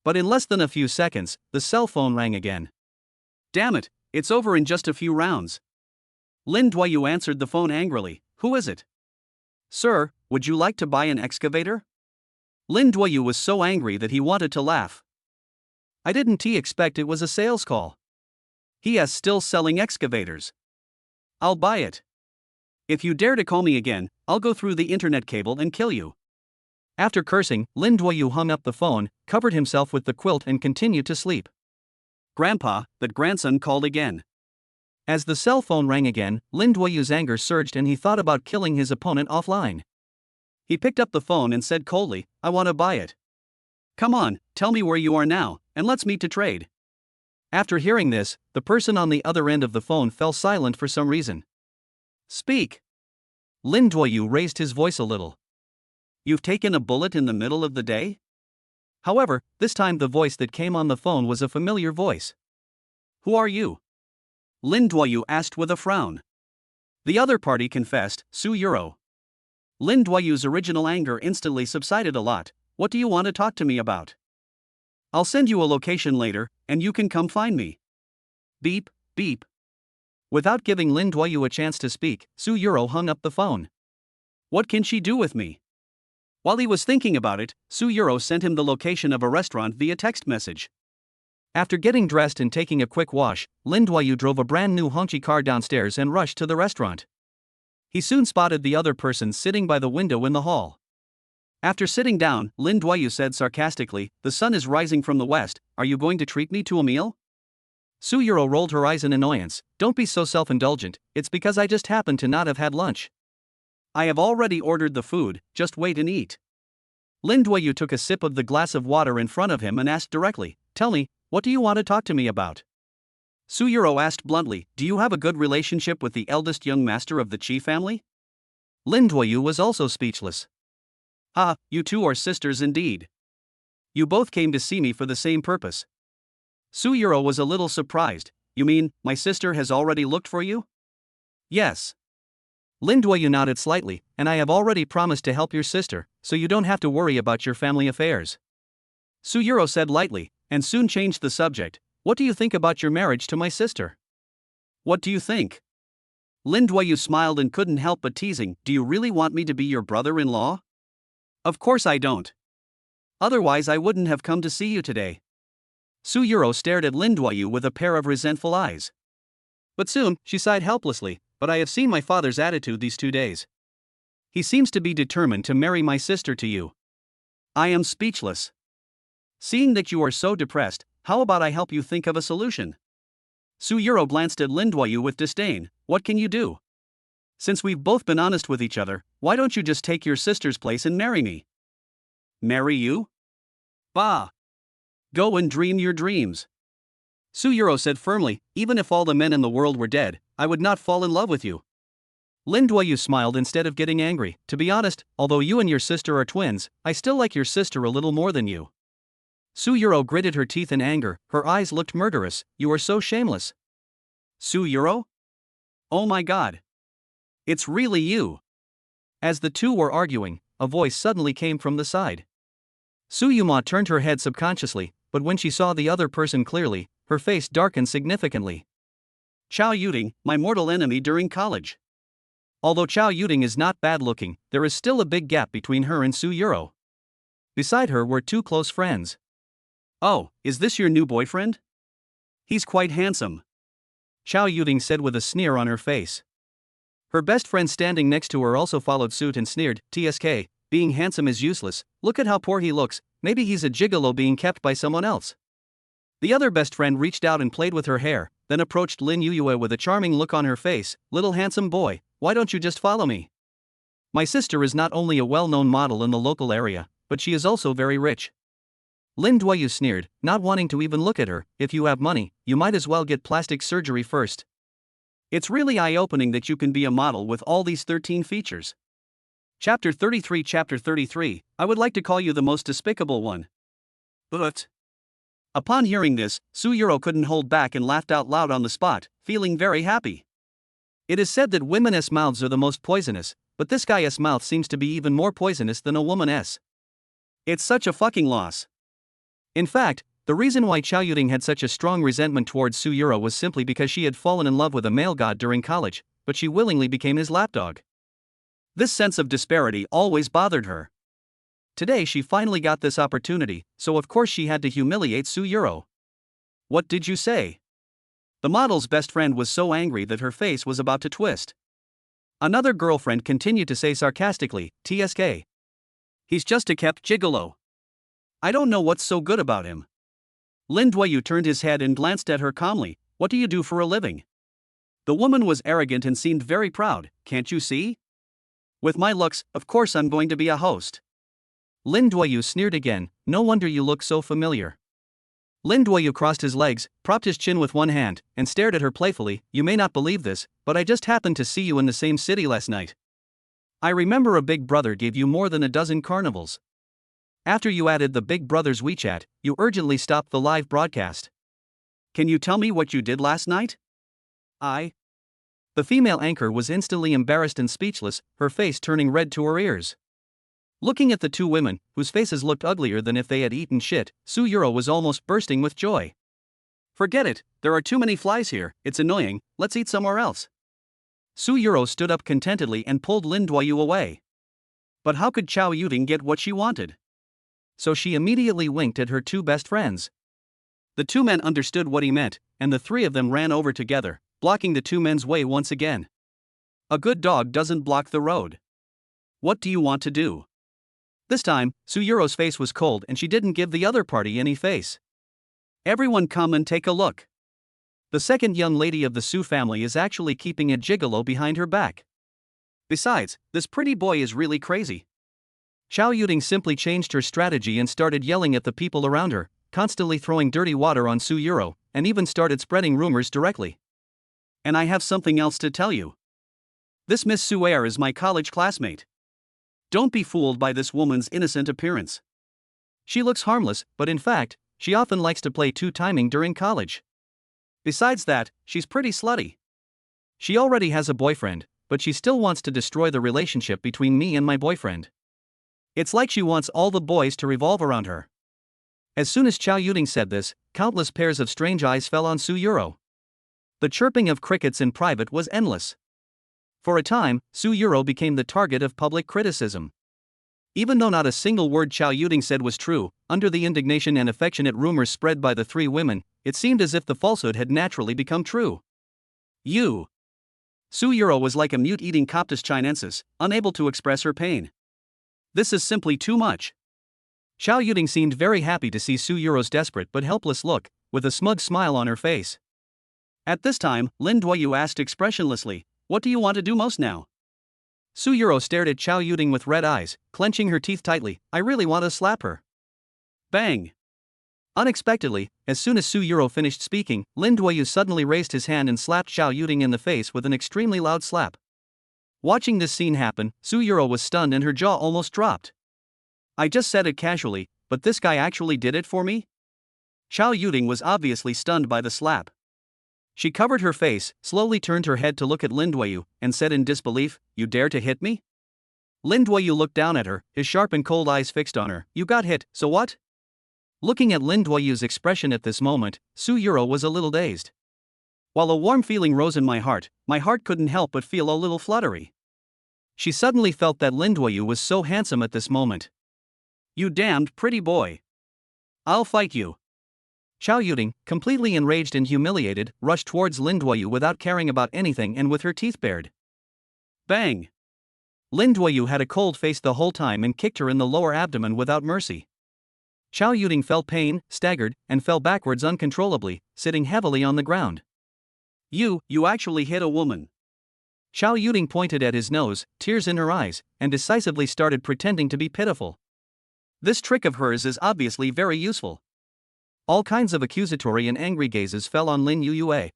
But in less than a few seconds, the cell phone rang again. Damn it, it's over in just a few rounds. Lin Duoyu answered the phone angrily. Who is it? Sir, would you like to buy an excavator? Lin Duoyu was so angry that he wanted to laugh. I didn't expect it was a sales call. He is still selling excavators. I'll buy it. If you dare to call me again, I'll go through the internet cable and kill you. After cursing, Lin Duoyu hung up the phone, covered himself with the quilt and continued to sleep. Grandpa, that grandson called again. As the cell phone rang again, Lin Duoyu's anger surged and he thought about killing his opponent offline. He picked up the phone and said coldly, I want to buy it. Come on, tell me where you are now, and let's meet to trade. After hearing this, the person on the other end of the phone fell silent for some reason. Speak. Lin Duoyu raised his voice a little. You've taken a bullet in the middle of the day? However, this time the voice that came on the phone was a familiar voice. Who are you? Lin Duoyu asked with a frown. The other party confessed, Su Euro. Lin Duoyu's original anger instantly subsided a lot. What do you want to talk to me about? I'll send you a location later, and you can come find me. Beep, beep. Without giving Lin Duoyu a chance to speak, Su Euro hung up the phone. What can she do with me? While he was thinking about it, Su Euro sent him the location of a restaurant via text message. After getting dressed and taking a quick wash, Lin Duoyu drove a brand new Hongqi car downstairs and rushed to the restaurant. He soon spotted the other person sitting by the window in the hall. After sitting down, Lin Duoyu said sarcastically, the sun is rising from the west, are you going to treat me to a meal? Su Euro rolled her eyes in annoyance. Don't be so self-indulgent, it's because I just happened to not have had lunch. I have already ordered the food, just wait and eat. Lin Duoyu took a sip of the glass of water in front of him and asked directly, tell me, what do you want to talk to me about? Su Euro asked bluntly, do you have a good relationship with the eldest young master of the Qi family? Lin Duoyu was also speechless. Ah, you two are sisters indeed. You both came to see me for the same purpose. Su Euro was a little surprised. You mean, my sister has already looked for you? Yes. Lin Duoyu nodded slightly, and I have already promised to help your sister, so you don't have to worry about your family affairs. Su Euro said lightly, and soon changed the subject. What do you think about your marriage to my sister? What do you think? Lin Duoyu smiled and couldn't help but teasing, do you really want me to be your brother-in-law? Of course I don't. Otherwise I wouldn't have come to see you today. Su Euro stared at Lin Duoyu with a pair of resentful eyes. But soon, she sighed helplessly, but I have seen my father's attitude these 2 days. He seems to be determined to marry my sister to you. I am speechless. Seeing that you are so depressed, how about I help you think of a solution? Su Euro glanced at Lin Duoyu with disdain. What can you do? Since we've both been honest with each other, why don't you just take your sister's place and marry me? Marry you? Bah! Go and dream your dreams. Su Euro said firmly, even if all the men in the world were dead, I would not fall in love with you. Lin Duoyu smiled instead of getting angry. To be honest, although you and your sister are twins, I still like your sister a little more than you. Su Euro gritted her teeth in anger, her eyes looked murderous. You are so shameless. Su Euro? Oh my god. It's really you. As the two were arguing, a voice suddenly came from the side. Su Yuma turned her head subconsciously, but when she saw the other person clearly, her face darkened significantly. Chao Yuding, my mortal enemy during college. Although Chao Yuding is not bad-looking, there is still a big gap between her and Su Euro. Beside her were two close friends. Oh, is this your new boyfriend? He's quite handsome. Chao Yuding said with a sneer on her face. Her best friend standing next to her also followed suit and sneered, TSK, being handsome is useless, look at how poor he looks, maybe he's a gigolo being kept by someone else. The other best friend reached out and played with her hair, then approached Lin Yuyue with a charming look on her face. "Little handsome boy, why don't you just follow me? My sister is not only a well-known model in the local area, but she is also very rich." Lin Duoyu sneered, not wanting to even look at her. "If you have money, you might as well get plastic surgery first. It's really eye-opening that you can be a model with all these 13 features." Chapter 33. I would like to call you the most despicable one. But upon hearing this, Suyuro couldn't hold back and laughed out loud on the spot, feeling very happy. It is said that women's mouths are the most poisonous, but this guy's mouth seems to be even more poisonous than a woman's. It's such a fucking loss. In fact, the reason why Chao Yuding had such a strong resentment towards Suyuro was simply because she had fallen in love with a male god during college, but she willingly became his lapdog. This sense of disparity always bothered her. Today she finally got this opportunity, so of course she had to humiliate Suyuro. "What did you say?" The model's best friend was so angry that her face was about to twist. Another girlfriend continued to say sarcastically, "TSK. He's just a kept gigolo. I don't know what's so good about him." Lin Duoyu turned his head and glanced at her calmly. "What do you do for a living?" The woman was arrogant and seemed very proud. "Can't you see? With my looks, of course I'm going to be a host." Lin Duoyu sneered again. "No wonder you look so familiar." Lin Duoyu crossed his legs, propped his chin with one hand, and stared at her playfully. "You may not believe this, but I just happened to see you in the same city last night. I remember a Big Brother gave you more than a dozen carnivals. After you added the Big Brother's WeChat, you urgently stopped the live broadcast. Can you tell me what you did last night?" The female anchor was instantly embarrassed and speechless, her face turning red to her ears. Looking at the two women, whose faces looked uglier than if they had eaten shit, Suyuro was almost bursting with joy. "Forget it, there are too many flies here, it's annoying, let's eat somewhere else." Suyuro stood up contentedly and pulled Lin Duoyu away. But how could Chao Yuding get what she wanted? So she immediately winked at her two best friends. The two men understood what he meant, and the three of them ran over together, blocking the two men's way once again. A good dog doesn't block the road. "What do you want to do?" This time, Suyuro's face was cold and she didn't give the other party any face. "Everyone come and take a look. The second young lady of the Su family is actually keeping a gigolo behind her back. Besides, this pretty boy is really crazy." Chao Yuding simply changed her strategy and started yelling at the people around her, constantly throwing dirty water on Suyuro, and even started spreading rumors directly. "And I have something else to tell you. This Miss Suer is my college classmate. Don't be fooled by this woman's innocent appearance. She looks harmless, but in fact, she often likes to play two-timing during college. Besides that, she's pretty slutty. She already has a boyfriend, but she still wants to destroy the relationship between me and my boyfriend. It's like she wants all the boys to revolve around her." As soon as Chao Yuding said this, countless pairs of strange eyes fell on Suyuro. The chirping of crickets in private was endless. For a time, Suyuro became the target of public criticism. Even though not a single word Chao Yuding said was true, under the indignation and affectionate rumors spread by the three women, it seemed as if the falsehood had naturally become true. Suyuro was like a mute eating Coptis chinensis, unable to express her pain. "This is simply too much." Chao Yuding seemed very happy to see Suyuro's desperate but helpless look, with a smug smile on her face. At this time, Lin Duoyu asked expressionlessly, "What do you want to do most now?" Suyuro stared at Chao Yuding with red eyes, clenching her teeth tightly. "I really want to slap her." Bang! Unexpectedly, as soon as Suyuro finished speaking, Lin Duoyu suddenly raised his hand and slapped Chao Yuding in the face with an extremely loud slap. Watching this scene happen, Suyuro was stunned and her jaw almost dropped. "I just said it casually, but this guy actually did it for me?" Chao Yuding was obviously stunned by the slap. She covered her face, slowly turned her head to look at Lin Duoyu, and said in disbelief, "You dare to hit me?" Lin Duoyu looked down at her, his sharp and cold eyes fixed on her. "You got hit, so what?" Looking at Lin Duoyu's expression at this moment, Suyuro was a little dazed. While a warm feeling rose in my heart couldn't help but feel a little fluttery. She suddenly felt that Lin Duoyu was so handsome at this moment. "You damned pretty boy. I'll fight you." Chao Yuding, completely enraged and humiliated, rushed towards Lin Duoyu without caring about anything and with her teeth bared. Bang! Lin Duoyu had a cold face the whole time and kicked her in the lower abdomen without mercy. Chao Yuding felt pain, staggered, and fell backwards uncontrollably, sitting heavily on the ground. You actually hit a woman. Xiao Yuding pointed at his nose, tears in her eyes, and decisively started pretending to be pitiful. This trick of hers is obviously very useful. All kinds of accusatory and angry gazes fell on Lin Yuyue.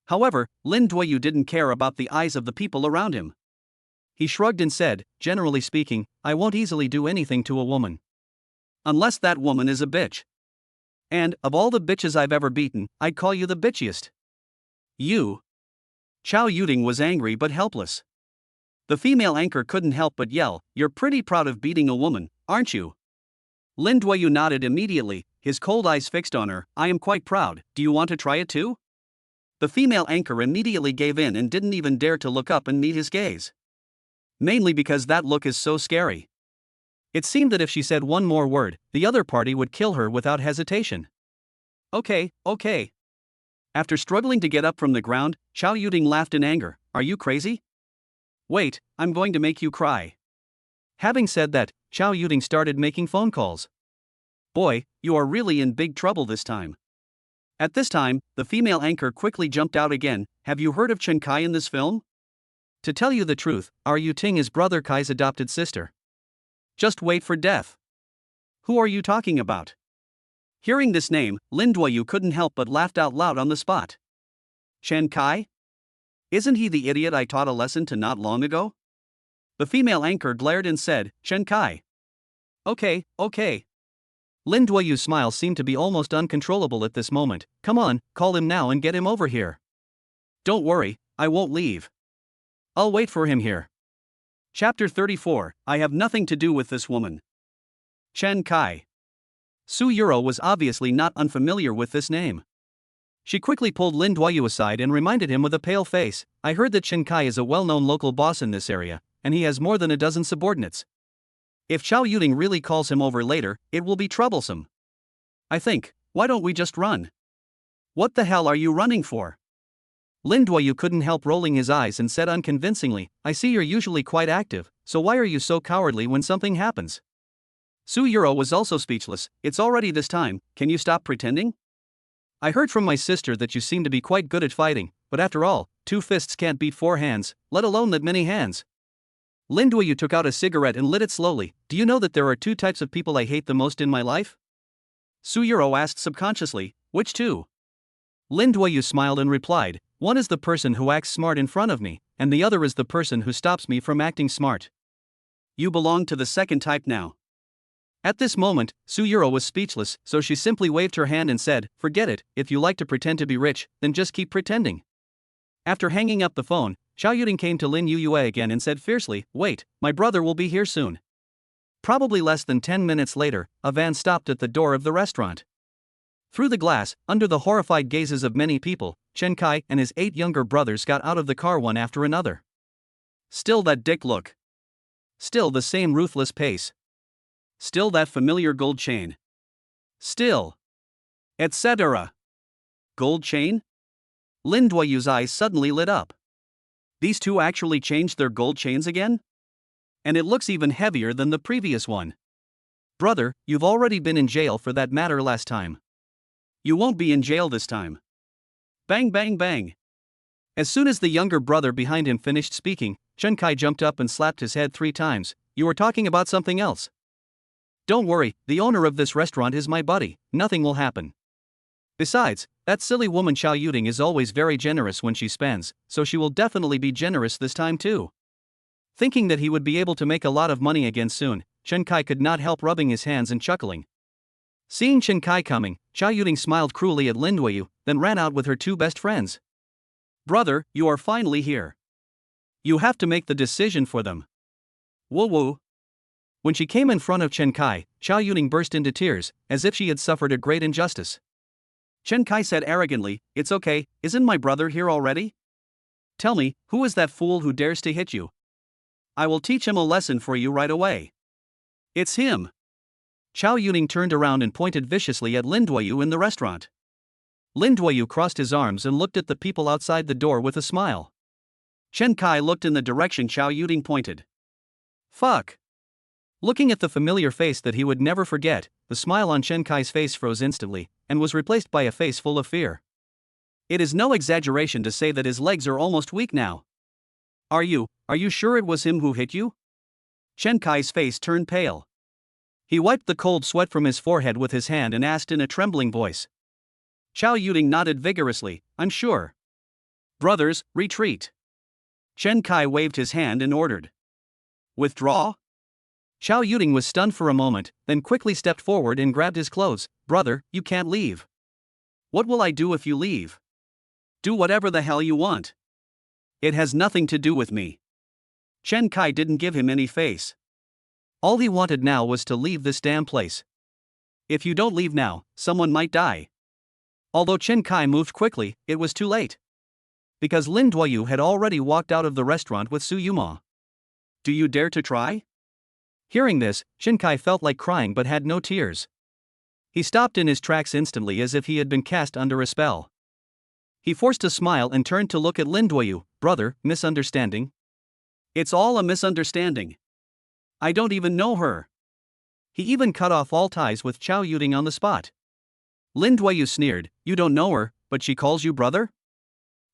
However, Lin Duoyu didn't care about the eyes of the people around him. He shrugged and said, generally speaking, I won't easily do anything to a woman. Unless that woman is a bitch. And, of all the bitches I've ever beaten, I'd call you the bitchiest. You. Xiao Yuding was angry but helpless. The female anchor couldn't help but yell, You're pretty proud of beating a woman, aren't you? Lin Duoyu nodded immediately, his cold eyes fixed on her. I am quite proud, do you want to try it too? The female anchor immediately gave in and didn't even dare to look up and meet his gaze. Mainly because that look is so scary. It seemed that if she said one more word, the other party would kill her without hesitation. Okay. After struggling to get up from the ground, Xiao Yuding laughed in anger. Are you crazy? Wait, I'm going to make you cry. Having said that, Xiao Yuding started making phone calls. Boy, you are really in big trouble this time. At this time, the female anchor quickly jumped out again. Have you heard of Chen Kai in this film? To tell you the truth, our Yu Ting is brother Kai's adopted sister. Just wait for death. Who are you talking about? Hearing this name, Lin Duoyu couldn't help but laughed out loud on the spot. Chen Kai? Isn't he the idiot I taught a lesson to not long ago? The female anchor glared and said, Chen Kai. Okay. Lin Duoyu's smile seemed to be almost uncontrollable at this moment. Come on, call him now and get him over here. Don't worry, I won't leave. I'll wait for him here. Chapter 34, I have nothing to do with this woman. Chen Kai. Su Yuro was obviously not unfamiliar with this name. She quickly pulled Lin Duoyu aside and reminded him with a pale face, I heard that Chen Kai is a well-known local boss in this area, and he has more than a dozen subordinates. If Xiao Yuding really calls him over later, it will be troublesome. I think, why don't we just run? What the hell are you running for? Lin Duoyu couldn't help rolling his eyes and said unconvincingly, I see you're usually quite active, so why are you so cowardly when something happens? Su Yuro was also speechless. It's already this time, can you stop pretending? I heard from my sister that you seem to be quite good at fighting, but after all, 2 fists can't beat 4 hands, let alone that many hands. Lin Duoyu took out a cigarette and lit it slowly. Do you know that there are 2 types of people I hate the most in my life? Su Yuro asked subconsciously, which 2? Lin Duoyu smiled and replied, one is the person who acts smart in front of me, and the other is the person who stops me from acting smart. You belong to the second type now. At this moment, Su Yuro was speechless, so she simply waved her hand and said, forget it, if you like to pretend to be rich, then just keep pretending. After hanging up the phone, Xiao Yuding came to Lin Yuyue again and said fiercely, wait, my brother will be here soon. Probably less than 10 minutes later, a van stopped at the door of the restaurant. Through the glass, under the horrified gazes of many people, Chen Kai and his 8 younger brothers got out of the car one after another. Still that dick look. Still the same ruthless pace. Still that familiar gold chain. Still. Etc. Gold chain? Lin Duoyu's eyes suddenly lit up. These 2 actually changed their gold chains again? And it looks even heavier than the previous one. Brother, you've already been in jail for that matter last time. You won't be in jail this time. Bang bang bang. As soon as the younger brother behind him finished speaking, Chen Kai jumped up and slapped his head 3 times. You were talking about something else. Don't worry, the owner of this restaurant is my buddy, nothing will happen. Besides, that silly woman Xiao Yuding is always very generous when she spends, so she will definitely be generous this time too. Thinking that he would be able to make a lot of money again soon, Chen Kai could not help rubbing his hands and chuckling. Seeing Chen Kai coming, Xiao Yuding smiled cruelly at Lin Duoyu, then ran out with her 2 best friends. Brother, you are finally here. You have to make the decision for them. Woo woo. When she came in front of Chen Kai, Xiao Yuding burst into tears, as if she had suffered a great injustice. Chen Kai said arrogantly, it's okay, isn't my brother here already? Tell me, who is that fool who dares to hit you? I will teach him a lesson for you right away. It's him. Xiao Yuding turned around and pointed viciously at Lin Duoyu in the restaurant. Lin Duoyu crossed his arms and looked at the people outside the door with a smile. Chen Kai looked in the direction Xiao Yuding pointed. Fuck. Looking at the familiar face that he would never forget, the smile on Chen Kai's face froze instantly, and was replaced by a face full of fear. It is no exaggeration to say that his legs are almost weak now. Are you sure it was him who hit you? Chen Kai's face turned pale. He wiped the cold sweat from his forehead with his hand and asked in a trembling voice. Chao Yuting nodded vigorously, I'm sure. Brothers, retreat. Chen Kai waved his hand and ordered. Withdraw? Chao Yuting was stunned for a moment, then quickly stepped forward and grabbed his clothes. Brother, you can't leave. What will I do if you leave? Do whatever the hell you want. It has nothing to do with me. Chen Kai didn't give him any face. All he wanted now was to leave this damn place. If you don't leave now, someone might die. Although Chen Kai moved quickly, it was too late. Because Lin Duoyu had already walked out of the restaurant with Su Yuma. Do you dare to try? Hearing this, Chen Kai felt like crying but had no tears. He stopped in his tracks instantly as if he had been cast under a spell. He forced a smile and turned to look at Lin Duoyu. Brother, misunderstanding? It's all a misunderstanding. I don't even know her. He even cut off all ties with Chao Yuting on the spot. Lin Duoyu sneered, you don't know her, but she calls you brother?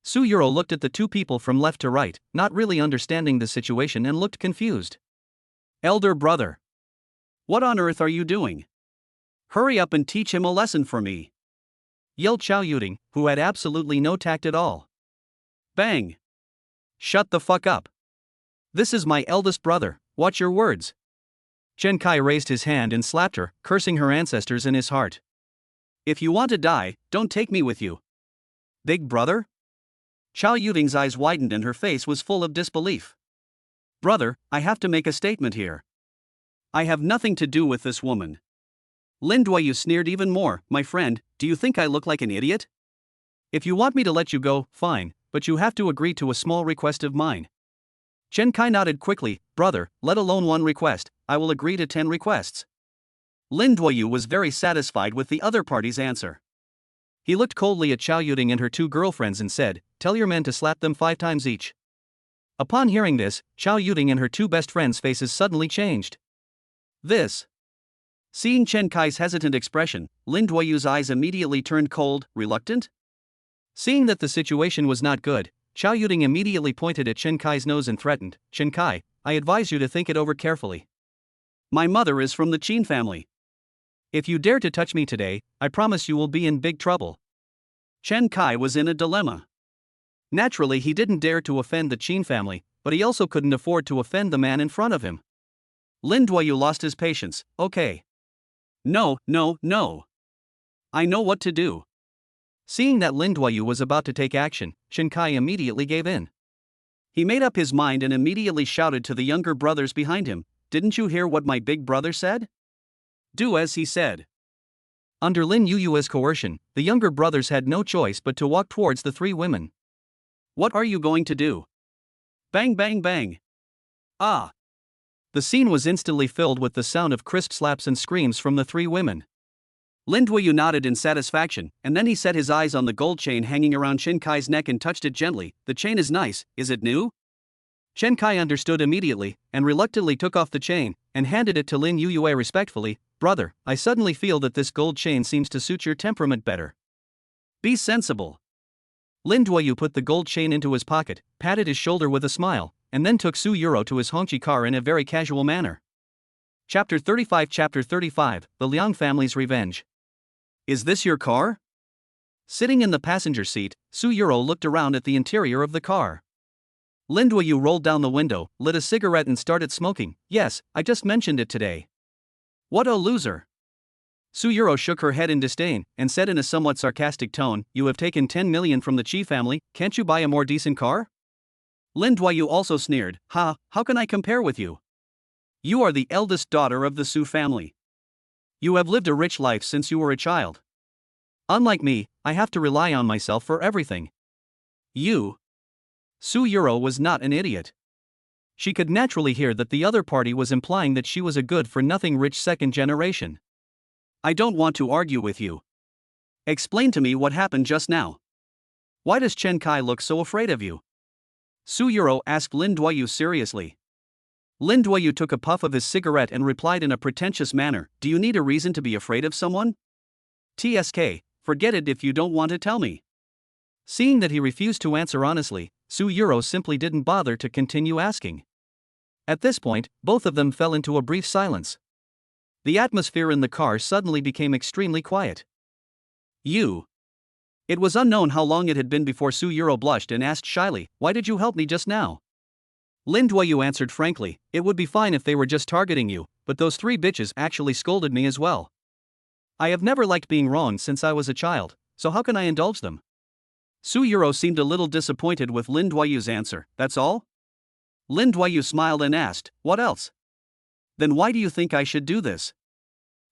Su Yuro looked at the two people from left to right, not really understanding the situation and looked confused. Elder brother. What on earth are you doing? Hurry up and teach him a lesson for me. Yelled Chao Yuting, who had absolutely no tact at all. Bang. Shut the fuck up. This is my eldest brother, watch your words. Chen Kai raised his hand and slapped her, cursing her ancestors in his heart. If you want to die, don't take me with you. Big brother? Chao Yuting's eyes widened and her face was full of disbelief. Brother, I have to make a statement here. I have nothing to do with this woman. Lin Duoyu sneered even more. My friend, do you think I look like an idiot? If you want me to let you go, fine, but you have to agree to a small request of mine. Chen Kai nodded quickly. Brother, let alone one request, I will agree to 10 requests. Lin Duoyu was very satisfied with the other party's answer. He looked coldly at Chao Yuting and her two girlfriends and said, tell your men to slap them 5 times each. Upon hearing this, Chao Yuting and her two best friends' faces suddenly changed. Seeing Chen Kai's hesitant expression, Lin Duoyu's eyes immediately turned cold, reluctant. Seeing that the situation was not good, Chao Yuting immediately pointed at Chen Kai's nose and threatened, Chen Kai, I advise you to think it over carefully. My mother is from the Qin family. If you dare to touch me today, I promise you will be in big trouble. Chen Kai was in a dilemma. Naturally, he didn't dare to offend the Qin family, but he also couldn't afford to offend the man in front of him. Lin Duoyu lost his patience. Okay. No. I know what to do. Seeing that Lin Duoyu was about to take action, Chen Kai immediately gave in. He made up his mind and immediately shouted to the younger brothers behind him, didn't you hear what my big brother said? Do as he said. Under Lin Yuyue's coercion, the younger brothers had no choice but to walk towards the 3 women. What are you going to do? Bang bang bang. Ah! The scene was instantly filled with the sound of crisp slaps and screams from the 3 women. Lin Duoyu nodded in satisfaction, and then he set his eyes on the gold chain hanging around Chen Kai's neck and touched it gently. The chain is nice, is it new? Chen Kai understood immediately, and reluctantly took off the chain, and handed it to Lin Yuyue respectfully. Brother, I suddenly feel that this gold chain seems to suit your temperament better. Be sensible. Lin Duoyu put the gold chain into his pocket, patted his shoulder with a smile, and then took Su Yuro to his Hongqi car in a very casual manner. Chapter 35, The Liang Family's Revenge. Is this your car? Sitting in the passenger seat, Su Yuro looked around at the interior of the car. Lin Duoyu rolled down the window, lit a cigarette and started smoking. Yes, I just mentioned it today. What a loser. Su Yuro shook her head in disdain, and said in a somewhat sarcastic tone, you have taken 10 million from the Qi family, can't you buy a more decent car? Lin Duoyu also sneered, how can I compare with you? You are the eldest daughter of the Su family. You have lived a rich life since you were a child. Unlike me, I have to rely on myself for everything. Su Yuro was not an idiot. She could naturally hear that the other party was implying that she was a good-for-nothing rich second generation. I don't want to argue with you. Explain to me what happened just now. Why does Chen Kai look so afraid of you? Su Yuro asked Lin Duoyu seriously. Lin Duoyu took a puff of his cigarette and replied in a pretentious manner, do you need a reason to be afraid of someone? TSK, forget it if you don't want to tell me. Seeing that he refused to answer honestly, Su-Euro simply didn't bother to continue asking. At this point, both of them fell into a brief silence. The atmosphere in the car suddenly became extremely quiet. You. It was unknown how long it had been before Su-Euro blushed and asked shyly, "Why did you help me just now?" Lin Duoyu answered frankly, "It would be fine if they were just targeting you, but those three bitches actually scolded me as well. I have never liked being wronged since I was a child, so how can I indulge them?" Su-Euro seemed a little disappointed with Lin Duoyu's answer. "That's all?" Lin Duoyu smiled and asked, "What else?" "Then why do you think I should do this?"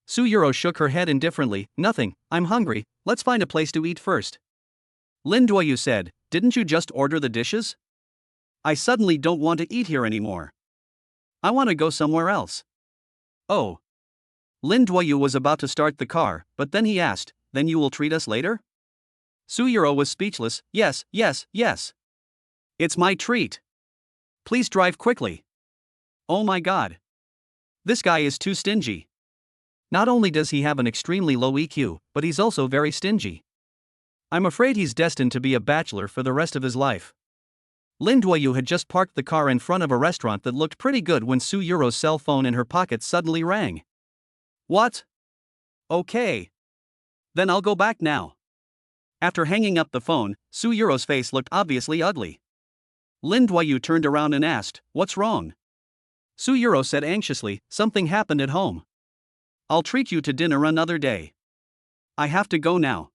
Su-Euro shook her head indifferently. "Nothing, I'm hungry, let's find a place to eat first." Lin Duoyu said, "Didn't you just order the dishes? I suddenly don't want to eat here anymore. I want to go somewhere else." "Oh." Lin Duoyu was about to start the car, but then he asked, "Then you will treat us later?" Su-Euro was speechless. Yes. It's my treat. Please drive quickly." Oh my god. This guy is too stingy. Not only does he have an extremely low EQ, but he's also very stingy. I'm afraid he's destined to be a bachelor for the rest of his life. Lin Duoyu had just parked the car in front of a restaurant that looked pretty good when Su-Euro's cell phone in her pocket suddenly rang. "What? Okay. Then I'll go back now." After hanging up the phone, Su-Euro's face looked obviously ugly. Lin Duoyu turned around and asked, "What's wrong?" Su-Euro said anxiously, "Something happened at home. I'll treat you to dinner another day. I have to go now."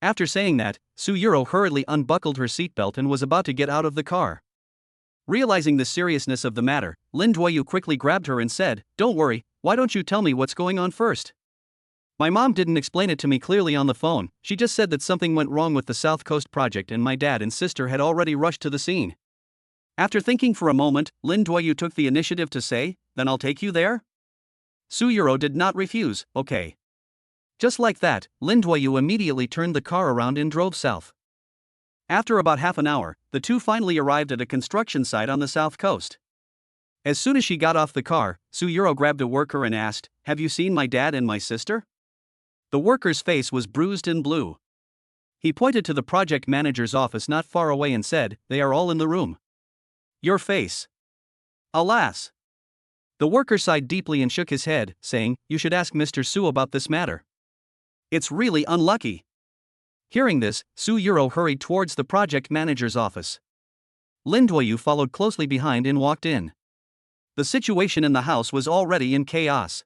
After saying that, Su-Euro hurriedly unbuckled her seatbelt and was about to get out of the car. Realizing the seriousness of the matter, Lin Duoyu quickly grabbed her and said, "Don't worry, why don't you tell me what's going on first? My mom didn't explain it to me clearly on the phone, she just said that something went wrong with the South Coast project and my dad and sister had already rushed to the scene." After thinking for a moment, Lin Duoyu took the initiative to say, "Then I'll take you there?" Su-Euro did not refuse. "Okay." Just like that, Lin Duoyu immediately turned the car around and drove south. After about half an hour, the two finally arrived at a construction site on the South Coast. As soon as she got off the car, Su-Euro grabbed a worker and asked, "Have you seen my dad and my sister?" The worker's face was bruised and blue. He pointed to the project manager's office not far away and said, "They are all in the room." "Your face." "Alas." The worker sighed deeply and shook his head, saying, "You should ask Mr. Su about this matter. It's really unlucky." Hearing this, Su-Euro hurried towards the project manager's office. Lin Duoyu followed closely behind and walked in. The situation in the house was already in chaos.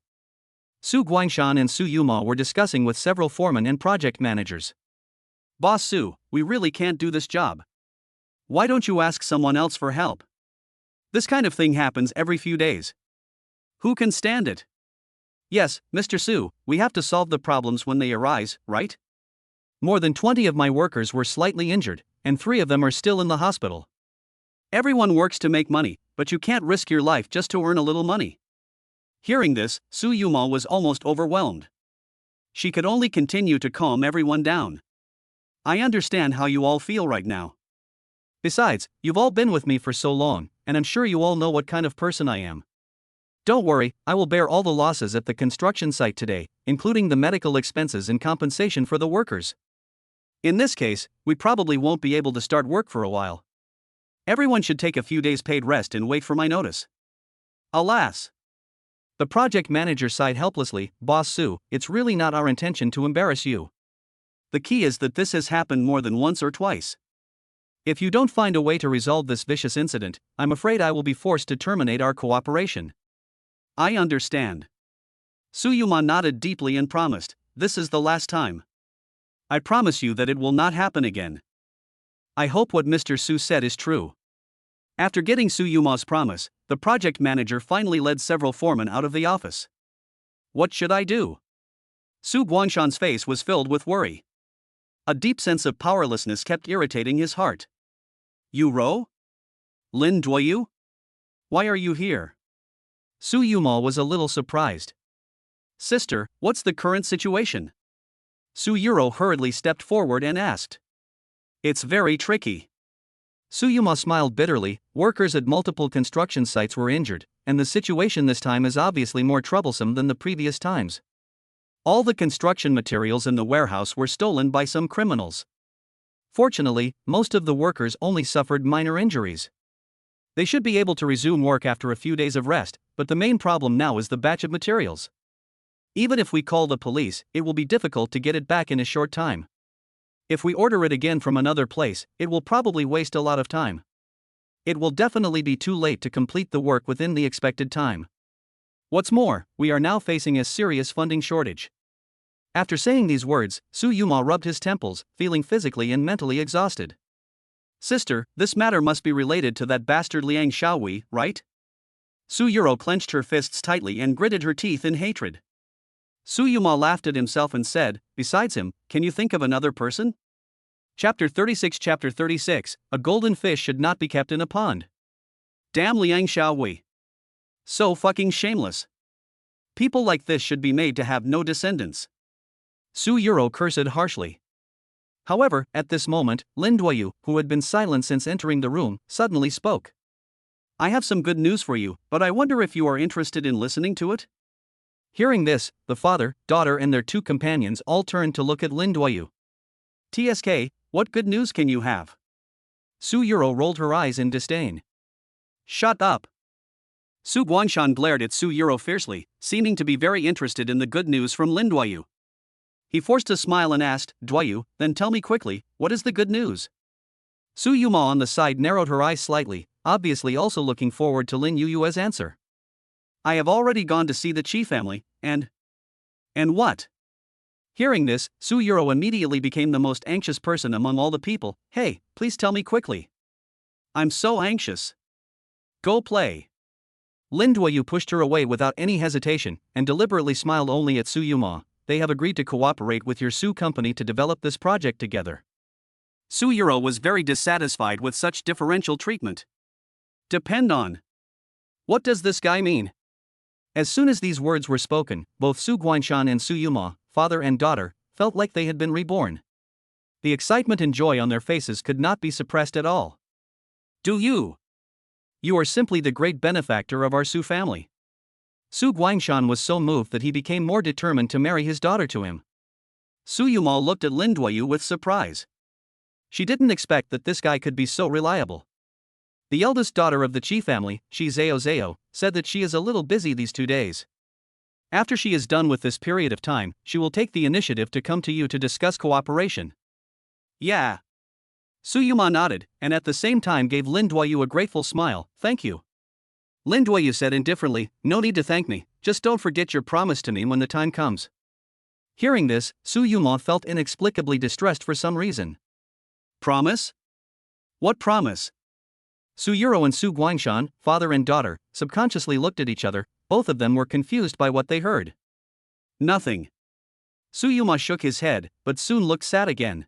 Su Guangshan and Su Yuma were discussing with several foremen and project managers. "Boss Su, we really can't do this job. Why don't you ask someone else for help? This kind of thing happens every few days. Who can stand it?" "Yes, Mr. Su, we have to solve the problems when they arise, right? More than 20 of my workers were slightly injured, and 3 of them are still in the hospital. Everyone works to make money, but you can't risk your life just to earn a little money." Hearing this, Su Yuma was almost overwhelmed. She could only continue to calm everyone down. "I understand how you all feel right now. Besides, you've all been with me for so long, and I'm sure you all know what kind of person I am. Don't worry, I will bear all the losses at the construction site today, including the medical expenses and compensation for the workers. In this case, we probably won't be able to start work for a while. Everyone should take a few days paid rest and wait for my notice." Alas. The project manager sighed helplessly. "Boss Su, it's really not our intention to embarrass you. The key is that this has happened more than once or twice. If you don't find a way to resolve this vicious incident, I'm afraid I will be forced to terminate our cooperation." "I understand." Su Yuma nodded deeply and promised, "This is the last time. I promise you that it will not happen again." I hope what Mr. Su said is true. After getting Su Yuma's promise, the project manager finally led several foremen out of the office. "What should I do?" Su Guangshan's face was filled with worry. A deep sense of powerlessness kept irritating his heart. "You Ro? Lin Duoyu? Why are you here?" Su Yuma was a little surprised. "Sister, what's the current situation?" Su-Euro hurriedly stepped forward and asked. "It's very tricky." Su Yuma smiled bitterly. Workers at multiple construction sites were injured, and the situation this time is obviously more troublesome than the previous times. All the construction materials in the warehouse were stolen by some criminals. Fortunately, most of the workers only suffered minor injuries. They should be able to resume work after a few days of rest, but the main problem now is the batch of materials. Even if we call the police, it will be difficult to get it back in a short time. If we order it again from another place, it will probably waste a lot of time. It will definitely be too late to complete the work within the expected time. What's more, we are now facing a serious funding shortage. After saying these words, Su Yuma rubbed his temples, feeling physically and mentally exhausted. Sister, this matter must be related to that bastard Liang Xiaowei, right? Su Yuro clenched her fists tightly and gritted her teeth in hatred. Su Yuma laughed at himself and said, besides him, can you think of another person? Chapter 36, a golden fish should not be kept in a pond. Damn Liang Xiaowei. So fucking shameless. People like this should be made to have no descendants. Su Yuro cursed harshly. However, at this moment, Lin Duoyu, who had been silent since entering the room, suddenly spoke. I have some good news for you, but I wonder if you are interested in listening to it? Hearing this, the father, daughter and their two companions all turned to look at Lin Duoyu. TSK, what good news can you have? Su Yuro rolled her eyes in disdain. Shut up. Su Guangshan glared at Su Yuro fiercely, seeming to be very interested in the good news from Lin Duoyu. He forced a smile and asked, Duoyu, then tell me quickly, what is the good news? Su Yuma on the side narrowed her eyes slightly, obviously also looking forward to Lin Yuyue's answer. I have already gone to see the Qi family, and what? Hearing this, Su Yuro immediately became the most anxious person among all the people. Hey, please tell me quickly. I'm so anxious. Go play. Lin Duoyu pushed her away without any hesitation, and deliberately smiled only at Su Yuma. They have agreed to cooperate with your Su company to develop this project together. Su Yuro was very dissatisfied with such differential treatment. Depend on. What does this guy mean? As soon as these words were spoken, both Su Guangshan and Su Yuma, father and daughter, felt like they had been reborn. The excitement and joy on their faces could not be suppressed at all. Do you? You are simply the great benefactor of our Su family. Su Guangshan was so moved that he became more determined to marry his daughter to him. Su Yuma looked at Lin Duoyu with surprise. She didn't expect that this guy could be so reliable. The eldest daughter of the Qi family, Shi Zhao, said that she is a little busy these 2 days. After she is done with this period of time, she will take the initiative to come to you to discuss cooperation. Yeah. Su Yuma nodded, and at the same time gave Lin Duoyu a grateful smile. Thank you. Lin Duoyu said indifferently, no need to thank me, just don't forget your promise to me when the time comes. Hearing this, Su Yuma felt inexplicably distressed for some reason. Promise? What promise? Su Yuro and Su Guangshan, father and daughter, subconsciously looked at each other. Both of them were confused by what they heard. Nothing. Su Yuma shook his head, but soon looked sad again.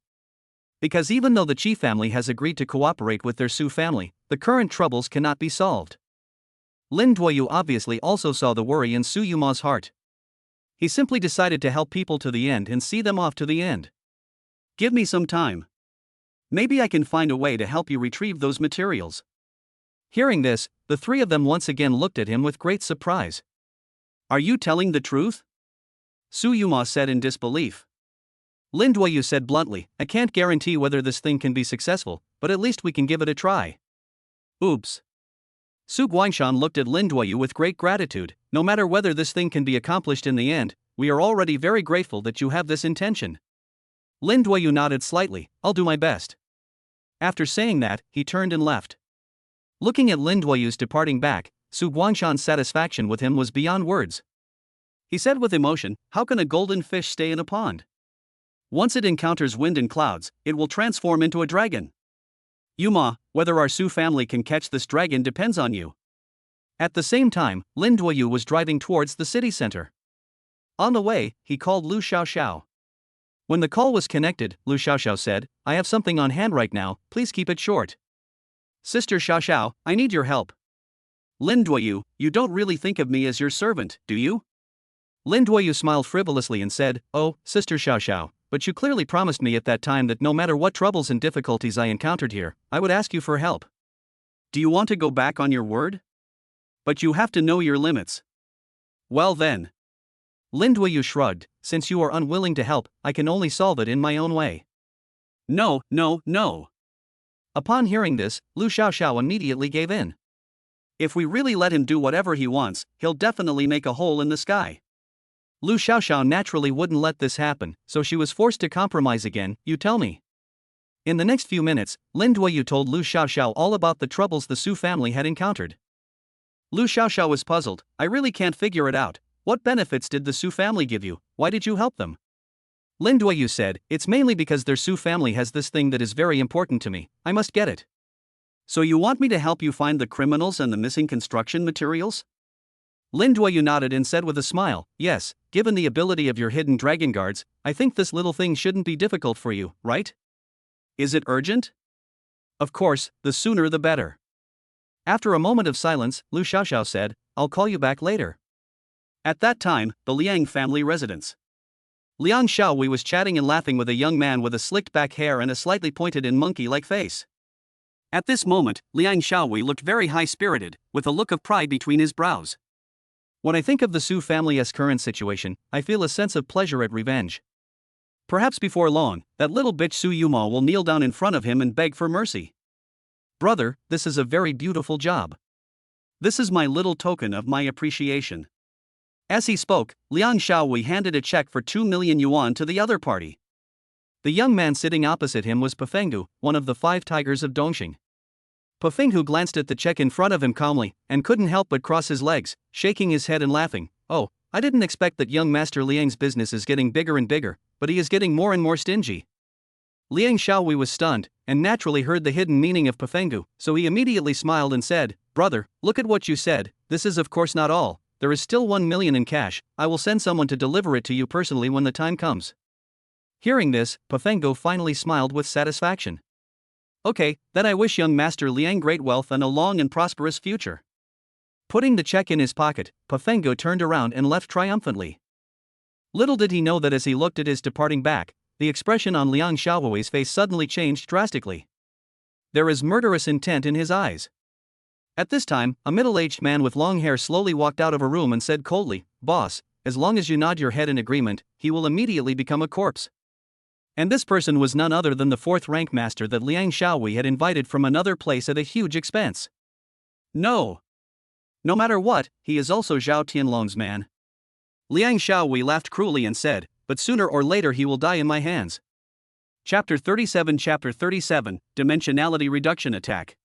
Because even though the Qi family has agreed to cooperate with their Su family, the current troubles cannot be solved. Lin Duoyu obviously also saw the worry in Su Yuma's heart. He simply decided to help people to the end and see them off to the end. Give me some time. Maybe I can find a way to help you retrieve those materials. Hearing this, the three of them once again looked at him with great surprise. Are you telling the truth? Su Yuma said in disbelief. Lin Duoyu said bluntly, I can't guarantee whether this thing can be successful, but at least we can give it a try. Oops. Su Guangshan looked at Lin Duoyu with great gratitude. No matter whether this thing can be accomplished in the end, we are already very grateful that you have this intention. Lin Duoyu nodded slightly, I'll do my best. After saying that, he turned and left. Looking at Lin Duoyu's departing back, Su Guangshan's satisfaction with him was beyond words. He said with emotion, how can a golden fish stay in a pond? Once it encounters wind and clouds, it will transform into a dragon. Yuma, whether our Su family can catch this dragon depends on you. At the same time, Lin Duoyu was driving towards the city center. On the way, he called Lu Xiaoxiao. When the call was connected, Lu Xiaoxiao said, I have something on hand right now, please keep it short. Sister Xiaoxiao, I need your help. Lin Duoyu, you don't really think of me as your servant, do you? Lin Duoyu smiled frivolously and said, oh, Sister Xiaoxiao, but you clearly promised me at that time that no matter what troubles and difficulties I encountered here, I would ask you for help. Do you want to go back on your word? But you have to know your limits. Well then. Lin Duoyu shrugged, since you are unwilling to help, I can only solve it in my own way. No, no, no. Upon hearing this, Lu Xiaoxiao immediately gave in. If we really let him do whatever he wants, he'll definitely make a hole in the sky. Lu Xiaoxiao naturally wouldn't let this happen, so she was forced to compromise again. You tell me. In the next few minutes, Lin Duoyu told Lu Xiaoxiao all about the troubles the Su family had encountered. Lu Xiaoxiao was puzzled. I really can't figure it out. What benefits did the Su family give you? Why did you help them? Lin Duoyu said, it's mainly because their Su family has this thing that is very important to me. I must get it. So you want me to help you find the criminals and the missing construction materials? Lin Duoyu nodded and said with a smile, yes, given the ability of your hidden dragon guards, I think this little thing shouldn't be difficult for you, right? Is it urgent? Of course, the sooner the better. After a moment of silence, Lu Xiaoxiao said, I'll call you back later. At that time, the Liang family residence. Liang Xiaowei was chatting and laughing with a young man with a slicked back hair and a slightly pointed and monkey-like face. At this moment, Liang Xiaowei looked very high-spirited, with a look of pride between his brows. When I think of the Su family's current situation, I feel a sense of pleasure at revenge. Perhaps before long, that little bitch Su Yumao will kneel down in front of him and beg for mercy. Brother, this is a very beautiful job. This is my little token of my appreciation. As he spoke, Liang Xiaowei handed a check for 2 million yuan to the other party. The young man sitting opposite him was Pafenghu, one of the 5 tigers of Dongxing. Pafenghu glanced at the check in front of him calmly, and couldn't help but cross his legs, shaking his head and laughing. Oh, I didn't expect that young Master Liang's business is getting bigger and bigger, but he is getting more and more stingy. Liang Xiaowei was stunned, and naturally heard the hidden meaning of Pafenghu, so he immediately smiled and said, Brother, look at what you said, this is of course not all. There is still 1 million in cash. I will send someone to deliver it to you personally when the time comes. Hearing this, Pafenghu finally smiled with satisfaction. Okay, then I wish young Master Liang great wealth and a long and prosperous future. Putting the check in his pocket, Pafenghu turned around and left triumphantly. Little did he know that as he looked at his departing back, the expression on Liang Xiaowei's face suddenly changed drastically. There is murderous intent in his eyes. At this time, a middle-aged man with long hair slowly walked out of a room and said coldly, Boss, as long as you nod your head in agreement, he will immediately become a corpse. And this person was none other than the 4th rank master that Liang Xiaowei had invited from another place at a huge expense. No. No matter what, he is also Zhao Tianlong's man. Liang Xiaowei laughed cruelly and said, but sooner or later he will die in my hands. Chapter 37 Dimensionality Reduction Attack.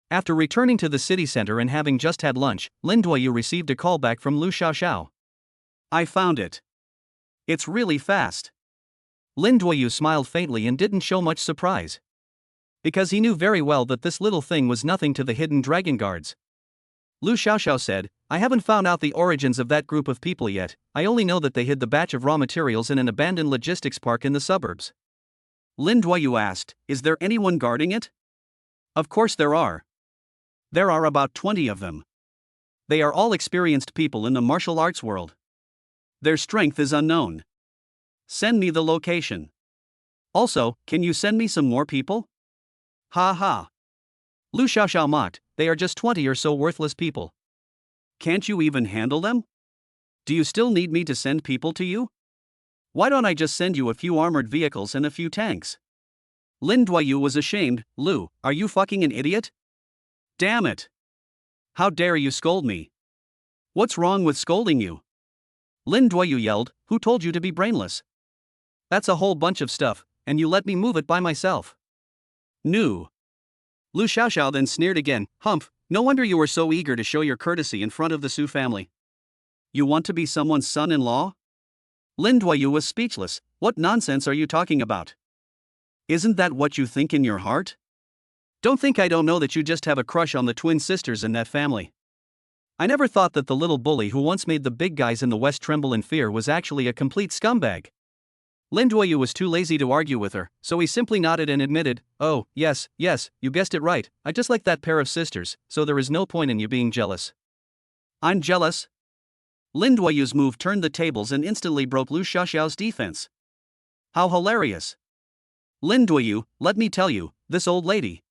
After returning to the city center and having just had lunch, Lin Duoyu received a call back from Lu Xiaoxiao. I found it. It's really fast. Lin Duoyu smiled faintly and didn't show much surprise. Because he knew very well that this little thing was nothing to the hidden dragon guards. Lu Xiaoxiao said, I haven't found out the origins of that group of people yet, I only know that they hid the batch of raw materials in an abandoned logistics park in the suburbs. Lin Duoyu asked, is there anyone guarding it? Of course there are. There are about 20 of them. They are all experienced people in the martial arts world. Their strength is unknown. Send me the location. Also, can you send me some more people? Ha ha. Lu Xiaoxiao mocked, they are just 20 or so worthless people. Can't you even handle them? Do you still need me to send people to you? Why don't I just send you a few armored vehicles and a few tanks? Lin Duoyu was ashamed. Lu, are you fucking an idiot? Damn it! How dare you scold me? What's wrong with scolding you? Lin Duoyu yelled, who told you to be brainless? That's a whole bunch of stuff, and you let me move it by myself. No. Lu Xiaoxiao then sneered again, humph, no wonder you were so eager to show your courtesy in front of the Su family. You want to be someone's son-in-law? Lin Duoyu was speechless. What nonsense are you talking about? Isn't that what you think in your heart? Don't think I don't know that you just have a crush on the twin sisters in that family. I never thought that the little bully who once made the big guys in the West tremble in fear was actually a complete scumbag. Lin Duoyu was too lazy to argue with her, so he simply nodded and admitted, oh, yes, you guessed it right, I just like that pair of sisters, so there is no point in you being jealous. I'm jealous? Lin Duoyu's move turned the tables and instantly broke Lu Xiaoxiao's defense. How hilarious. Lin Duoyu, let me tell you, this old lady.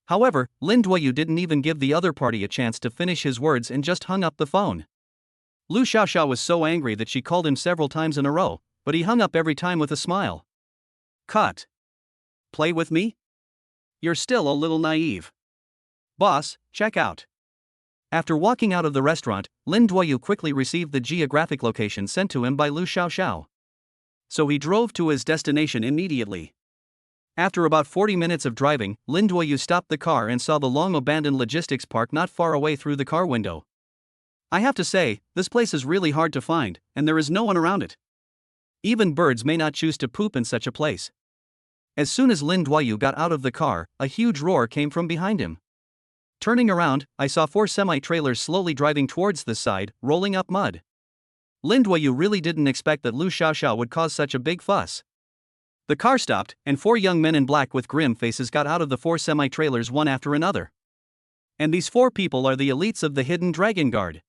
However, Lin Duoyu didn't even give the other party a chance to finish his words and just hung up the phone. Lu Xiaoxiao was so angry that she called him several times in a row, but he hung up every time with a smile. Cut. Play with me? You're still a little naive. Boss, check out. After walking out of the restaurant, Lin Duoyu quickly received the geographic location sent to him by Lu Xiaoxiao. So he drove to his destination immediately. After about 40 minutes of driving, Lin Duoyu stopped the car and saw the long-abandoned logistics park not far away through the car window. I have to say, this place is really hard to find, and there is no one around it. Even birds may not choose to poop in such a place. As soon as Lin Duoyu got out of the car, a huge roar came from behind him. Turning around, I saw 4 semi-trailers slowly driving towards the side, rolling up mud. Lin Duoyu really didn't expect that Lu Xiaoxiao would cause such a big fuss. The car stopped, and 4 young men in black with grim faces got out of the 4 semi-trailers one after another. And these 4 people are the elites of the Hidden Dragon Guard.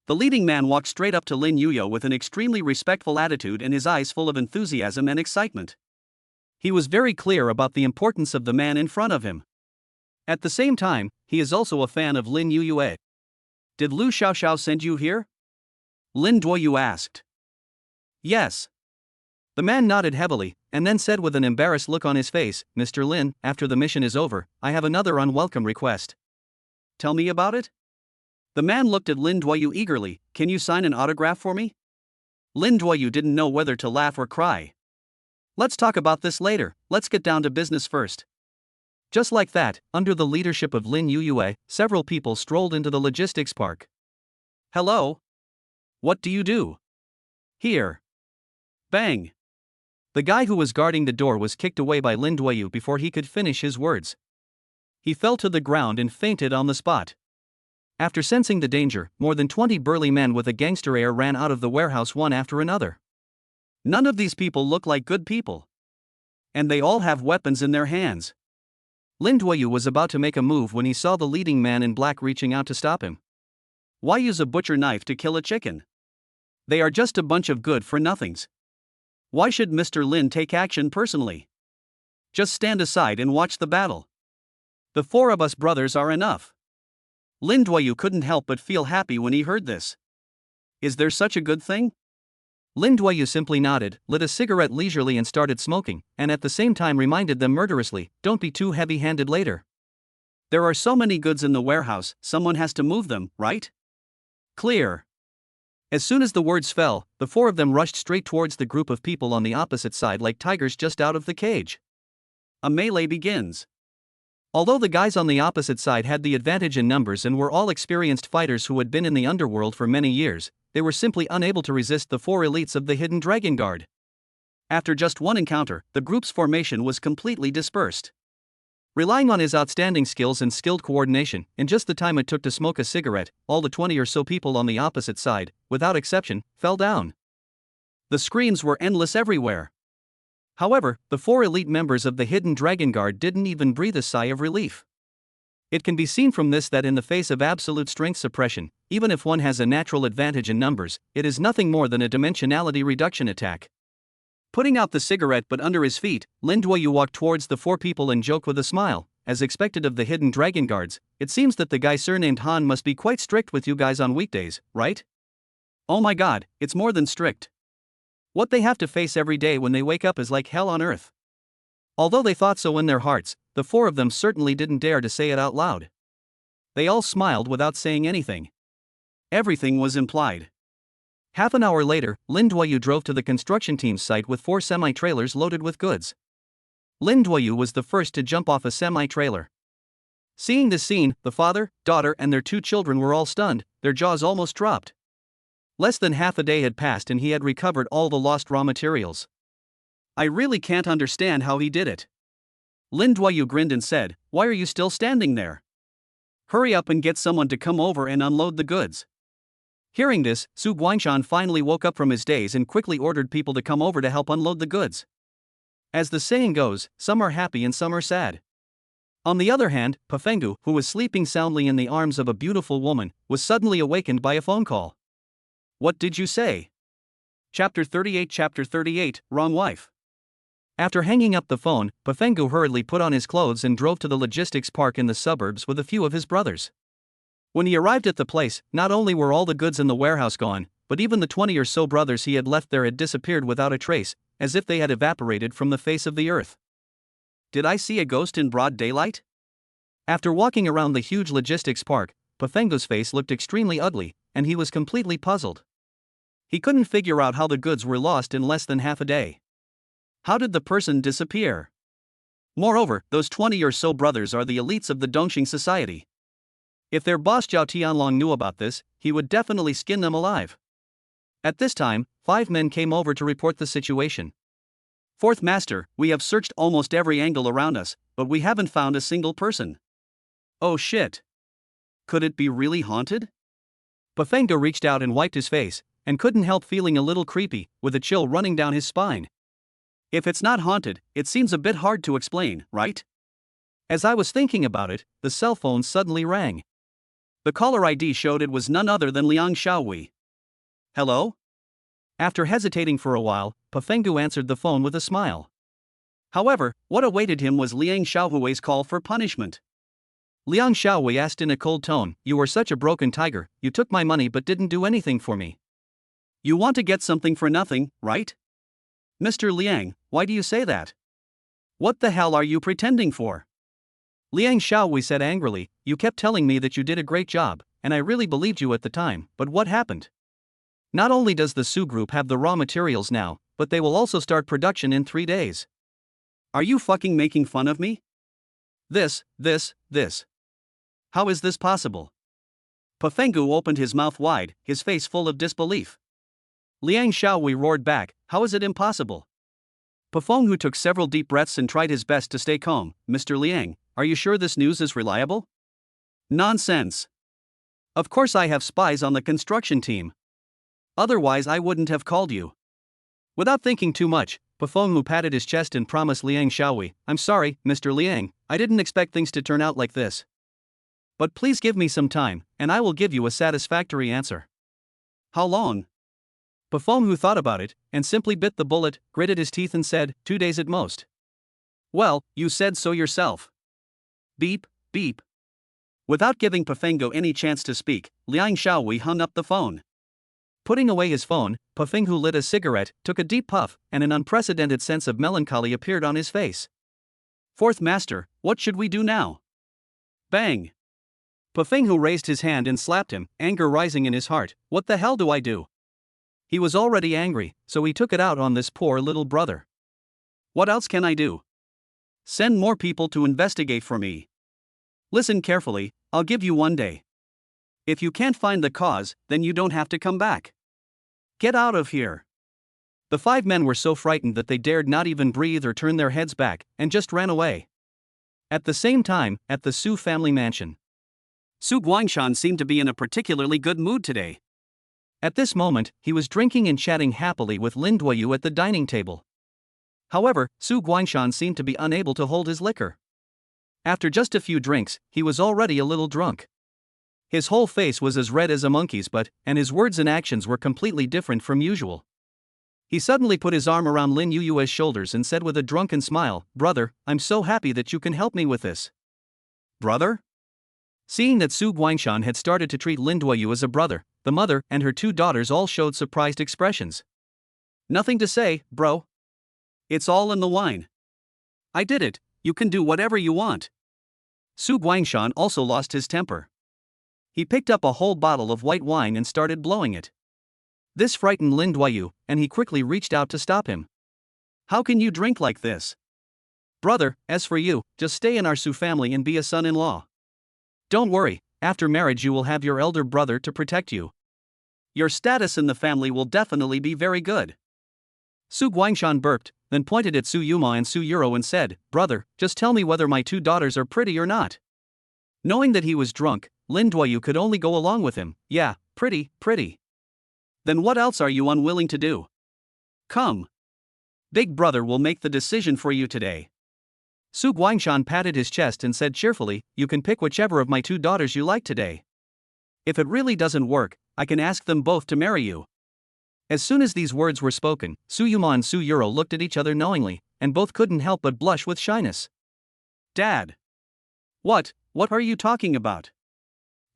The leading man walked straight up to Lin Yuyo with an extremely respectful attitude and his eyes full of enthusiasm and excitement. He was very clear about the importance of the man in front of him. At the same time, he is also a fan of Lin Yuyue. Did Lu Xiaoxiao send you here? Lin Duoyu asked. Yes. The man nodded heavily, and then said with an embarrassed look on his face, Mr. Lin, after the mission is over, I have another unwelcome request. Tell me about it? The man looked at Lin Duoyu eagerly. Can you sign an autograph for me? Lin Duoyu didn't know whether to laugh or cry. Let's talk about this later, let's get down to business first. Just like that, under the leadership of Lin Yuyue, several people strolled into the logistics park. Hello? What do you do? Here. Bang. The guy who was guarding the door was kicked away by Lin Duoyu before he could finish his words. He fell to the ground and fainted on the spot. After sensing the danger, more than 20 burly men with a gangster air ran out of the warehouse one after another. None of these people look like good people. And they all have weapons in their hands. Lin Duoyu was about to make a move when he saw the leading man in black reaching out to stop him. Why use a butcher knife to kill a chicken? They are just a bunch of good-for-nothings. Why should Mr. Lin take action personally? Just stand aside and watch the battle. The 4 of us brothers are enough. Lin Duoyu couldn't help but feel happy when he heard this. Is there such a good thing? Lin Duoyu simply nodded, lit a cigarette leisurely and started smoking, and at the same time reminded them murderously, don't be too heavy-handed later. There are so many goods in the warehouse, someone has to move them, right? Clear. As soon as the words fell, the 4 of them rushed straight towards the group of people on the opposite side like tigers just out of the cage. A melee begins. Although the guys on the opposite side had the advantage in numbers and were all experienced fighters who had been in the underworld for many years, they were simply unable to resist the 4 elites of the Hidden Dragon Guard. After just one encounter, the group's formation was completely dispersed. Relying on his outstanding skills and skilled coordination, in just the time it took to smoke a cigarette, all the 20 or so people on the opposite side, without exception, fell down. The screams were endless everywhere. However, the 4 elite members of the Hidden Dragon Guard didn't even breathe a sigh of relief. It can be seen from this that in the face of absolute strength suppression, even if one has a natural advantage in numbers, it is nothing more than a dimensionality reduction attack. Putting out the cigarette but under his feet, Lin Duoyu walked towards the 4 people and joked with a smile. As expected of the Hidden Dragon Guards, it seems that the guy surnamed Han must be quite strict with you guys on weekdays, right? Oh my god, it's more than strict. What they have to face every day when they wake up is like hell on earth. Although they thought so in their hearts, the 4 of them certainly didn't dare to say it out loud. They all smiled without saying anything. Everything was implied. Half an hour later, Lin Duoyu drove to the construction team's site with 4 semi-trailers loaded with goods. Lin Duoyu was the first to jump off a semi-trailer. Seeing this scene, the father, daughter and their 2 children were all stunned, their jaws almost dropped. Less than half a day had passed and he had recovered all the lost raw materials. I really can't understand how he did it. Lin Duoyu grinned and said, why are you still standing there? Hurry up and get someone to come over and unload the goods. Hearing this, Su Guangshan finally woke up from his daze and quickly ordered people to come over to help unload the goods. As the saying goes, some are happy and some are sad. On the other hand, Pafengu, who was sleeping soundly in the arms of a beautiful woman, was suddenly awakened by a phone call. What did you say? Chapter 38, Wrong Wife. After hanging up the phone, Pafengu hurriedly put on his clothes and drove to the logistics park in the suburbs with a few of his brothers. When he arrived at the place, not only were all the goods in the warehouse gone, but even the 20 or so brothers he had left there had disappeared without a trace, as if they had evaporated from the face of the earth. Did I see a ghost in broad daylight? After walking around the huge logistics park, Pafengo's face looked extremely ugly, and he was completely puzzled. He couldn't figure out how the goods were lost in less than half a day. How did the person disappear? Moreover, those 20 or so brothers are the elites of the Dongxing society. If their boss Zhao Tianlong knew about this, he would definitely skin them alive. At this time, 5 men came over to report the situation. Fourth Master, we have searched almost every angle around us, but we haven't found a single person. Oh shit. Could it be really haunted? Pafengo reached out and wiped his face, and couldn't help feeling a little creepy, with a chill running down his spine. If it's not haunted, it seems a bit hard to explain, right? As I was thinking about it, the cell phone suddenly rang. The caller ID showed it was none other than Liang Xiaowei. Hello? After hesitating for a while, Pafengu answered the phone with a smile. However, what awaited him was Liang Xiaowei's call for punishment. Liang Xiaowei asked in a cold tone, "You are such a broken tiger, you took my money but didn't do anything for me. You want to get something for nothing, right? Mr. Liang, why do you say that? What the hell are you pretending for?" Liang Xiaowei said angrily, "You kept telling me that you did a great job, and I really believed you at the time, but what happened? Not only does the Su Group have the raw materials now, but they will also start production in 3 days. Are you fucking making fun of me? This. How is this possible?" Pafengu opened his mouth wide, his face full of disbelief. Liang Xiaowei roared back, "How is it impossible?" Pafengu took several deep breaths and tried his best to stay calm. "Mr. Liang, are you sure this news is reliable?" "Nonsense. Of course I have spies on the construction team. Otherwise I wouldn't have called you." Without thinking too much, Pafengu patted his chest and promised Liang Xiaowei, "I'm sorry, Mr. Liang, I didn't expect things to turn out like this. But please give me some time, and I will give you a satisfactory answer." "How long?" Pafengu thought about it, and simply bit the bullet, gritted his teeth and said, 2 days at most." "Well, you said so yourself." Beep, beep. Without giving Pafengu any chance to speak, Liang Xiaowei hung up the phone. Putting away his phone, Pafengu lit a cigarette, took a deep puff, and an unprecedented sense of melancholy appeared on his face. "Fourth Master, what should we do now?" Bang! Pafengu raised his hand and slapped him, anger rising in his heart. "What the hell do I do?" He was already angry, so he took it out on this poor little brother. "What else can I do?" "Send more people to investigate for me. Listen carefully, I'll give you 1 day. If you can't find the cause, then you don't have to come back. Get out of here." The 5 men were so frightened that they dared not even breathe or turn their heads back, and just ran away. At the same time, at the Su family mansion, Su Guangshan seemed to be in a particularly good mood today. At this moment, he was drinking and chatting happily with Lin Duoyu at the dining table. However, Su Guangshan seemed to be unable to hold his liquor. After just a few drinks, he was already a little drunk. His whole face was as red as a monkey's butt, and his words and actions were completely different from usual. He suddenly put his arm around Lin Yu's shoulders and said with a drunken smile, "Brother, I'm so happy that you can help me with this." "Brother?" Seeing that Su Guangshan had started to treat Lin Duoyu as a brother, the mother and her 2 daughters all showed surprised expressions. "Nothing to say, bro. It's all in the wine. I did it, you can do whatever you want." Su Guangshan also lost his temper. He picked up a whole bottle of white wine and started blowing it. This frightened Lin Duoyu, and he quickly reached out to stop him. "How can you drink like this? Brother, as for you, just stay in our Su family and be a son-in-law. Don't worry, after marriage you will have your elder brother to protect you. Your status in the family will definitely be very good." Su Guangshan burped, then pointed at Su Yuma and Su Yuro and said, "Brother, just tell me whether my 2 daughters are pretty or not." Knowing that he was drunk, Lin Duoyu could only go along with him. "Yeah, pretty. Then what else are you unwilling to do? Come. Big brother will make the decision for you today." Su Guangshan patted his chest and said cheerfully, "You can pick whichever of my 2 daughters you like today. If it really doesn't work, I can ask them both to marry you." As soon as these words were spoken, Su Yuma and Su Yuro looked at each other knowingly, and both couldn't help but blush with shyness. "Dad. What are you talking about?"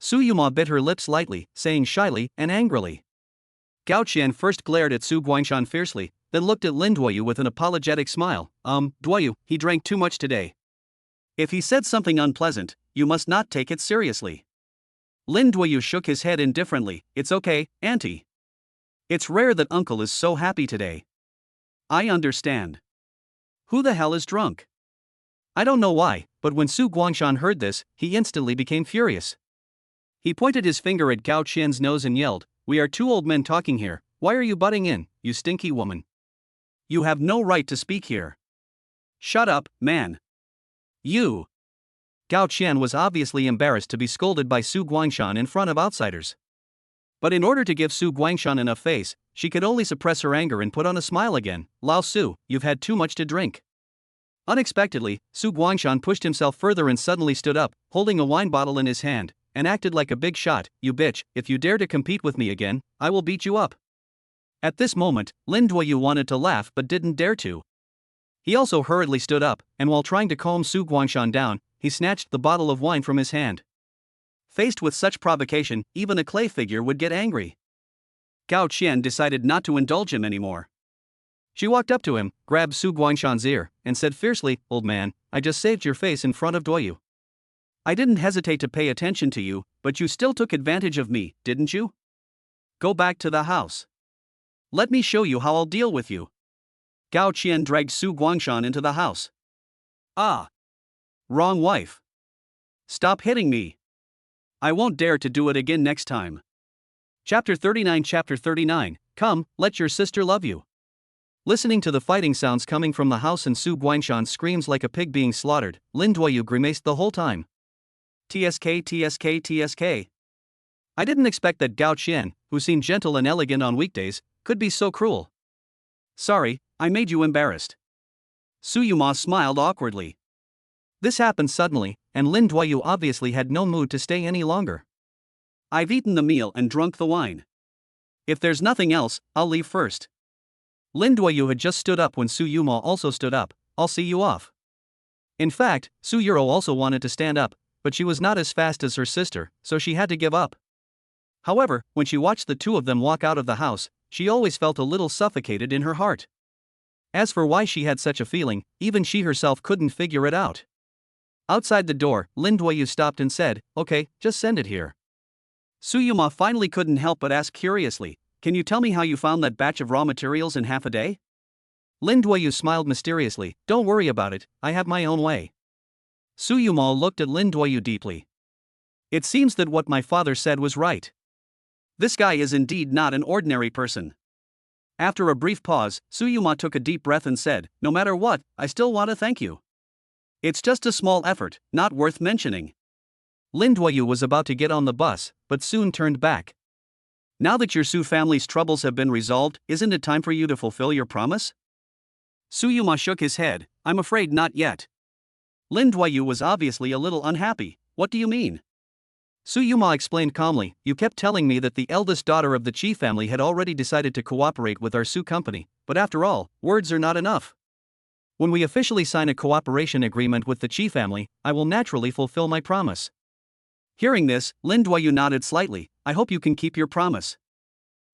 Su Yuma bit her lips lightly, saying shyly and angrily. Gao Qian first glared at Su Guangshan fiercely, then looked at Lin Duoyu with an apologetic smile. Duoyu, he drank too much today. If he said something unpleasant, you must not take it seriously. Lin Duoyu shook his head indifferently. It's okay, auntie. It's rare that uncle is so happy today. I understand. Who the hell is drunk? I don't know why, but when Su Guangshan heard this, he instantly became furious. He pointed his finger at Gao Qian's nose and yelled, "We are two old men talking here. Why are you butting in, you stinky woman? You have no right to speak here. Shut up, man. You." Gao Qian was obviously embarrassed to be scolded by Su Guangshan in front of outsiders. But in order to give Su Guangshan enough face, she could only suppress her anger and put on a smile again. "Lao Su, you've had too much to drink." Unexpectedly, Su Guangshan pushed himself further and suddenly stood up, holding a wine bottle in his hand, and acted like a big shot. "You bitch, if you dare to compete with me again, I will beat you up." At this moment, Lin Duoyu wanted to laugh but didn't dare to. He also hurriedly stood up, and while trying to calm Su Guangshan down, he snatched the bottle of wine from his hand. Faced with such provocation, even a clay figure would get angry. Gao Qian decided not to indulge him anymore. She walked up to him, grabbed Su Guangshan's ear, and said fiercely, "Old man, I just saved your face in front of Duoyu. I didn't hesitate to pay attention to you, but you still took advantage of me, didn't you? Go back to the house. Let me show you how I'll deal with you." Gao Qian dragged Su Guangshan into the house. "Ah. Wrong wife. Stop hitting me. I won't dare to do it again next time." Chapter 39. Come, let your sister love you. Listening to the fighting sounds coming from the house and Su Guangshan's screams like a pig being slaughtered, Lin Duoyu grimaced the whole time. TSK. I didn't expect that Gao Qian, who seemed gentle and elegant on weekdays, could be so cruel. Sorry, I made you embarrassed. Su Yuma smiled awkwardly. This happened suddenly, and Lin Duoyu obviously had no mood to stay any longer. I've eaten the meal and drunk the wine. If there's nothing else, I'll leave first. Lin Duoyu had just stood up when Su Yuma also stood up. I'll see you off. In fact, Su Yuro also wanted to stand up, but she was not as fast as her sister, so she had to give up. However, when she watched the two of them walk out of the house, she always felt a little suffocated in her heart. As for why she had such a feeling, even she herself couldn't figure it out. Outside the door, Lin Duoyu stopped and said, "Okay, just send it here." Su Yuma finally couldn't help but ask curiously, "Can you tell me how you found that batch of raw materials in half a day?" Lin Duoyu smiled mysteriously. "Don't worry about it, I have my own way." Su Yuma looked at Lin Duoyu deeply. It seems that what my father said was right. This guy is indeed not an ordinary person. After a brief pause, Su Yuma took a deep breath and said, "No matter what, I still want to thank you. It's just a small effort, not worth mentioning." Lin Duoyu was about to get on the bus, but soon turned back. "Now that your Su family's troubles have been resolved, isn't it time for you to fulfill your promise?" Su Yuma shook his head. "I'm afraid not yet." Lin Duoyu was obviously a little unhappy. "What do you mean?" Su Yuma explained calmly, "You kept telling me that the eldest daughter of the Qi family had already decided to cooperate with our Su company, but after all, words are not enough. When we officially sign a cooperation agreement with the Qi family, I will naturally fulfill my promise." Hearing this, Lin Duoyu nodded slightly. "I hope you can keep your promise."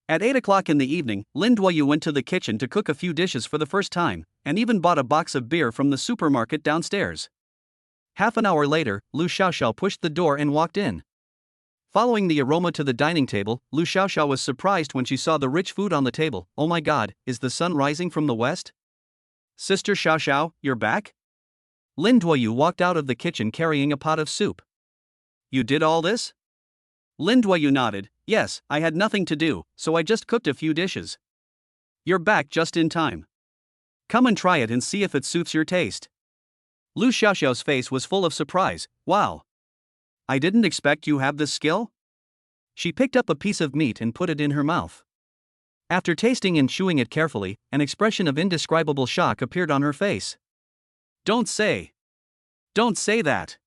At 8 o'clock in the evening, Lin Duoyu went to the kitchen to cook a few dishes for the first time, and even bought a box of beer from the supermarket downstairs. Half an hour later, Lu Xiaoxiao pushed the door and walked in. Following the aroma to the dining table, Lu Xiaoxiao was surprised when she saw the rich food on the table. "Oh my god, is the sun rising from the west? Sister Xiaoxiao, you're back?" Lin Duoyu walked out of the kitchen carrying a pot of soup. "You did all this?" Lin Duoyu nodded. "Yes, I had nothing to do, so I just cooked a few dishes." "You're back just in time. Come and try it and see if it suits your taste." Lu Xiaoxiao's face was full of surprise. "Wow. I didn't expect you have this skill." She picked up a piece of meat and put it in her mouth. After tasting and chewing it carefully, an expression of indescribable shock appeared on her face. Don't say that.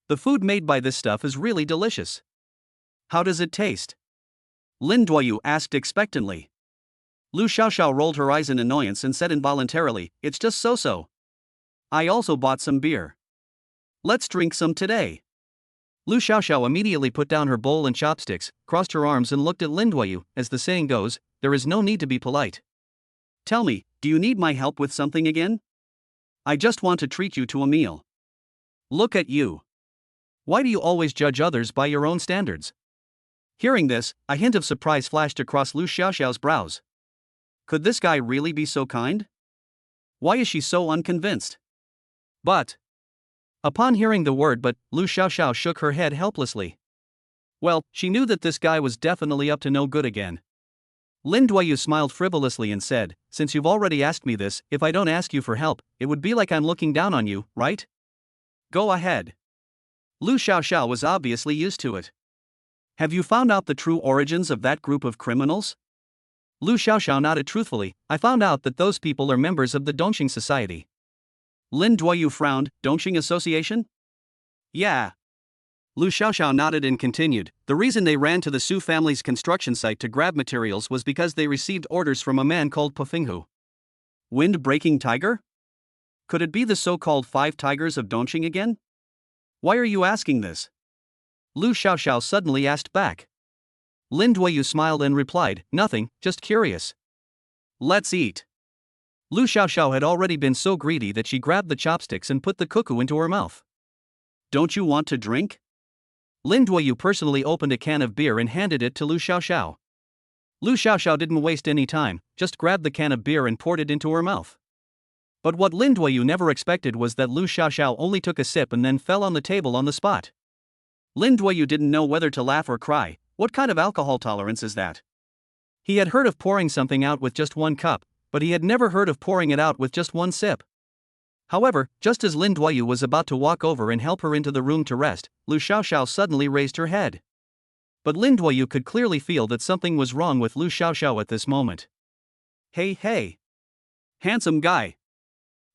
The food made by this stuff is really delicious. How does it taste?" Lin Duoyu asked expectantly. Lu Xiaoxiao rolled her eyes in annoyance and said involuntarily, "It's just so-so. I also bought some beer. Let's drink some today." Lu Xiaoxiao immediately put down her bowl and chopsticks, crossed her arms and looked at Lin Duoyu. As the saying goes, there is no need to be polite. Tell me, do you need my help with something again? I just want to treat you to a meal. Look at you. Why do you always judge others by your own standards? Hearing this, a hint of surprise flashed across Lu Xiaoxiao's brows. Could this guy really be so kind? Why is she so unconvinced? But upon hearing the word but, Lu Xiaoxiao shook her head helplessly. Well, she knew that this guy was definitely up to no good again. Lin Duoyu smiled frivolously and said, since you've already asked me this, if I don't ask you for help, it would be like I'm looking down on you, right? Go ahead. Lu Xiaoxiao was obviously used to it. Have you found out the true origins of that group of criminals? Lu Xiaoxiao nodded truthfully. I found out that those people are members of the Dongxing Society. Lin Duoyu frowned. Dongxing Association? Yeah. Lu Xiaoxiao nodded and continued. The reason they ran to the Su family's construction site to grab materials was because they received orders from a man called Pafenghu. Wind-breaking tiger? Could it be the so-called 5 tigers of Dongxing again? Why are you asking this? Lu Xiaoxiao suddenly asked back. Lin Duoyu smiled and replied, nothing, just curious. Let's eat. Lu Xiaoxiao had already been so greedy that she grabbed the chopsticks and put the cuckoo into her mouth. Don't you want to drink? Lin Duoyu personally opened a can of beer and handed it to Lu Xiaoxiao. Lu Xiaoxiao didn't waste any time, just grabbed the can of beer and poured it into her mouth. But what Lin Duoyu never expected was that Lu Xiaoxiao only took a sip and then fell on the table on the spot. Lin Duoyu didn't know whether to laugh or cry. What kind of alcohol tolerance is that? He had heard of pouring something out with just 1 cup, but he had never heard of pouring it out with just 1 sip. However, just as Lin Duoyu was about to walk over and help her into the room to rest, Lu Xiaoxiao suddenly raised her head. But Lin Duoyu could clearly feel that something was wrong with Lu Xiaoxiao at this moment. Hey. Handsome guy.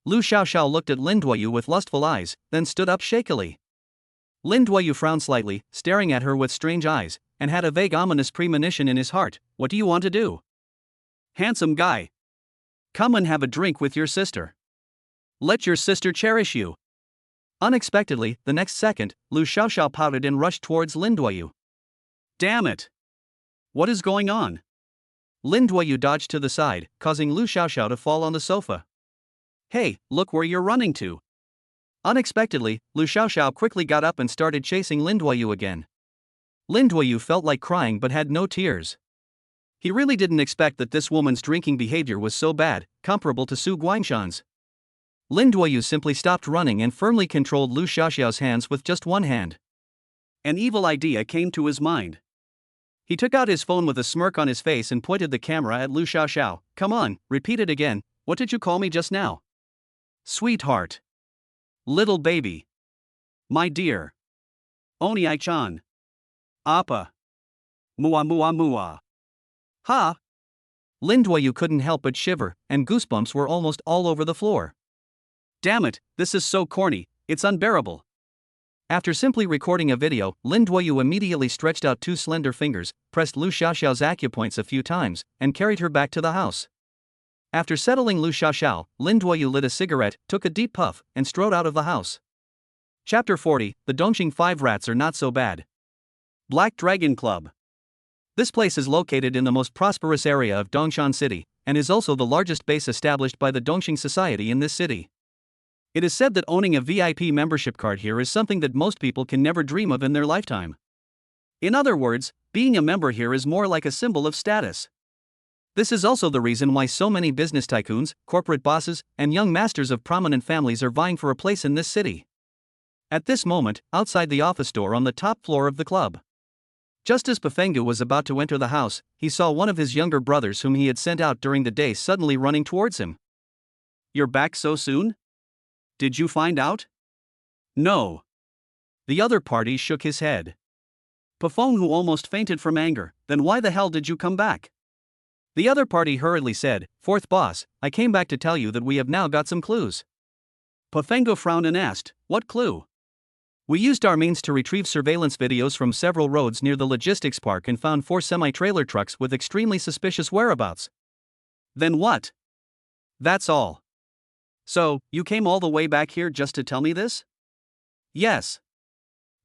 Lu Xiaoxiao looked at Lin Duoyu with lustful eyes, then stood up shakily. Lin Duoyu frowned slightly, staring at her with strange eyes, and had a vague ominous premonition in his heart. What do you want to do? Handsome guy. Come and have a drink with your sister. Let your sister cherish you. Unexpectedly, the next second, Lu Xiaoxiao pouted and rushed towards Lin Duoyu. Damn it! What is going on? Lin Duoyu dodged to the side, causing Lu Xiaoxiao to fall on the sofa. Hey, look where you're running to. Unexpectedly, Lu Xiaoxiao quickly got up and started chasing Lin Duoyu again. Lin Duoyu felt like crying but had no tears. He really didn't expect that this woman's drinking behavior was so bad, comparable to Su Guangshan's. Lin Duoyu simply stopped running and firmly controlled Lu Xiaoxiao's hands with just 1 hand. An evil idea came to his mind. He took out his phone with a smirk on his face and pointed the camera at Lu Xiaoxiao. Come on, repeat it again. What did you call me just now? Sweetheart. Little baby. My dear. Oni-ai-chan. Appa. Mua. Ha! Lin Duoyu couldn't help but shiver, and goosebumps were almost all over the floor. Damn it, this is so corny, it's unbearable. After simply recording a video, Lin Duoyu immediately stretched out 2 slender fingers, pressed Lu Xiaoxiao's acupoints a few times, and carried her back to the house. After settling Lu Xiaoxiao, Lin Duoyu lit a cigarette, took a deep puff, and strode out of the house. Chapter 40, The Dongxing 5 Rats Are Not So Bad. Black Dragon Club. This place is located in the most prosperous area of Dongshan City, and is also the largest base established by the Dongxing Society in this city. It is said that owning a VIP membership card here is something that most people can never dream of in their lifetime. In other words, being a member here is more like a symbol of status. This is also the reason why so many business tycoons, corporate bosses, and young masters of prominent families are vying for a place in this city. At this moment, outside the office door on the top floor of the club. Just as Pafenghu was about to enter the house, he saw one of his younger brothers whom he had sent out during the day suddenly running towards him. You're back so soon? Did you find out? No. The other party shook his head. Pafenghu almost fainted from anger. Then why the hell did you come back? The other party hurriedly said, Fourth boss, I came back to tell you that we have now got some clues. Pafenghu frowned and asked, what clue? We used our means to retrieve surveillance videos from several roads near the logistics park and found 4 semi-trailer trucks with extremely suspicious whereabouts. Then what? That's all. So, you came all the way back here just to tell me this? Yes.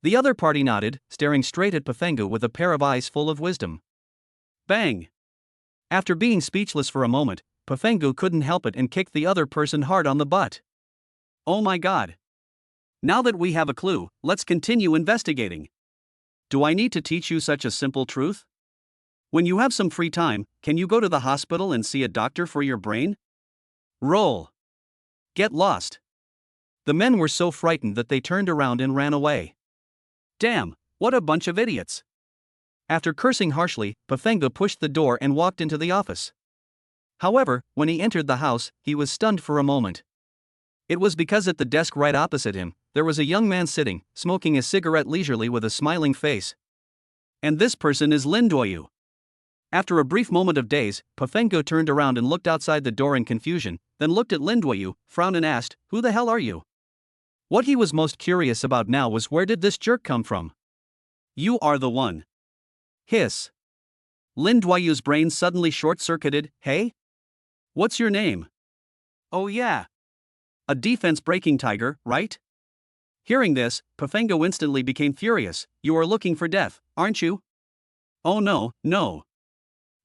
The other party nodded, staring straight at Pafenghu with a pair of eyes full of wisdom. Bang! After being speechless for a moment, Pafengu couldn't help it and kicked the other person hard on the butt. Oh my god. Now that we have a clue, let's continue investigating. Do I need to teach you such a simple truth? When you have some free time, can you go to the hospital and see a doctor for your brain? Roll. Get lost. The men were so frightened that they turned around and ran away. Damn, what a bunch of idiots. After cursing harshly, Pafengu pushed the door and walked into the office. However, when he entered the house, he was stunned for a moment. It was because at the desk right opposite him, there was a young man sitting, smoking a cigarette leisurely with a smiling face. And this person is Lin Duoyu. After a brief moment of daze, Pafengu turned around and looked outside the door in confusion, then looked at Lin Duoyu, frowned and asked, "Who the hell are you?" What he was most curious about now was where did this jerk come from? You are the one. Hiss. Lin Duoyu's brain suddenly short-circuited. Hey? What's your name? Oh yeah. A defense-breaking tiger, right? Hearing this, Pafengu instantly became furious. You are looking for death, aren't you? Oh no, no.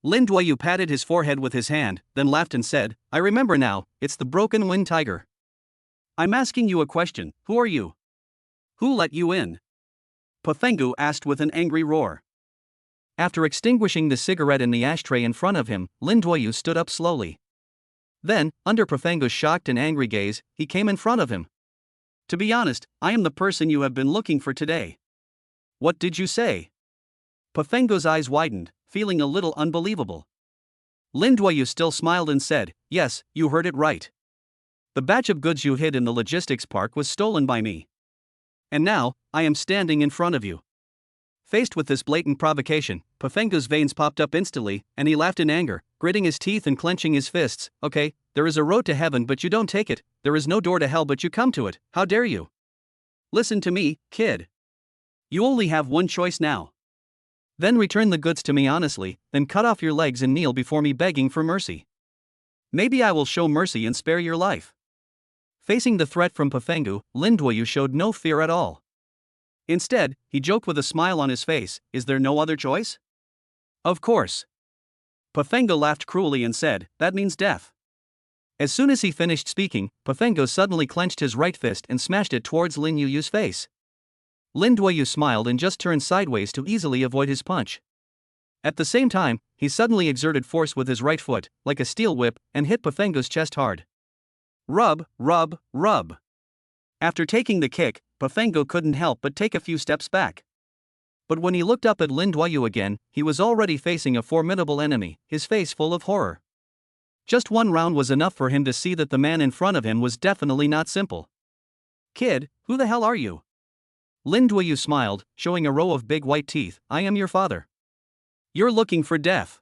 Lin Duoyu patted his forehead with his hand, then laughed and said, I remember now, it's the broken wing tiger. I'm asking you a question, who are you? Who let you in? Pafengu asked with an angry roar. After extinguishing the cigarette in the ashtray in front of him, Lin Duoyu stood up slowly. Then, under Pafengu's shocked and angry gaze, he came in front of him. To be honest, I am the person you have been looking for today. What did you say? Pafengu's eyes widened, feeling a little unbelievable. Lin Duoyu still smiled and said, Yes, you heard it right. The batch of goods you hid in the logistics park was stolen by me. And now, I am standing in front of you. Faced with this blatant provocation, Pafengu's veins popped up instantly, and he laughed in anger, gritting his teeth and clenching his fists. Okay, there is a road to heaven but you don't take it, there is no door to hell but you come to it, how dare you? Listen to me, kid. You only have one choice now. Then return the goods to me honestly, then cut off your legs and kneel before me begging for mercy. Maybe I will show mercy and spare your life. Facing the threat from Pafengu, Lin Duoyu showed no fear at all. Instead, he joked with a smile on his face, is there no other choice? Of course. Pafengu laughed cruelly and said, that means death. As soon as he finished speaking, Pafengu suddenly clenched his right fist and smashed it towards Lin Duoyu's face. Lin Duoyu smiled and just turned sideways to easily avoid his punch. At the same time, he suddenly exerted force with his right foot, like a steel whip, and hit Pafengu's chest hard. Rub, rub, rub. After taking the kick, Pafengu couldn't help but take a few steps back. But when he looked up at Lin Duoyu again, he was already facing a formidable enemy, his face full of horror. Just one round was enough for him to see that the man in front of him was definitely not simple. Kid, who the hell are you? Lin Duoyu smiled, showing a row of big white teeth. I am your father. You're looking for death.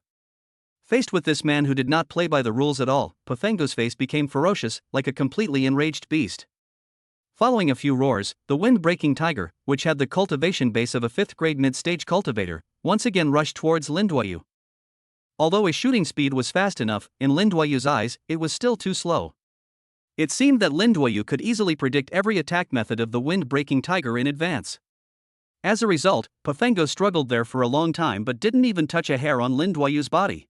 Faced with this man who did not play by the rules at all, Pafengu's face became ferocious, like a completely enraged beast. Following a few roars, the wind-breaking tiger, which had the cultivation base of a 5th-grade mid-stage cultivator, once again rushed towards Lin Duoyu. Although his shooting speed was fast enough, in Lin Duoyu's eyes, it was still too slow. It seemed that Lin Duoyu could easily predict every attack method of the wind-breaking tiger in advance. As a result, Pafengu struggled there for a long time but didn't even touch a hair on Lin Duoyu's body.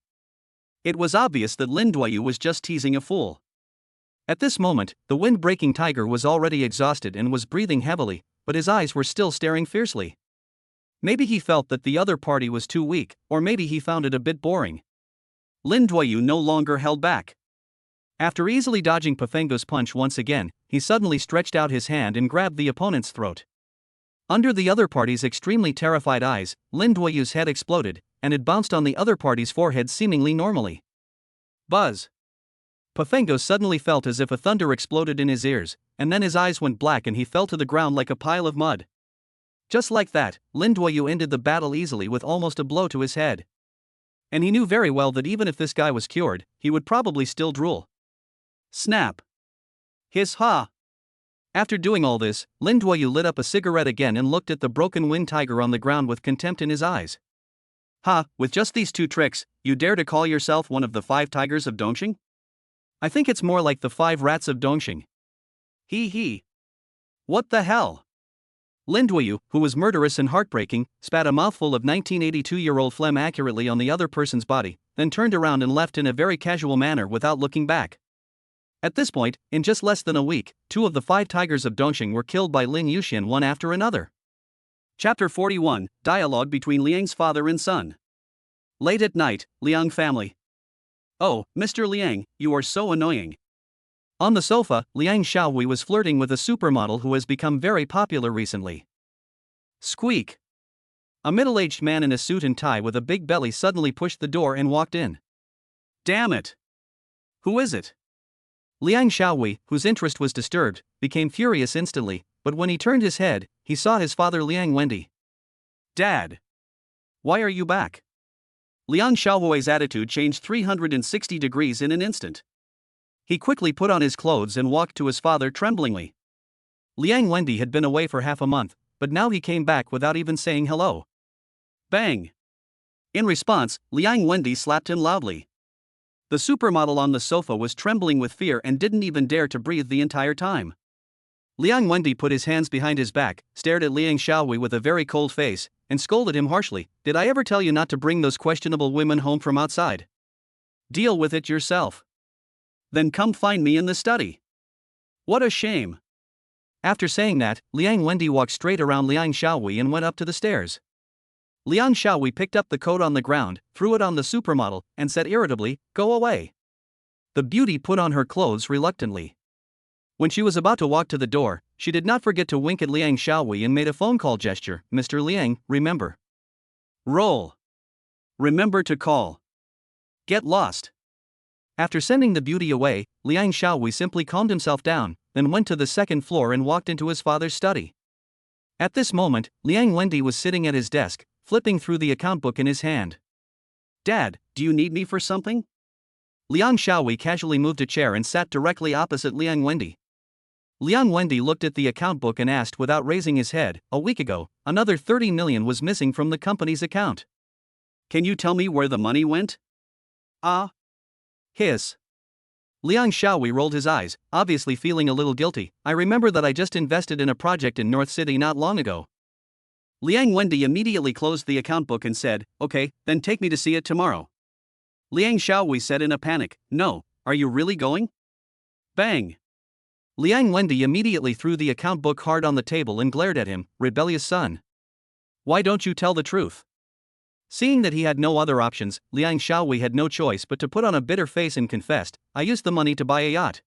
It was obvious that Lin Duoyu was just teasing a fool. At this moment, the wind-breaking tiger was already exhausted and was breathing heavily, but his eyes were still staring fiercely. Maybe he felt that the other party was too weak, or maybe he found it a bit boring. Lin Duoyu no longer held back. After easily dodging Pafengu's punch once again, he suddenly stretched out his hand and grabbed the opponent's throat. Under the other party's extremely terrified eyes, Lin Duoyu's head exploded, and it bounced on the other party's forehead seemingly normally. Buzz! Pafengu suddenly felt as if a thunder exploded in his ears, and then his eyes went black and he fell to the ground like a pile of mud. Just like that, Lin Duoyu ended the battle easily with almost a blow to his head. And he knew very well that even if this guy was cured, he would probably still drool. Snap! Hiss ha! After doing all this, Lin Duoyu lit up a cigarette again and looked at the broken winged tiger on the ground with contempt in his eyes. Ha, with just these 2 tricks, you dare to call yourself one of the 5 tigers of Dongxing? I think it's more like the 5 rats of Dongxing. Hee hee. What the hell? Lin Duoyu, who was murderous and heartbreaking, spat a mouthful of 1982-year-old phlegm accurately on the other person's body, then turned around and left in a very casual manner without looking back. At this point, in just less than a week, 2 of the 5 tigers of Dongxing were killed by Lin Yuxian one after another. Chapter 41, Dialogue between Liang's father and son. Late at night, Liang family. Oh, Mr. Liang, you are so annoying. On the sofa, Liang Xiaohui was flirting with a supermodel who has become very popular recently. Squeak. A middle-aged man in a suit and tie with a big belly suddenly pushed the door and walked in. Damn it! Who is it? Liang Xiaohui, whose interest was disturbed, became furious instantly, but when he turned his head, he saw his father Liang Wendy. Dad! Why are you back? Liang Xiaohui's attitude changed 360 degrees in an instant. He quickly put on his clothes and walked to his father tremblingly. Liang Wendy had been away for half a month, but now he came back without even saying hello. Bang! In response, Liang Wendy slapped him loudly. The supermodel on the sofa was trembling with fear and didn't even dare to breathe the entire time. Liang Wendy put his hands behind his back, stared at Liang Xiaohui with a very cold face, and scolded him harshly. Did I ever tell you not to bring those questionable women home from outside? Deal with it yourself. Then come find me in the study. What a shame. After saying that, Liang Wendy walked straight around Liang Xiaohui and went up to the stairs. Liang Xiaohui picked up the coat on the ground, threw it on the supermodel, and said irritably, "Go away." The beauty put on her clothes reluctantly. When she was about to walk to the door, she did not forget to wink at Liang Xiaohui and made a phone call gesture. Mr. Liang, remember. Roll. Remember to call. Get lost. After sending the beauty away, Liang Xiaohui simply calmed himself down, then went to the second floor and walked into his father's study. At this moment, Liang Wendy was sitting at his desk, flipping through the account book in his hand. Dad, do you need me for something? Liang Xiaohui casually moved a chair and sat directly opposite Liang Wendy. Liang Wendy looked at the account book and asked without raising his head, a week ago, another 30 million was missing from the company's account. Can you tell me where the money went? Hiss. Liang Xiaohui rolled his eyes, obviously feeling a little guilty. I remember that I just invested in a project in North City not long ago. Liang Wendy immediately closed the account book and said, okay, then take me to see it tomorrow. Liang Xiaohui said in a panic, no, are you really going? Bang. Liang Wendy immediately threw the account book hard on the table and glared at him, rebellious son. Why don't you tell the truth? Seeing that he had no other options, Liang Xiaohui had no choice but to put on a bitter face and confessed, I used the money to buy a yacht.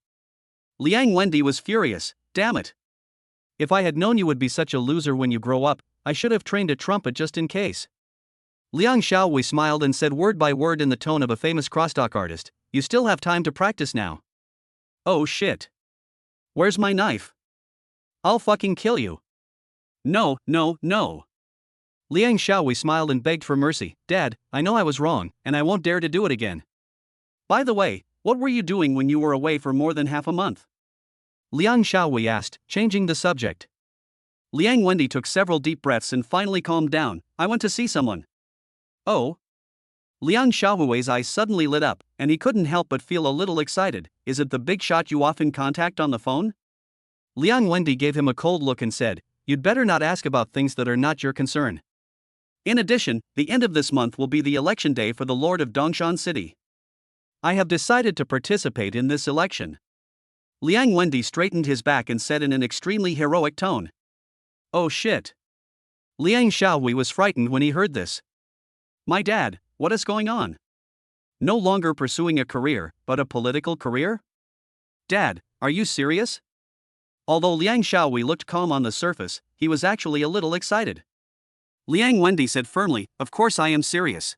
Liang Wendy was furious, damn it. If I had known you would be such a loser when you grow up, I should have trained a trumpet just in case. Liang Xiaohui smiled and said word by word in the tone of a famous crosstalk artist, you still have time to practice now. Oh shit. Where's my knife? I'll fucking kill you. No. Liang Xiaohui smiled and begged for mercy. Dad, I know I was wrong, and I won't dare to do it again. By the way, what were you doing when you were away for more than half a month? Liang Xiaohui asked, changing the subject. Liang Wendy took several deep breaths and finally calmed down. I went to see someone. Oh? Liang Xiaohui's eyes suddenly lit up, and he couldn't help but feel a little excited. Is it the big shot you often contact on the phone? Liang Wendy gave him a cold look and said, you'd better not ask about things that are not your concern. In addition, the end of this month will be the election day for the Lord of Dongshan City. I have decided to participate in this election. Liang Wendy straightened his back and said in an extremely heroic tone. Oh shit. Liang Xiaohui was frightened when he heard this. My dad, what is going on? No longer pursuing a career, but a political career? Dad, are you serious? Although Liang Xiaohui looked calm on the surface, he was actually a little excited. Liang Wendy said firmly, of course I am serious.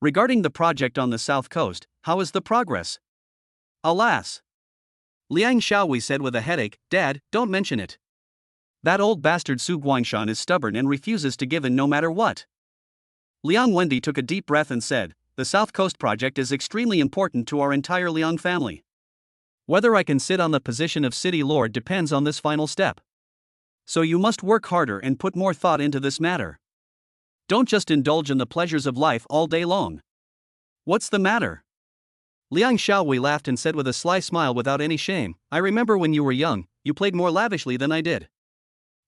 Regarding the project on the south coast, how is the progress? Alas. Liang Xiaohui said with a headache, Dad, don't mention it. That old bastard Su Guangshan is stubborn and refuses to give in no matter what. Liang Wendy took a deep breath and said, the South Coast project is extremely important to our entire Liang family. Whether I can sit on the position of city lord depends on this final step. So you must work harder and put more thought into this matter. Don't just indulge in the pleasures of life all day long. What's the matter? Liang Xiaohui laughed and said with a sly smile without any shame, I remember when you were young, you played more lavishly than I did.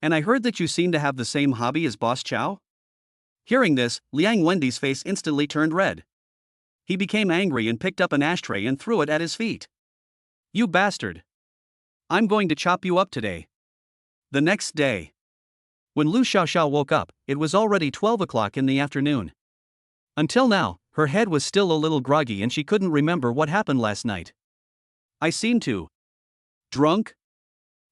And I heard that you seem to have the same hobby as Boss Chow? Hearing this, Liang Wendy's face instantly turned red. He became angry and picked up an ashtray and threw it at his feet. You bastard! I'm going to chop you up today. The next day. When Lu Xiaoxiao woke up, it was already 12 o'clock in the afternoon. Until now, her head was still a little groggy and she couldn't remember what happened last night. I seemed to. Drunk?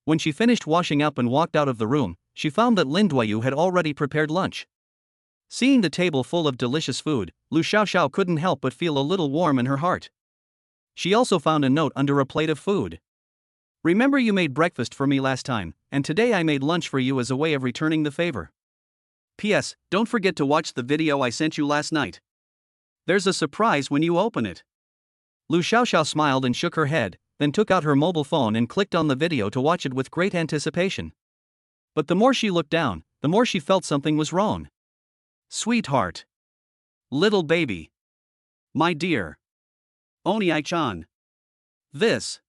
When she finished washing up and walked out of the room, she found that Lin Duoyu had already prepared lunch. Seeing the table full of delicious food, Lu Xiaoxiao couldn't help but feel a little warm in her heart. She also found a note under a plate of food. Remember, you made breakfast for me last time, and today I made lunch for you as a way of returning the favor. P.S. Don't forget to watch the video I sent you last night. There's a surprise when you open it. Lu Xiaoxiao smiled and shook her head, then took out her mobile phone and clicked on the video to watch it with great anticipation. But the more she looked down, the more she felt something was wrong. Sweetheart. Little baby. My dear. Oni-chan. This.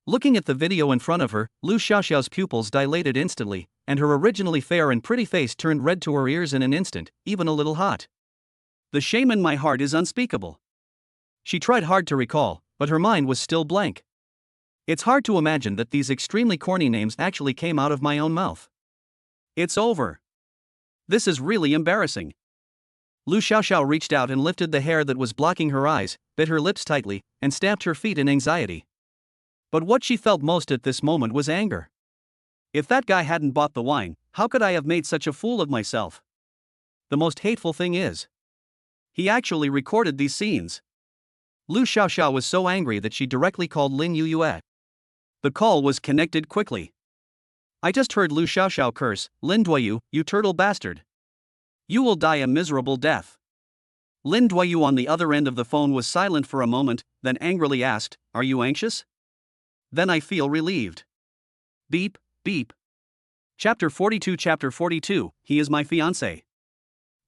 Looking at the video in front of her, Lu Xiaoxiao's pupils dilated instantly, and her originally fair and pretty face turned red to her ears in an instant, even a little hot. The shame in my heart is unspeakable. She tried hard to recall, but her mind was still blank. It's hard to imagine that these extremely corny names actually came out of my own mouth. It's over. This is really embarrassing. Lu Xiaoxiao reached out and lifted the hair that was blocking her eyes, bit her lips tightly, and stamped her feet in anxiety. But what she felt most at this moment was anger. If that guy hadn't bought the wine, how could I have made such a fool of myself? The most hateful thing is, he actually recorded these scenes. Lu Xiaoxiao was so angry that she directly called Lin Yuyue. The call was connected quickly. I just heard Lu Xiaoxiao curse, Lin Duoyu, you turtle bastard. You will die a miserable death. Lin Duoyu on the other end of the phone was silent for a moment, then angrily asked, Are you anxious? Then I feel relieved. Beep, beep. Chapter 42, He is my fiancé.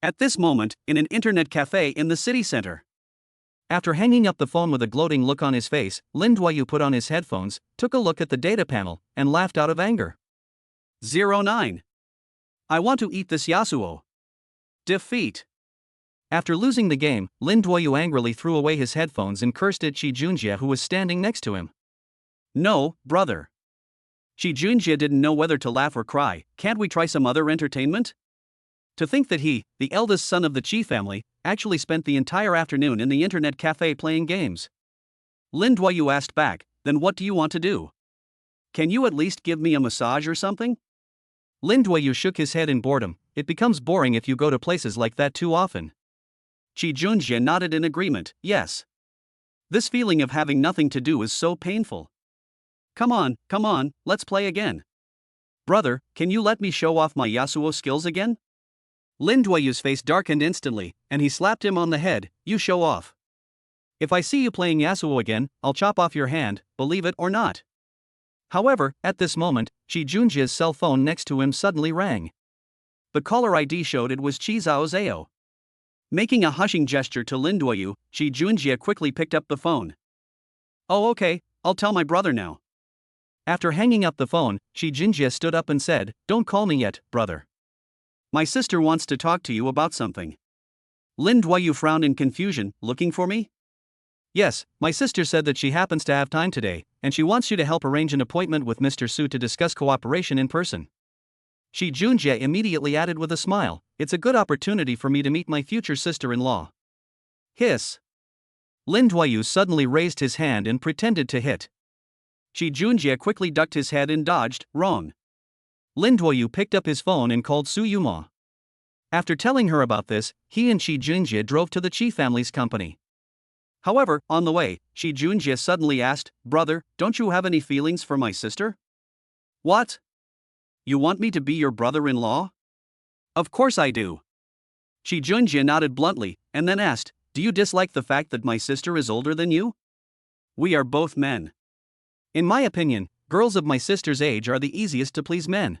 At this moment, in an internet cafe in the city center. After hanging up the phone with a gloating look on his face, Lin Duoyu put on his headphones, took a look at the data panel, and laughed out of anger. 09. I want to eat this Yasuo. Defeat. After losing the game, Lin Duoyu angrily threw away his headphones and cursed at Shi Junjie, who was standing next to him. No, brother. Shi Junjie didn't know whether to laugh or cry. Can't we try some other entertainment? To think that he, the eldest son of the Qi family, actually spent the entire afternoon in the internet cafe playing games. Lin Duoyu asked back, then what do you want to do? Can you at least give me a massage or something? Lin Duoyu shook his head in boredom. It becomes boring if you go to places like that too often. Shi Junjie nodded in agreement, yes. This feeling of having nothing to do is so painful. Come on, let's play again. Brother, can you let me show off my Yasuo skills again? Lin Duoyu's face darkened instantly, and he slapped him on the head, you show off. If I see you playing Yasuo again, I'll chop off your hand, believe it or not. However, at this moment, Shi Junjie's cell phone next to him suddenly rang. The caller ID showed it was Qi Zhao Zhao. Making a hushing gesture to Lin Duoyu, Shi Junjie quickly picked up the phone. Oh okay, I'll tell my brother now. After hanging up the phone, Shi Junjie stood up and said, Don't call me yet, brother. My sister wants to talk to you about something. Lin Duoyu frowned in confusion, looking for me? Yes, my sister said that she happens to have time today, and she wants you to help arrange an appointment with Mr. Su to discuss cooperation in person. Shi Junjie immediately added with a smile, It's a good opportunity for me to meet my future sister-in-law. Hiss. Lin Duoyu suddenly raised his hand and pretended to hit. Shi Junjie quickly ducked his head and dodged, wrong. Lin Duoyu picked up his phone and called Su Yuma. After telling her about this, he and Shi Junjie drove to the Qi family's company. However, on the way, Shi Junjie suddenly asked, Brother, don't you have any feelings for my sister? What? You want me to be your brother-in-law? Of course I do. Shi Junjie nodded bluntly, and then asked, Do you dislike the fact that my sister is older than you? We are both men. In my opinion, girls of my sister's age are the easiest to please men.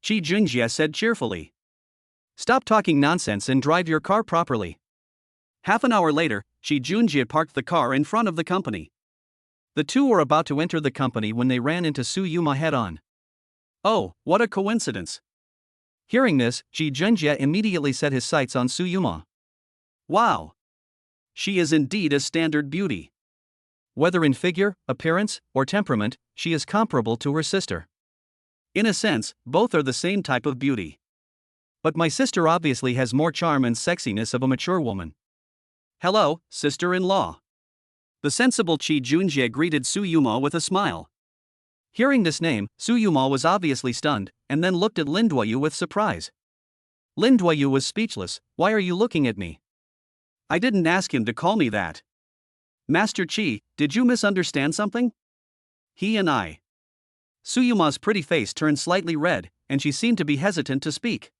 Shi Junjie said cheerfully. Stop talking nonsense and drive your car properly. Half an hour later, Shi Junjie parked the car in front of the company. The two were about to enter the company when they ran into Su Yuma head-on. Oh, what a coincidence. Hearing this, Shi Junjie immediately set his sights on Su Yuma. Wow. She is indeed a standard beauty. Whether in figure, appearance, or temperament, she is comparable to her sister. In a sense, both are the same type of beauty. But my sister obviously has more charm and sexiness of a mature woman. Hello, sister-in-law. The sensible Chi Junjie greeted Su Yuma with a smile. Hearing this name, Su Yuma was obviously stunned, and then looked at Lin Duoyu with surprise. Lin Duoyu was speechless. Why are you looking at me? I didn't ask him to call me that. Master Chi, did you misunderstand something? He and I. Su Yuma's pretty face turned slightly red, and she seemed to be hesitant to speak.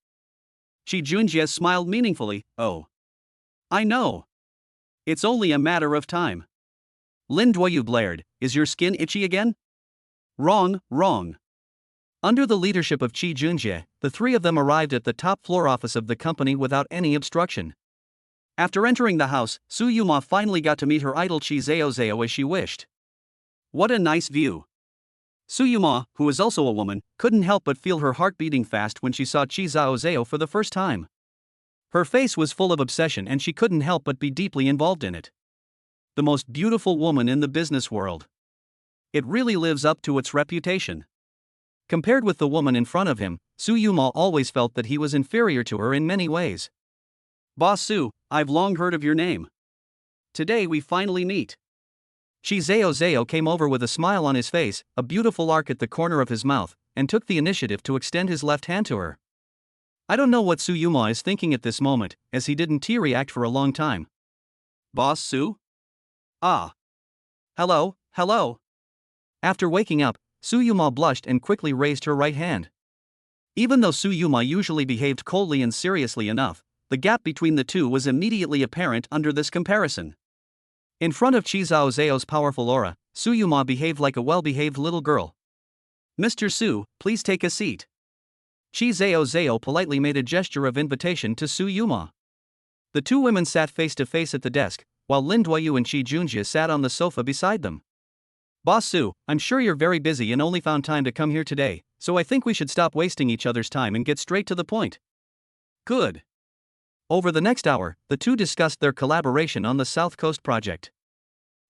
Chi Junjie smiled meaningfully. Oh. I know. It's only a matter of time. Lin Duoyu glared. Is your skin itchy again? Wrong, wrong. Under the leadership of Chi Junjie, the three of them arrived at the top floor office of the company without any obstruction. After entering the house, Su Yuma finally got to meet her idol Chi Zao as she wished. What a nice view. Su Yuma, who is also a woman, couldn't help but feel her heart beating fast when she saw Chi Zao for the first time. Her face was full of obsession and she couldn't help but be deeply involved in it. The most beautiful woman in the business world. It really lives up to its reputation. Compared with the woman in front of him, Su Yuma always felt that he was inferior to her in many ways. Boss Su, I've long heard of your name. Today we finally meet. Chi Zao came over with a smile on his face, a beautiful arc at the corner of his mouth, and took the initiative to extend his left hand to her. I don't know what Su Yuma is thinking at this moment, as he didn't react for a long time. Boss Su? Ah. Hello, hello. After waking up, Su Yuma blushed and quickly raised her right hand. Even though Su Yuma usually behaved coldly and seriously enough, the gap between the two was immediately apparent under this comparison. In front of Chi Zao's powerful aura, Su Yuma behaved like a well-behaved little girl. Mr. Su, please take a seat. Chi Zao politely made a gesture of invitation to Su Yuma. The two women sat face to face at the desk, while Lin Duoyu and Chi Junjie sat on the sofa beside them. Boss Su, I'm sure you're very busy and only found time to come here today, so I think we should stop wasting each other's time and get straight to the point. Good. Over the next hour, the two discussed their collaboration on the South Coast project.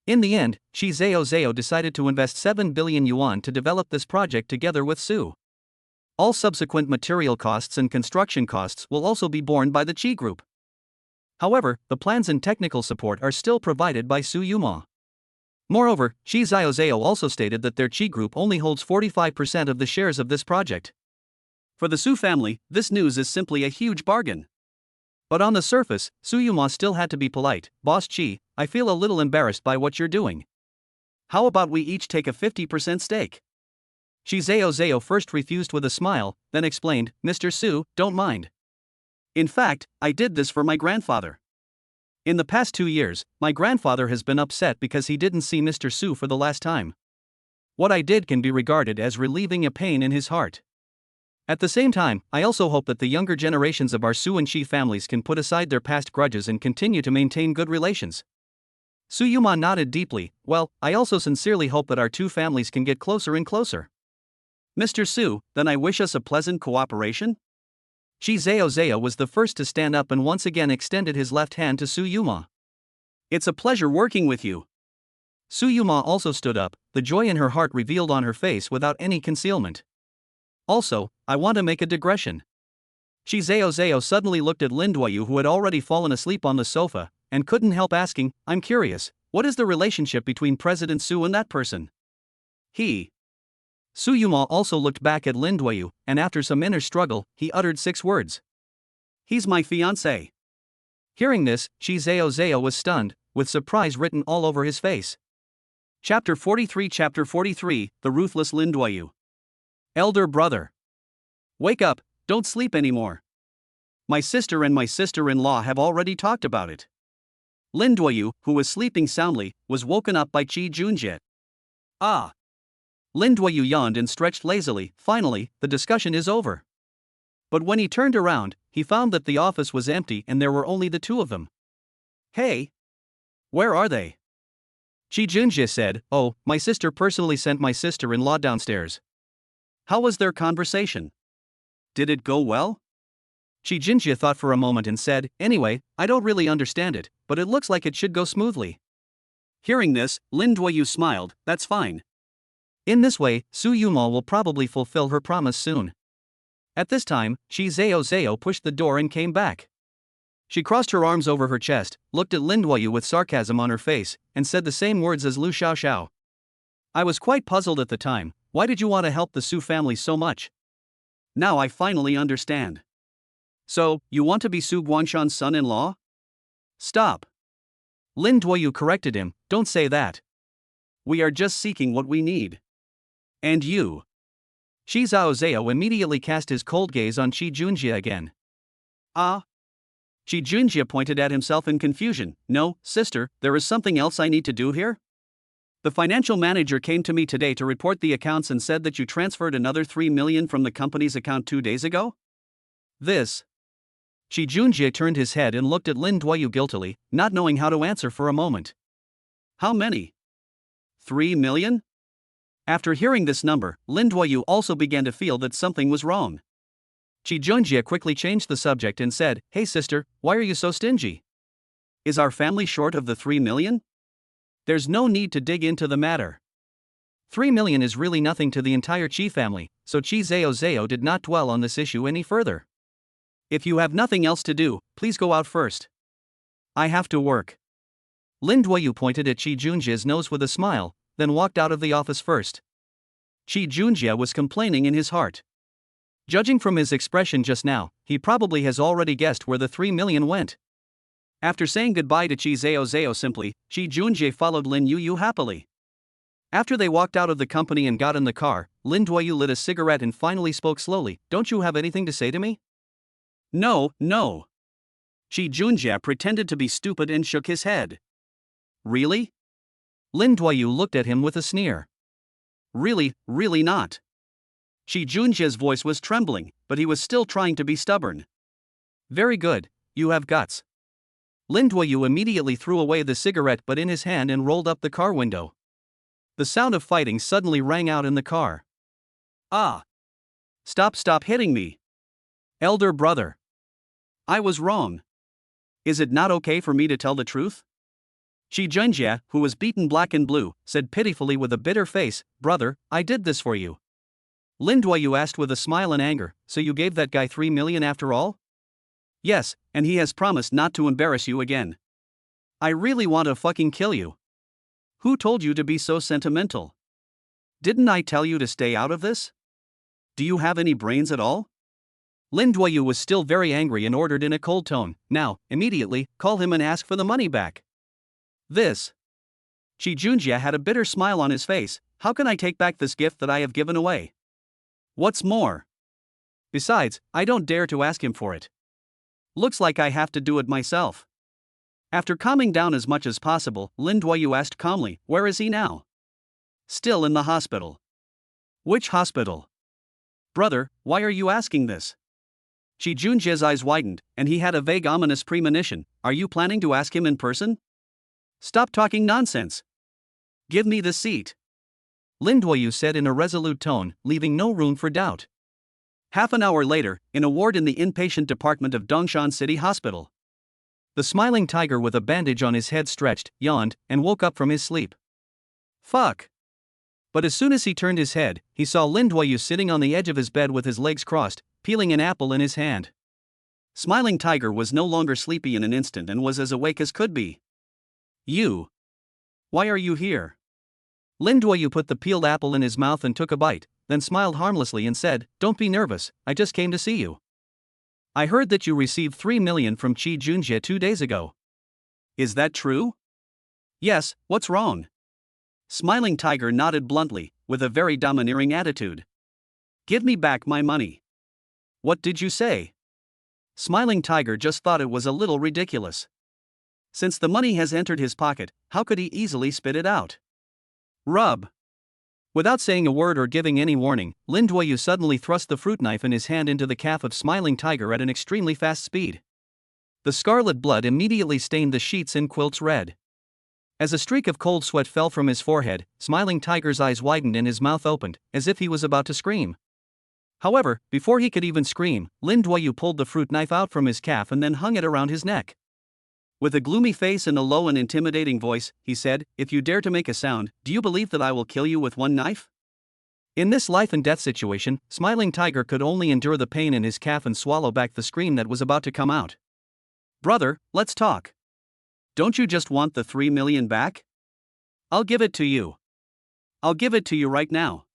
In the end, Chi Zao decided to invest 7 billion yuan to develop this project together with Su. All subsequent material costs and construction costs will also be borne by the Chi Group. However, the plans and technical support are still provided by Su Yuma. Moreover, Chi Zao also stated that their Chi Group only holds 45% of the shares of this project. For the Su family, this news is simply a huge bargain. But on the surface, Su Yuma still had to be polite. Boss Chi, I feel a little embarrassed by what you're doing. How about we each take a 50% stake? Chi Zao first refused with a smile, then explained, Mr. Su, don't mind. In fact, I did this for my grandfather. In the past 2 years, my grandfather has been upset because he didn't see Mr. Su for the last time. What I did can be regarded as relieving a pain in his heart. At the same time, I also hope that the younger generations of our Su and Chi families can put aside their past grudges and continue to maintain good relations. Su Yuma nodded deeply. Well, I also sincerely hope that our two families can get closer and closer. Mr. Su, then I wish us a pleasant cooperation? Chi Zao was the first to stand up and once again extended his left hand to Su Yuma. It's a pleasure working with you. Su Yuma also stood up, the joy in her heart revealed on her face without any concealment. Also, I want to make a digression. Chi Zao suddenly looked at Lin Duoyu, who had already fallen asleep on the sofa, and couldn't help asking, I'm curious, what is the relationship between President Su and that person? Su Yuma also looked back at Lin Duoyu, and after some inner struggle, he uttered 6 words. He's my fiancé. Hearing this, Chi Zao was stunned, with surprise written all over his face. Chapter 43, The Ruthless Lin Duoyu. Elder brother. Wake up, don't sleep anymore. My sister and my sister-in-law have already talked about it. Lin Duoyu, who was sleeping soundly, was woken up by Chi Junjie. Ah. Lin Duoyu yawned and stretched lazily. Finally, the discussion is over. But when he turned around, he found that the office was empty and there were only the two of them. Hey! Where are they? Chi Junjie said, Oh, my sister personally sent my sister-in-law downstairs. How was their conversation? Did it go well? Chi Jinjia thought for a moment and said, "Anyway, I don't really understand it, but it looks like it should go smoothly." Hearing this, Lin Duoyu smiled, "That's fine. In this way, Su Yumao will probably fulfill her promise soon." At this time, Chi Zhao pushed the door and came back. She crossed her arms over her chest, looked at Lin Duoyu with sarcasm on her face, and said the same words as Lu Xiaoxiao. "I was quite puzzled at the time. Why did you want to help the Su family so much? Now I finally understand. So, you want to be Su Guangshan's son-in-law?" "Stop." Lin Duoyu corrected him, "Don't say that. We are just seeking what we need. And you?" Shi Zhao immediately cast his cold gaze on Chi Junjia again. "Ah?" Chi Junjia pointed at himself in confusion. "No, sister, there is something else I need to do here? The financial manager came to me today to report the accounts and said that you transferred another 3 million from the company's account 2 days ago? This." Chi Junjie turned his head and looked at Lin Duoyu guiltily, not knowing how to answer for a moment. "How many? 3 million? After hearing this number, Lin Duoyu also began to feel that something was wrong. Chi Junjie quickly changed the subject and said, "Hey sister, why are you so stingy? Is our family short of the 3 million? There's no need to dig into the matter. 3 million is really nothing to the entire Chi family," so Chi Zhao did not dwell on this issue any further. "If you have nothing else to do, please go out first. I have to work." Lin Duoyu pointed at Chi Junjie's nose with a smile, then walked out of the office first. Chi Junjie was complaining in his heart. Judging from his expression just now, he probably has already guessed where the 3 million went. After saying goodbye to Chi Zhao simply, Chi Junjie followed Lin Yu happily. After they walked out of the company and got in the car, Lin Duoyu lit a cigarette and finally spoke slowly, "Don't you have anything to say to me?" No. Chi Junjie pretended to be stupid and shook his head. "Really?" Lin Duoyu looked at him with a sneer. Really not." Chi Junjie's voice was trembling, but he was still trying to be stubborn. "Very good, you have guts." Lin Duoyu immediately threw away the cigarette butt in his hand and rolled up the car window. The sound of fighting suddenly rang out in the car. "Ah! Stop hitting me! Elder brother! I was wrong. Is it not okay for me to tell the truth?" Chi Junjie, who was beaten black and blue, said pitifully with a bitter face, "Brother, I did this for you." Lin Duoyu asked with a smile and anger, "So you gave that guy 3 million after all?" "Yes, and he has promised not to embarrass you again." "I really want to fucking kill you. Who told you to be so sentimental? Didn't I tell you to stay out of this? Do you have any brains at all?" Lin Duoyu was still very angry and ordered in a cold tone, "Now, immediately, call him and ask for the money back." "This." Chi Junjie had a bitter smile on his face. "How can I take back this gift that I have given away? What's more? Besides, I don't dare to ask him for it. Looks like I have to do it myself." After calming down as much as possible, Lin Duoyu asked calmly, "Where is he now?" "Still in the hospital." "Which hospital?" "Brother, why are you asking this?" Chi Junjie's eyes widened, and he had a vague ominous premonition. "Are you planning to ask him in person? Stop talking nonsense. Give me the seat," Lin Duoyu said in a resolute tone, leaving no room for doubt. Half an hour later, in a ward in the inpatient department of Dongshan City Hospital. The smiling tiger with a bandage on his head stretched, yawned, and woke up from his sleep. "Fuck." But as soon as he turned his head, he saw Lin Duoyu sitting on the edge of his bed with his legs crossed, peeling an apple in his hand. Smiling Tiger was no longer sleepy in an instant and was as awake as could be. "You. Why are you here?" Lin Duoyu put the peeled apple in his mouth and took a bite, then smiled harmlessly and said, "Don't be nervous, I just came to see you. I heard that you received 3 million from Chi Junjie 2 days ago. Is that true?" "Yes, what's wrong?" Smiling Tiger nodded bluntly, with a very domineering attitude. "Give me back my money." "What did you say?" Smiling Tiger just thought it was a little ridiculous. Since the money has entered his pocket, how could he easily spit it out? Rub. Without saying a word or giving any warning, Lin Duoyu suddenly thrust the fruit knife in his hand into the calf of Smiling Tiger at an extremely fast speed. The scarlet blood immediately stained the sheets and quilts red. As a streak of cold sweat fell from his forehead, Smiling Tiger's eyes widened and his mouth opened, as if he was about to scream. However, before he could even scream, Lin Duoyu pulled the fruit knife out from his calf and then hung it around his neck. With a gloomy face and a low and intimidating voice, he said, "If you dare to make a sound, do you believe that I will kill you with one knife?" In this life and death situation, Smiling Tiger could only endure the pain in his calf and swallow back the scream that was about to come out. "Brother, let's talk. Don't you just want the 3 million back? I'll give it to you. I'll give it to you right now."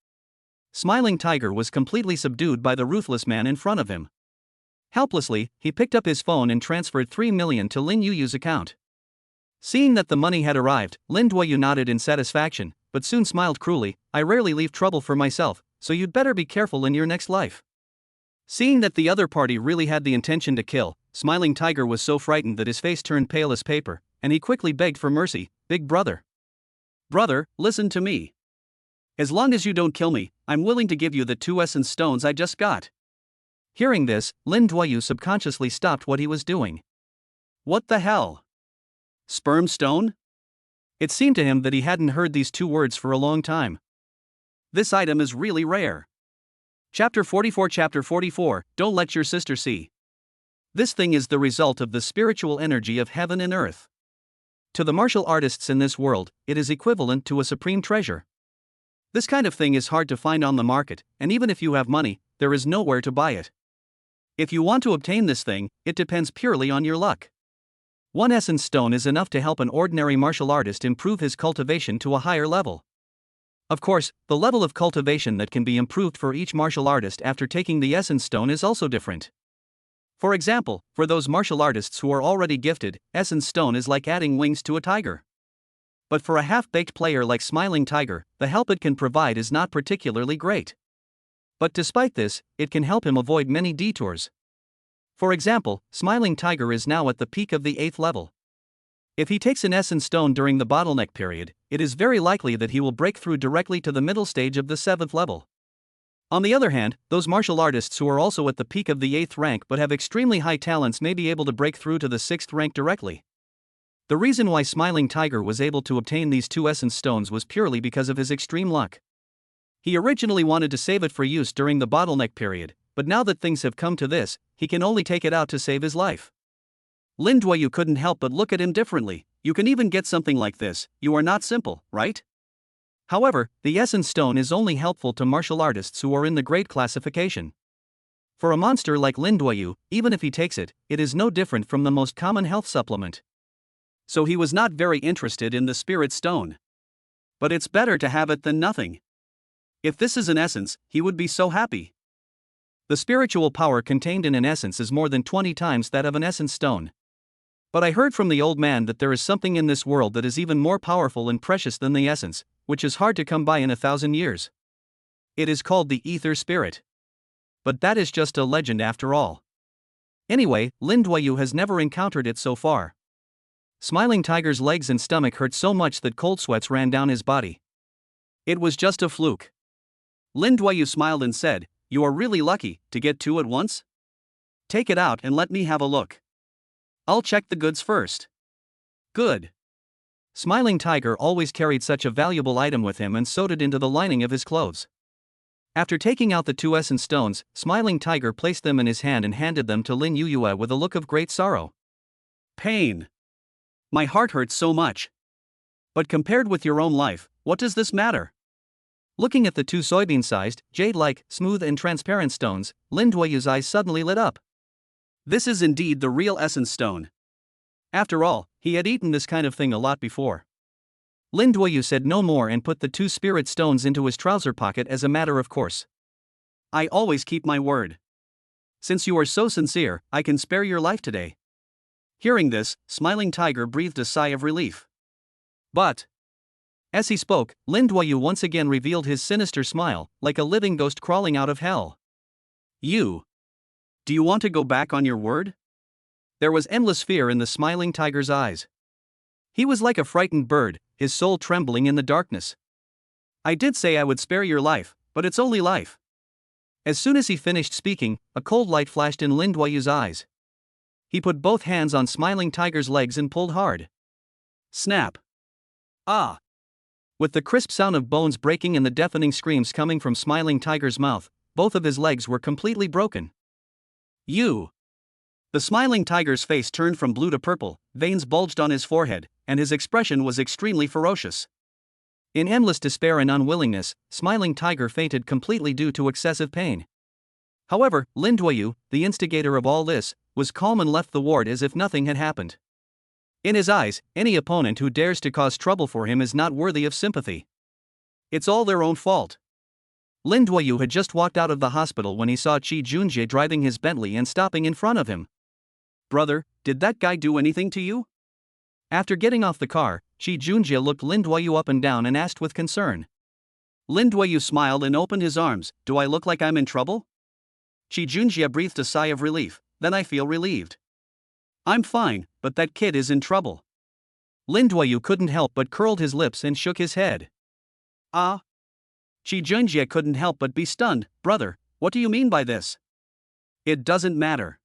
Smiling Tiger was completely subdued by the ruthless man in front of him. Helplessly, he picked up his phone and transferred 3 million to Lin Yuyu's account. Seeing that the money had arrived, Lin Duoyu nodded in satisfaction, but soon smiled cruelly. "I rarely leave trouble for myself, so you'd better be careful in your next life." Seeing that the other party really had the intention to kill, Smiling Tiger was so frightened that his face turned pale as paper, and he quickly begged for mercy. "Big brother. Brother, listen to me. As long as you don't kill me, I'm willing to give you the 2 essence stones I just got." Hearing this, Lin Duoyu subconsciously stopped what he was doing. What the hell? Sperm stone? It seemed to him that he hadn't heard these 2 words for a long time. This item is really rare. Chapter 44, Don't Let Your Sister See. This thing is the result of the spiritual energy of heaven and earth. To the martial artists in this world, it is equivalent to a supreme treasure. This kind of thing is hard to find on the market, and even if you have money, there is nowhere to buy it. If you want to obtain this thing, it depends purely on your luck. 1 essence stone is enough to help an ordinary martial artist improve his cultivation to a higher level. Of course, the level of cultivation that can be improved for each martial artist after taking the essence stone is also different. For example, for those martial artists who are already gifted, essence stone is like adding wings to a tiger. But for a half-baked player like Smiling Tiger, the help it can provide is not particularly great. But despite this, it can help him avoid many detours. For example, Smiling Tiger is now at the peak of the 8th level. If he takes an essence stone during the bottleneck period, it is very likely that he will break through directly to the middle stage of the 7th level. On the other hand, those martial artists who are also at the peak of the 8th rank but have extremely high talents may be able to break through to the 6th rank directly. The reason why Smiling Tiger was able to obtain these 2 essence stones was purely because of his extreme luck. He originally wanted to save it for use during the bottleneck period, but now that things have come to this, he can only take it out to save his life. Lin Duoyu couldn't help but look at him differently. "You can even get something like this, you are not simple, right?" However, the essence stone is only helpful to martial artists who are in the great classification. For a monster like Lin Duoyu, even if he takes it, it is no different from the most common health supplement. So he was not very interested in the spirit stone. But it's better to have it than nothing. If this is an essence, he would be so happy. The spiritual power contained in an essence is more than 20 times that of an essence stone. But I heard from the old man that there is something in this world that is even more powerful and precious than the essence, which is hard to come by in 1,000 years. It is called the ether spirit. But that is just a legend after all. Anyway, Lin Duoyu has never encountered it so far. Smiling Tiger's legs and stomach hurt so much that cold sweats ran down his body. It was just a fluke. Lin Duoyu smiled and said, "You are really lucky to get 2 at once? Take it out and let me have a look. I'll check the goods first." "Good." Smiling Tiger always carried such a valuable item with him and sewed it into the lining of his clothes. After taking out the 2 essence stones, Smiling Tiger placed them in his hand and handed them to Lin Yuyu with a look of great sorrow. "Pain. My heart hurts so much. But compared with your own life, what does this matter?" Looking at the 2 soybean-sized, jade-like, smooth and transparent stones, Lin Duoyu's eyes suddenly lit up. This is indeed the real essence stone. After all, he had eaten this kind of thing a lot before. Lin Duoyu said no more and put the 2 spirit stones into his trouser pocket as a matter of course. "I always keep my word. Since you are so sincere, I can spare your life today." Hearing this, Smiling Tiger breathed a sigh of relief. But as he spoke, Lin Duoyu once again revealed his sinister smile, like a living ghost crawling out of hell. Do you want to go back on your word?" There was endless fear in the Smiling Tiger's eyes. He was like a frightened bird, his soul trembling in the darkness. "I did say I would spare your life, but it's only life." As soon as he finished speaking, a cold light flashed in Lin Duoyu's eyes. He put both hands on Smiling Tiger's legs and pulled hard. Snap! Ah! With the crisp sound of bones breaking and the deafening screams coming from Smiling Tiger's mouth, both of his legs were completely broken. You! The smiling tiger's face turned from blue to purple, veins bulged on his forehead, and his expression was extremely ferocious. In endless despair and unwillingness, Smiling Tiger fainted completely due to excessive pain. However, Lin Duoyu, the instigator of all this, was calm and left the ward as if nothing had happened. In his eyes, any opponent who dares to cause trouble for him is not worthy of sympathy. It's all their own fault. Lin Duoyu had just walked out of the hospital when he saw Qi Junjie driving his Bentley and stopping in front of him. "Brother, did that guy do anything to you?" After getting off the car, Qi Junjie looked Lin Duoyu up and down and asked with concern. Lin Duoyu smiled and opened his arms. "Do I look like I'm in trouble?" Qi Junjie breathed a sigh of relief. "Then I feel relieved. I'm fine, but that kid is in trouble." Lin Duoyu couldn't help but curled his lips and shook his head. "Ah?" Qi Junjie couldn't help but be stunned. "Brother, what do you mean by this?" "It doesn't matter."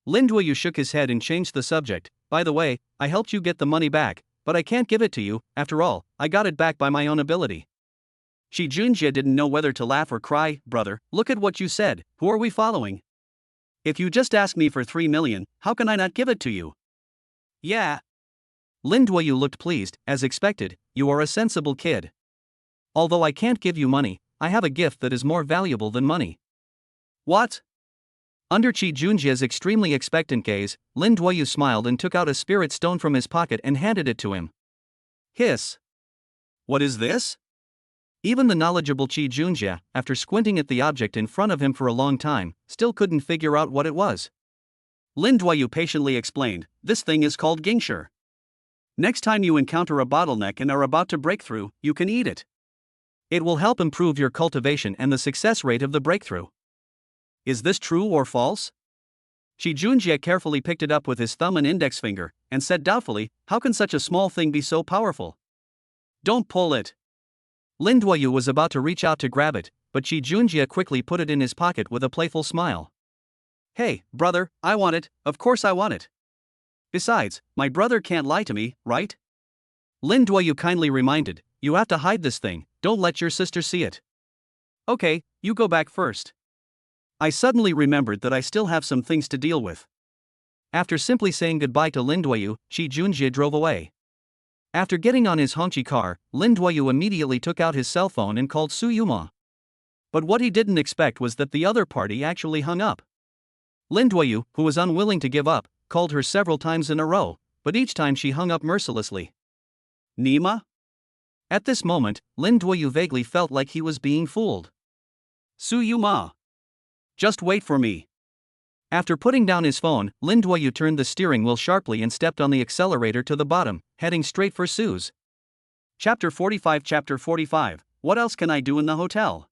Lin Duoyu shook his head and changed the subject. "By the way, I helped you get the money back, but I can't give it to you. After all, I got it back by my own ability." Qi Junjie didn't know whether to laugh or cry. "Brother, look at what you said. Who are we following? If you just ask me for 3 million, how can I not give it to you?" "Yeah." Lin Duoyu looked pleased. "As expected, you are a sensible kid. Although I can't give you money, I have a gift that is more valuable than money." "What?" Under Qi Junjie's extremely expectant gaze, Lin Duoyu smiled and took out a spirit stone from his pocket and handed it to him. Hiss. "What is this?" Even the knowledgeable Qi Junjie, after squinting at the object in front of him for a long time, still couldn't figure out what it was. Lin Duoyu patiently explained, "This thing is called Gingshi. Next time you encounter a bottleneck and are about to break through, you can eat it. It will help improve your cultivation and the success rate of the breakthrough." "Is this true or false?" Qi Junjie carefully picked it up with his thumb and index finger, and said doubtfully, "How can such a small thing be so powerful?" "Don't pull it." Lin Duoyu was about to reach out to grab it, but Qi Junjie quickly put it in his pocket with a playful smile. "Hey, brother, I want it, of course I want it. Besides, my brother can't lie to me, right?" Lin Duoyu kindly reminded, "You have to hide this thing, don't let your sister see it." "Okay, you go back first. I suddenly remembered that I still have some things to deal with." After simply saying goodbye to Lin Duoyu, Qi Junjie drove away. After getting on his Hongqi car, Lin Duoyu immediately took out his cell phone and called Su Yuma. But what he didn't expect was that the other party actually hung up. Lin Duoyu, who was unwilling to give up, called her several times in a row, but each time she hung up mercilessly. "Nima?" At this moment, Lin Duoyu vaguely felt like he was being fooled. "Su Yuma. Just wait for me." After putting down his phone, Lin Duoyu turned the steering wheel sharply and stepped on the accelerator to the bottom, heading straight for Su's. Chapter 45. What else can I do in the hotel?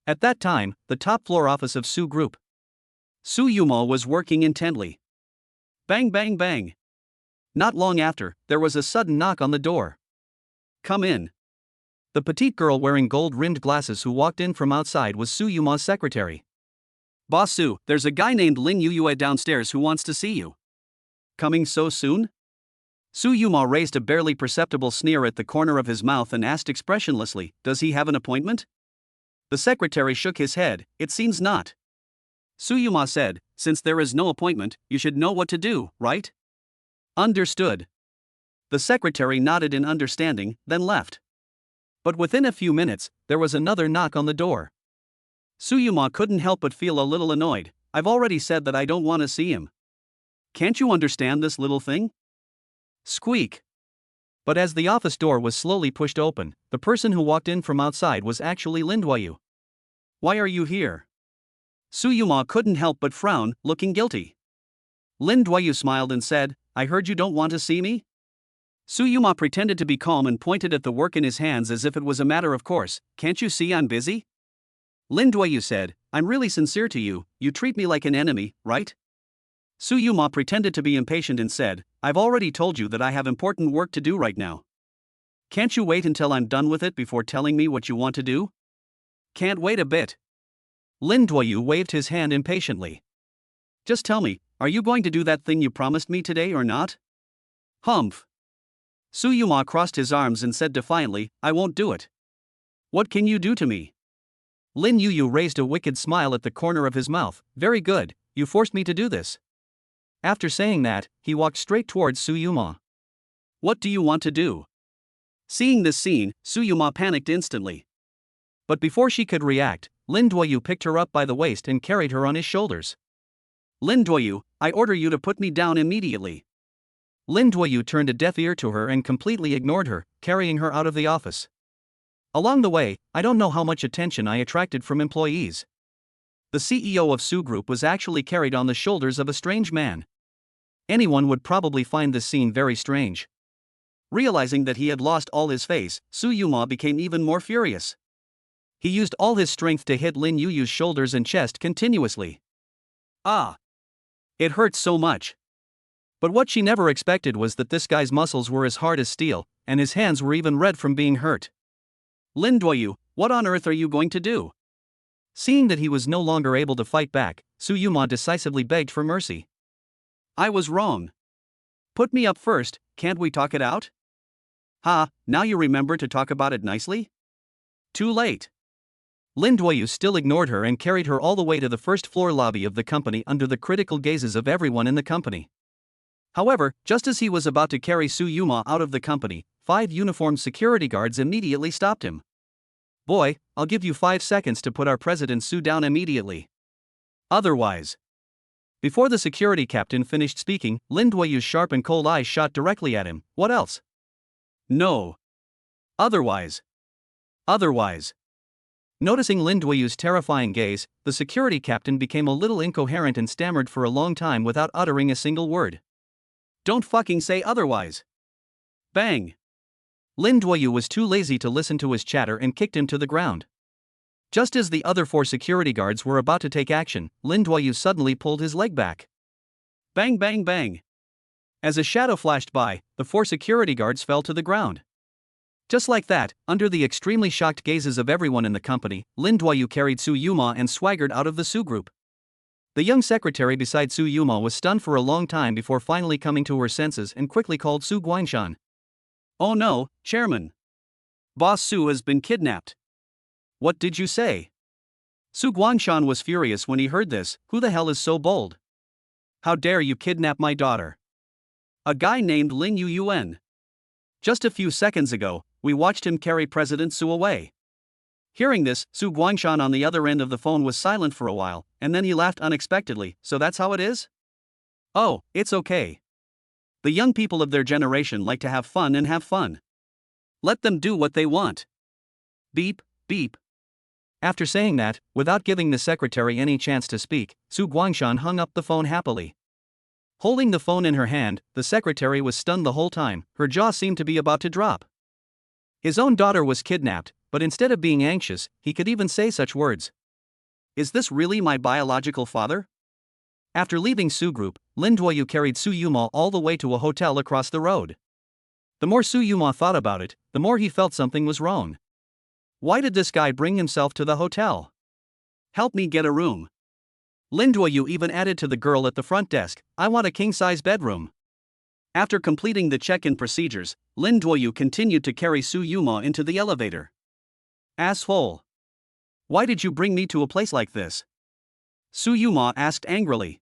At that time, the top floor office of Su Group. Su Yuma was working intently. Bang bang bang. Not long after, there was a sudden knock on the door. "Come in." The petite girl wearing gold-rimmed glasses who walked in from outside was Su Yuma's secretary. "Boss Su, there's a guy named Lin Yuyue downstairs who wants to see you." "Coming so soon?" Su Yuma raised a barely perceptible sneer at the corner of his mouth and asked expressionlessly, "Does he have an appointment?" The secretary shook his head. "It seems not." Su Yuma said, "Since there is no appointment, you should know what to do, right?" "Understood." The secretary nodded in understanding, then left. But within a few minutes, there was another knock on the door. Su Yuma couldn't help but feel a little annoyed. "I've already said that I don't want to see him. Can't you understand this little thing?" Squeak. But as the office door was slowly pushed open, the person who walked in from outside was actually Lin Duoyu. "Why are you here?" Su Yuma couldn't help but frown, looking guilty. Lin Duoyu smiled and said, "I heard you don't want to see me?" Su Yuma pretended to be calm and pointed at the work in his hands as if it was a matter of course. "Can't you see I'm busy?" Lin Duoyu said, "I'm really sincere to you, you treat me like an enemy, right?" Su Yuma pretended to be impatient and said, "I've already told you that I have important work to do right now. Can't you wait until I'm done with it before telling me what you want to do?" "Can't wait a bit." Lin Duoyu waved his hand impatiently. "Just tell me, are you going to do that thing you promised me today or not?" "Humph." Su Yuma crossed his arms and said defiantly, "I won't do it." "What can you do to me?" Lin Yuyu raised a wicked smile at the corner of his mouth. Very good, you forced me to do this. After saying that, he walked straight towards Su Yuma. What do you want to do? Seeing this scene, Su Yuma panicked instantly. But before she could react, Lin Duoyu picked her up by the waist and carried her on his shoulders. Lin Duoyu, I order you to put me down immediately. Lin Duoyu turned a deaf ear to her and completely ignored her, carrying her out of the office. Along the way, I don't know how much attention I attracted from employees. The CEO of Su Group was actually carried on the shoulders of a strange man. Anyone would probably find this scene very strange. Realizing that he had lost all his face, Su Yuma became even more furious. He used all his strength to hit Lin Yuyu's shoulders and chest continuously. Ah! It hurt so much. But what she never expected was that this guy's muscles were as hard as steel, and his hands were even red from being hurt. Lin Duoyu, what on earth are you going to do? Seeing that he was no longer able to fight back, Su Yuma decisively begged for mercy. I was wrong. Put me up first, can't we talk it out? Ha, now you remember to talk about it nicely? Too late. Lin Duoyu still ignored her and carried her all the way to the first floor lobby of the company under the critical gazes of everyone in the company. However, just as he was about to carry Su Yuma out of the company, 5 uniformed security guards immediately stopped him. Boy, I'll give you 5 seconds to put our president Su down immediately. Otherwise. Before the security captain finished speaking, Lin Duoyu's sharp and cold eyes shot directly at him. What else? No. Otherwise. Otherwise. Noticing Lin Duoyu's terrifying gaze, the security captain became a little incoherent and stammered for a long time without uttering a single word. Don't fucking say otherwise. Bang. Lin Duoyu was too lazy to listen to his chatter and kicked him to the ground. Just as the other 4 security guards were about to take action, Lin Duoyu suddenly pulled his leg back. Bang bang bang. As a shadow flashed by, the 4 security guards fell to the ground. Just like that, under the extremely shocked gazes of everyone in the company, Lin Duoyu carried Su Yuma and swaggered out of the Su Group. The young secretary beside Su Yuma was stunned for a long time before finally coming to her senses and quickly called Su Guangshan. Oh no, Chairman. Boss Su has been kidnapped. What did you say? Su Guangshan was furious when he heard this. Who the hell is so bold? How dare you kidnap my daughter? A guy named Lin Yuyuan. Just a few seconds ago, we watched him carry President Su away. Hearing this, Su Guangshan on the other end of the phone was silent for a while, and then he laughed unexpectedly. So that's how it is? Oh, it's okay. The young people of their generation like to have fun and have fun. Let them do what they want. Beep, beep. After saying that, without giving the secretary any chance to speak, Su Guangshan hung up the phone happily. Holding the phone in her hand, the secretary was stunned the whole time. Her jaw seemed to be about to drop. His own daughter was kidnapped, but instead of being anxious, he could even say such words. Is this really my biological father? After leaving Su Group, Lin Duoyu carried Su Yuma all the way to a hotel across the road. The more Su Yuma thought about it, the more he felt something was wrong. Why did this guy bring himself to the hotel? Help me get a room. Lin Duoyu even added to the girl at the front desk, I want a king-size bedroom. After completing the check-in procedures, Lin Duoyu continued to carry Su Yuma into the elevator. Asshole. Why did you bring me to a place like this? Su Yuma asked angrily.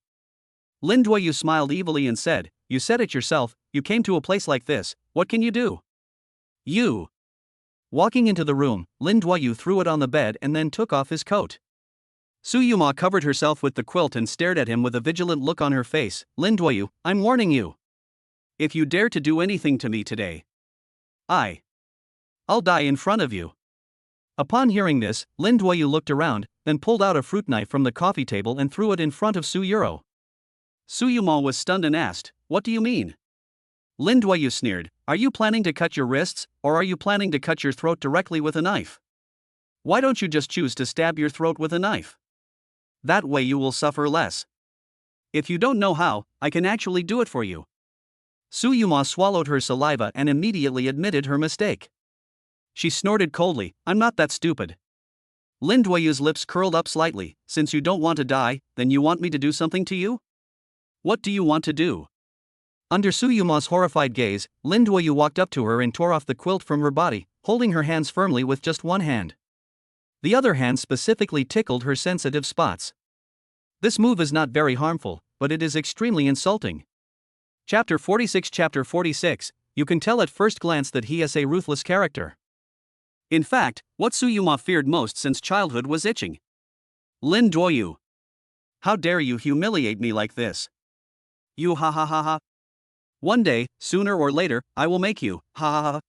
Lin Duoyu smiled evilly and said, you said it yourself, you came to a place like this, what can you do? You. Walking into the room, Lin Duoyu threw it on the bed and then took off his coat. Su Yuma covered herself with the quilt and stared at him with a vigilant look on her face. Lin Duoyu, I'm warning you. If you dare to do anything to me today, I'll die in front of you. Upon hearing this, Lin Duoyu looked around, then pulled out a fruit knife from the coffee table and threw it in front of Su Yuro. Su Yuma was stunned and asked, what do you mean? Lin Duoyu sneered, are you planning to cut your wrists, or are you planning to cut your throat directly with a knife? Why don't you just choose to stab your throat with a knife? That way you will suffer less. If you don't know how, I can actually do it for you. Su Yuma swallowed her saliva and immediately admitted her mistake. She snorted coldly, I'm not that stupid. Lin Duoyu's lips curled up slightly, since you don't want to die, then you want me to do something to you? What do you want to do? Under Su Yuma's horrified gaze, Lin Duoyu walked up to her and tore off the quilt from her body, holding her hands firmly with just one hand. The other hand specifically tickled her sensitive spots. This move is not very harmful, but it is extremely insulting. Chapter 46. You can tell at first glance that he is a ruthless character. In fact, what Suyuma feared most since childhood was itching. Lin Duoyu. How dare you humiliate me like this? You ha ha ha ha. One day, sooner or later, I will make you, ha ha ha.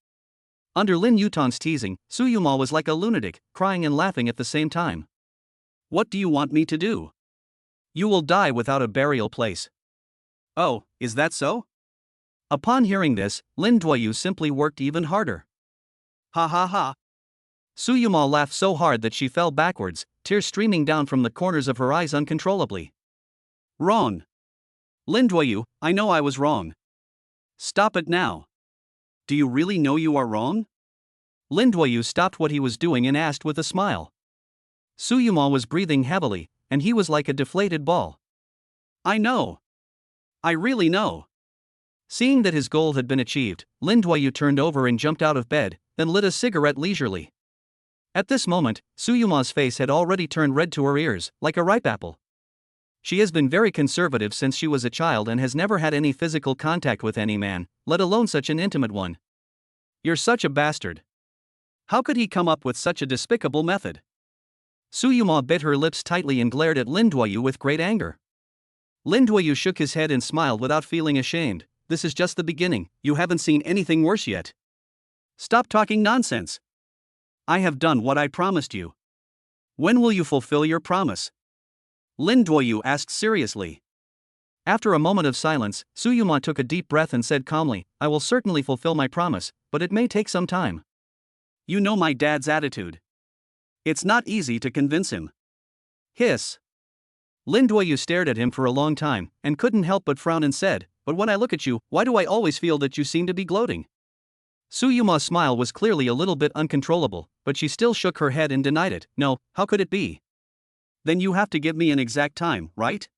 Under Lin Yutan's teasing, Suyuma was like a lunatic, crying and laughing at the same time. What do you want me to do? You will die without a burial place. Oh, is that so? Upon hearing this, Lin Duoyu simply worked even harder. Ha ha ha. Suyuma laughed so hard that she fell backwards, tears streaming down from the corners of her eyes uncontrollably. Wrong. Lin Duoyu, I know I was wrong. Stop it now. Do you really know you are wrong? Lin Duoyu stopped what he was doing and asked with a smile. Suyuma was breathing heavily, and he was like a deflated ball. I know. I really know. Seeing that his goal had been achieved, Lin Duoyu turned over and jumped out of bed, then lit a cigarette leisurely. At this moment, Suyuma's face had already turned red to her ears, like a ripe apple. She has been very conservative since she was a child and has never had any physical contact with any man, let alone such an intimate one. You're such a bastard. How could he come up with such a despicable method? Suyuma bit her lips tightly and glared at Lin Duoyu with great anger. Lin Duoyu shook his head and smiled without feeling ashamed. This is just the beginning, you haven't seen anything worse yet. Stop talking nonsense. I have done what I promised you. When will you fulfill your promise? Lin Duoyu asked seriously. After a moment of silence, Suyuma took a deep breath and said calmly, I will certainly fulfill my promise, but it may take some time. You know my dad's attitude. It's not easy to convince him. Hiss. Lin Duoyu stared at him for a long time, and couldn't help but frown and said, but when I look at you, why do I always feel that you seem to be gloating? Suyuma's smile was clearly a little bit uncontrollable, but she still shook her head and denied it. No, how could it be? Then you have to give me an exact time, right?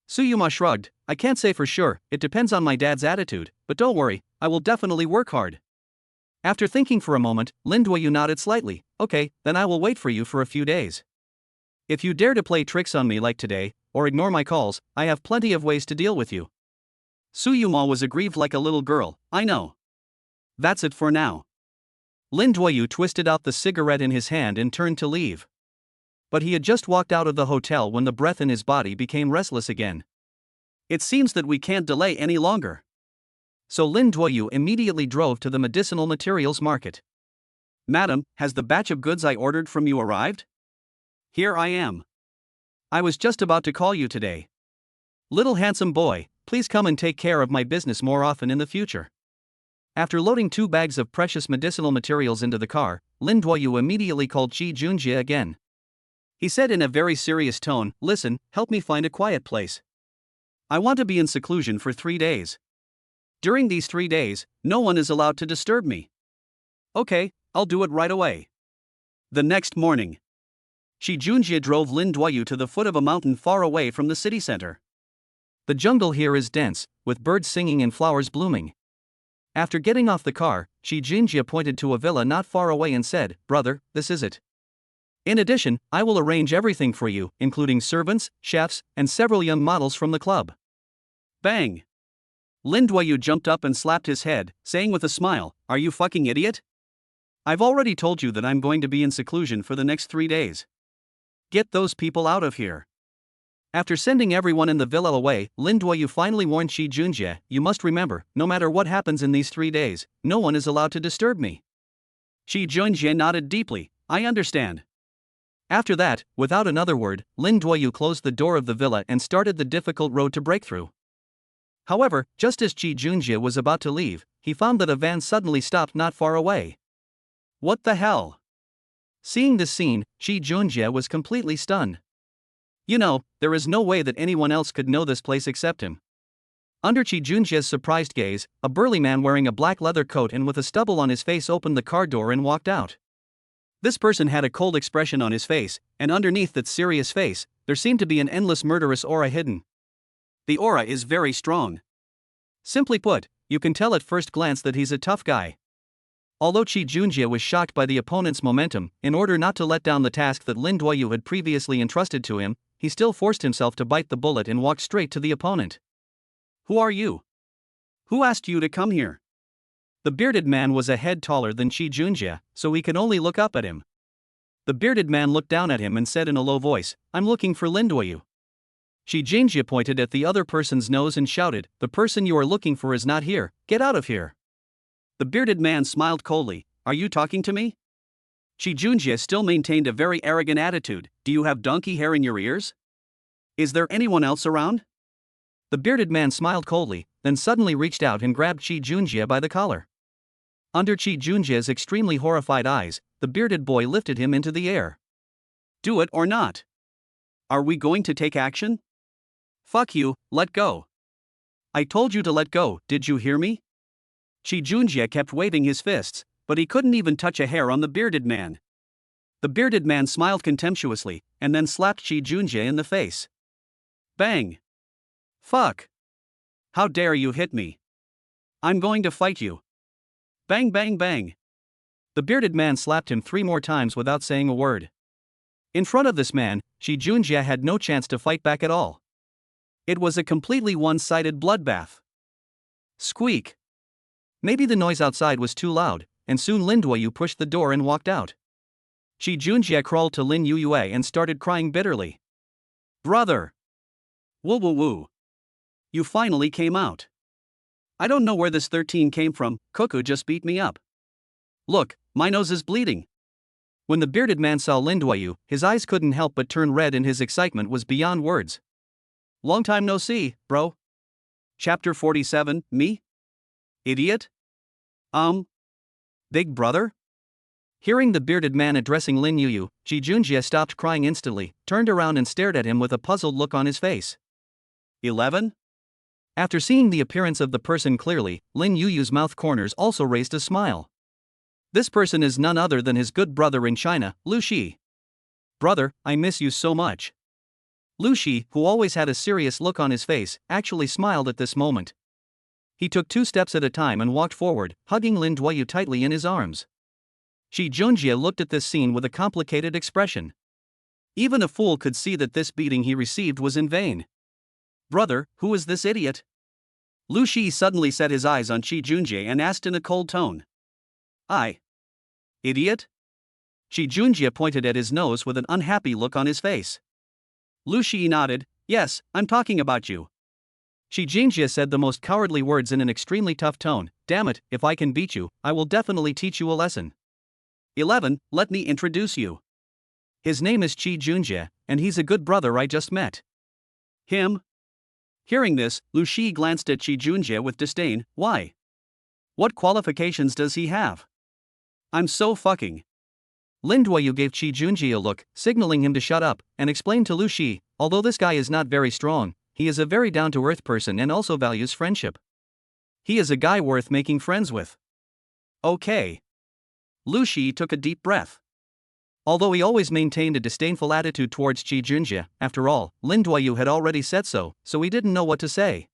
Suyuma shrugged, I can't say for sure, it depends on my dad's attitude, but don't worry, I will definitely work hard. After thinking for a moment, Lin Duoyu nodded slightly. Okay, then I will wait for you for a few days. If you dare to play tricks on me like today, or ignore my calls, I have plenty of ways to deal with you. Suyuma was aggrieved like a little girl. I know. That's it for now. Lin Duoyu twisted out the cigarette in his hand and turned to leave. But he had just walked out of the hotel when the breath in his body became restless again. It seems that we can't delay any longer. So Lin Duoyu immediately drove to the medicinal materials market. Madam, has the batch of goods I ordered from you arrived? Here I am. I was just about to call you today. Little handsome boy, please come and take care of my business more often in the future. After loading 2 bags of precious medicinal materials into the car, Lin Duoyu immediately called Qi Junjie again. He said in a very serious tone, listen, help me find a quiet place. I want to be in seclusion for 3 days. During these 3 days, no one is allowed to disturb me. Okay, I'll do it right away. The next morning, Qi Junjie drove Lin Duoyu to the foot of a mountain far away from the city center. The jungle here is dense, with birds singing and flowers blooming. After getting off the car, Qi Junjie pointed to a villa not far away and said, brother, this is it. In addition, I will arrange everything for you, including servants, chefs, and several young models from the club. Bang! Lin Duoyu jumped up and slapped his head, saying with a smile, are you fucking idiot? I've already told you that I'm going to be in seclusion for the next 3 days. Get those people out of here. After sending everyone in the villa away, Lin Duoyu finally warned Qi Junjie, you must remember, no matter what happens in these 3 days, no one is allowed to disturb me. Qi Junjie nodded deeply, I understand. After that, without another word, Lin Duoyu closed the door of the villa and started the difficult road to breakthrough. However, just as Qi Junjie was about to leave, he found that a van suddenly stopped not far away. What the hell? Seeing this scene, Qi Junjie was completely stunned. You know, there is no way that anyone else could know this place except him. Under Qi Junjie's surprised gaze, a burly man wearing a black leather coat and with a stubble on his face opened the car door and walked out. This person had a cold expression on his face, and underneath that serious face, there seemed to be an endless murderous aura hidden. The aura is very strong. Simply put, you can tell at first glance that he's a tough guy. Although Chi Junjie was shocked by the opponent's momentum, in order not to let down the task that Lin Duoyu had previously entrusted to him, he still forced himself to bite the bullet and walk straight to the opponent. Who are you? Who asked you to come here? The bearded man was a head taller than Chi Junjie, so he could only look up at him. The bearded man looked down at him and said in a low voice, "I'm looking for Lin Duoyu." Chi Junjie pointed at the other person's nose and shouted, "The person you are looking for is not here, get out of here." The bearded man smiled coldly, "Are you talking to me?" Chi Junjie still maintained a very arrogant attitude, "Do you have donkey hair in your ears? Is there anyone else around?" The bearded man smiled coldly, then suddenly reached out and grabbed Chi Junjie by the collar. Under Chi Junjie's extremely horrified eyes, the bearded boy lifted him into the air. "Do it or not? Are we going to take action? Fuck you, let go. I told you to let go, did you hear me?" Chi Junjie kept waving his fists, but he couldn't even touch a hair on the bearded man. The bearded man smiled contemptuously, and then slapped Chi Junjie in the face. Bang! Fuck! How dare you hit me? I'm going to fight you. Bang bang bang! The bearded man slapped him 3 more times without saying a word. In front of this man, Chi Junjie had no chance to fight back at all. It was a completely one-sided bloodbath. Squeak! Maybe the noise outside was too loud, and soon Lin Duoyu pushed the door and walked out. Chi Junjie crawled to Lin Yuyue and started crying bitterly. "Brother! Woo woo woo! You finally came out. I don't know where this 13 came from, Cuckoo just beat me up. Look, my nose is bleeding." When the bearded man saw Lin Duoyu, his eyes couldn't help but turn red and his excitement was beyond words. "Long time no see, bro." Chapter 47, Me? Idiot? Big brother? Hearing the bearded man addressing Lin Yuyu, Chi Junjie stopped crying instantly, turned around and stared at him with a puzzled look on his face. 11? After seeing the appearance of the person clearly, Lin Yuyu's mouth corners also raised a smile. This person is none other than his good brother in China, Lu Shi. "Brother, I miss you so much." Lu Shi, who always had a serious look on his face, actually smiled at this moment. He took 2 steps at a time and walked forward, hugging Lin Duoyu tightly in his arms. Chi Junjie looked at this scene with a complicated expression. Even a fool could see that this beating he received was in vain. "Brother, who is this idiot?" Lu Shi suddenly set his eyes on Chi Junjie and asked in a cold tone. "I. Idiot?" Chi Junjie pointed at his nose with an unhappy look on his face. Lu Shi nodded, "Yes, I'm talking about you." Chi Junjie said the most cowardly words in an extremely tough tone, "Damn it, if I can beat you, I will definitely teach you a lesson." 11, let me introduce you. His name is Chi Junjie, and he's a good brother I just met. Him? Hearing this, Lu Shi glanced at Chi Junjie with disdain. Why? What qualifications does he have? I'm so fucking. Lin Duoyu gave Chi Junjie a look, signaling him to shut up, and explained to Lu Shi, although this guy is not very strong, he is a very down-to-earth person and also values friendship. He is a guy worth making friends with. Okay. Lu Shi took a deep breath. Although he always maintained a disdainful attitude towards Chi Junjie, after all, Lin Duoyu had already said so he didn't know what to say.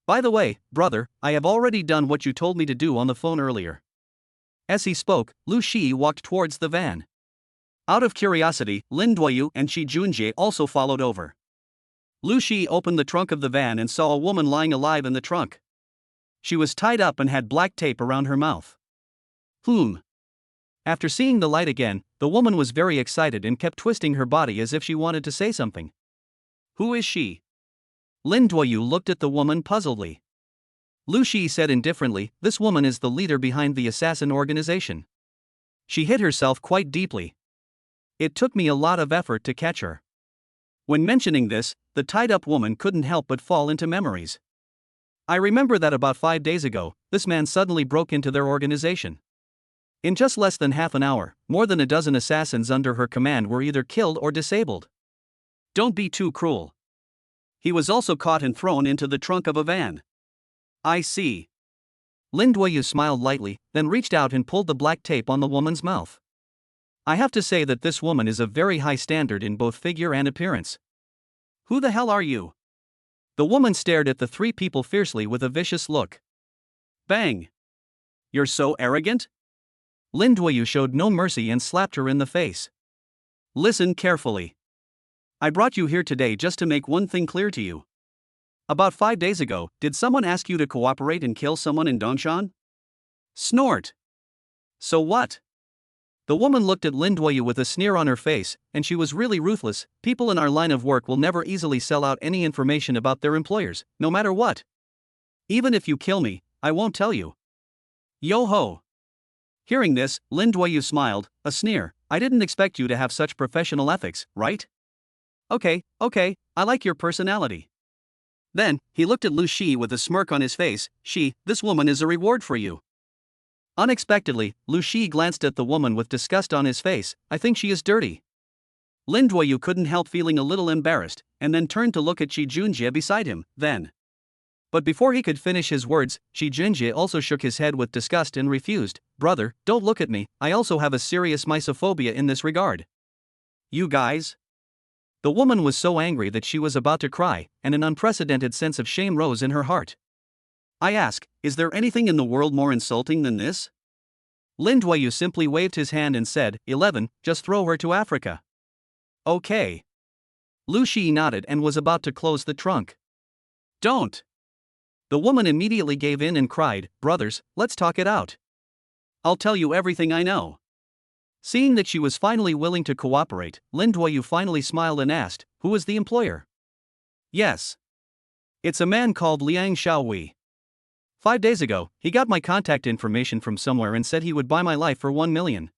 By the way, brother, I have already done what you told me to do on the phone earlier. As he spoke, Lu Shi walked towards the van. Out of curiosity, Lin Duoyu and Chi Junjie also followed over. Lu Shi opened the trunk of the van and saw a woman lying alive in the trunk. She was tied up and had black tape around her mouth. After seeing the light again, the woman was very excited and kept twisting her body as if she wanted to say something. Who is she? Lin Duoyu looked at the woman puzzledly. Lu Shi said indifferently, this woman is the leader behind the assassin organization. She hit herself quite deeply. It took me a lot of effort to catch her. When mentioning this, the tied-up woman couldn't help but fall into memories. I remember that about 5 days ago, this man suddenly broke into their organization. In just less than half an hour, more than a dozen assassins under her command were either killed or disabled. Don't be too cruel. He was also caught and thrown into the trunk of a van. I see. Lin Duoyu smiled lightly, then reached out and pulled the black tape on the woman's mouth. I have to say that this woman is of very high standard in both figure and appearance. Who the hell are you? The woman stared at the 3 people fiercely with a vicious look. Bang! You're so arrogant? Lin Duoyu showed no mercy and slapped her in the face. Listen carefully. I brought you here today just to make one thing clear to you. About 5 days ago, did someone ask you to cooperate and kill someone in Dongshan? Snort. So what? The woman looked at Lin Duoyu with a sneer on her face, and she was really ruthless. People in our line of work will never easily sell out any information about their employers, no matter what. Even if you kill me, I won't tell you. Yo ho. Hearing this, Lin Duoyu smiled, a sneer. I didn't expect you to have such professional ethics, right? Okay, I like your personality. Then, he looked at Lu Shi with a smirk on his face. This woman is a reward for you. Unexpectedly, Lu Shi glanced at the woman with disgust on his face. I think she is dirty. Lin Duoyu couldn't help feeling a little embarrassed, and then turned to look at Shi Junjie beside him, then. But before he could finish his words, Shi Junjie also shook his head with disgust and refused. Brother, don't look at me, I also have a serious misophobia in this regard. You guys? The woman was so angry that she was about to cry, and an unprecedented sense of shame rose in her heart. I ask, is there anything in the world more insulting than this? Lin Duoyu simply waved his hand and said, 11, just throw her to Africa. Okay. Lu Shi nodded and was about to close the trunk. Don't. The woman immediately gave in and cried, brothers, let's talk it out. I'll tell you everything I know. Seeing that she was finally willing to cooperate, Lin Duoyu finally smiled and asked, who is the employer? Yes. It's a man called Liang Xiaowei. 5 days ago, he got my contact information from somewhere and said he would buy my life for 1 million.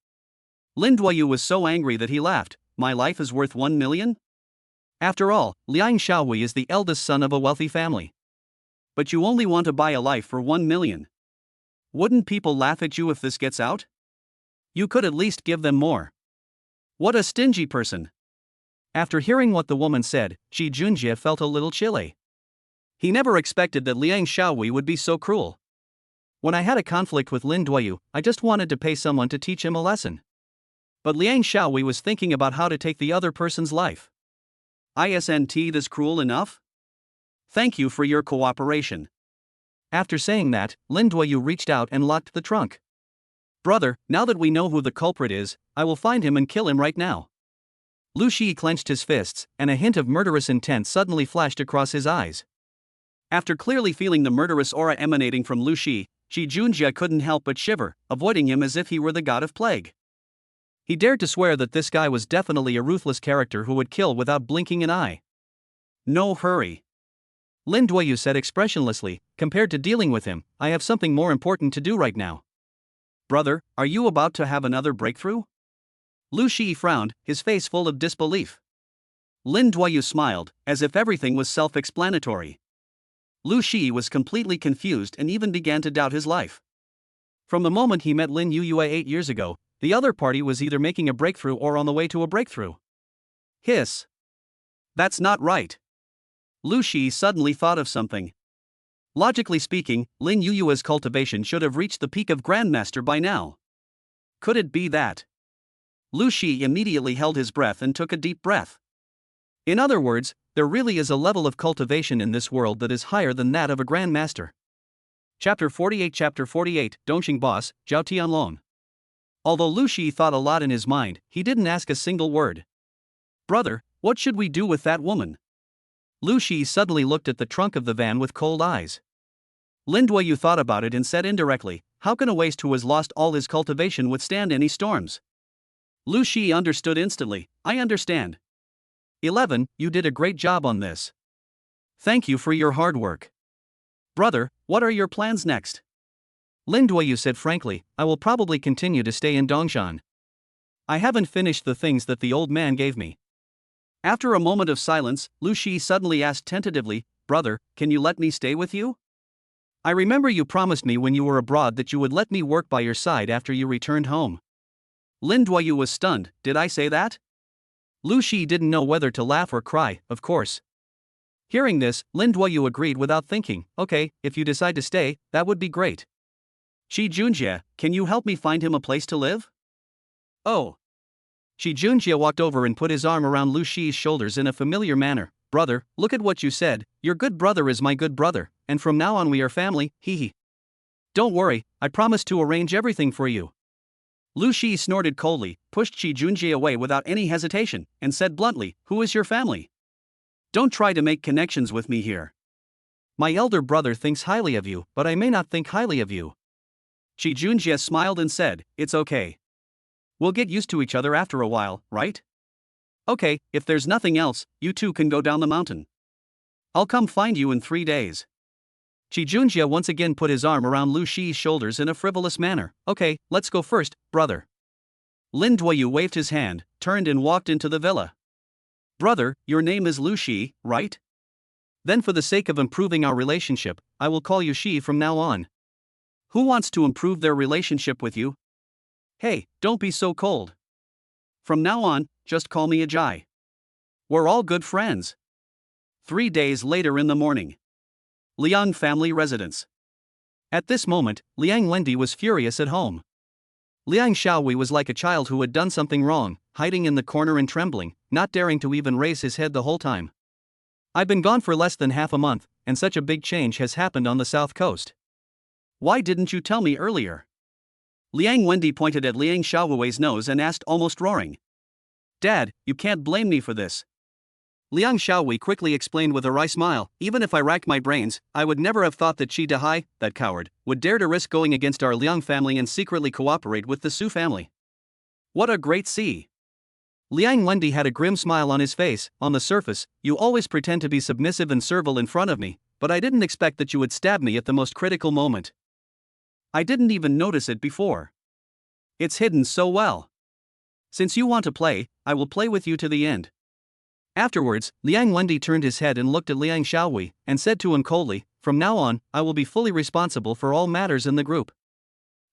Lin Duoyu was so angry that he laughed. My life is worth 1 million? After all, Liang Xiaowei is the eldest son of a wealthy family. But you only want to buy a life for 1 million. Wouldn't people laugh at you if this gets out? You could at least give them more. What a stingy person. After hearing what the woman said, Shi Junjie felt a little chilly. He never expected that Liang Xiaowei would be so cruel. When I had a conflict with Lin Duoyu, I just wanted to pay someone to teach him a lesson. But Liang Xiaowei was thinking about how to take the other person's life. Isn't this cruel enough? Thank you for your cooperation. After saying that, Lin Duoyu reached out and locked the trunk. Brother, now that we know who the culprit is, I will find him and kill him right now. Lu Shi clenched his fists, and a hint of murderous intent suddenly flashed across his eyes. After clearly feeling the murderous aura emanating from Lu Shi, Shi Junjie couldn't help but shiver, avoiding him as if he were the god of plague. He dared to swear that this guy was definitely a ruthless character who would kill without blinking an eye. No hurry. Lin Duoyu said expressionlessly, compared to dealing with him, I have something more important to do right now. Brother, are you about to have another breakthrough? Lu Shi frowned, his face full of disbelief. Lin Duoyu smiled, as if everything was self-explanatory. Lu Shi was completely confused and even began to doubt his life. From the moment he met Lin Yuyue 8 years ago, the other party was either making a breakthrough or on the way to a breakthrough. Hiss. That's not right. Lu Shi suddenly thought of something. Logically speaking, Lin Yuyue's cultivation should have reached the peak of Grandmaster by now. Could it be that? Lu Shi immediately held his breath and took a deep breath. In other words, there really is a level of cultivation in this world that is higher than that of a Grandmaster. Chapter 48 Dongxing Boss, Zhao Tianlong. Although Lu Shi thought a lot in his mind, he didn't ask a single word. Brother, what should we do with that woman? Lu Shi suddenly looked at the trunk of the van with cold eyes. Lin Duoyu thought about it and said indirectly, how can a waste who has lost all his cultivation withstand any storms? Lu Shi understood instantly, I understand. 11, you did a great job on this. Thank you for your hard work. Brother, what are your plans next? Lin Duoyu said frankly, I will probably continue to stay in Dongshan. I haven't finished the things that the old man gave me. After a moment of silence, Lu Shi suddenly asked tentatively, Brother, can you let me stay with you? I remember you promised me when you were abroad that you would let me work by your side after you returned home. Lin Duoyu was stunned, did I say that? Lu Shi didn't know whether to laugh or cry, of course. Hearing this, Lin Duoyu agreed without thinking, okay, if you decide to stay, that would be great. Shi Junjie, can you help me find him a place to live? Oh. Shi Junjie walked over and put his arm around Lu Shi's shoulders in a familiar manner. Brother, look at what you said, your good brother is my good brother, and from now on we are family, hee hee. Don't worry, I promise to arrange everything for you. Lu Shi snorted coldly, pushed Qi Junjie away without any hesitation, and said bluntly, "Who is your family? Don't try to make connections with me here. My elder brother thinks highly of you, but I may not think highly of you." Qi Junjie smiled and said, "It's okay. We'll get used to each other after a while, right? Okay, if there's nothing else, you two can go down the mountain. I'll come find you in 3 days." Qi Junjie once again put his arm around Lu Shi's shoulders in a frivolous manner. "Okay, let's go first, brother." Lin Duoyu waved his hand, turned and walked into the villa. "Brother, your name is Lu Shi, right? Then for the sake of improving our relationship, I will call you Shi from now on. Who wants to improve their relationship with you? Hey, don't be so cold. From now on, just call me Ajay. We're all good friends." 3 days later in the morning. Liang family residence. At this moment, Liang Lendi was furious at home. Liang Xiaowei was like a child who had done something wrong, hiding in the corner and trembling, not daring to even raise his head the whole time. "I've been gone for less than half a month, and such a big change has happened on the south coast. Why didn't you tell me earlier?" Liang Wendy pointed at Liang Xiaowei's nose and asked, almost roaring. "Dad, you can't blame me for this." Liang Xiaowei quickly explained with a wry smile, "Even if I racked my brains, I would never have thought that Qi Dahai, that coward, would dare to risk going against our Liang family and secretly cooperate with the Su family. What a great sea!" Liang Wendy had a grim smile on his face. "On the surface, you always pretend to be submissive and servile in front of me, but I didn't expect that you would stab me at the most critical moment. I didn't even notice it before. It's hidden so well. Since you want to play, I will play with you to the end." Afterwards, Liang Wendy turned his head and looked at Liang Xiaowei, and said to him coldly, "From now on, I will be fully responsible for all matters in the group.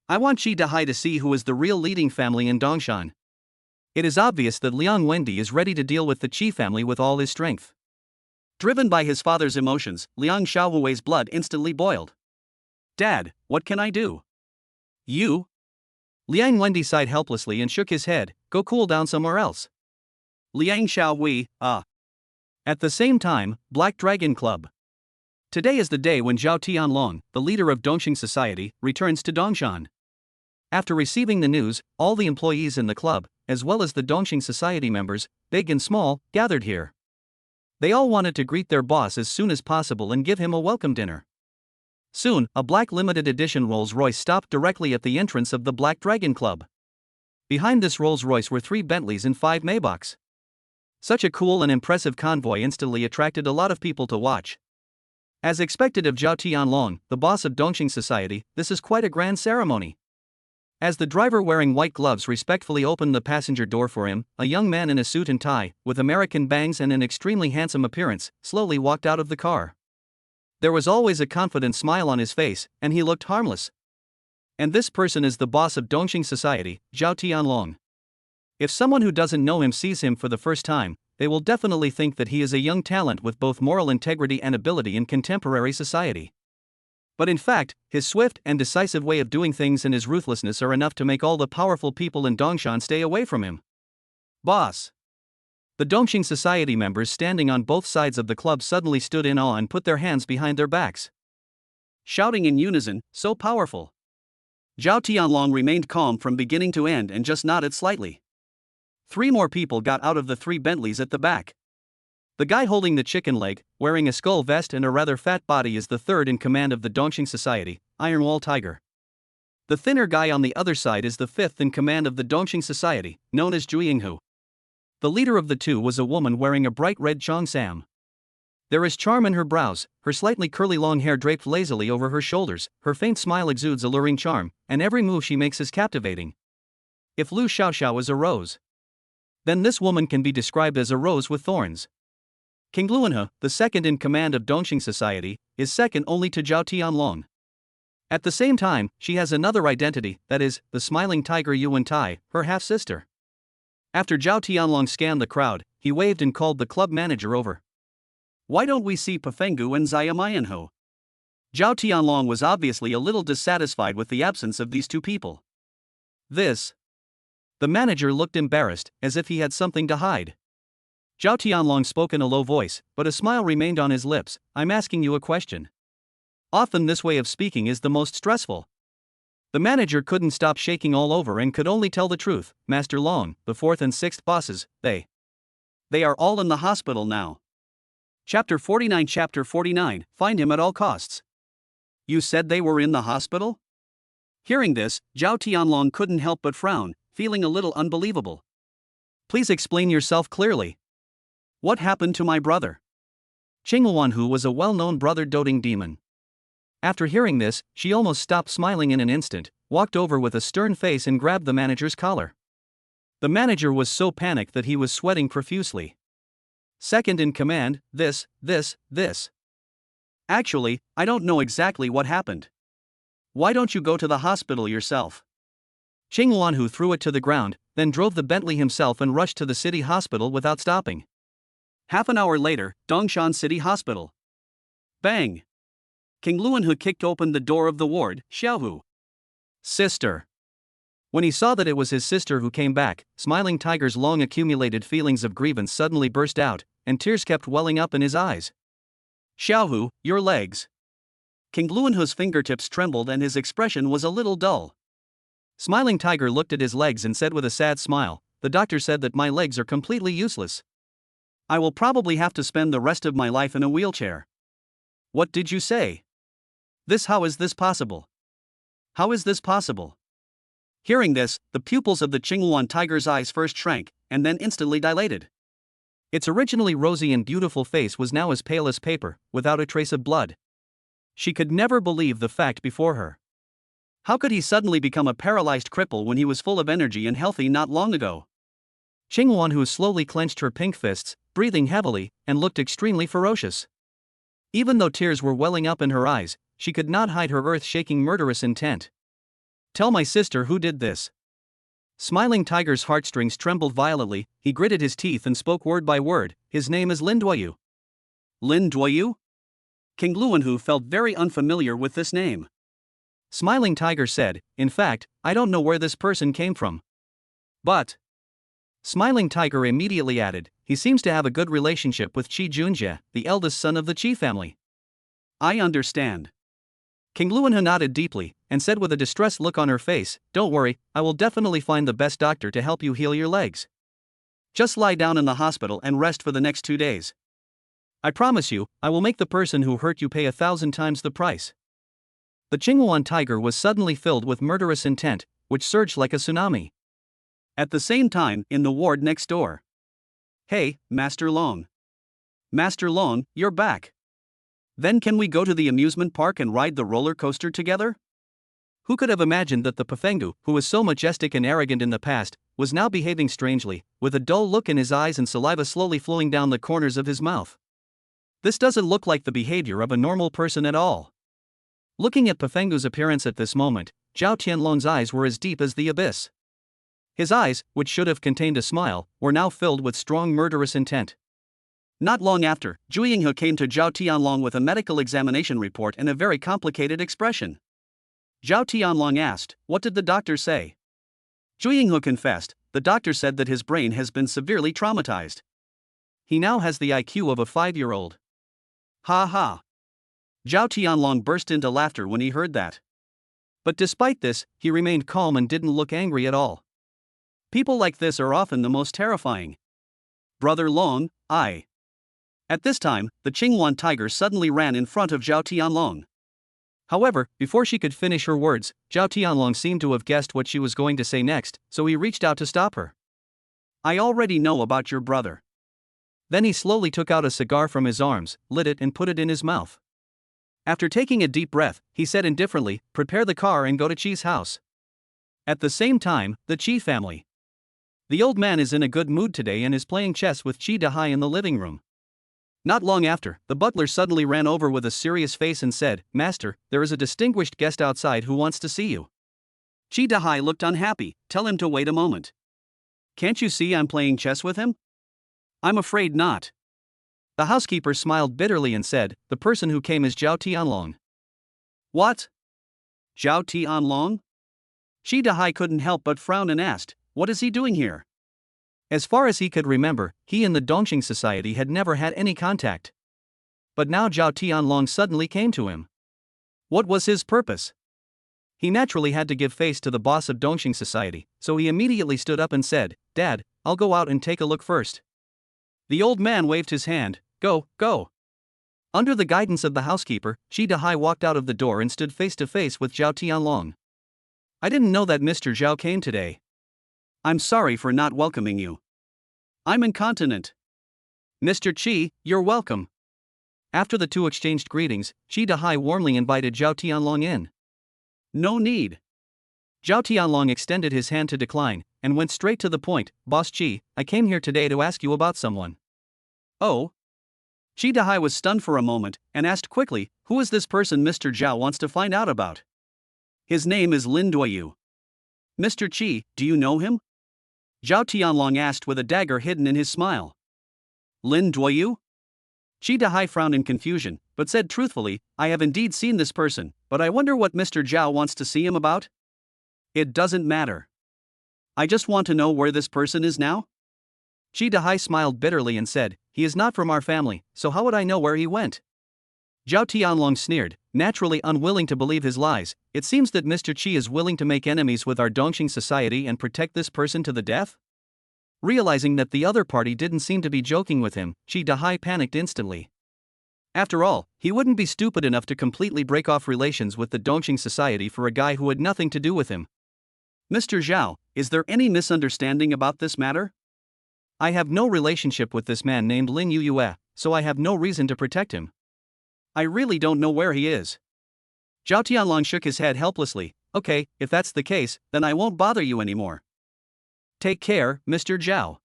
I want Qi Dahai to see who is the real leading family in Dongshan." It is obvious that Liang Wendy is ready to deal with the Qi family with all his strength. Driven by his father's emotions, Liang Xiaowei's blood instantly boiled. "Dad, what can I do?" "You?" Liang Wendy sighed helplessly and shook his head. "Go cool down somewhere else." Liang Xiaowei, At the same time, Black Dragon Club. Today is the day when Zhao Tianlong, the leader of Dongxing Society, returns to Dongshan. After receiving the news, all the employees in the club, as well as the Dongxing Society members, big and small, gathered here. They all wanted to greet their boss as soon as possible and give him a welcome dinner. Soon, a black limited edition Rolls-Royce stopped directly at the entrance of the Black Dragon Club. Behind this Rolls-Royce were 3 Bentleys and 5 Maybachs. Such a cool and impressive convoy instantly attracted a lot of people to watch. As expected of Zhao Tianlong, the boss of Dongxing Society, this is quite a grand ceremony. As the driver wearing white gloves respectfully opened the passenger door for him, a young man in a suit and tie, with American bangs and an extremely handsome appearance, slowly walked out of the car. There was always a confident smile on his face, and he looked harmless. And this person is the boss of Dongxing Society, Zhao Tianlong. If someone who doesn't know him sees him for the first time, they will definitely think that he is a young talent with both moral integrity and ability in contemporary society. But in fact, his swift and decisive way of doing things and his ruthlessness are enough to make all the powerful people in Dongshan stay away from him. "Boss!" The Dongxing Society members standing on both sides of the club suddenly stood in awe and put their hands behind their backs, shouting in unison, "So powerful!" Zhao Tianlong remained calm from beginning to end and just nodded slightly. 3 more people got out of the 3 Bentleys at the back. The guy holding the chicken leg, wearing a skull vest and a rather fat body, is the 3rd in command of the Dongxing Society, Ironwall Tiger. The thinner guy on the other side is the 5th in command of the Dongxing Society, known as Zhuiyinghu. The leader of the 2 was a woman wearing a bright red cheongsam. There is charm in her brows, her slightly curly long hair draped lazily over her shoulders, her faint smile exudes alluring charm, and every move she makes is captivating. If Lu Xiaoxiao is a rose, then this woman can be described as a rose with thorns. King Luanhe, the 2nd in command of Dongxing Society, is second only to Zhao Tianlong. At the same time, she has another identity, that is, the smiling tiger Yuan Tai, her half-sister. After Zhao Tianlong scanned the crowd, he waved and called the club manager over. "Why don't we see Pafengu and Zayamayanho?" Zhao Tianlong was obviously a little dissatisfied with the absence of these 2 people. The manager looked embarrassed, as if he had something to hide. Zhao Tianlong spoke in a low voice, but a smile remained on his lips. "I'm asking you a question. Often this way of speaking is the most stressful. The manager couldn't stop shaking all over and could only tell the truth. Master Long, the 4th and 6th bosses, they are all in the hospital now. Chapter 49, find him at all costs. You said they were in the hospital? Hearing this, Zhao Tianlong couldn't help but frown, feeling a little unbelievable. Please explain yourself clearly. What happened to my brother? Qing Wanhu was a well-known brother-doting demon. After hearing this, she almost stopped smiling in an instant, walked over with a stern face and grabbed the manager's collar. The manager was so panicked that he was sweating profusely. Second in command, this. Actually, I don't know exactly what happened. Why don't you go to the hospital yourself? Qing Wanhu threw it to the ground, then drove the Bentley himself and rushed to the city hospital without stopping. Half an hour later, Dongshan City Hospital. Bang! King Luanhu kicked open the door of the ward. Xiaohu. Sister. When he saw that it was his sister who came back, Smiling Tiger's long accumulated feelings of grievance suddenly burst out, and tears kept welling up in his eyes. Xiaohu, your legs. King Luanhu's fingertips trembled and his expression was a little dull. Smiling Tiger looked at his legs and said with a sad smile, the doctor said that my legs are completely useless. I will probably have to spend the rest of my life in a wheelchair. What did you say? How is this possible? How is this possible? Hearing this, the pupils of the Qinghuan tiger's eyes first shrank, and then instantly dilated. Its originally rosy and beautiful face was now as pale as paper, without a trace of blood. She could never believe the fact before her. How could he suddenly become a paralyzed cripple when he was full of energy and healthy not long ago? Qinghuan, who slowly clenched her pink fists, breathing heavily, and looked extremely ferocious. Even though tears were welling up in her eyes, she could not hide her earth-shaking murderous intent. Tell my sister who did this. Smiling Tiger's heartstrings trembled violently, he gritted his teeth and spoke word by word, his name is Lin Duoyu. Lin Duoyu? King Luanhu felt very unfamiliar with this name. Smiling Tiger said, in fact, I don't know where this person came from. But. Smiling Tiger immediately added, he seems to have a good relationship with Qi Junjie, the eldest son of the Qi family. I understand. King Luanhu nodded deeply, and said with a distressed look on her face, don't worry, I will definitely find the best doctor to help you heal your legs. Just lie down in the hospital and rest for the next 2 days. I promise you, I will make the person who hurt you pay 1,000 times the price. The Qinghuan tiger was suddenly filled with murderous intent, which surged like a tsunami. At the same time, in the ward next door. Hey, Master Long. Master Long, you're back. Then can we go to the amusement park and ride the roller coaster together? Who could have imagined that the Pafengu, who was so majestic and arrogant in the past, was now behaving strangely, with a dull look in his eyes and saliva slowly flowing down the corners of his mouth? This doesn't look like the behavior of a normal person at all. Looking at Pafengu's appearance at this moment, Zhao Tianlong's eyes were as deep as the abyss. His eyes, which should have contained a smile, were now filled with strong murderous intent. Not long after, Zhu Yinghe came to Zhao Tianlong with a medical examination report and a very complicated expression. Zhao Tianlong asked, what did the doctor say? Zhu Yinghe confessed, the doctor said that his brain has been severely traumatized. He now has the IQ of a 5-year-old. Ha ha. Zhao Tianlong burst into laughter when he heard that. But despite this, he remained calm and didn't look angry at all. People like this are often the most terrifying. Brother Long, I. At this time, the Qinghuan tiger suddenly ran in front of Zhao Tianlong. However, before she could finish her words, Zhao Tianlong seemed to have guessed what she was going to say next, so he reached out to stop her. I already know about your brother. Then he slowly took out a cigar from his arms, lit it and put it in his mouth. After taking a deep breath, he said indifferently, prepare the car and go to Qi's house. At the same time, the Qi family. The old man is in a good mood today and is playing chess with Qi Dahai in the living room. Not long after, the butler suddenly ran over with a serious face and said, Master, there is a distinguished guest outside who wants to see you. Qi Dahai looked unhappy, tell him to wait a moment. Can't you see I'm playing chess with him? I'm afraid not. The housekeeper smiled bitterly and said, the person who came is Zhao Tianlong. What? Zhao Tianlong? Qi Dahai couldn't help but frown and asked, what is he doing here? As far as he could remember, he and the Dongxing Society had never had any contact. But now Zhao Tianlong suddenly came to him. What was his purpose? He naturally had to give face to the boss of Dongxing Society, so he immediately stood up and said, "Dad, I'll go out and take a look first." The old man waved his hand. "Go, go." Under the guidance of the housekeeper, Qi Dahai walked out of the door and stood face to face with Zhao Tianlong. "I didn't know that Mr. Zhao came today. I'm sorry for not welcoming you. I'm incontinent." "Mr. Qi, you're welcome." After the two exchanged greetings, Qi Dahai warmly invited Zhao Tianlong in. "No need." Zhao Tianlong extended his hand to decline, and went straight to the point. "Boss Qi, I came here today to ask you about someone." "Oh?" Qi Dahai was stunned for a moment, and asked quickly, "Who is this person Mr. Zhao wants to find out about?" "His name is Lin Duoyu." "Mr. Qi, do you know him?" Zhao Tianlong asked with a dagger hidden in his smile. "Lin Duoyu?" Qi Dahai frowned in confusion, but said truthfully, "I have indeed seen this person, but I wonder what Mr. Zhao wants to see him about?" "It doesn't matter. I just want to know where this person is now." Qi Dahai smiled bitterly and said, "He is not from our family, so how would I know where he went?" Zhao Tianlong sneered, naturally unwilling to believe his lies. "It seems that Mr. Qi is willing to make enemies with our Dongxing Society and protect this person to the death?" Realizing that the other party didn't seem to be joking with him, Qi Dahai panicked instantly. After all, he wouldn't be stupid enough to completely break off relations with the Dongxing Society for a guy who had nothing to do with him. "Mr. Zhao, is there any misunderstanding about this matter? I have no relationship with this man named Lin Yuyue, so I have no reason to protect him. I really don't know where he is." Zhao Tianlong shook his head helplessly. "Okay, if that's the case, then I won't bother you anymore. Take care, Mr. Zhao."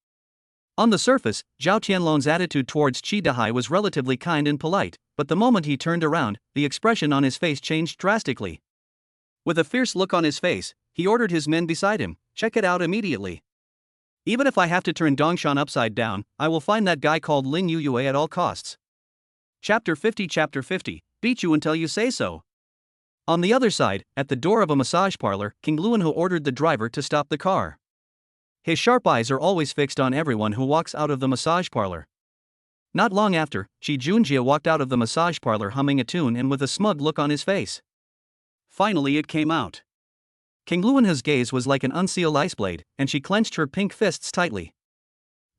On the surface, Zhao Tianlong's attitude towards Qi Dahai was relatively kind and polite, but the moment he turned around, the expression on his face changed drastically. With a fierce look on his face, he ordered his men beside him, "Check it out immediately. Even if I have to turn Dongshan upside down, I will find that guy called Lin Yuyue at all costs." Chapter 50, Beat you until you say so. On the other side, at the door of a massage parlor, King Luanhe ordered the driver to stop the car. His sharp eyes are always fixed on everyone who walks out of the massage parlor. Not long after, Qi Junjie walked out of the massage parlor humming a tune and with a smug look on his face. Finally it came out. King Luanhe's gaze was like an unsealed ice blade, and she clenched her pink fists tightly.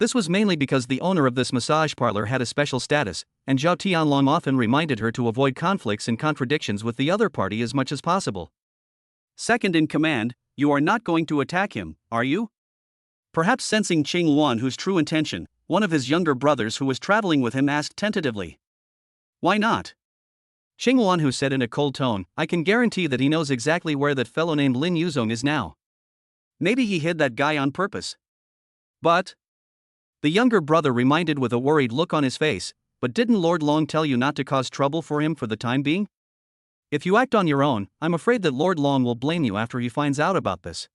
This was mainly because the owner of this massage parlor had a special status, and Zhao Tianlong often reminded her to avoid conflicts and contradictions with the other party as much as possible. "Second in command, you are not going to attack him, are you?" Perhaps sensing Qing Luanhu's true intention, one of his younger brothers who was traveling with him asked tentatively. "Why not?" Qing Luanhu said in a cold tone, "I can guarantee that he knows exactly where that fellow named Lin Yuzong is now. Maybe he hid that guy on purpose." "But," the younger brother reminded with a worried look on his face, "but didn't Lord Long tell you not to cause trouble for him for the time being? If you act on your own, I'm afraid that Lord Long will blame you after he finds out about this."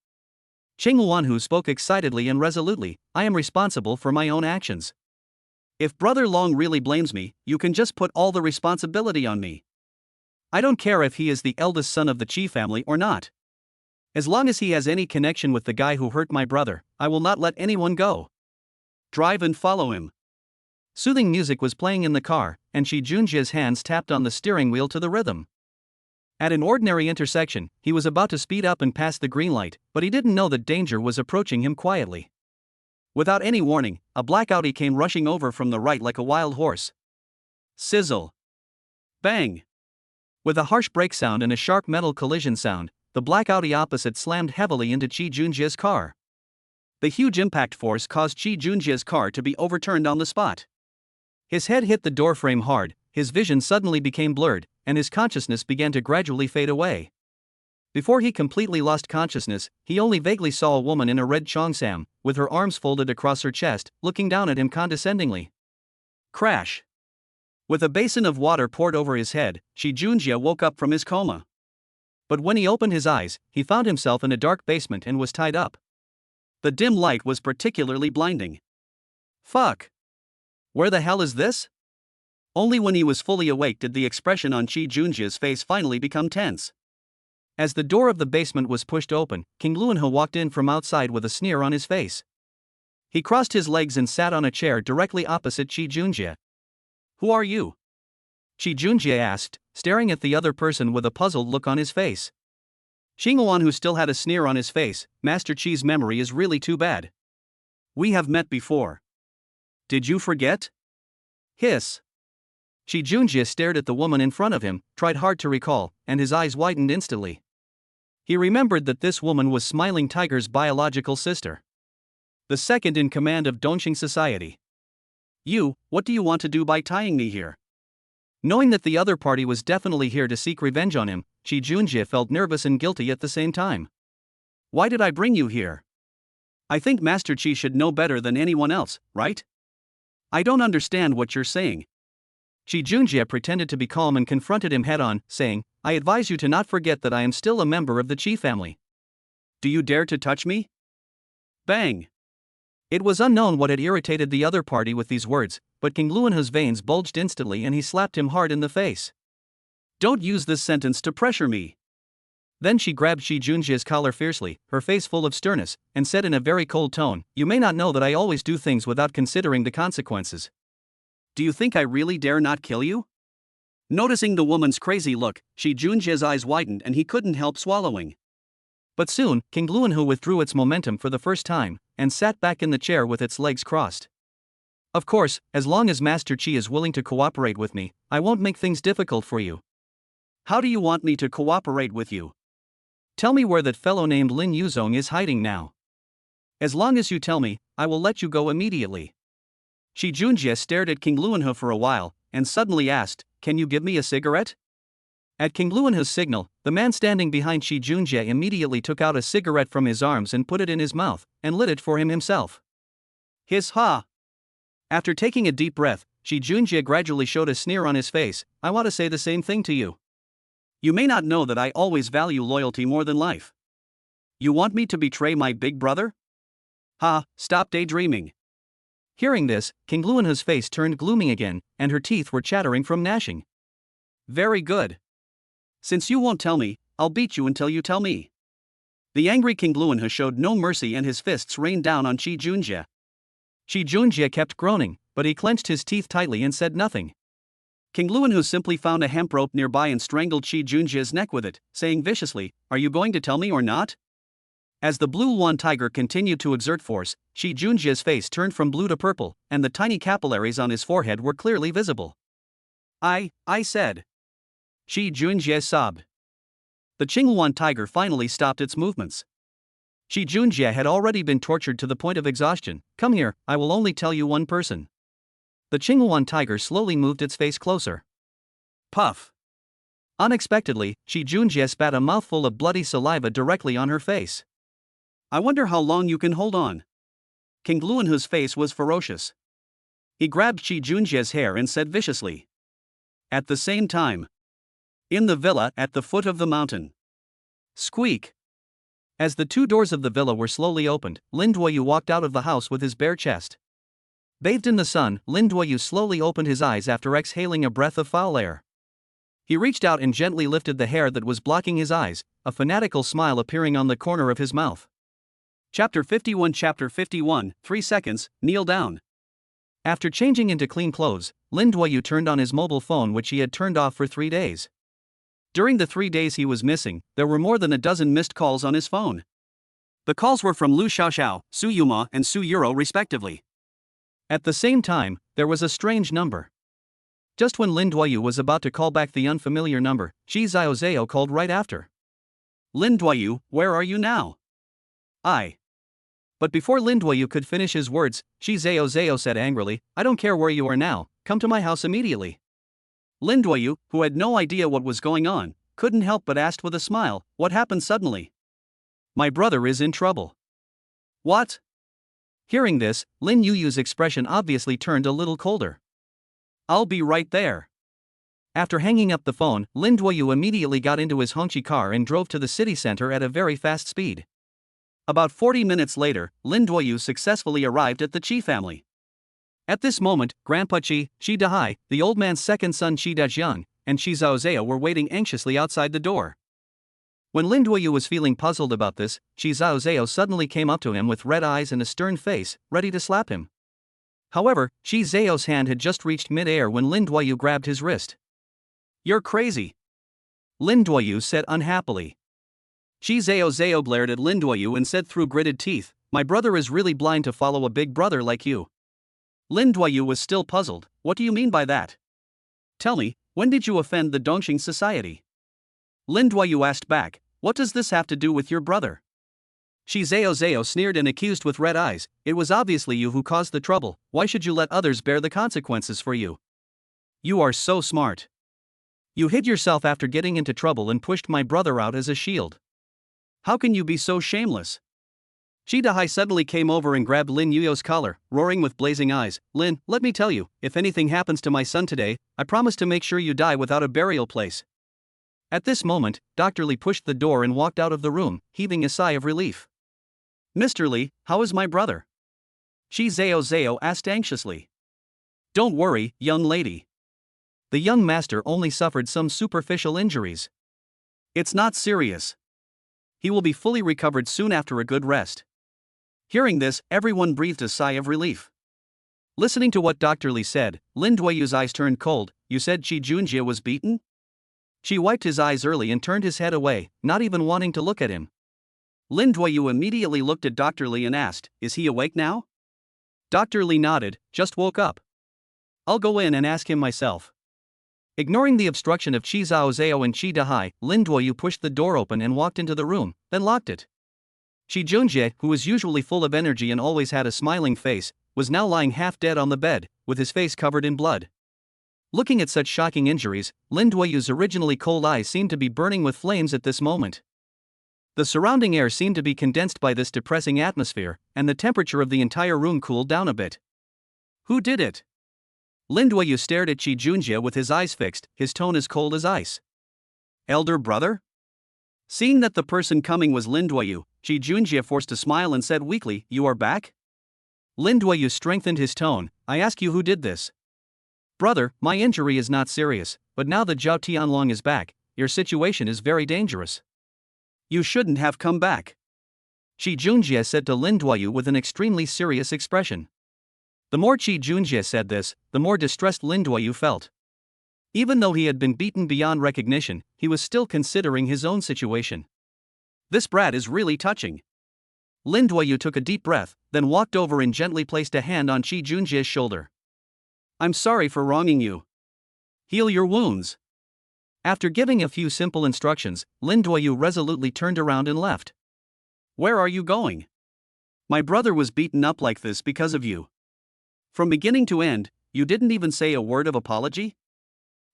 Qing Luanhu spoke excitedly and resolutely, "I am responsible for my own actions. If Brother Long really blames me, you can just put all the responsibility on me. I don't care if he is the eldest son of the Qi family or not. As long as he has any connection with the guy who hurt my brother, I will not let anyone go. Drive and follow him." Soothing music was playing in the car, and Qi Junjie's hands tapped on the steering wheel to the rhythm. At an ordinary intersection, he was about to speed up and pass the green light, but he didn't know that danger was approaching him quietly. Without any warning, a black Audi came rushing over from the right like a wild horse. Sizzle. Bang. With a harsh brake sound and a sharp metal collision sound, the black Audi opposite slammed heavily into Qi Junjie's car. The huge impact force caused Qi Junjie's car to be overturned on the spot. His head hit the doorframe hard, his vision suddenly became blurred, and his consciousness began to gradually fade away. Before he completely lost consciousness, he only vaguely saw a woman in a red cheongsam, with her arms folded across her chest, looking down at him condescendingly. Crash. With a basin of water poured over his head, Qi Junjie woke up from his coma. But when he opened his eyes, he found himself in a dark basement and was tied up. The dim light was particularly blinding. Fuck. Where the hell is this? Only when he was fully awake did the expression on Qi Junjie's face finally become tense. As the door of the basement was pushed open, King Luanhe walked in from outside with a sneer on his face. He crossed his legs and sat on a chair directly opposite Qi Junjie. "Who are you?" Qi Junjie asked, staring at the other person with a puzzled look on his face. Xinghuan, who still had a sneer on his face, Master Qi's memory is really too bad. We have met before. Did you forget? Hiss. Shi Junjie stared at the woman in front of him, tried hard to recall, and his eyes widened instantly. He remembered that this woman was Smiling Tiger's biological sister, the second in command of Dongxing Society. What do you want to do by tying me here? Knowing that the other party was definitely here to seek revenge on him, Shi Junjie felt nervous and guilty at the same time. Why did I bring you here? I think Master Qi should know better than anyone else, right? I don't understand what you're saying. Shi Junjie pretended to be calm and confronted him head-on, saying, I advise you to not forget that I am still a member of the Qi family. Do you dare to touch me? Bang! It was unknown what had irritated the other party with these words, but King Luanhe's veins bulged instantly and he slapped him hard in the face. Don't use this sentence to pressure me. Then she grabbed Shi Junjie's collar fiercely, her face full of sternness, and said in a very cold tone, You may not know that I always do things without considering the consequences. Do you think I really dare not kill you? Noticing the woman's crazy look, Shi Junjie's eyes widened and he couldn't help swallowing. But soon, King Luanhe withdrew its momentum for the first time, and sat back in the chair with its legs crossed. Of course, as long as Master Qi is willing to cooperate with me, I won't make things difficult for you. How do you want me to cooperate with you? Tell me where that fellow named Lin Yuzong is hiding now. As long as you tell me, I will let you go immediately. Shi Junjie stared at King Luanhe for a while, and suddenly asked, Can you give me a cigarette? At King Luanhe's signal, the man standing behind Shi Junjie immediately took out a cigarette from his arms and put it in his mouth, and lit it for him himself. Hiss ha! After taking a deep breath, Shi Junjie gradually showed a sneer on his face. I want to say the same thing to you. You may not know that I always value loyalty more than life. You want me to betray my big brother? Ha, stop daydreaming. Hearing this, King Luanhe's face turned gloomy again, and her teeth were chattering from gnashing. Very good. Since you won't tell me, I'll beat you until you tell me. The angry King Luanhe showed no mercy and his fists rained down on Shi Junjie. Shi Junjie kept groaning, but he clenched his teeth tightly and said nothing. King Luanhe simply found a hemp rope nearby and strangled Shi Junjie's neck with it, saying viciously, Are you going to tell me or not? As the blue Yuan tiger continued to exert force, Shi Junjie's face turned from blue to purple, and the tiny capillaries on his forehead were clearly visible. I said. Shi Junjie sobbed. The Qingyuan tiger finally stopped its movements. Shi Junjie had already been tortured to the point of exhaustion. Come here, I will only tell you one person. The Qingyuan tiger slowly moved its face closer. Puff. Unexpectedly, Shi Junjie spat a mouthful of bloody saliva directly on her face. I wonder how long you can hold on. King Luanhe's face was ferocious. He grabbed Shi Junjie's hair and said viciously. At the same time. In the villa at the foot of the mountain. Squeak. As the two doors of the villa were slowly opened, Lin Duoyu walked out of the house with his bare chest. Bathed in the sun, Lin Duoyu slowly opened his eyes after exhaling a breath of foul air. He reached out and gently lifted the hair that was blocking his eyes, a fanatical smile appearing on the corner of his mouth. Chapter 51, 3 seconds, kneel down. After changing into clean clothes, Lin Duoyu turned on his mobile phone, which he had turned off for 3 days. During the 3 days he was missing, there were more than a dozen missed calls on his phone. The calls were from Lu Xiaoxiao, Su Yuma and Su Yuro respectively. At the same time, there was a strange number. Just when Lin Duoyu was about to call back the unfamiliar number, Shi Xiaozao called right after. Lin Duoyu, where are you now? But before Lin Duoyu could finish his words, Shi Xiaozao said angrily, I don't care where you are now, come to my house immediately. Lin Duoyu, who had no idea what was going on, couldn't help but asked with a smile, what happened suddenly? My brother is in trouble. What? Hearing this, Lin Yuyu's expression obviously turned a little colder. I'll be right there. After hanging up the phone, Lin Duoyu immediately got into his Hongqi car and drove to the city center at a very fast speed. About 40 minutes later, Lin Duoyu successfully arrived at the Qi family. At this moment, Grandpa Qi, Shi Dahai, the old man's second son Shi Dajiang, and Shi Zhaozao were waiting anxiously outside the door. When Lin Duoyu was feeling puzzled about this, Shi Zhaozao suddenly came up to him with red eyes and a stern face, ready to slap him. However, Shi Zhao's hand had just reached mid-air when Lin Duoyu grabbed his wrist. You're crazy. Lin Duoyu said unhappily. Shi Zhao Zhao glared at Lin Duoyu and said through gritted teeth, "My brother is really blind to follow a big brother like you." Lin Duoyu was still puzzled. "What do you mean by that? Tell me, when did you offend the Dongxing society?" Lin Duoyu asked back, "What does this have to do with your brother?" Shi Zhao Zhao sneered and accused with red eyes, "It was obviously you who caused the trouble. Why should you let others bear the consequences for you? You are so smart. You hid yourself after getting into trouble and pushed my brother out as a shield. How can you be so shameless?" Shi Dahai suddenly came over and grabbed Lin Yuyo's collar, roaring with blazing eyes, "Lin, let me tell you, if anything happens to my son today, I promise to make sure you die without a burial place." At this moment, Dr. Li pushed the door and walked out of the room, heaving a sigh of relief. "Mr. Li, how is my brother?" Shi Zhao Zhao asked anxiously. "Don't worry, young lady. The young master only suffered some superficial injuries. It's not serious. He will be fully recovered soon after a good rest." Hearing this, everyone breathed a sigh of relief. Listening to what Dr. Li said, Lin Duoyu's eyes turned cold. "You said Qi Junjie was beaten?" She wiped his eyes early and turned his head away, not even wanting to look at him. Lin Duoyu immediately looked at Dr. Li and asked, "Is he awake now?" Dr. Li nodded, "Just woke up. I'll go in and ask him myself." Ignoring the obstruction of Shi Zhao Zhao and Shi Dahai, Lin Duoyu pushed the door open and walked into the room, then locked it. Qi Junjie, who was usually full of energy and always had a smiling face, was now lying half dead on the bed, with his face covered in blood. Looking at such shocking injuries, Lin Duoyu's originally cold eyes seemed to be burning with flames at this moment. The surrounding air seemed to be condensed by this depressing atmosphere, and the temperature of the entire room cooled down a bit. "Who did it?" Lin Duoyu stared at Qi Junjie with his eyes fixed, his tone as cold as ice. "Elder brother?" Seeing that the person coming was Lin Duoyu, Qi Junjie forced a smile and said weakly, "You are back?" Lin Duoyu strengthened his tone, "I ask you who did this." "Brother, my injury is not serious, but now that Zhao Tianlong is back, your situation is very dangerous. You shouldn't have come back," Qi Junjie said to Lin Duoyu with an extremely serious expression. The more Qi Junjie said this, the more distressed Lin Duoyu felt. Even though he had been beaten beyond recognition, he was still considering his own situation. This brat is really touching. Lin Duoyu took a deep breath, then walked over and gently placed a hand on Qi Junjie's shoulder. "I'm sorry for wronging you. Heal your wounds." After giving a few simple instructions, Lin Duoyu resolutely turned around and left. "Where are you going? My brother was beaten up like this because of you. From beginning to end, you didn't even say a word of apology?"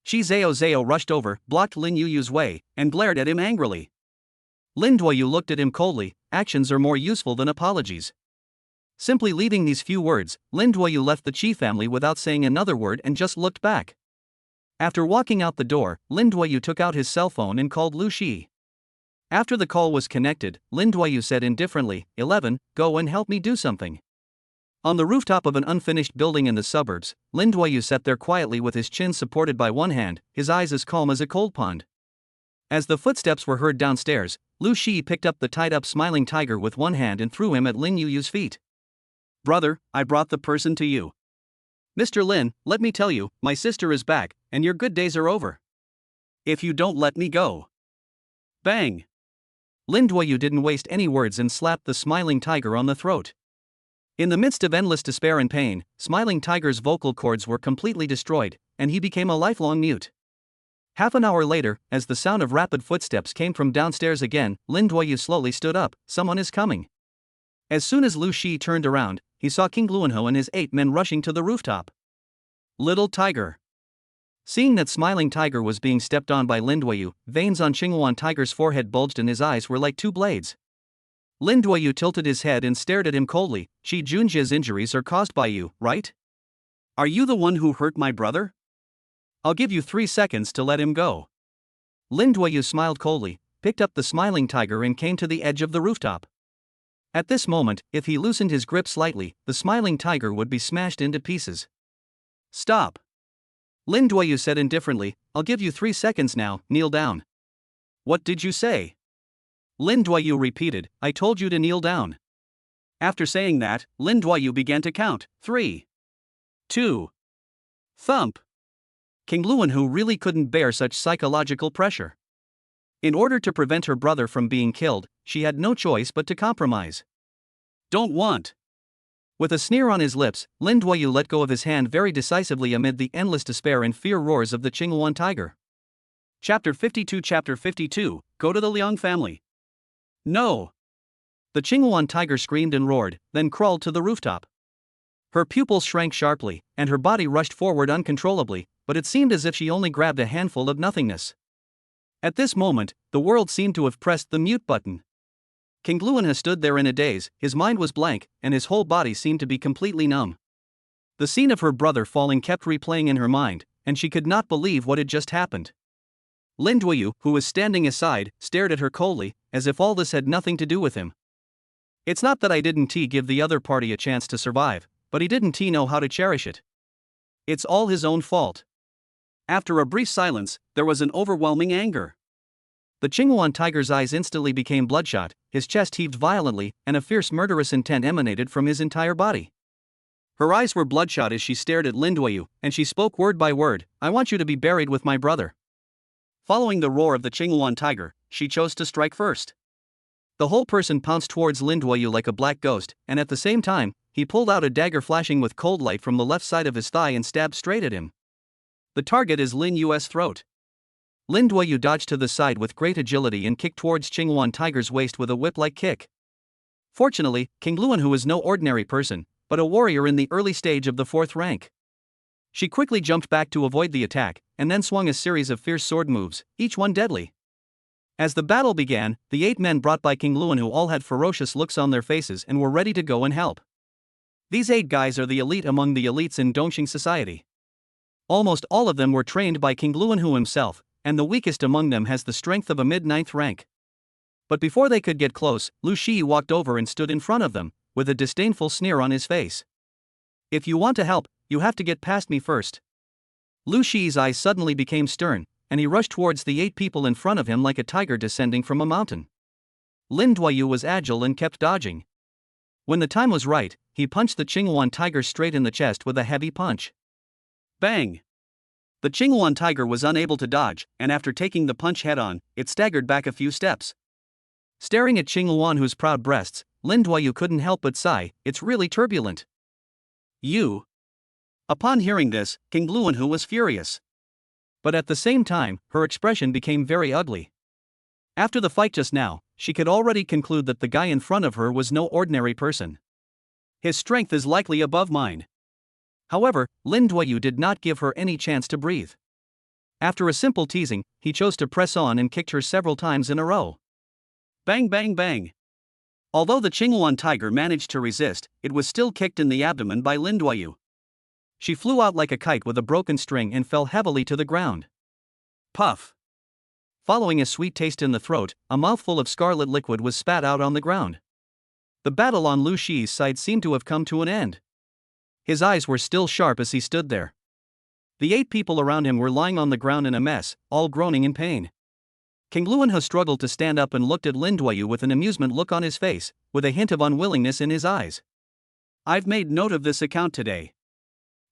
Shi Zhao Zhao rushed over, blocked Lin Yuyu's way, and glared at him angrily. Lin Duoyu looked at him coldly. Actions are more useful than apologies. Simply leaving these few words, Lin Duoyu left the Qi family without saying another word and just looked back. After walking out the door, Lin Duoyu took out his cell phone and called Lu Shi. After the call was connected, Lin Duoyu said indifferently, 11, go and help me do something." On the rooftop of an unfinished building in the suburbs, Lin Duoyu sat there quietly with his chin supported by one hand, his eyes as calm as a cold pond. As the footsteps were heard downstairs, Lu Shi picked up the tied-up smiling tiger with one hand and threw him at Lin Yuyu's feet. "Brother, I brought the person to you. Mr. Lin, let me tell you, my sister is back, and your good days are over. If you don't let me go." Bang! Lin Duoyu didn't waste any words and slapped the smiling tiger on the throat. In the midst of endless despair and pain, Smiling Tiger's vocal cords were completely destroyed, and he became a lifelong mute. Half an hour later, as the sound of rapid footsteps came from downstairs again, Lin Duoyu slowly stood up. "Someone is coming." As soon as Lu Shi turned around, he saw King Luanhou and his 8 men rushing to the rooftop. "Little Tiger." Seeing that Smiling Tiger was being stepped on by Lin Duoyu, veins on Qinghuan Tiger's forehead bulged and his eyes were like 2 blades. Lin Duoyu tilted his head and stared at him coldly. "Qi Junjie's injuries are caused by you, right? Are you the one who hurt my brother? I'll give you 3 seconds to let him go." Lin Duoyu smiled coldly, picked up the Smiling Tiger and came to the edge of the rooftop. At this moment, if he loosened his grip slightly, the Smiling Tiger would be smashed into pieces. "Stop!" Lin Duoyu said indifferently, "I'll give you 3 seconds now, kneel down." "What did you say?" Lin Duoyu repeated, "I told you to kneel down." After saying that, Lin Duoyu began to count. 3, 2, thump. King Luanhou really couldn't bear such psychological pressure. In order to prevent her brother from being killed, she had no choice but to compromise. Don't want. With a sneer on his lips, Lin Duoyu let go of his hand very decisively amid the endless despair and fear roars of the Qinghuan tiger. Chapter 52 Go to the Liang family. No! The Qinghuan tiger screamed and roared, then crawled to the rooftop. Her pupils shrank sharply, and her body rushed forward uncontrollably, but it seemed as if she only grabbed a handful of nothingness. At this moment, the world seemed to have pressed the mute button. King Gluanha stood there in a daze, his mind was blank, and his whole body seemed to be completely numb. The scene of her brother falling kept replaying in her mind, and she could not believe what had just happened. Lin Duoyu, who was standing aside, stared at her coldly, as if all this had nothing to do with him. It's not that I didn't give the other party a chance to survive, but he didn't know how to cherish it. It's all his own fault. After a brief silence, there was an overwhelming anger. The Qinghuan tiger's eyes instantly became bloodshot, his chest heaved violently, and a fierce murderous intent emanated from his entire body. Her eyes were bloodshot as she stared at Lin Duoyu, and she spoke word by word, "I want you to be buried with my brother." Following the roar of the Qinghuan tiger, she chose to strike first. The whole person pounced towards Lin Duoyu like a black ghost, and at the same time, he pulled out a dagger flashing with cold light from the left side of his thigh and stabbed straight at him. The target is Lin Yu's throat. Lin Duoyu dodged to the side with great agility and kicked towards Qinghuan tiger's waist with a whip-like kick. Fortunately, King Gluanha was no ordinary person, but a warrior in the early stage of the 4th rank. She quickly jumped back to avoid the attack, and then swung a series of fierce sword moves, each one deadly. As the battle began, the 8 men brought by King Gluanha all had ferocious looks on their faces and were ready to go and help. These 8 guys are the elite among the elites in Dongxing society. Almost all of them were trained by King Gluanha himself, and the weakest among them has the strength of a mid-9th rank. But before they could get close, Lu Shi walked over and stood in front of them, with a disdainful sneer on his face. "If you want to help, you have to get past me first." Lu Shi's eyes suddenly became stern, and he rushed towards the 8 people in front of him like a tiger descending from a mountain. Lin Duoyu was agile and kept dodging. When the time was right, he punched the Qinghuan tiger straight in the chest with a heavy punch. Bang! The Qinghuan tiger was unable to dodge, and after taking the punch head-on, it staggered back a few steps. Staring at Qinghuan's proud breasts, Lin Duoyu couldn't help but sigh, "It's really turbulent." "You." Upon hearing this, King Gluanha was furious. But at the same time, her expression became very ugly. After the fight just now, she could already conclude that the guy in front of her was no ordinary person. His strength is likely above mine. However, Lin Duoyu did not give her any chance to breathe. After a simple teasing, he chose to press on and kicked her several times in a row. Bang bang bang! Although the Qinghuan tiger managed to resist, it was still kicked in the abdomen by Lin Duoyu. She flew out like a kite with a broken string and fell heavily to the ground. Puff! Following a sweet taste in the throat, a mouthful of scarlet liquid was spat out on the ground. The battle on Lu Shi's side seemed to have come to an end. His eyes were still sharp as he stood there. The 8 people around him were lying on the ground in a mess, all groaning in pain. King Gluanha struggled to stand up and looked at Lin Duoyu with an amusement look on his face, with a hint of unwillingness in his eyes. "I've made note of this account today.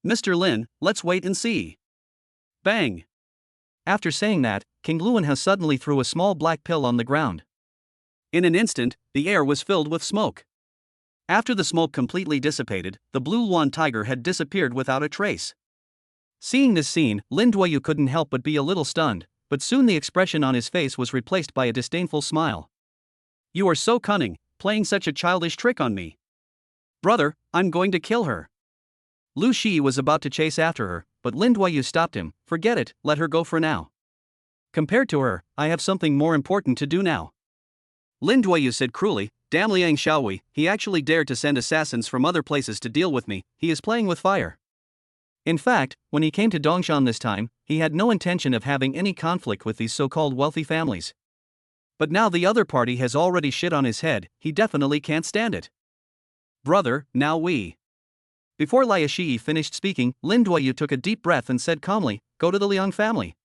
Mr. Lin, let's wait and see." Bang! After saying that, King Gluanha suddenly threw a small black pill on the ground. In an instant, the air was filled with smoke. After the smoke completely dissipated, the blue Luan tiger had disappeared without a trace. Seeing this scene, Lin Duoyu couldn't help but be a little stunned, but soon the expression on his face was replaced by a disdainful smile. "You are so cunning, playing such a childish trick on me. Brother, I'm going to kill her." Lu Shi was about to chase after her, but Lin Duoyu stopped him. "Forget it, let her go for now. Compared to her, I have something more important to do now." Lin Duoyu said cruelly, "Damn Liang Xiaowei, he actually dared to send assassins from other places to deal with me, he is playing with fire." In fact, when he came to Dongshan this time, he had no intention of having any conflict with these so-called wealthy families. But now the other party has already shit on his head, he definitely can't stand it. "Brother, now we." Before Lai Shi finished speaking, Lin Duoyu took a deep breath and said calmly, "Go to the Liang family."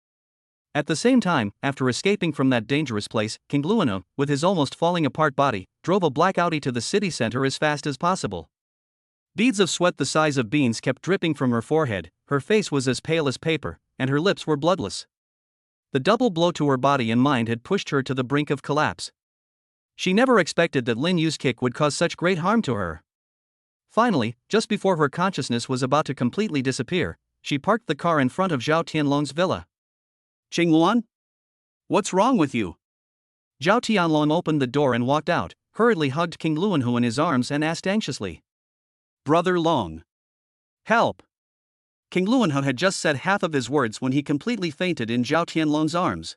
At the same time, after escaping from that dangerous place, King Gluanha, with his almost falling apart body, drove a black Audi to the city center as fast as possible. Beads of sweat the size of beans kept dripping from her forehead, her face was as pale as paper, and her lips were bloodless. The double blow to her body and mind had pushed her to the brink of collapse. She never expected that Lin Yu's kick would cause such great harm to her. Finally, just before her consciousness was about to completely disappear, she parked the car in front of Zhao Tianlong's villa. "Qingluan? What's wrong with you?" Zhao Tianlong opened the door and walked out, hurriedly hugged King Luanhu in his arms and asked anxiously, "Brother Long. Help!" King Luanhu had just said half of his words when he completely fainted in Zhao Tianlong's arms.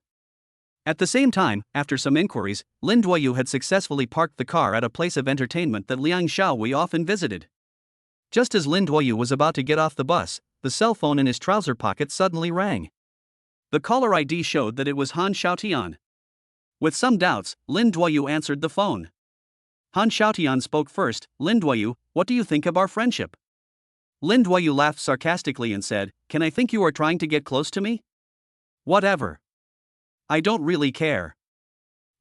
At the same time, after some inquiries, Lin Duoyu had successfully parked the car at a place of entertainment that Liang Xiaowei often visited. Just as Lin Duoyu was about to get off the bus, the cell phone in his trouser pocket suddenly rang. The caller ID showed that it was Han Xiaotian. With some doubts, Lin Duoyu answered the phone. Han Xiaotian spoke first. "Lin Duoyu, what do you think of our friendship?" Lin Duoyu laughed sarcastically and said, "Can I think you are trying to get close to me? Whatever. I don't really care."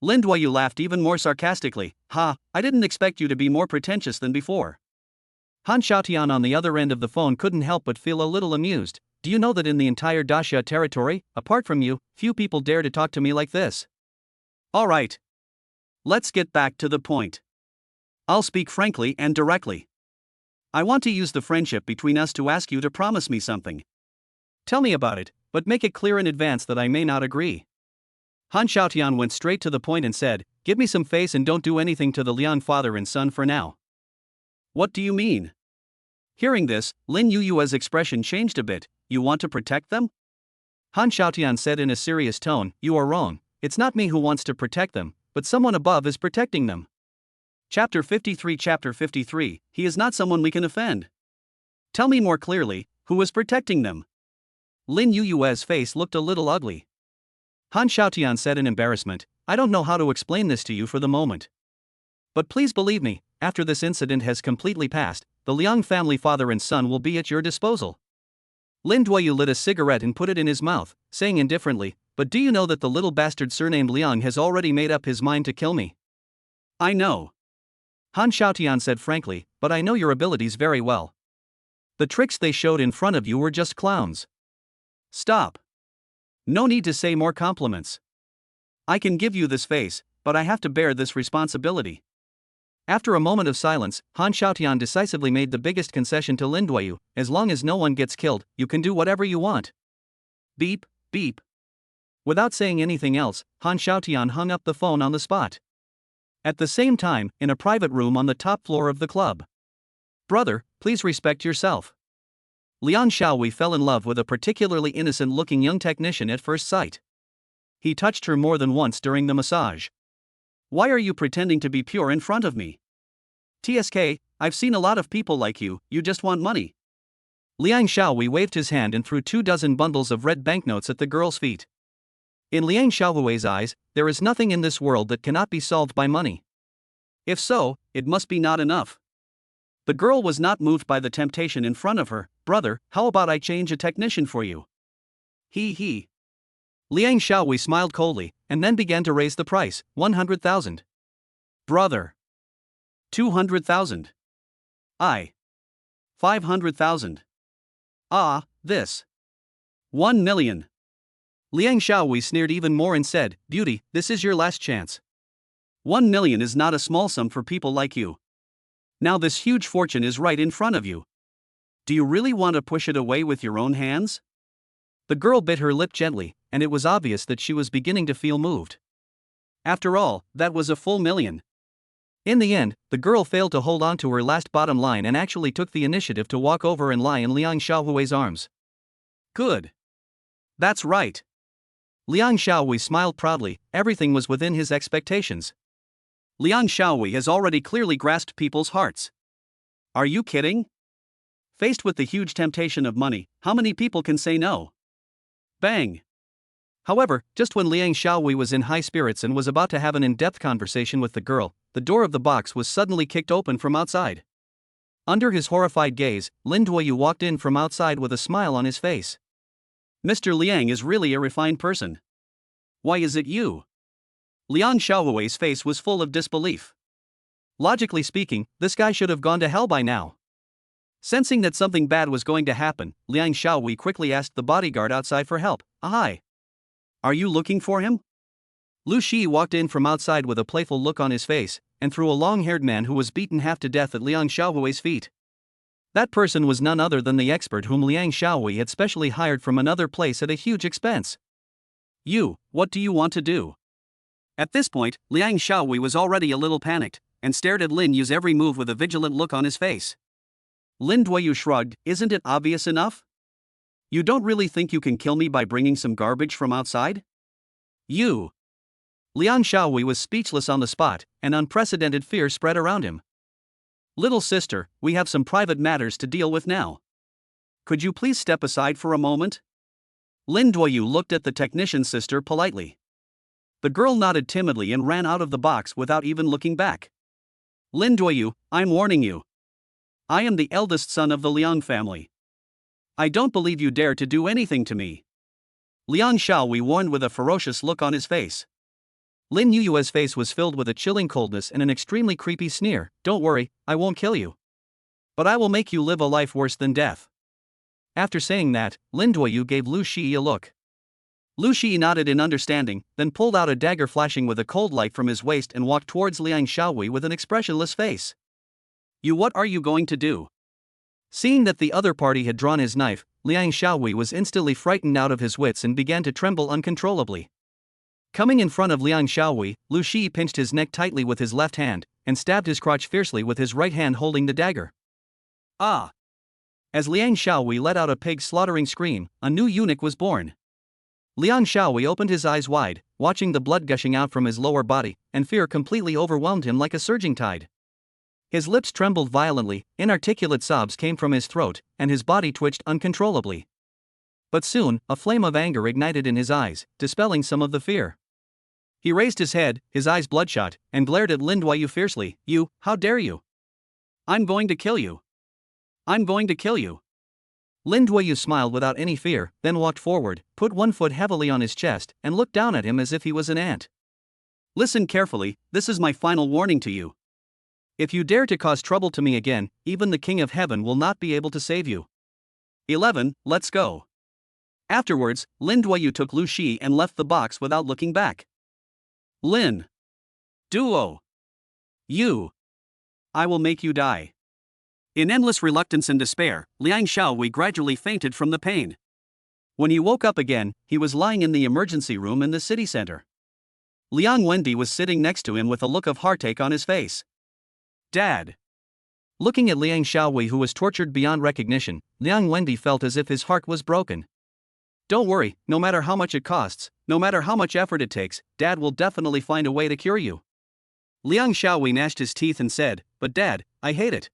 Lin Duoyu laughed even more sarcastically. "Ha, I didn't expect you to be more pretentious than before." Han Xiaotian on the other end of the phone couldn't help but feel a little amused. "Do you know that in the entire Daxia territory, apart from you, few people dare to talk to me like this?" "Alright. Let's get back to the point. I'll speak frankly and directly. I want to use the friendship between us to ask you to promise me something. Tell me about it, but make it clear in advance that I may not agree." Han Xiaotian went straight to the point and said, "Give me some face and don't do anything to the Liang father and son for now." "What do you mean?" Hearing this, Lin Yu's expression changed a bit. "You want to protect them?" Han Xiaotian said in a serious tone, "You are wrong. It's not me who wants to protect them, but someone above is protecting them." Chapter 53. He is not someone we can offend. Tell me more clearly, who is protecting them? Lin Yu's face looked a little ugly. Han Xiaotian said in embarrassment, "I don't know how to explain this to you for the moment. But please believe me, after this incident has completely passed, the Liang family father and son will be at your disposal." Lin Duoyu lit a cigarette and put it in his mouth, saying indifferently, "But do you know that the little bastard surnamed Liang has already made up his mind to kill me?" "I know." Han Xiaotian said frankly, "But I know your abilities very well. The tricks they showed in front of you were just clowns." "Stop. No need to say more compliments. I can give you this face, but I have to bear this responsibility." After a moment of silence, Han Xiaotian decisively made the biggest concession to Lin Duoyu. "As long as no one gets killed, you can do whatever you want." Beep, beep. Without saying anything else, Han Xiaotian hung up the phone on the spot. At the same time, in a private room on the top floor of the club. "Brother, please respect yourself." Liang Xiaowei fell in love with a particularly innocent-looking young technician at first sight. He touched her more than once during the massage. "Why are you pretending to be pure in front of me? TSK, I've seen a lot of people like you just want money." Liang Xiaowei waved his hand and threw 24 bundles of red banknotes at the girl's feet. In Liang Xiaowei's eyes, there is nothing in this world that cannot be solved by money. If so, it must be not enough. The girl was not moved by the temptation in front of her. "Brother, how about I change a technician for you?" He. Liang Xiaowei smiled coldly, and then began to raise the price. 100,000. "Brother. 200,000. 500,000. This. 1 million. Liang Xiaowei sneered even more and said, "Beauty, this is your last chance. 1 million is not a small sum for people like you. Now this huge fortune is right in front of you. Do you really want to push it away with your own hands?" The girl bit her lip gently, and it was obvious that she was beginning to feel moved. After all, that was a full million. In the end, the girl failed to hold on to her last bottom line and actually took the initiative to walk over and lie in Liang Xiaowei's arms. "Good. That's right." Liang Xiaowei smiled proudly. Everything was within his expectations. Liang Xiaowei has already clearly grasped people's hearts. Are you kidding? Faced with the huge temptation of money, how many people can say no? Bang! However, just when Liang Xiaowei was in high spirits and was about to have an in-depth conversation with the girl, the door of the box was suddenly kicked open from outside. Under his horrified gaze, Lin Duoyu walked in from outside with a smile on his face. "Mr. Liang is really a refined person. Why is it you?" Liang Xiaowei's face was full of disbelief. Logically speaking, this guy should have gone to hell by now. Sensing that something bad was going to happen, Liang Xiaowei quickly asked the bodyguard outside for help. "Hi. Are you looking for him? Lu Shi walked in from outside with a playful look on his face, and through a long-haired man who was beaten half to death at Liang Xiaohui's feet. That person was none other than the expert whom Liang Xiaohui had specially hired from another place at a huge expense. You, what do you want to do? At this point, Liang Xiaohui was already a little panicked, and stared at Lin Yu's every move with a vigilant look on his face. Lin Duoyu shrugged, isn't it obvious enough? You don't really think you can kill me by bringing some garbage from outside? You. Liang Xiaohui was speechless on the spot, and unprecedented fear spread around him. Little sister, we have some private matters to deal with now. Could you please step aside for a moment? Lin Duoyu looked at the technician's sister politely. The girl nodded timidly and ran out of the box without even looking back. Lin Duoyu, I'm warning you. I am the eldest son of the Liang family. I don't believe you dare to do anything to me. Liang Xiaohui warned with a ferocious look on his face. Lin Yuyue's face was filled with a chilling coldness and an extremely creepy sneer. Don't worry, I won't kill you. But I will make you live a life worse than death. After saying that, Lin Duoyu gave Lu Shi a look. Lu Shi nodded in understanding, then pulled out a dagger flashing with a cold light from his waist and walked towards Liang Xiaohui with an expressionless face. You, what are you going to do? Seeing that the other party had drawn his knife, Liang Xiaohui was instantly frightened out of his wits and began to tremble uncontrollably. Coming in front of Liang Xiaohui, Lu Shi pinched his neck tightly with his left hand, and stabbed his crotch fiercely with his right hand holding the dagger. Ah! As Liang Xiaohui let out a pig-slaughtering scream, a new eunuch was born. Liang Xiaohui opened his eyes wide, watching the blood gushing out from his lower body, and fear completely overwhelmed him like a surging tide. His lips trembled violently, inarticulate sobs came from his throat, and his body twitched uncontrollably. But soon, a flame of anger ignited in his eyes, dispelling some of the fear. He raised his head, his eyes bloodshot, and glared at Lin Duoyu fiercely. You, how dare you? I'm going to kill you. I'm going to kill you. Lin Duoyu smiled without any fear, then walked forward, put one foot heavily on his chest, and looked down at him as if he was an ant. Listen carefully, this is my final warning to you. If you dare to cause trouble to me again, even the King of Heaven will not be able to save you. 11, let's go. Afterwards, Lin Duoyu took Lu Shi and left the box without looking back. Lin Duo. You. I will make you die. In endless reluctance and despair, Liang Xiaohui gradually fainted from the pain. When he woke up again, he was lying in the emergency room in the city center. Liang Wendy was sitting next to him with a look of heartache on his face. Dad. Looking at Liang Xiaohui, who was tortured beyond recognition, Liang Wendy felt as if his heart was broken. Don't worry, no matter how much it costs, no matter how much effort it takes, Dad will definitely find a way to cure you. Liang Xiaohui gnashed his teeth and said, but Dad, I hate it.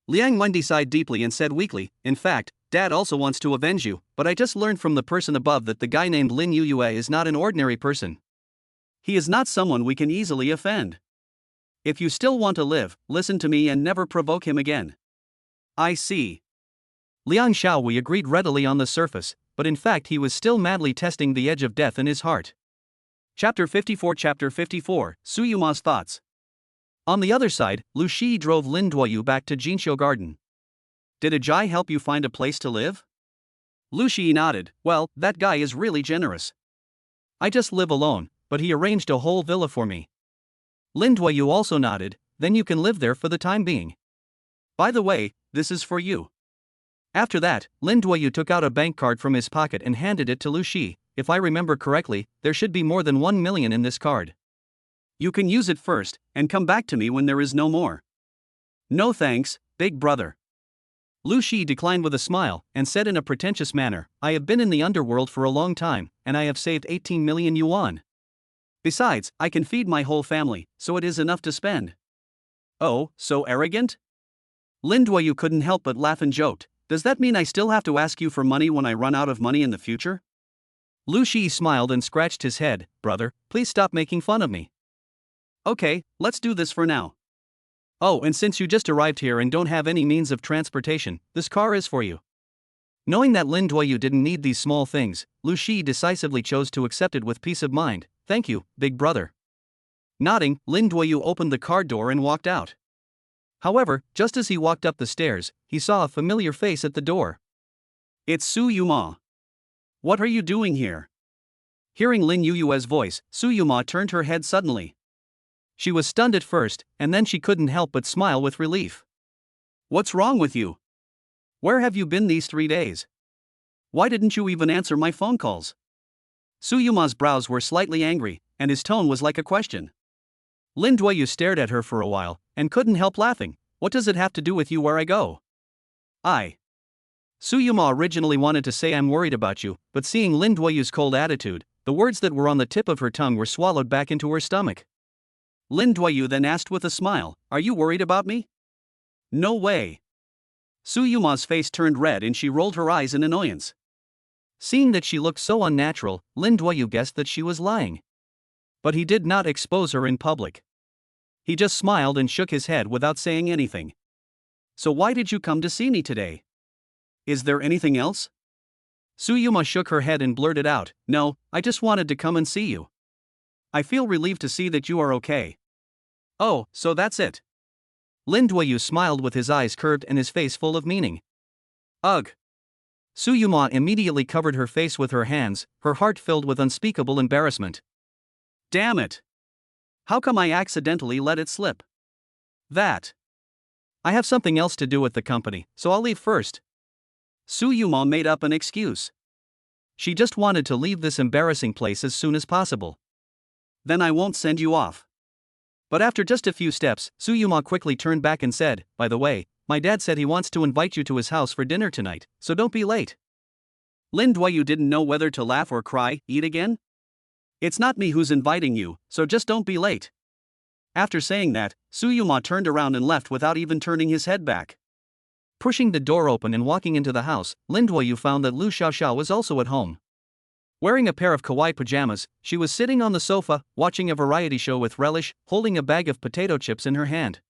Liang Wendy sighed deeply and said weakly, in fact, Dad also wants to avenge you, but I just learned from the person above that the guy named Lin Yuyue is not an ordinary person. He is not someone we can easily offend. If you still want to live, listen to me and never provoke him again. I see. Liang Xiaohui agreed readily on the surface, but in fact he was still madly testing the edge of death in his heart. Chapter 54, Su Yuma's thoughts. On the other side, Lu Shi drove Lin Duoyu back to Jinqiu Garden. Did Ajai help you find a place to live? Lu Shi nodded. Well, that guy is really generous. I just live alone, but he arranged a whole villa for me. Lin Duoyu also nodded. Then you can live there for the time being. By the way, this is for you. After that, Lin Duoyu took out a bank card from his pocket and handed it to Lu Shi. If I remember correctly, there should be more than 1 million in this card. You can use it first, and come back to me when there is no more. No thanks, big brother. Lu Shi declined with a smile, and said in a pretentious manner, I have been in the underworld for a long time, and I have saved 18 million yuan. Besides, I can feed my whole family, so it is enough to spend. Oh, so arrogant? Lin Duoyu couldn't help but laugh and joked. Does that mean I still have to ask you for money when I run out of money in the future? Lu Shi smiled and scratched his head. Brother, please stop making fun of me. Okay, let's do this for now. Oh, and since you just arrived here and don't have any means of transportation, this car is for you. Knowing that Lin Duoyu didn't need these small things, Lu Shi decisively chose to accept it with peace of mind. Thank you, big brother. Nodding, Lin Duoyu opened the car door and walked out. However, just as he walked up the stairs, he saw a familiar face at the door. It's Su Yuma. What are you doing here? Hearing Lin Yuyue's voice, Su Yuma turned her head suddenly. She was stunned at first, and then she couldn't help but smile with relief. What's wrong with you? Where have you been these 3 days? Why didn't you even answer my phone calls? Su Yuma's brows were slightly angry, and his tone was like a question. Lin Duoyu stared at her for a while, and couldn't help laughing. What does it have to do with you where I go? Su Yuma originally wanted to say I'm worried about you, but seeing Lin Duoyu's cold attitude, the words that were on the tip of her tongue were swallowed back into her stomach. Lin Duoyu then asked with a smile, are you worried about me? No way. Su Yuma's face turned red and she rolled her eyes in annoyance. Seeing that she looked so unnatural, Lin Duoyu guessed that she was lying. But he did not expose her in public. He just smiled and shook his head without saying anything. So why did you come to see me today? Is there anything else? Su Yuma shook her head and blurted out, no, I just wanted to come and see you. I feel relieved to see that you are okay. Oh, so that's it. Lin Duoyu smiled with his eyes curved and his face full of meaning. Ugh. Su Yuma immediately covered her face with her hands, her heart filled with unspeakable embarrassment. Damn it. How come I accidentally let it slip? That. I have something else to do at the company, so I'll leave first. Su Yuma made up an excuse. She just wanted to leave this embarrassing place as soon as possible. Then I won't send you off. But after just a few steps, Su Yuma quickly turned back and said, by the way, my dad said he wants to invite you to his house for dinner tonight, so don't be late. Lin Duoyu didn't know whether to laugh or cry. Eat again? It's not me who's inviting you, so just don't be late. After saying that, Su Yuma turned around and left without even turning his head back. Pushing the door open and walking into the house, Lin Duoyu found that Lu Xiaoxiao was also at home. Wearing a pair of kawaii pajamas, she was sitting on the sofa, watching a variety show with relish, holding a bag of potato chips in her hand.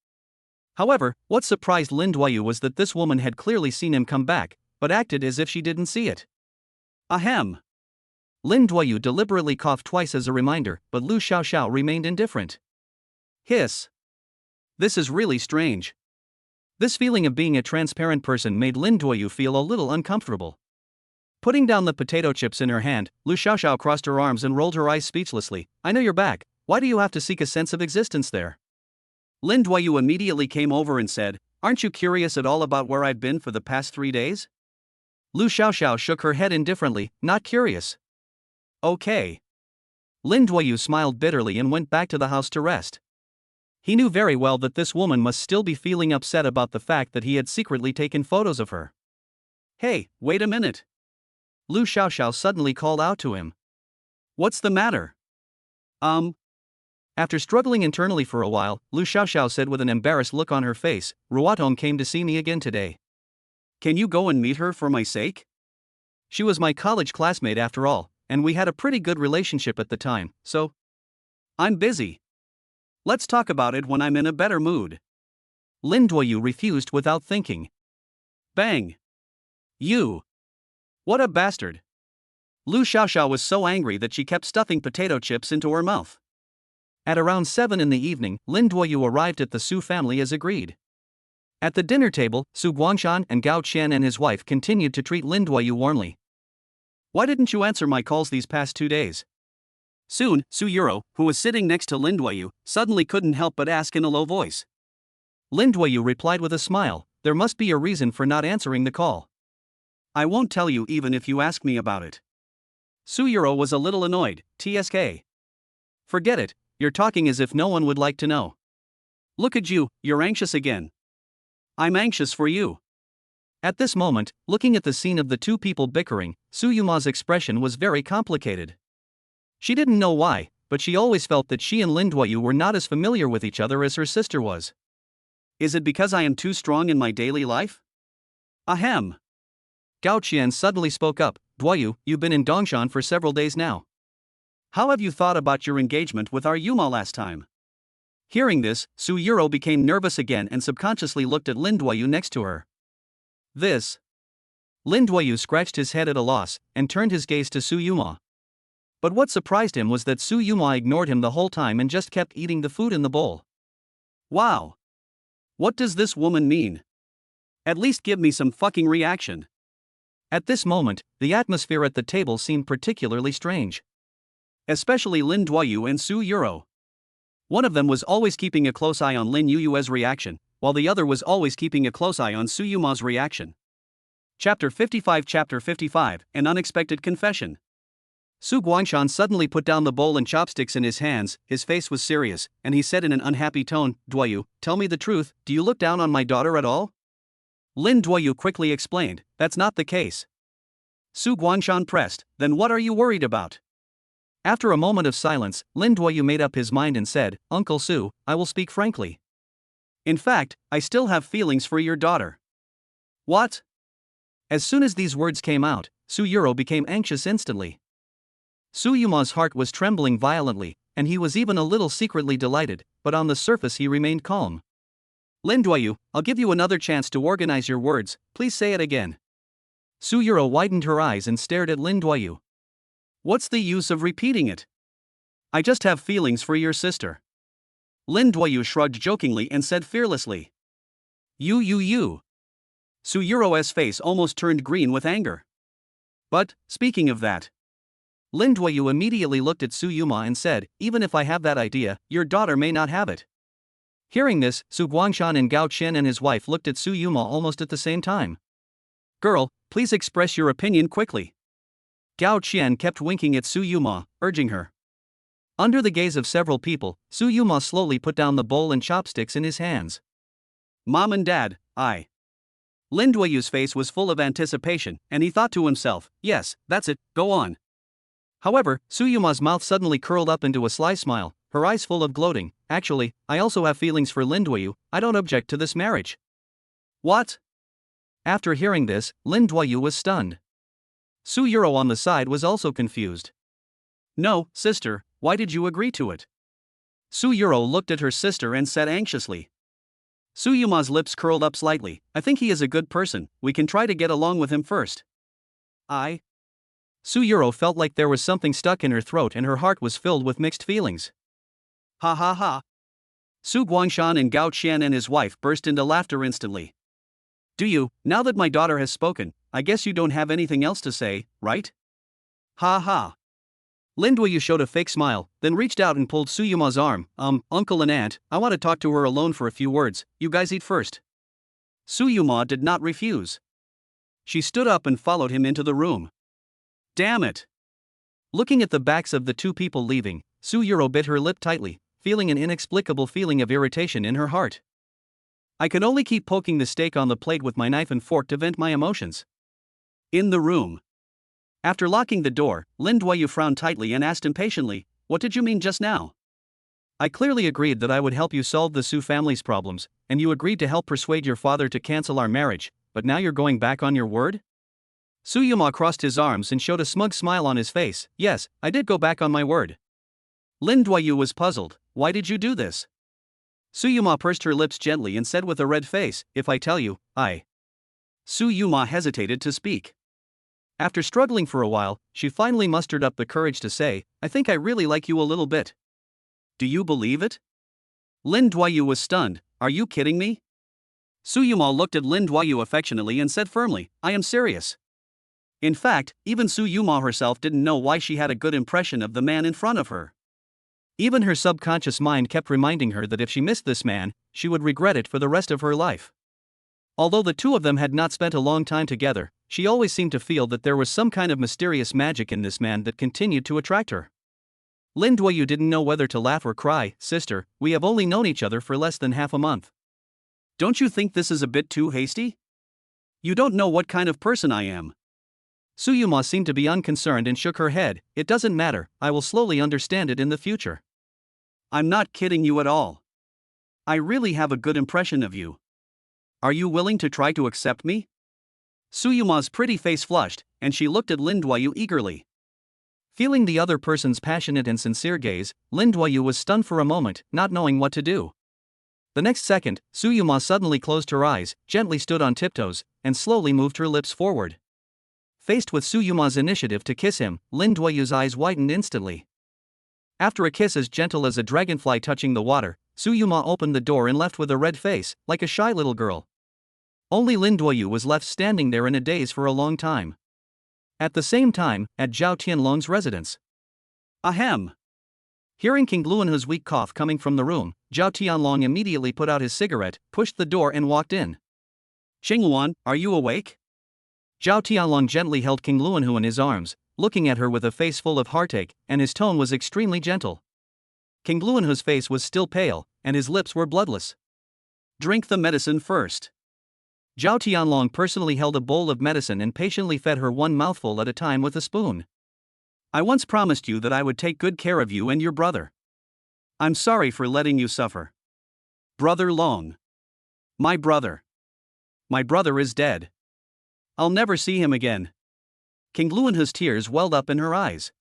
However, what surprised Lin Duoyu was that this woman had clearly seen him come back, but acted as if she didn't see it. Ahem. Lin Duoyu deliberately coughed twice as a reminder, but Lu Xiaoxiao remained indifferent. Hiss. This is really strange. This feeling of being a transparent person made Lin Duoyu feel a little uncomfortable. Putting down the potato chips in her hand, Lu Xiaoxiao crossed her arms and rolled her eyes speechlessly. I know you're back, why do you have to seek a sense of existence there? Lin Duoyu immediately came over and said, aren't you curious at all about where I've been for the past 3 days? Lu Xiaoxiao shook her head indifferently, not curious. Okay. Lin Duoyu smiled bitterly and went back to the house to rest. He knew very well that this woman must still be feeling upset about the fact that he had secretly taken photos of her. Hey, wait a minute. Lu Xiaoxiao suddenly called out to him. What's the matter? After struggling internally for a while, Lu Xiaoxiao said with an embarrassed look on her face, Ruotong came to see me again today. Can you go and meet her for my sake? She was my college classmate after all, and we had a pretty good relationship at the time, so. I'm busy. Let's talk about it when I'm in a better mood. Lin Duoyu refused without thinking. Bang. You. What a bastard. Lu Xiaoxiao was so angry that she kept stuffing potato chips into her mouth. At around 7 in the evening, Lin Duoyu arrived at the Su family as agreed. At the dinner table, Su Guangshan and Gao Qian and his wife continued to treat Lin Duoyu warmly. Why didn't you answer my calls these past 2 days? Soon, Su Yuro, who was sitting next to Lin Duoyu, suddenly couldn't help but ask in a low voice. Lin Duoyu replied with a smile, there must be a reason for not answering the call. I won't tell you even if you ask me about it. Su Yuro was a little annoyed. TSK. Forget it, you're talking as if no one would like to know. Look at you, you're anxious again. I'm anxious for you. At this moment, looking at the scene of the two people bickering, Su Yuma's expression was very complicated. She didn't know why, but she always felt that she and Lin Duoyu were not as familiar with each other as her sister was. Is it because I am too strong in my daily life? Ahem. Gao Qian suddenly spoke up, Duoyu, you've been in Dongshan for several days now. How have you thought about your engagement with our Yuma last time? Hearing this, Su Yuro became nervous again and subconsciously looked at Lin Duoyu next to her. This. Lin Duoyu scratched his head at a loss, and turned his gaze to Su Yuma. But what surprised him was that Su Yuma ignored him the whole time and just kept eating the food in the bowl. Wow. What does this woman mean? At least give me some fucking reaction. At this moment, the atmosphere at the table seemed particularly strange. especially Lin Duoyu and Su Yuro. One of them was always keeping a close eye on Lin Yue's reaction, while the other was always keeping a close eye on Su Yuma's reaction. Chapter 55, An Unexpected Confession. Su Guangshan suddenly put down the bowl and chopsticks in his hands, his face was serious, and he said in an unhappy tone, "Duoyu, tell me the truth, do you look down on my daughter at all?" Lin Duoyu quickly explained, "That's not the case." Su Guangshan pressed, "Then what are you worried about?" After a moment of silence, Lin Duoyu made up his mind and said, "Uncle Su, I will speak frankly. In fact, I still have feelings for your daughter." "What?" As soon as these words came out, Su Yuro became anxious instantly. Su Yuma's heart was trembling violently, and he was even a little secretly delighted, but on the surface he remained calm. "Lin Duoyu, I'll give you another chance to organize your words, please say it again." Su Yuro widened her eyes and stared at Lin Duoyu. "What's the use of repeating it? I just have feelings for your sister." Lin Duoyu shrugged jokingly and said fearlessly. You. Su Yuro's face almost turned green with anger. "But, speaking of that." Lin Duoyu immediately looked at Su Yuma and said, "Even if I have that idea, your daughter may not have it." Hearing this, Su Guangshan and Gao Qian and his wife looked at Su Yuma almost at the same time. "Girl, please express your opinion quickly." Gao Qian kept winking at Su Yuma, urging her. Under the gaze of several people, Su Yuma slowly put down the bowl and chopsticks in his hands. "Mom and Dad, I." Lin Duoyu's face was full of anticipation, and he thought to himself, "Yes, that's it, go on." However, Su Yuma's mouth suddenly curled up into a sly smile, her eyes full of gloating. "Actually, I also have feelings for Lin Duoyu, I don't object to this marriage." "What?" After hearing this, Lin Duoyu was stunned. Su Yuro on the side was also confused. "No, sister, why did you agree to it?" Su Yuro looked at her sister and said anxiously. Su Yuma's lips curled up slightly. "I think he is a good person, we can try to get along with him first." Su Yuro felt like there was something stuck in her throat and her heart was filled with mixed feelings. "Ha ha ha." Su Guangshan and Gao Qian and his wife burst into laughter instantly. "Do you, now that my daughter has spoken, I guess you don't have anything else to say, right? Ha ha." Lin Duoyu showed a fake smile, then reached out and pulled Su Yuma's arm. Uncle and aunt, I want to talk to her alone for a few words, you guys eat first." Su Yuma did not refuse. She stood up and followed him into the room. "Damn it." Looking at the backs of the two people leaving, Su Yuro bit her lip tightly, feeling an inexplicable feeling of irritation in her heart. "I can only keep poking the steak on the plate with my knife and fork to vent my emotions." In the room. After locking the door, Lin Duoyu frowned tightly and asked impatiently, "What did you mean just now?" "I clearly agreed that I would help you solve the Su family's problems, and you agreed to help persuade your father to cancel our marriage, but now you're going back on your word?" Su Yuma crossed his arms and showed a smug smile on his face. "Yes, I did go back on my word." Lin Duoyu was puzzled. "Why did you do this?" Su Yuma pursed her lips gently and said with a red face, "If I tell you, I." Su Yuma hesitated to speak. After struggling for a while, she finally mustered up the courage to say, "I think I really like you a little bit." "Do you believe it?" Lin Duoyu was stunned. "Are you kidding me?" Su Yuma looked at Lin Duoyu affectionately and said firmly, "I am serious." In fact, even Su Yuma herself didn't know why she had a good impression of the man in front of her. Even her subconscious mind kept reminding her that if she missed this man, she would regret it for the rest of her life. Although the two of them had not spent a long time together, she always seemed to feel that there was some kind of mysterious magic in this man that continued to attract her. Lin Duoyu didn't know whether to laugh or cry. "Sister, we have only known each other for less than half a month. Don't you think this is a bit too hasty? You don't know what kind of person I am." Su Yuma seemed to be unconcerned and shook her head. "It doesn't matter, I will slowly understand it in the future." "I'm not kidding you at all. I really have a good impression of you. Are you willing to try to accept me?" Su Yuma's pretty face flushed, and she looked at Lin Duoyu eagerly. Feeling the other person's passionate and sincere gaze, Lin Duoyu was stunned for a moment, not knowing what to do. The next second, Su Yuma suddenly closed her eyes, gently stood on tiptoes, and slowly moved her lips forward. Faced with Su Yuma's initiative to kiss him, Lin Duoyu's eyes widened instantly. After a kiss as gentle as a dragonfly touching the water, Su Yuma opened the door and left with a red face, like a shy little girl. Only Lin Duoyu was left standing there in a daze for a long time. At the same time, at Zhao Tianlong's residence. Ahem. Hearing King Luanhu's weak cough coming from the room, Zhao Tianlong immediately put out his cigarette, pushed the door and walked in. Xingluan, are you awake? Zhao Tianlong gently held King Luanhu in his arms, looking at her with a face full of heartache, and his tone was extremely gentle. King Luanhu's face was still pale, and his lips were bloodless. Drink the medicine first. Zhao Tianlong personally held a bowl of medicine and patiently fed her one mouthful at a time with a spoon. I once promised you that I would take good care of you and your brother. I'm sorry for letting you suffer. Brother Long. My brother. My brother is dead. I'll never see him again. King Luanhu's tears welled up in her eyes.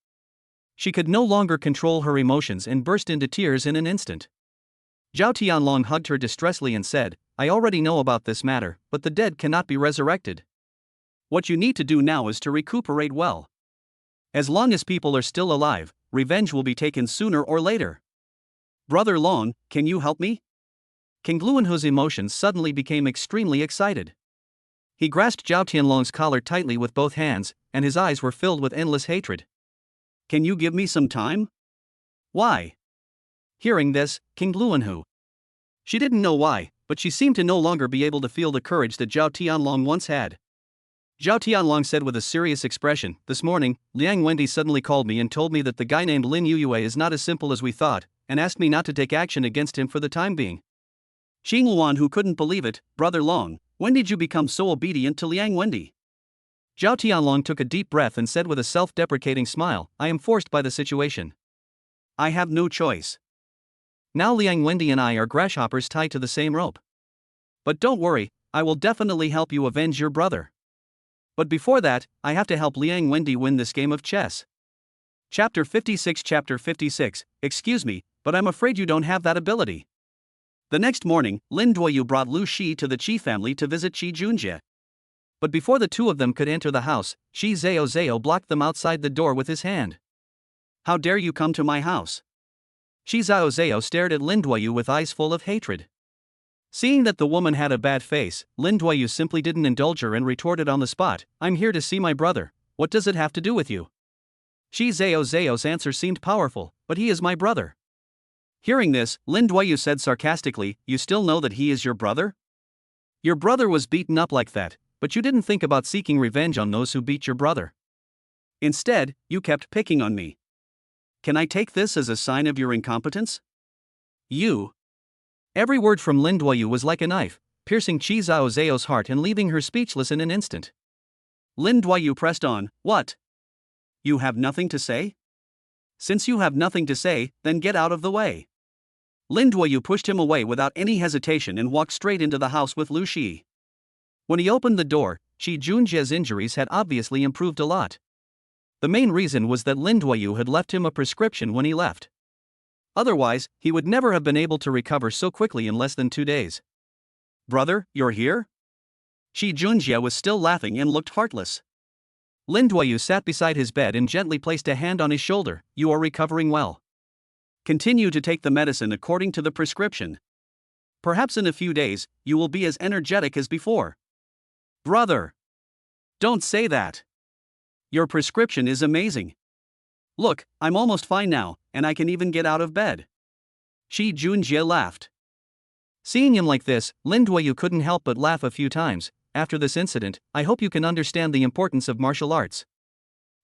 She could no longer control her emotions and burst into tears in an instant. Zhao Tianlong hugged her distressfully and said, I already know about this matter, but the dead cannot be resurrected. What you need to do now is to recuperate well. As long as people are still alive, revenge will be taken sooner or later. Brother Long, can you help me? King Luanhu's emotions suddenly became extremely excited. He grasped Zhao Tianlong's collar tightly with both hands, and his eyes were filled with endless hatred. Can you give me some time? Why? Hearing this, King Luanhu. She didn't know why, but she seemed to no longer be able to feel the courage that Zhao Tianlong once had. Zhao Tianlong said with a serious expression, this morning, Liang Wendy suddenly called me and told me that the guy named Lin Yuyue is not as simple as we thought, and asked me not to take action against him for the time being. Xingluan, who couldn't believe it, Brother Long, when did you become so obedient to Liang Wendy? Zhao Tianlong took a deep breath and said with a self-deprecating smile, I am forced by the situation. I have no choice. Now Liang Wendy and I are grasshoppers tied to the same rope. But don't worry, I will definitely help you avenge your brother. But before that, I have to help Liang Wendy win this game of chess. Chapter 56. Excuse me, but I'm afraid you don't have that ability. The next morning, Lin Duoyu brought Lu Shi to the Qi family to visit Qi Junjie. But before the two of them could enter the house, Qi Zhao blocked them outside the door with his hand. How dare you come to my house? Qi Zhao stared at Lin Duoyu with eyes full of hatred. Seeing that the woman had a bad face, Lin Duoyu simply didn't indulge her and retorted on the spot, I'm here to see my brother, what does it have to do with you? Qi Zhao's answer seemed powerful, but he is my brother. Hearing this, Lin Duoyu said sarcastically, you still know that he is your brother? Your brother was beaten up like that, but you didn't think about seeking revenge on those who beat your brother. Instead, you kept picking on me. Can I take this as a sign of your incompetence? You. Every word from Lin Duoyu was like a knife, piercing Qi Zhao's heart and leaving her speechless in an instant. Lin Duoyu pressed on, what? You have nothing to say? Since you have nothing to say, then get out of the way. Lin Duoyu pushed him away without any hesitation and walked straight into the house with Lu Shi. When he opened the door, Qi Junjie's injuries had obviously improved a lot. The main reason was that Lin Duoyu had left him a prescription when he left. Otherwise, he would never have been able to recover so quickly in less than 2 days. Brother, you're here? Qi Junjie was still laughing and looked heartless. Lin Duoyu sat beside his bed and gently placed a hand on his shoulder, you are recovering well. Continue to take the medicine according to the prescription. Perhaps in a few days, you will be as energetic as before. Brother! Don't say that. Your prescription is amazing. Look, I'm almost fine now, and I can even get out of bed. Qi Junjie laughed. Seeing him like this, Lin Duoyu couldn't help but laugh a few times. After this incident, I hope you can understand the importance of martial arts.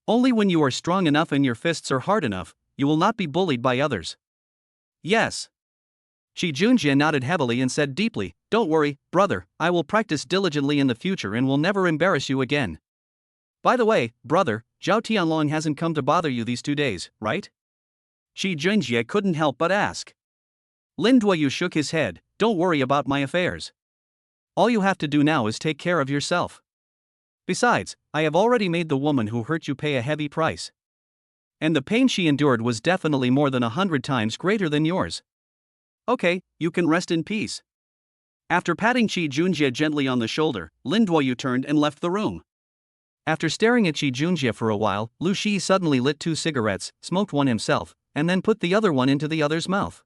Only when you are strong enough and your fists are hard enough, you will not be bullied by others. Yes. Qi Junjie nodded heavily and said deeply, don't worry, brother, I will practice diligently in the future and will never embarrass you again. By the way, brother, Zhao Tianlong hasn't come to bother you these 2 days, right? Qi Junjie couldn't help but ask. Lin Duoyu shook his head, don't worry about my affairs. All you have to do now is take care of yourself. Besides, I have already made the woman who hurt you pay a heavy price. And the pain she endured was definitely more than 100 times greater than yours. Okay, you can rest in peace. After patting Qi Junjie gently on the shoulder, Lin Duoyu turned and left the room. After staring at Qi Junjie for a while, Lu Shi suddenly lit 2 cigarettes, smoked one himself, and then put the other one into the other's mouth.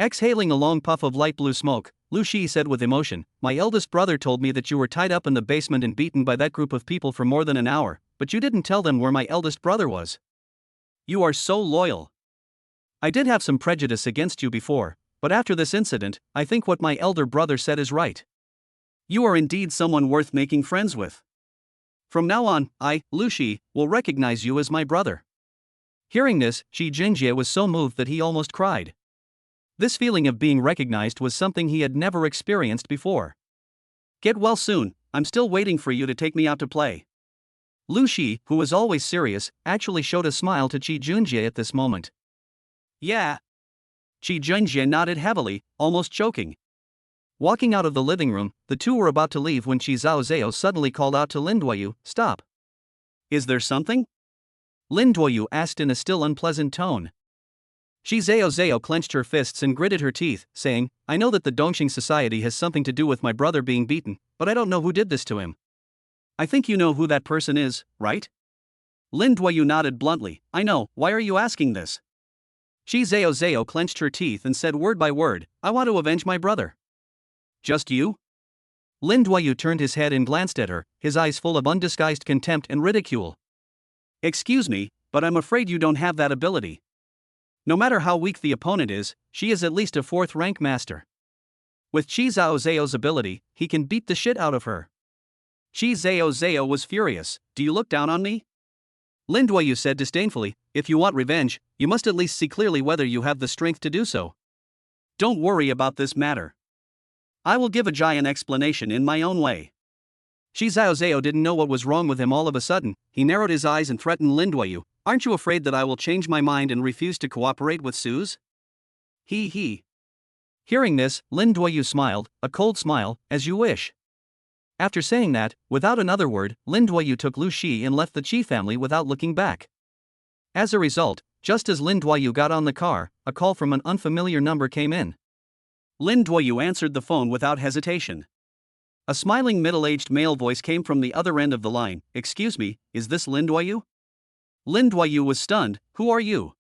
Exhaling a long puff of light blue smoke, Lu Shi said with emotion, my eldest brother told me that you were tied up in the basement and beaten by that group of people for more than an hour, but you didn't tell them where my eldest brother was. You are so loyal. I did have some prejudice against you before, but after this incident, I think what my elder brother said is right. You are indeed someone worth making friends with. From now on, Lu Shi, will recognize you as my brother. Hearing this, Qi Jingjie was so moved that he almost cried. This feeling of being recognized was something he had never experienced before. Get well soon, I'm still waiting for you to take me out to play. Lu Shi, who was always serious, actually showed a smile to Qi Jingjie at this moment. Yeah. Qi Jingjie nodded heavily, almost choking. Walking out of the living room, the two were about to leave when Qi Zhaozhao suddenly called out to Lin Duoyu, "Stop. Is there something?" Lin Duoyu asked in a still unpleasant tone. Qi Zhaozhao clenched her fists and gritted her teeth, saying, "I know that the Dongxing Society has something to do with my brother being beaten, but I don't know who did this to him." I think you know who that person is, right? Lin Duoyu nodded bluntly. I know, why are you asking this? Qi Zhaozhao clenched her teeth and said word by word, I want to avenge my brother. Just you? Lin Duoyu turned his head and glanced at her, his eyes full of undisguised contempt and ridicule. Excuse me, but I'm afraid you don't have that ability. No matter how weak the opponent is, she is at least a 4th rank master. With Qi Zhaozhao's ability, he can beat the shit out of her. Qi Zhaozhao was furious. Do you look down on me? Lin Duoyu said disdainfully, if you want revenge, you must at least see clearly whether you have the strength to do so. Don't worry about this matter. I will give a giant explanation in my own way. Qi Zhaozhao didn't know what was wrong with him all of a sudden. He narrowed his eyes and threatened Lin Duoyu, aren't you afraid that I will change my mind and refuse to cooperate with Suze? He. Hearing this, Lin Duoyu smiled, a cold smile, as you wish. After saying that, without another word, Lin Duoyu took Lu Shi and left the Qi family without looking back. As a result, just as Lin Duoyu got on the car, a call from an unfamiliar number came in. Lin Duoyu answered the phone without hesitation. A smiling middle-aged male voice came from the other end of the line. Excuse me, is this Lin Duoyu? Lin Duoyu was stunned. Who are you?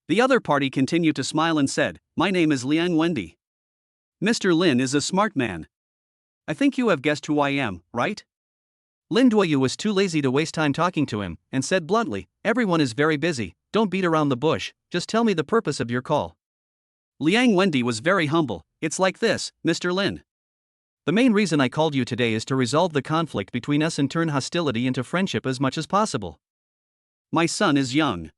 The other party continued to smile and said, my name is Liang Wendy. Mr. Lin is a smart man. I think you have guessed who I am, right? Lin Duoyu was too lazy to waste time talking to him, and said bluntly, everyone is very busy, don't beat around the bush, just tell me the purpose of your call. Liang Wendy was very humble. It's like this, Mr. Lin. The main reason I called you today is to resolve the conflict between us and turn hostility into friendship as much as possible. My son is young.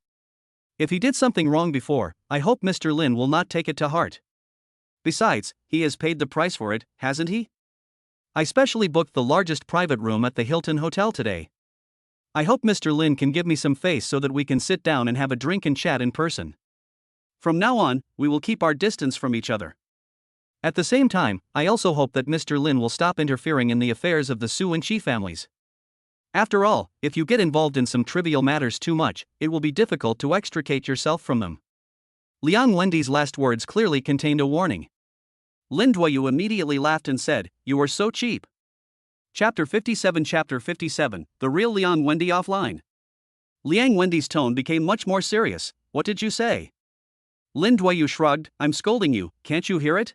If he did something wrong before, I hope Mr. Lin will not take it to heart. Besides, he has paid the price for it, hasn't he? I specially booked the largest private room at the Hilton Hotel today. I hope Mr. Lin can give me some face so that we can sit down and have a drink and chat in person. From now on, we will keep our distance from each other. At the same time, I also hope that Mr. Lin will stop interfering in the affairs of the Su and Qi families. After all, if you get involved in some trivial matters too much, it will be difficult to extricate yourself from them. Liang Wendy's last words clearly contained a warning. Lin Duoyu immediately laughed and said, you are so cheap. Chapter 57 The real Liang Wendy offline. Liang Wendy's tone became much more serious. What did you say? Lin Duoyu shrugged, I'm scolding you, can't you hear it?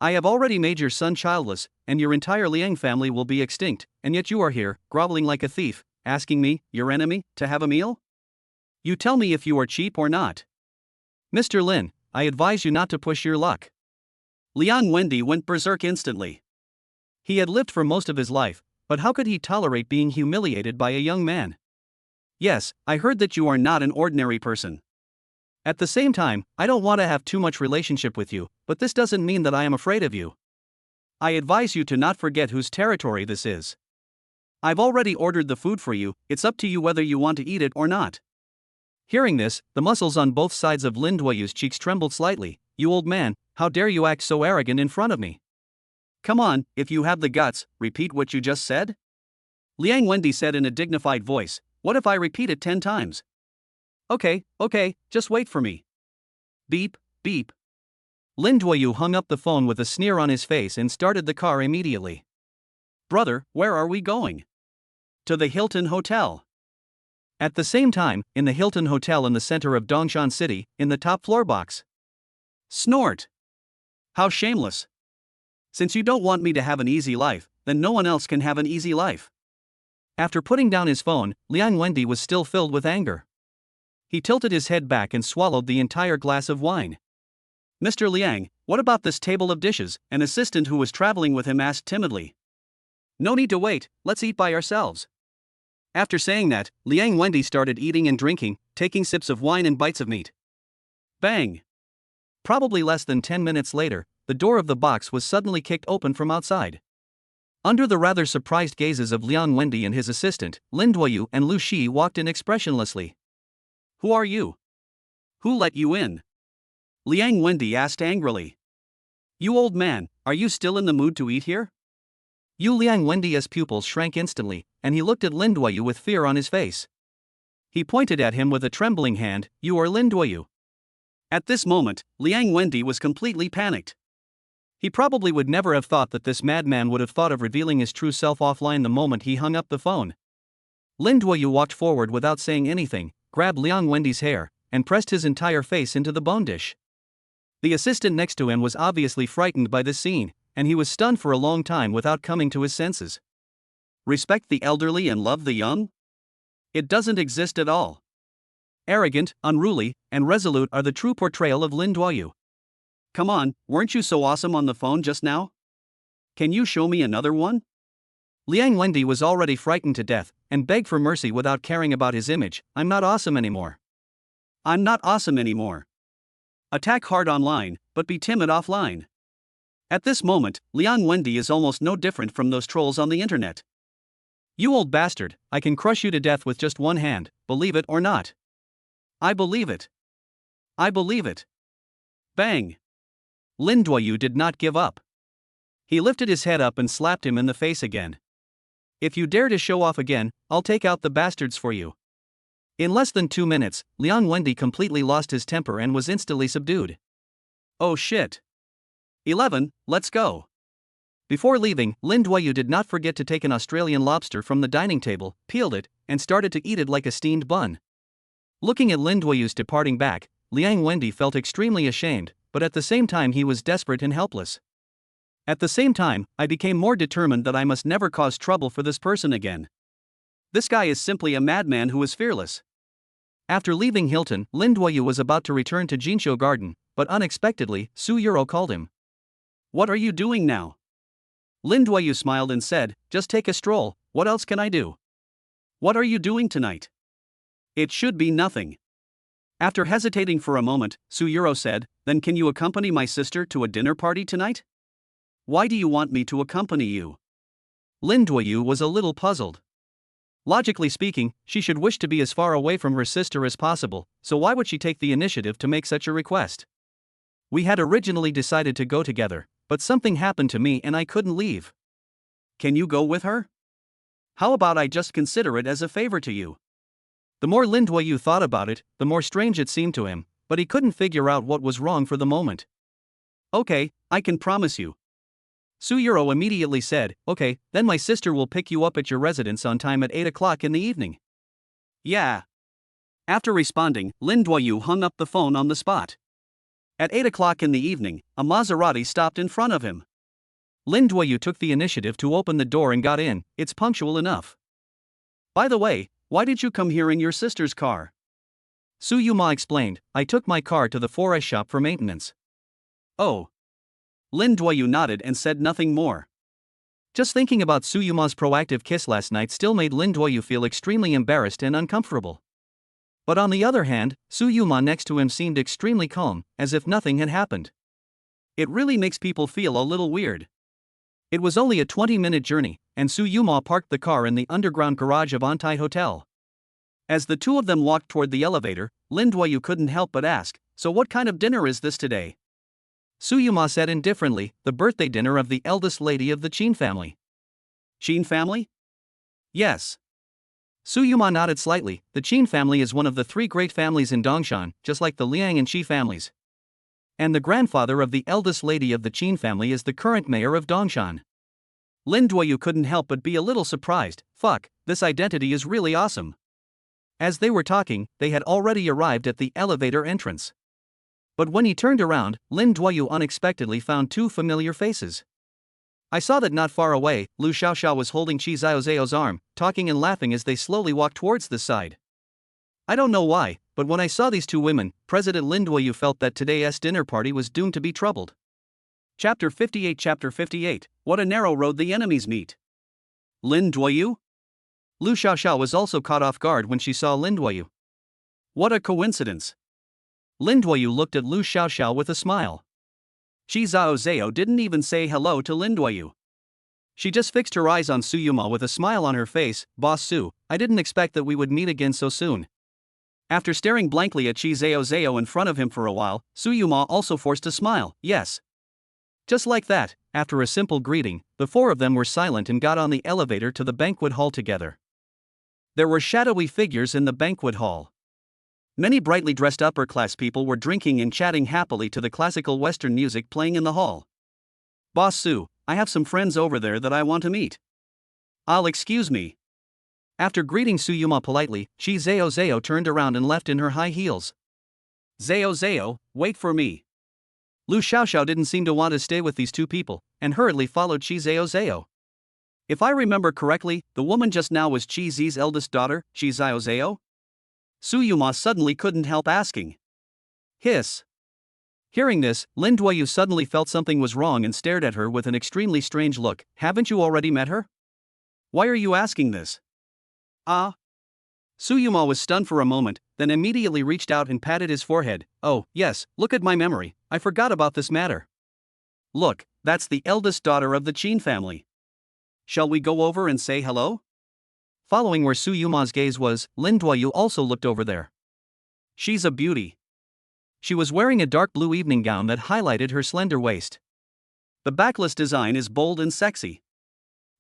I have already made your son childless, and your entire Liang family will be extinct, and yet you are here, groveling like a thief, asking me, your enemy, to have a meal? You tell me if you are cheap or not. Mr. Lin, I advise you not to push your luck. Liang Wendy went berserk instantly. He had lived for most of his life, but how could he tolerate being humiliated by a young man? Yes, I heard that you are not an ordinary person. At the same time, I don't want to have too much relationship with you, but this doesn't mean that I am afraid of you. I advise you to not forget whose territory this is. I've already ordered the food for you, it's up to you whether you want to eat it or not. Hearing this, the muscles on both sides of Lin Duoyu's cheeks trembled slightly. You old man, how dare you act so arrogant in front of me? Come on, if you have the guts, repeat what you just said? Liang Wendy said in a dignified voice, what if I repeat it 10 times? Okay, just wait for me. Beep, beep. Lin Duoyu hung up the phone with a sneer on his face and started the car immediately. Brother, where are we going? To the Hilton Hotel. At the same time, in the Hilton Hotel in the center of Dongshan City, in the top floor box. Snort. How shameless. Since you don't want me to have an easy life, then no one else can have an easy life. After putting down his phone, Liang Wendy was still filled with anger. He tilted his head back and swallowed the entire glass of wine. "Mr. Liang, what about this table of dishes?" an assistant who was traveling with him asked timidly. "No need to wait, let's eat by ourselves." After saying that, Liang Wendy started eating and drinking, taking sips of wine and bites of meat. Bang! Probably less than 10 minutes later, the door of the box was suddenly kicked open from outside. Under the rather surprised gazes of Liang Wendy and his assistant, Lin Duoyu and Lu Shi walked in expressionlessly. "Who are you? Who let you in?" Liang Wendy asked angrily. "You old man, are you still in the mood to eat here?" Liang Wendy's pupils shrank instantly, and he looked at Lin Duoyu with fear on his face. He pointed at him with a trembling hand. "You are Lin Duoyu." At this moment, Liang Wendy was completely panicked. He probably would never have thought that this madman would have thought of revealing his true self offline the moment he hung up the phone. Lin Duoyu walked forward without saying anything, grabbed Liang Wendy's hair, and pressed his entire face into the bone dish. The assistant next to him was obviously frightened by this scene, and he was stunned for a long time without coming to his senses. Respect the elderly and love the young? It doesn't exist at all. Arrogant, unruly, and resolute are the true portrayal of Lin Duoyu. Come on, weren't you so awesome on the phone just now? Can you show me another one? Liang Wendy was already frightened to death, and begged for mercy without caring about his image. "I'm not awesome anymore. I'm not awesome anymore. Attack hard online, but be timid offline." At this moment, Liang Wendy is almost no different from those trolls on the internet. "You old bastard, I can crush you to death with just one hand, believe it or not." "I believe it. I believe it." Bang! Lin Duoyu did not give up. He lifted his head up and slapped him in the face again. "If you dare to show off again, I'll take out the bastards for you." In less than 2 minutes, Liang Wendy completely lost his temper and was instantly subdued. "Oh shit. 11, let's go." Before leaving, Lin Duoyu did not forget to take an Australian lobster from the dining table, peeled it, and started to eat it like a steamed bun. Looking at Lin Duoyu's departing back, Liang Wendy felt extremely ashamed, but at the same time he was desperate and helpless. At the same time, I became more determined that I must never cause trouble for this person again. This guy is simply a madman who is fearless. After leaving Hilton, Lin Duoyu was about to return to Jinsho Garden, but unexpectedly, Su Yuro called him. "What are you doing now?" Lin Duoyu smiled and said, "Just take a stroll, what else can I do?" "What are you doing tonight?" "It should be nothing." After hesitating for a moment, Su Yuro said, "Then can you accompany my sister to a dinner party tonight?" "Why do you want me to accompany you?" Lin Duoyu was a little puzzled. Logically speaking, she should wish to be as far away from her sister as possible, so why would she take the initiative to make such a request? "We had originally decided to go together, but something happened to me and I couldn't leave." "Can you go with her? How about I just consider it as a favor to you?" The more Lin Duoyu thought about it, the more strange it seemed to him, but he couldn't figure out what was wrong for the moment. "Okay, I can promise you." Su Yuro immediately said, "Okay, then my sister will pick you up at your residence on time at 8 o'clock in the evening." "Yeah." After responding, Lin Duoyu hung up the phone on the spot. At 8 o'clock in the evening, a Maserati stopped in front of him. Lin Duoyu took the initiative to open the door and got in. "It's punctual enough." "By the way, why did you come here in your sister's car?" Su Yuma explained, "I took my car to the forest shop for maintenance." "Oh." Lin Duoyu nodded and said nothing more. Just thinking about Su Yuma's proactive kiss last night still made Lin Duoyu feel extremely embarrassed and uncomfortable. But on the other hand, Su Yuma next to him seemed extremely calm, as if nothing had happened. It really makes people feel a little weird. It was only a 20-minute journey, and Su Yuma parked the car in the underground garage of Antai Hotel. As the two of them walked toward the elevator, Lin Duoyu couldn't help but ask, "So what kind of dinner is this today?" Su Yuma said indifferently, "The birthday dinner of the eldest lady of the Qin family." "Qin family?" "Yes." Su Yuma nodded slightly. "The Qin family is one of the 3 great families in Dongshan, just like the Liang and Qi families. And the grandfather of the eldest lady of the Qin family is the current mayor of Dongshan." Lin Duoyu couldn't help but be a little surprised. Fuck, this identity is really awesome. As they were talking, they had already arrived at the elevator entrance. But when he turned around, Lin Duoyu unexpectedly found 2 familiar faces. I saw that not far away, Lu Xiaoxiao was holding Qi Xiaozhao's arm, talking and laughing as they slowly walked towards the side. I don't know why, but when I saw these two women, President Lin Duoyu felt that today's dinner party was doomed to be troubled. Chapter 58. What a narrow road the enemies meet. Lin Duoyu? Lu Xiaoxiao was also caught off guard when she saw Lin Duoyu. What a coincidence. Lin Duoyu looked at Lu Xiaoxiao with a smile. Qi Zhao didn't even say hello to Lin Duoyu. She just fixed her eyes on Su Yuma with a smile on her face. Boss Su, I didn't expect that we would meet again so soon. After staring blankly at Qi Zhao in front of him for a while, Su Yuma also forced a smile. Yes. Just like that, after a simple greeting, the four of them were silent and got on the elevator to the banquet hall together. There were shadowy figures in the banquet hall. Many brightly dressed upper-class people were drinking and chatting happily to the classical Western music playing in the hall. Boss Su, I have some friends over there that I want to meet. I'll excuse me. After greeting Su Yuma politely, Qi Zhao turned around and left in her high heels. Zhao, wait for me. Lu Xiaoxiao didn't seem to want to stay with these two people, and hurriedly followed Qi Zhao. If I remember correctly, the woman just now was Qi Zi's eldest daughter, Qi Zhao? Su Yuma suddenly couldn't help asking. Hiss. Hearing this, Lin Duoyu suddenly felt something was wrong and stared at her with an extremely strange look. Haven't you already met her? Why are you asking this? Su Yuma was stunned for a moment, then immediately reached out and patted his forehead. Oh, yes, look at my memory, I forgot about this matter. Look, that's the eldest daughter of the Qin family. Shall we go over and say hello? Following where Su Yuma's gaze was, Lin Duoyu also looked over there. She's a beauty. She was wearing a dark blue evening gown that highlighted her slender waist. The backless design is bold and sexy.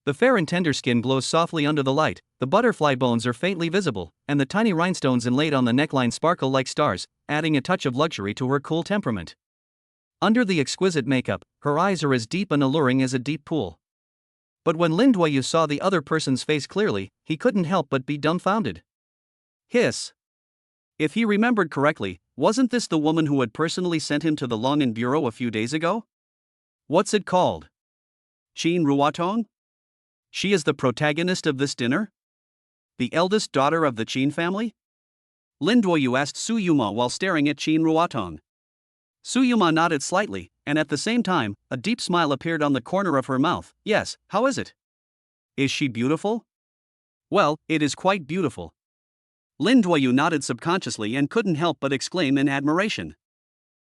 The fair and tender skin glows softly under the light, the butterfly bones are faintly visible, and the tiny rhinestones inlaid on the neckline sparkle like stars, adding a touch of luxury to her cool temperament. Under the exquisite makeup, her eyes are as deep and alluring as a deep pool. But when Lin Duoyu saw the other person's face clearly, he couldn't help but be dumbfounded. Hiss. If he remembered correctly, wasn't this the woman who had personally sent him to the Longin Bureau a few days ago? What's it called? Qin Ruotong? She is the protagonist of this dinner? The eldest daughter of the Qin family? Lin Duoyu asked Su Yuma while staring at Qin Ruotong. Su Yuma nodded slightly, and at the same time, a deep smile appeared on the corner of her mouth. Yes, how is it? Is she beautiful? Well, it is quite beautiful. Lin Duoyu nodded subconsciously and couldn't help but exclaim in admiration.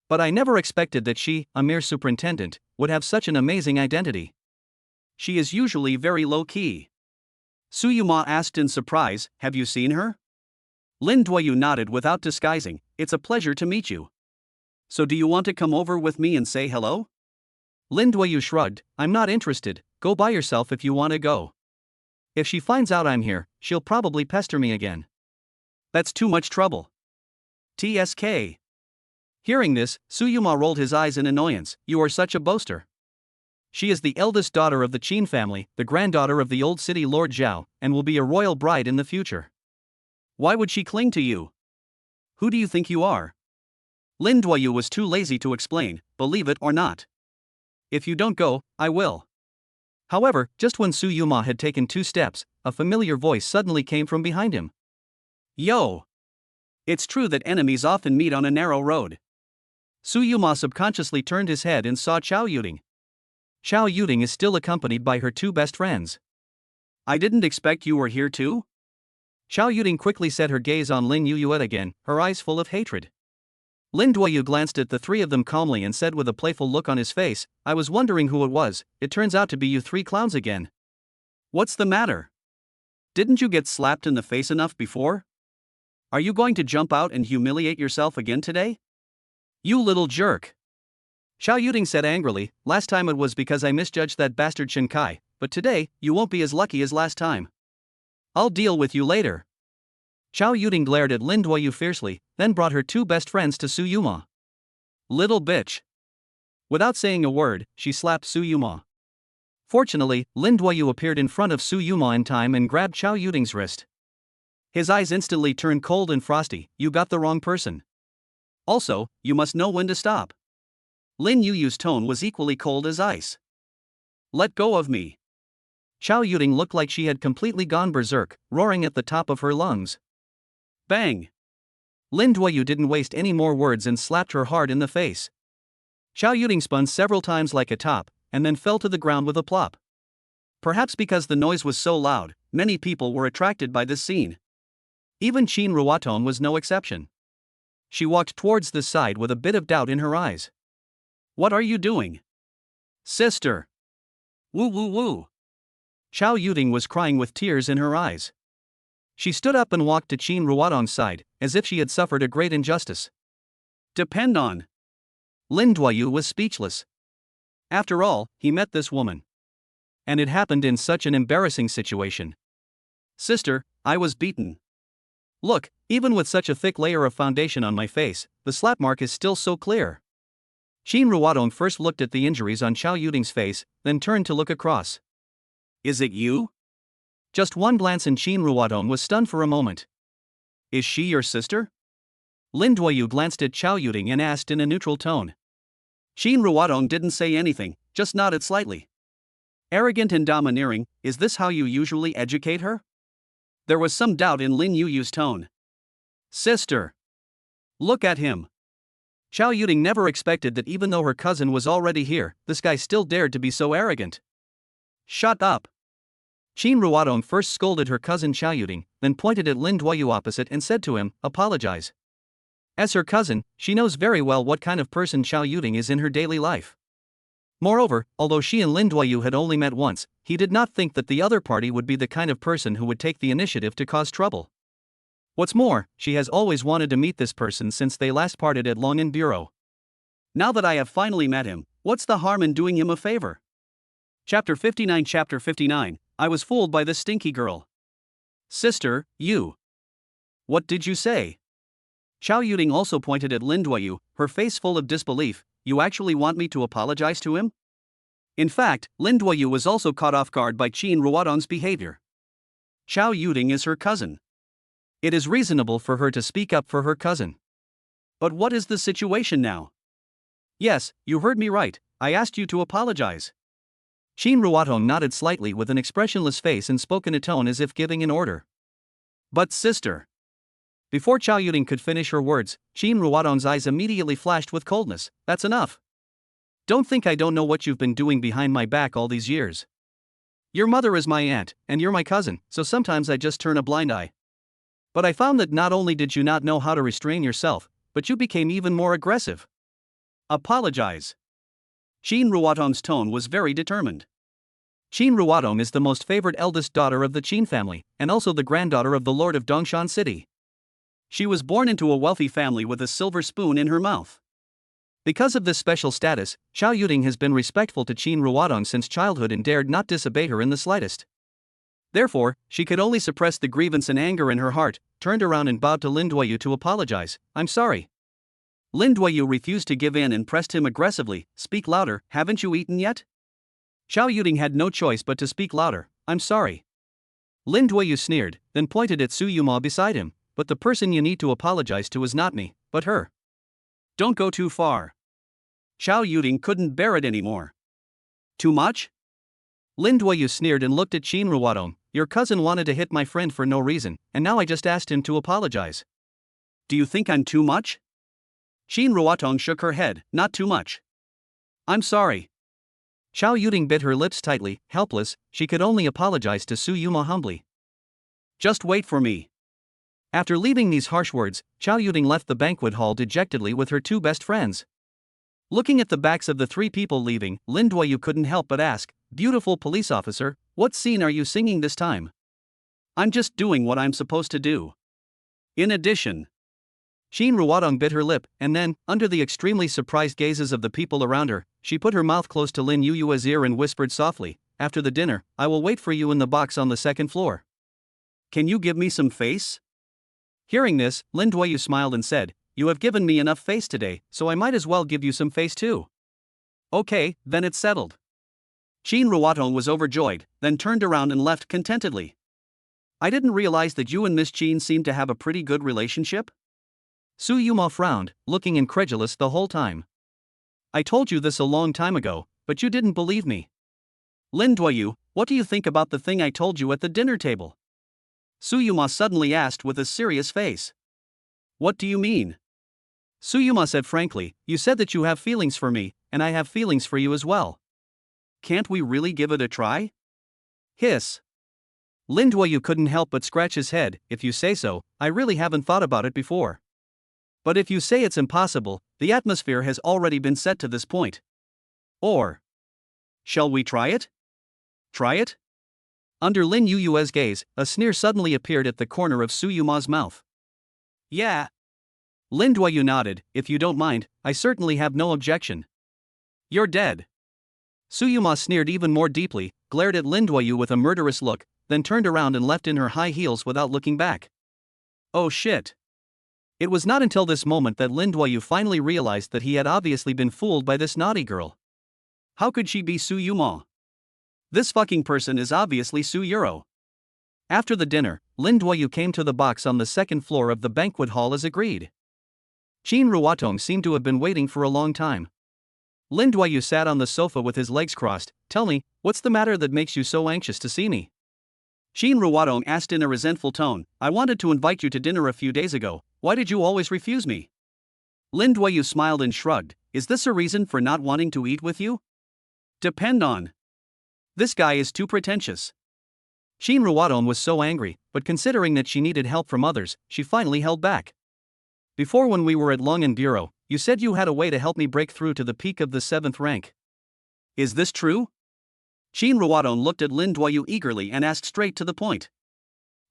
But I never expected that she, a mere superintendent, would have such an amazing identity. She is usually very low-key. Su Yuma asked in surprise, have you seen her? Lin Duoyu nodded without disguising, it's a pleasure to meet you. So do you want to come over with me and say hello? Lin Duoyu shrugged, I'm not interested, go by yourself if you want to go. If she finds out I'm here, she'll probably pester me again. That's too much trouble. TSK. Hearing this, Su Yuma rolled his eyes in annoyance, you are such a boaster. She is the eldest daughter of the Qin family, the granddaughter of the old city Lord Zhao, and will be a royal bride in the future. Why would she cling to you? Who do you think you are? Lin Duoyu was too lazy to explain, believe it or not. If you don't go, I will. However, just when Su Yuma had taken 2 steps, a familiar voice suddenly came from behind him. Yo! It's true that enemies often meet on a narrow road. Su Yuma subconsciously turned his head and saw Chao Yuding. Chao Yuding is still accompanied by her 2 best friends. I didn't expect you were here too? Chao Yuding quickly set her gaze on Lin Yuyuet again, her eyes full of hatred. Lin Duoyu glanced at the 3 of them calmly and said with a playful look on his face, I was wondering who it was, it turns out to be you 3 clowns again. What's the matter? Didn't you get slapped in the face enough before? Are you going to jump out and humiliate yourself again today? You little jerk! Xiao Yuding said angrily, last time it was because I misjudged that bastard Shen Kai, but today, you won't be as lucky as last time. I'll deal with you later. Xiao Yuding glared at Lin Duoyu fiercely, then brought her 2 best friends to Su Yuma. Little bitch. Without saying a word, she slapped Su Yuma. Fortunately, Lin Duoyu appeared in front of Su Yuma in time and grabbed Xiao Yuding's wrist. His eyes instantly turned cold and frosty, you got the wrong person. Also, you must know when to stop. Lin Yuyu's tone was equally cold as ice. Let go of me. Xiao Yuding looked like she had completely gone berserk, roaring at the top of her lungs. Bang! Lin Duoyu didn't waste any more words and slapped her hard in the face. Xiao Yuding spun several times like a top, and then fell to the ground with a plop. Perhaps because the noise was so loud, many people were attracted by this scene. Even Qin Ruotong was no exception. She walked towards the side with a bit of doubt in her eyes. "What are you doing? Sister! Woo woo woo!" Xiao Yuding was crying with tears in her eyes. She stood up and walked to Qin Ruotong's side, as if she had suffered a great injustice. "Depend on." Lin Duoyu was speechless. After all, he met this woman. And it happened in such an embarrassing situation. "Sister, I was beaten. Look, even with such a thick layer of foundation on my face, the slap mark is still so clear." Qin Ruotong first looked at the injuries on Xiao Yuding's face, then turned to look across. "Is it you?" Just one glance and Qin Ruotong was stunned for a moment. "Is she your sister?" Lin Duoyu glanced at Xiao Yuding and asked in a neutral tone. Qin Ruotong didn't say anything, just nodded slightly. Arrogant and domineering, is this how you usually educate her? There was some doubt in Lin Yuyu's tone. "Sister! Look at him." Xiao Yuding never expected that even though her cousin was already here, this guy still dared to be so arrogant. "Shut up." Qin Ruotong first scolded her cousin Xiao Yuding, then pointed at Lin Duoyu opposite and said to him, "Apologize." As her cousin, she knows very well what kind of person Xiao Yuding is in her daily life. Moreover, although she and Lin Duoyu had only met once, he did not think that the other party would be the kind of person who would take the initiative to cause trouble. What's more, she has always wanted to meet this person since they last parted at Long'an Bureau. Now that I have finally met him, what's the harm in doing him a favor? Chapter 59. I was fooled by this stinky girl. "Sister, you. What did you say?" Xiao Yuding also pointed at Lin Duoyu, her face full of disbelief. "You actually want me to apologize to him?" In fact, Lin Duoyu was also caught off guard by Qin Ruotong's behavior. Xiao Yuding is her cousin. It is reasonable for her to speak up for her cousin. But what is the situation now? "Yes, you heard me right, I asked you to apologize." Qin Ruotong nodded slightly with an expressionless face and spoke in a tone as if giving an order. "But sister." Before Xiao Yuding could finish her words, Qin Ruotong's eyes immediately flashed with coldness. "That's enough. Don't think I don't know what you've been doing behind my back all these years. Your mother is my aunt, and you're my cousin, so sometimes I just turn a blind eye. But I found that not only did you not know how to restrain yourself, but you became even more aggressive. Apologize." Qin Ruotong's tone was very determined. Qin Ruotong is the most favored eldest daughter of the Qin family, and also the granddaughter of the Lord of Dongshan City. She was born into a wealthy family with a silver spoon in her mouth. Because of this special status, Xiao Yuding has been respectful to Qin Ruotong since childhood and dared not disobey her in the slightest. Therefore, she could only suppress the grievance and anger in her heart, turned around and bowed to Lin Duoyu to apologize. "I'm sorry." Lin Duoyu refused to give in and pressed him aggressively. "Speak louder, haven't you eaten yet?" Xiao Yuding had no choice but to speak louder. "I'm sorry." Lin Duoyu sneered, then pointed at Su Yuma beside him. "But the person you need to apologize to is not me, but her." "Don't go too far." Xiao Yuding couldn't bear it anymore. "Too much?" Lin Duoyu sneered and looked at Qin Ruotong. "Your cousin wanted to hit my friend for no reason, and now I just asked him to apologize. Do you think I'm too much?" Qin Ruotong shook her head. "Not too much." "I'm sorry." Xiao Yuding bit her lips tightly. Helpless, she could only apologize to Su Yuma humbly. "Just wait for me." After leaving these harsh words, Xiao Yuding left the banquet hall dejectedly with her two best friends. Looking at the backs of the three people leaving, Lin Duoyu couldn't help but ask, "Beautiful police officer, what scene are you singing this time?" "I'm just doing what I'm supposed to do. In addition." Qin Ruotong bit her lip, and then, under the extremely surprised gazes of the people around her, she put her mouth close to Lin Yuyu's ear and whispered softly, "After the dinner, I will wait for you in the box on the second floor. Can you give me some face?" Hearing this, Lin Duoyu smiled and said, "You have given me enough face today, so I might as well give you some face too." "Okay, then it's settled." Qin Ruotong was overjoyed, then turned around and left contentedly. "I didn't realize that you and Miss Qin seemed to have a pretty good relationship." Su Yuma frowned, looking incredulous the whole time. "I told you this a long time ago, but you didn't believe me." "Lin Duoyu, what do you think about the thing I told you at the dinner table?" Su Yuma suddenly asked with a serious face. What do you mean? Suyuma said frankly, you said that you have feelings for me, and I have feelings for you as well. Can't we really give it a try? Hiss. Lin Duoyu couldn't help but scratch his head. If you say so, I really haven't thought about it before. But if you say it's impossible, the atmosphere has already been set to this point. Or, shall we try it? Try it? Under Lin Yuyue's gaze, a sneer suddenly appeared at the corner of Suyuma's mouth. Yeah. Lin Duoyu nodded. If you don't mind, I certainly have no objection. You're dead. Suyuma sneered even more deeply, glared at Lin Duoyu with a murderous look, then turned around and left in her high heels without looking back. Oh shit. It was not until this moment that Lin Duoyu finally realized that he had obviously been fooled by this naughty girl. How could she be Suyuma? This fucking person is obviously Suyuro. After the dinner, Lin Duoyu came to the box on the second floor of the banquet hall as agreed. Qin Ruotong seemed to have been waiting for a long time. Lin Duoyu sat on the sofa with his legs crossed. Tell me, what's the matter that makes you so anxious to see me? Qin Ruotong asked in a resentful tone. I wanted to invite you to dinner a few days ago. Why did you always refuse me? Lin Duoyu smiled and shrugged. Is this a reason for not wanting to eat with you? Depend on. This guy is too pretentious. Qin Ruotong was so angry, but considering that she needed help from others, she finally held back. Before, when we were at Longan Bureau, you said you had a way to help me break through to the peak of the 7th rank. Is this true? Qin Ruotong looked at Lin Duoyu eagerly and asked straight to the point.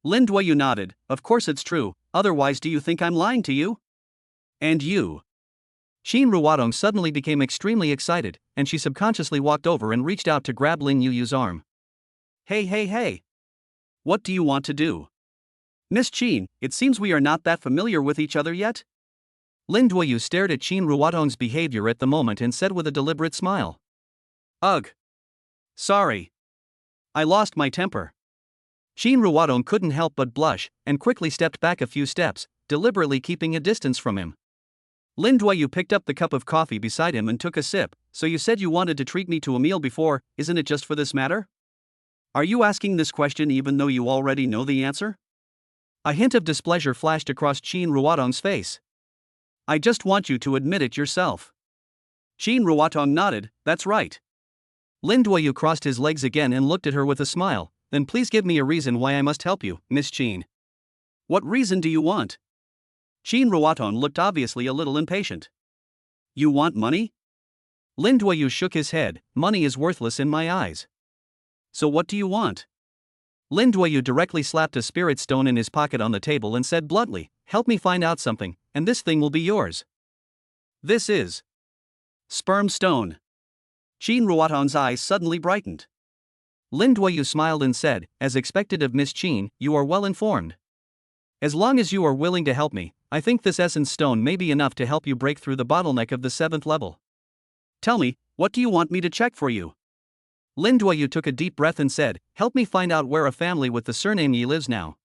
Lin Duoyu nodded. Of course it's true, otherwise do you think I'm lying to you? And you? Qin Ruotong suddenly became extremely excited, and she subconsciously walked over and reached out to grab Lin Yuyu's arm. Hey. What do you want to do? Miss Qin, it seems we are not that familiar with each other yet? Lin Duoyu stared at Qin Ruotong's behavior at the moment and said with a deliberate smile. Ugh. Sorry. I lost my temper. Qin Ruotong couldn't help but blush, and quickly stepped back a few steps, deliberately keeping a distance from him. Lin Duoyu picked up the cup of coffee beside him and took a sip. So you said you wanted to treat me to a meal before, isn't it just for this matter? Are you asking this question even though you already know the answer? A hint of displeasure flashed across Qin Ruotong's face. I just want you to admit it yourself. Qin Ruotong nodded. That's right. Lin Duoyu crossed his legs again and looked at her with a smile. Then please give me a reason why I must help you, Miss Qin. What reason do you want? Qin Ruotong looked obviously a little impatient. You want money? Lin Duoyu shook his head. Money is worthless in my eyes. So what do you want? Lin Duoyu directly slapped a spirit stone in his pocket on the table and said bluntly, help me find out something, and this thing will be yours. This is sperm stone. Qin Ruotong's eyes suddenly brightened. Lin Duoyu smiled and said, as expected of Miss Qin, you are well informed. As long as you are willing to help me, I think this essence stone may be enough to help you break through the bottleneck of the 7th level. Tell me, what do you want me to check for you? Lin Duoyu took a deep breath and said, help me find out where a family with the surname Yi lives now.